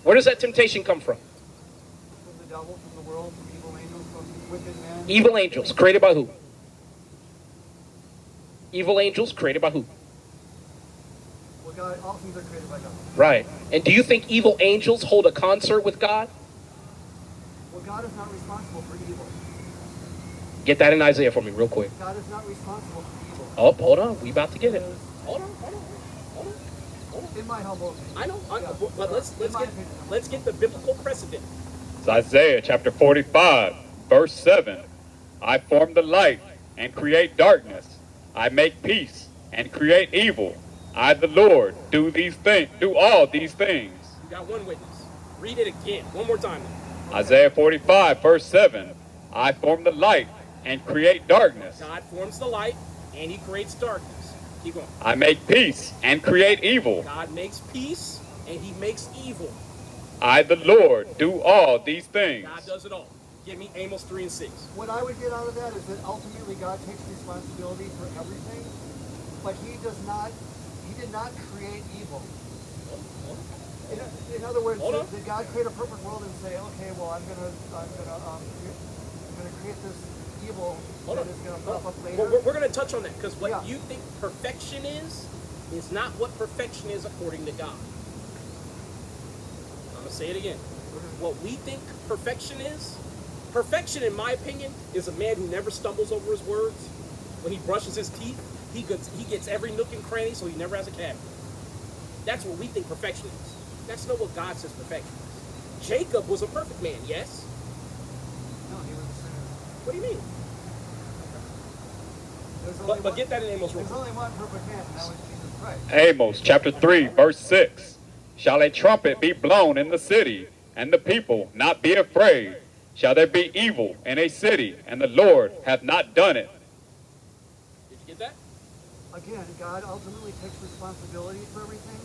Where does that temptation come from? From the devil, from the world, from evil angels, from wicked men. Evil angels, created by who? Evil angels, created by who? Well, God, all things are created by God. Right. And do you think evil angels hold a concert with God? Well, God is not responsible for evil. Get that in Isaiah for me real quick. God is not responsible for evil. Oh, hold on. We about to get it. Hold on. In my humble opinion. I know, Yeah. but let's get the biblical precedent. It's Isaiah chapter 45, verse 7. I form the light and create darkness. I make peace and create evil. I, the Lord, do all these things. You got one witness. Read it again, one more time. Isaiah 45, verse 7. I form the light and create darkness. God forms the light, and he creates darkness. Keep going. I make peace and create evil. God makes peace, and he makes evil. I, the Lord, do all these things. God does it all. Give me Amos 3 and 6. What I would get out of that is that ultimately God takes responsibility for everything, but he did not create evil. In other words, did God create a perfect world and say, okay, well, I'm gonna create this evil that is gonna pop up later? Well, we're gonna touch on that because what you think perfection is not what perfection is according to God. I'm gonna say it again. What we think perfection is, perfection, in my opinion, is a man who never stumbles over his words. When he brushes his teeth, he gets every nook and cranny, so he never has a cavity. That's what we think perfection is. That's not what God says perfection is. Jacob was a perfect man, yes? No, he was a sinner. What do you mean? But get that in Amos real There's quick. only one perfect man, and that was Jesus Christ. Amos chapter 3, verse 6. Shall a trumpet be blown in the city, and the people not be afraid? Shall there be evil in a city, and the Lord hath not done it? Did you get that? Again, God ultimately takes responsibility for everything,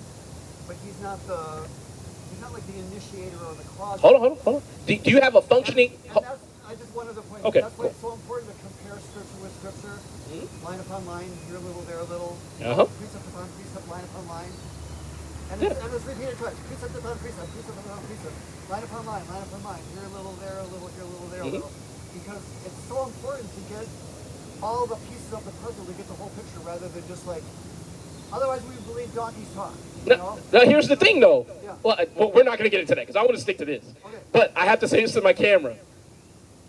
but he's not like the initiator or the cause. Hold on. Do you have a functioning? I just one other point. Okay, That's why it's so important to compare scripture with scripture, line upon line, here a little, there a little, precept upon precept, line upon line. And it's repeated twice. Precept upon precept, precept upon precept, line upon line, here a little, there a little, here a little, there a little. Because it's so important to get all the pieces of the puzzle to get the whole picture rather than just like, otherwise we believe donkeys talk. You know? Now, here's the thing, though. Yeah. Well, we're not going to get into that because I want to stick to this. Okay. But I have to say this to my camera.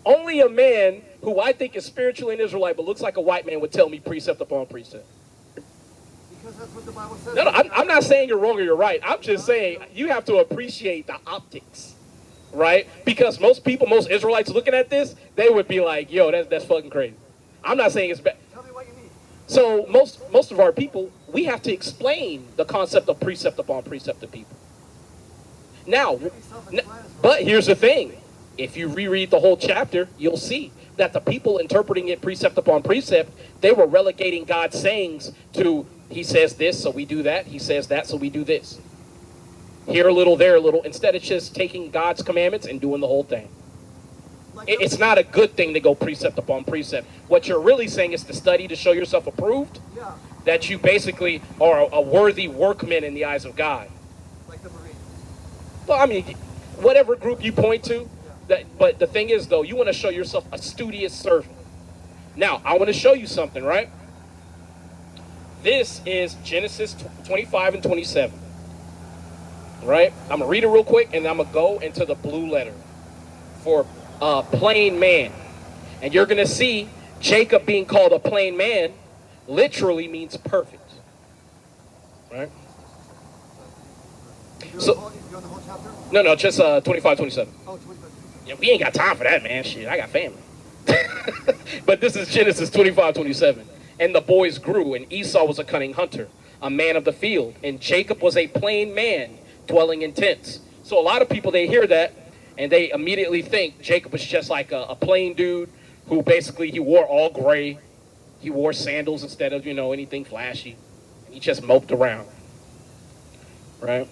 Only a man who I think is spiritually an Israelite but looks like a white man would tell me precept upon precept. Because that's what the Bible says. No, I'm not saying you're wrong or you're right. I'm just saying you have to appreciate the optics, right? Because most Israelites looking at this, they would be like, yo, that's fucking crazy. I'm not saying it's bad. Tell me what you mean. So most of our people, we have to explain the concept of precept upon precept to people. Now, but here's the thing. If you reread the whole chapter, you'll see that the people interpreting it precept upon precept, they were relegating God's sayings to, he says this, so we do that. He says that, so we do this. Here a little, there a little. Instead of just taking God's commandments and doing the whole thing. It's not a good thing to go precept upon precept. What you're really saying is to study to show yourself approved, that you basically are a worthy workman in the eyes of God. Like the Marines. Well, I mean, whatever group you point to, but the thing is, though, you want to show yourself a studious servant. Now, I want to show you something, right? This is Genesis 25 and 27, right? I'm going to read it real quick, and I'm going to go into the blue letter for plain man. And you're going to see Jacob being called a plain man literally means perfect. Right? So, You're on the whole chapter? no, just 25, 27. Oh, 25. Yeah, we ain't got time for that, man. Shit, I got family. But this is Genesis 25, 27. And the boys grew, and Esau was a cunning hunter, a man of the field, and Jacob was a plain man, dwelling in tents. So a lot of people, they hear that, and they immediately think Jacob was just like a plain dude who basically, he wore all gray. He wore sandals instead of, anything flashy. And he just moped around. Right?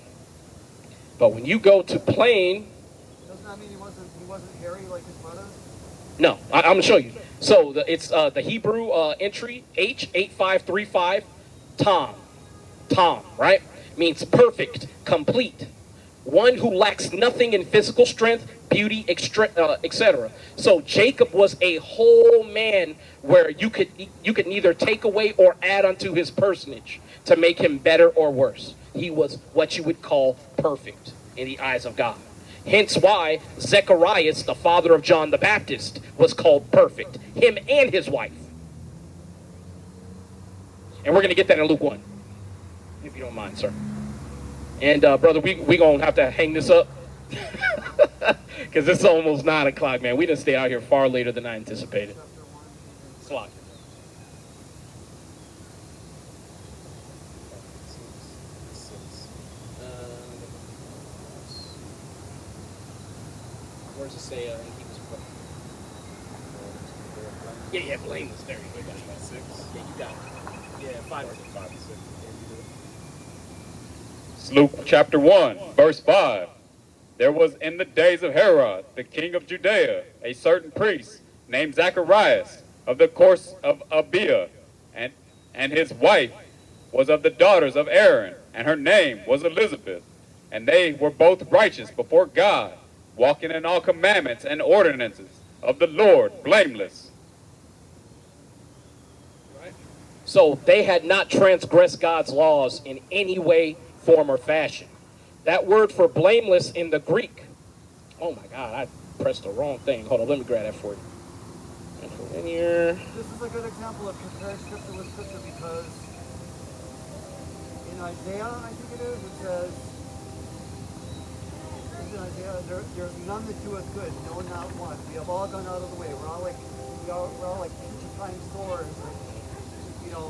But when you go to plain, Doesn't that mean he wasn't hairy like his brother? no, I'm going to show you. So it's the Hebrew entry, H8535, Tom, right? Means perfect, complete. One who lacks nothing in physical strength, beauty, etc. So Jacob was a whole man where you could neither take away or add unto his personage to make him better or worse. He was what you would call perfect in the eyes of God. Hence why Zacharias, the father of John the Baptist, was called perfect. Him and his wife. And we're going to get that in Luke 1. If you don't mind, sir. And brother, we going to have to hang this up. Because it's almost 9 o'clock, man. We didn't stay out here far later than I anticipated. Slot. Where does it say he was perfect? Yeah, blameless. There you go. You got it. 6. Yeah, you got it. Yeah, 5 and 6. It's Luke chapter 1, verse 5. There was in the days of Herod, the king of Judea, a certain priest named Zacharias of the course of Abiah, and his wife was of the daughters of Aaron, and her name was Elizabeth. And they were both righteous before God, walking in all commandments and ordinances of the Lord, blameless. So they had not transgressed God's laws in any way, form, or fashion. That word for blameless in the Greek. Oh my God, I pressed the wrong thing. Hold on, let me grab that for you. In here. This is a good example of comparing scripture with scripture because in Isaiah, I think it is, it says, in Isaiah, there's none that doeth good, no, not one. We have all gone out of the way. We're all like putrefying swords.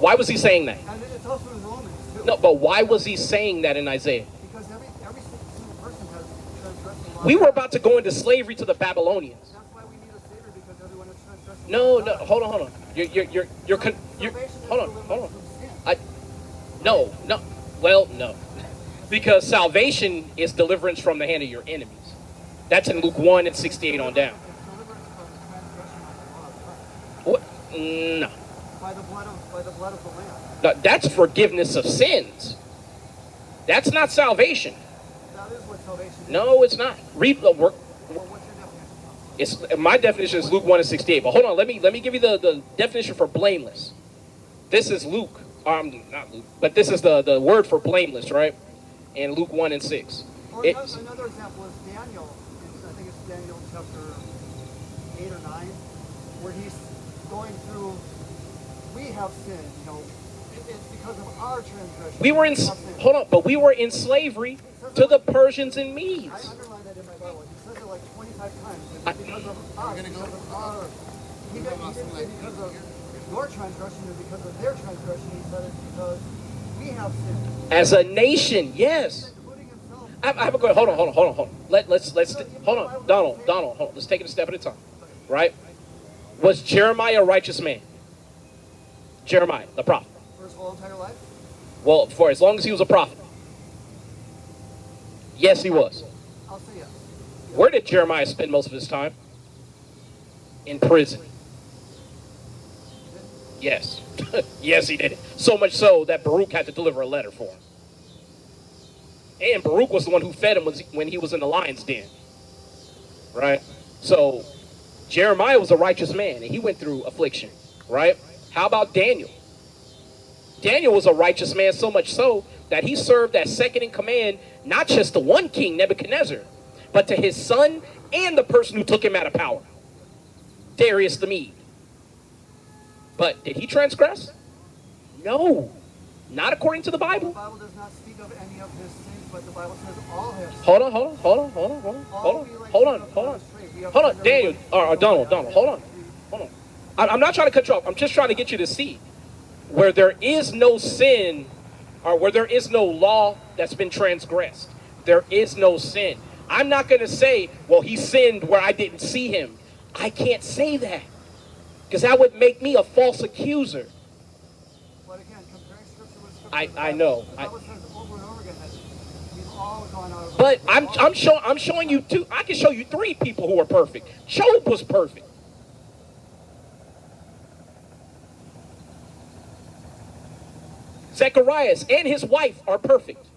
Why was he saying that? And it's also in Romans too. No, but why was he saying that in Isaiah? Because every single person has transgressed the law. We were about to go into slavery to the Babylonians. That's why we need a savior because everyone has transgressed the No, law. no, hold on. Hold on. No. Well, no. Because salvation is deliverance from the hand of your enemies. That's in Luke 1 and 68 on down. It's deliverance from transgression of the law of God. What? No. By the blood of the Lamb. No, that's forgiveness of sins. That's not salvation. That is what salvation is. No, it's not. Read the work. Well, what's your definition? It's my definition is Luke 1 and 68. But hold on, let me give you the definition for blameless. This is Luke. Not Luke, but this is the word for blameless, right? In Luke 1 and 6. Or another example is Daniel. I think it's Daniel chapter 8 or 9, where he's going through. We have sinned, it's because of our transgression. We were in hold on, but we were in slavery to the Persians and I Medes. underlined that in my Bible. He says it like 25 times. It's because of us, because of our. He didn't say because of your transgression or because of their transgression. He said it's because we have sinned. As a nation, yes. Including himself. I have a question. Hold on. Let's hold on, Donald. Hold on. Let's take it a step at a time. Right? Was Jeremiah a righteous man? Jeremiah, the prophet. For his whole entire life? Well, for as long as he was a prophet. Yes, he was. I'll say yes. Where did Jeremiah spend most of his time? In prison. Yes. Yes, he did it. So much so that Baruch had to deliver a letter for him. And Baruch was the one who fed him when he was in the lion's den. Right? So, Jeremiah was a righteous man, and he went through affliction. Right? How about Daniel? Daniel was a righteous man, so much so that he served as second in command, not just to one king, Nebuchadnezzar, but to his son and the person who took him out of power, Darius the Mede. But did he transgress? No, not according to the The Bible. Bible does not speak of any of his sins, but the Bible says all have sinned. Hold on, Daniel, or Donald, hold on. I'm not trying to cut you off. I'm just trying to get you to see where there is no sin, or where there is no law that's been transgressed. There is no sin. I'm not going to say, well, he sinned where I didn't see him. I can't say that, because that would make me a false accuser. But again, comparing scripture with scripture, I know. The Bible says over and over again that we've all gone out of But I'm showing you two. I can show you three people who are perfect. Job was perfect. Zacharias and his wife are perfect.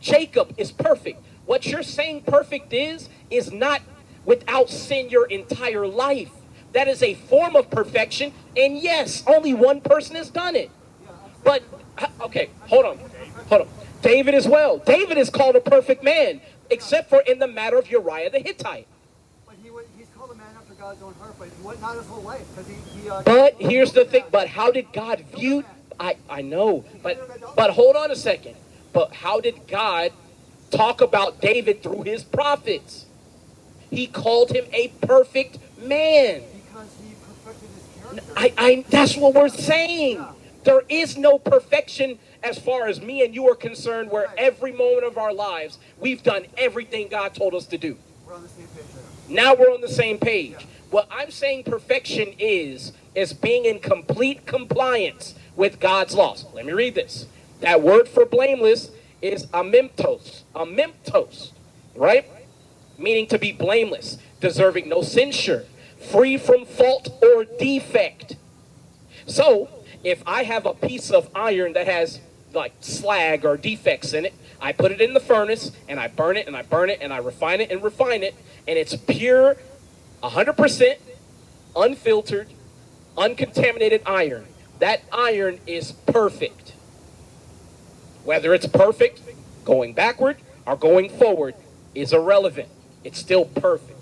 Jacob is perfect. What you're saying perfect is not without sin your entire life. That is a form of perfection, and yes, only one person has done it. But, okay, hold on. David as well. David is called a perfect man, except for in the matter of Uriah the Hittite. But he's called a man after God's own heart, but not his whole life, because he But here's the thing, but how did God view, I know, but hold on a second. But how did God talk about David through his prophets? He called him a perfect man. because he perfected his character. That's what we're saying. There is no perfection as far as me and you are concerned, where every moment of our lives, we've done everything God told us to do. We're on the same page there. Now we're on the same page. What I'm saying perfection is being in complete compliance with God's laws. Let me read this. That word for blameless is amemptos, right? Meaning to be blameless, deserving no censure, free from fault or defect. So, if I have a piece of iron that has like slag or defects in it, I put it in the furnace and I burn it and I burn it and I refine it and refine it, and it's pure, 100% unfiltered, uncontaminated iron. That iron is perfect. Whether it's perfect going backward or going forward is irrelevant. It's still perfect.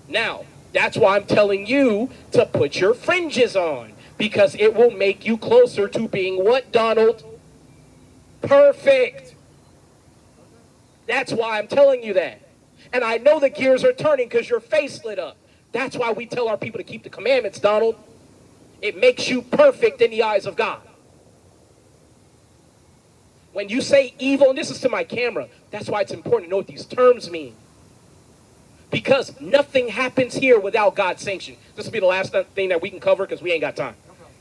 Now, that's why I'm telling you to put your fringes on, because it will make you closer to being what, Donald? Perfect. That's why I'm telling you that. And I know the gears are turning because your face lit up. That's why we tell our people to keep the commandments, Donald. It makes you perfect in the eyes of God. When you say evil, and this is to my camera, that's why it's important to know what these terms mean. Because nothing happens here without God's sanction. This will be the last thing that we can cover because we ain't got time.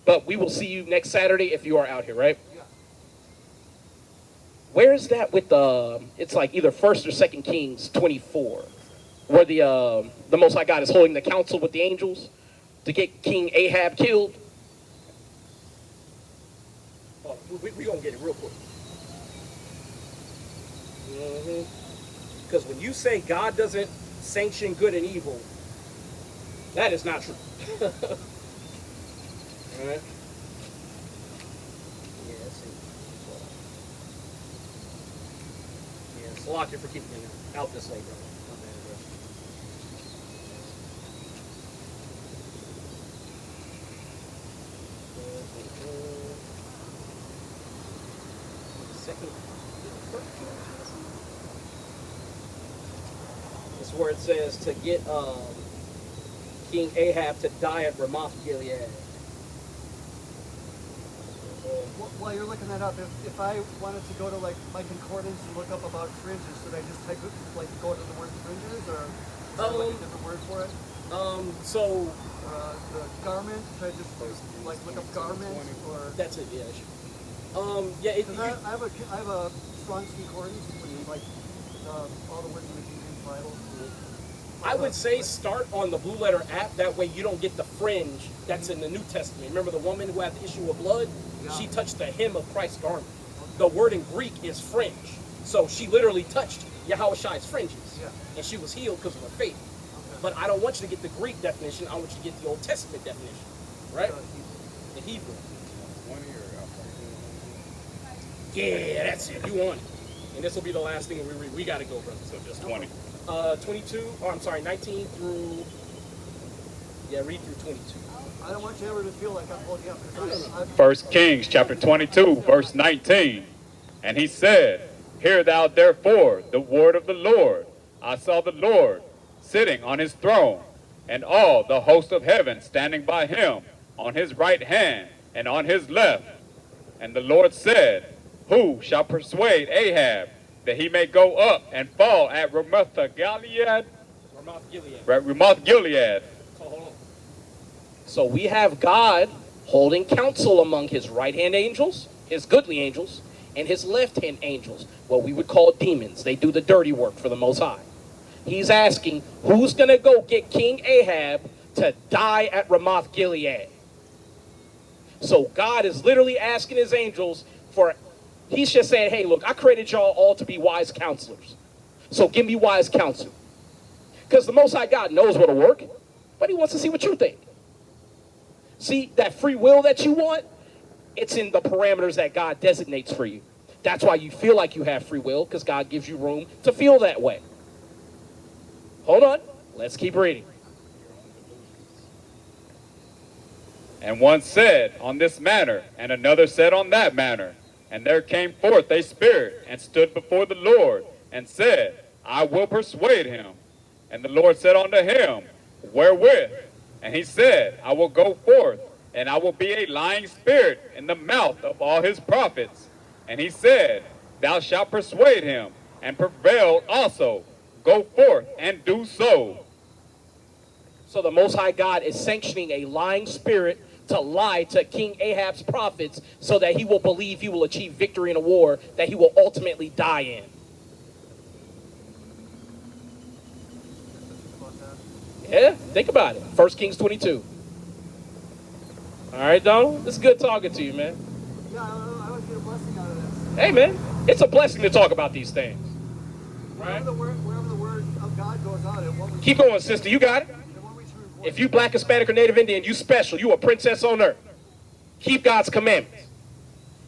But we will see you next Saturday if you are out here, right? Yeah. Where is that with the, it's like either 1st or 2nd Kings 24, where the Most High God is holding the council with the angels to get King Ahab killed? Oh, we gonna get it real quick. Because when you say God doesn't sanction good and evil, that is not true. All right. Yeah, let's see. Yeah, Salakia for keeping me out this late, brother. My bad, bro. Second. This is where it says to get King Ahab to die at Ramoth Gilead. While you're looking that up, if I wanted to go to like my concordance and look up about fringes, should I just type it, like go to the word fringes, or is there like a different word for it? So The garment, should I just like look up garment, or? that's it. Yeah. Yeah. Because I have a Strong's concordance with like all the words in the King James Bible. I would say start on the Blue Letter app. That way you don't get the fringe that's in the New Testament. Remember the woman who had the issue of blood? Yeah. She touched the hem of Christ's garment. The word in Greek is fringe. So she literally touched Yahushai's fringes. Yeah. And she was healed because of her faith. Okay. But I don't want you to get the Greek definition. I want you to get the Old Testament definition. Right? The Hebrew. 20 or Yeah, that's it. You want it. And this will be the last thing we read. We got to go, brother. so just 20. 22, or I'm sorry, 19 through, yeah, read through 22. I don't want you ever to feel like I'm holding up. 'Cause I- 1 Kings chapter 22, verse 19. And he said, Hear thou therefore the word of the Lord. I saw the Lord sitting on his throne, and all the host of heaven standing by him, on his right hand and on his left. And the Lord said, Who shall persuade Ahab that he may go up and fall at Ramoth Gilead? Ramoth Gilead. Ramoth Gilead. Hold on. So we have God holding counsel among his right-hand angels, his goodly angels, and his left-hand angels, what we would call demons. They do the dirty work for the Most High. He's asking, who's going to go get King Ahab to die at Ramoth Gilead? So God is literally asking his angels for, he's just saying, hey, look, I created y'all all to be wise counselors. So give me wise counsel. Because the Most High God knows what'll work, but he wants to see what you think. See, that free will that you want, it's in the parameters that God designates for you. That's why you feel like you have free will, because God gives you room to feel that way. Hold on. Let's keep reading. And one said on this manner, and another said on that manner. And there came forth a spirit, and stood before the Lord, and said, I will persuade him. And the Lord said unto him, Wherewith? And he said, I will go forth, and I will be a lying spirit in the mouth of all his prophets. And he said, Thou shalt persuade him, and prevail also. Go forth and do so. So the Most High God is sanctioning a lying spirit to lie to King Ahab's prophets so that he will believe he will achieve victory in a war that he will ultimately die in. Yeah, think about it. 1 Kings 22. All right, Donald? This is good talking to you, man. Yeah, I always get a blessing out of this. Hey, man, it's a blessing to talk about these things. Wherever the word of God goes out, it won't. Keep going, sister. You got it. If you black, Hispanic, or Native Indian, you special. You a princess on earth. Keep God's commandments.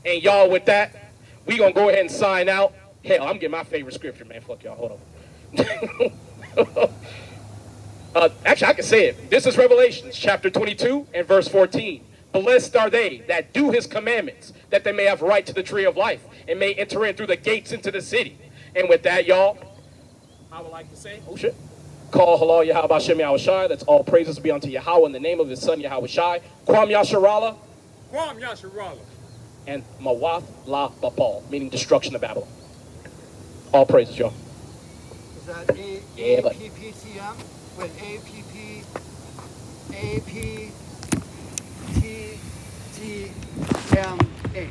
And y'all, with that, we going to go ahead and sign out. Hell, I'm getting my favorite scripture, man. Fuck y'all. Hold on. Actually, I can say it. This is Revelations chapter 22 and verse 14. Blessed are they that do his commandments, that they may have right to the tree of life and may enter in through the gates into the city. And with that, y'all, I would like to say, oh shit. Call halal Yahweh Bashem Yahweh Shai. That's all praises be unto Yahweh in the name of his son Yahweh Shai. Kwam Yasharala. Kwam Yasharala. And Mawath La Bapal, meaning destruction of Babylon. All praises, y'all. Is that Yeah, but- APPTM with APPTTMA?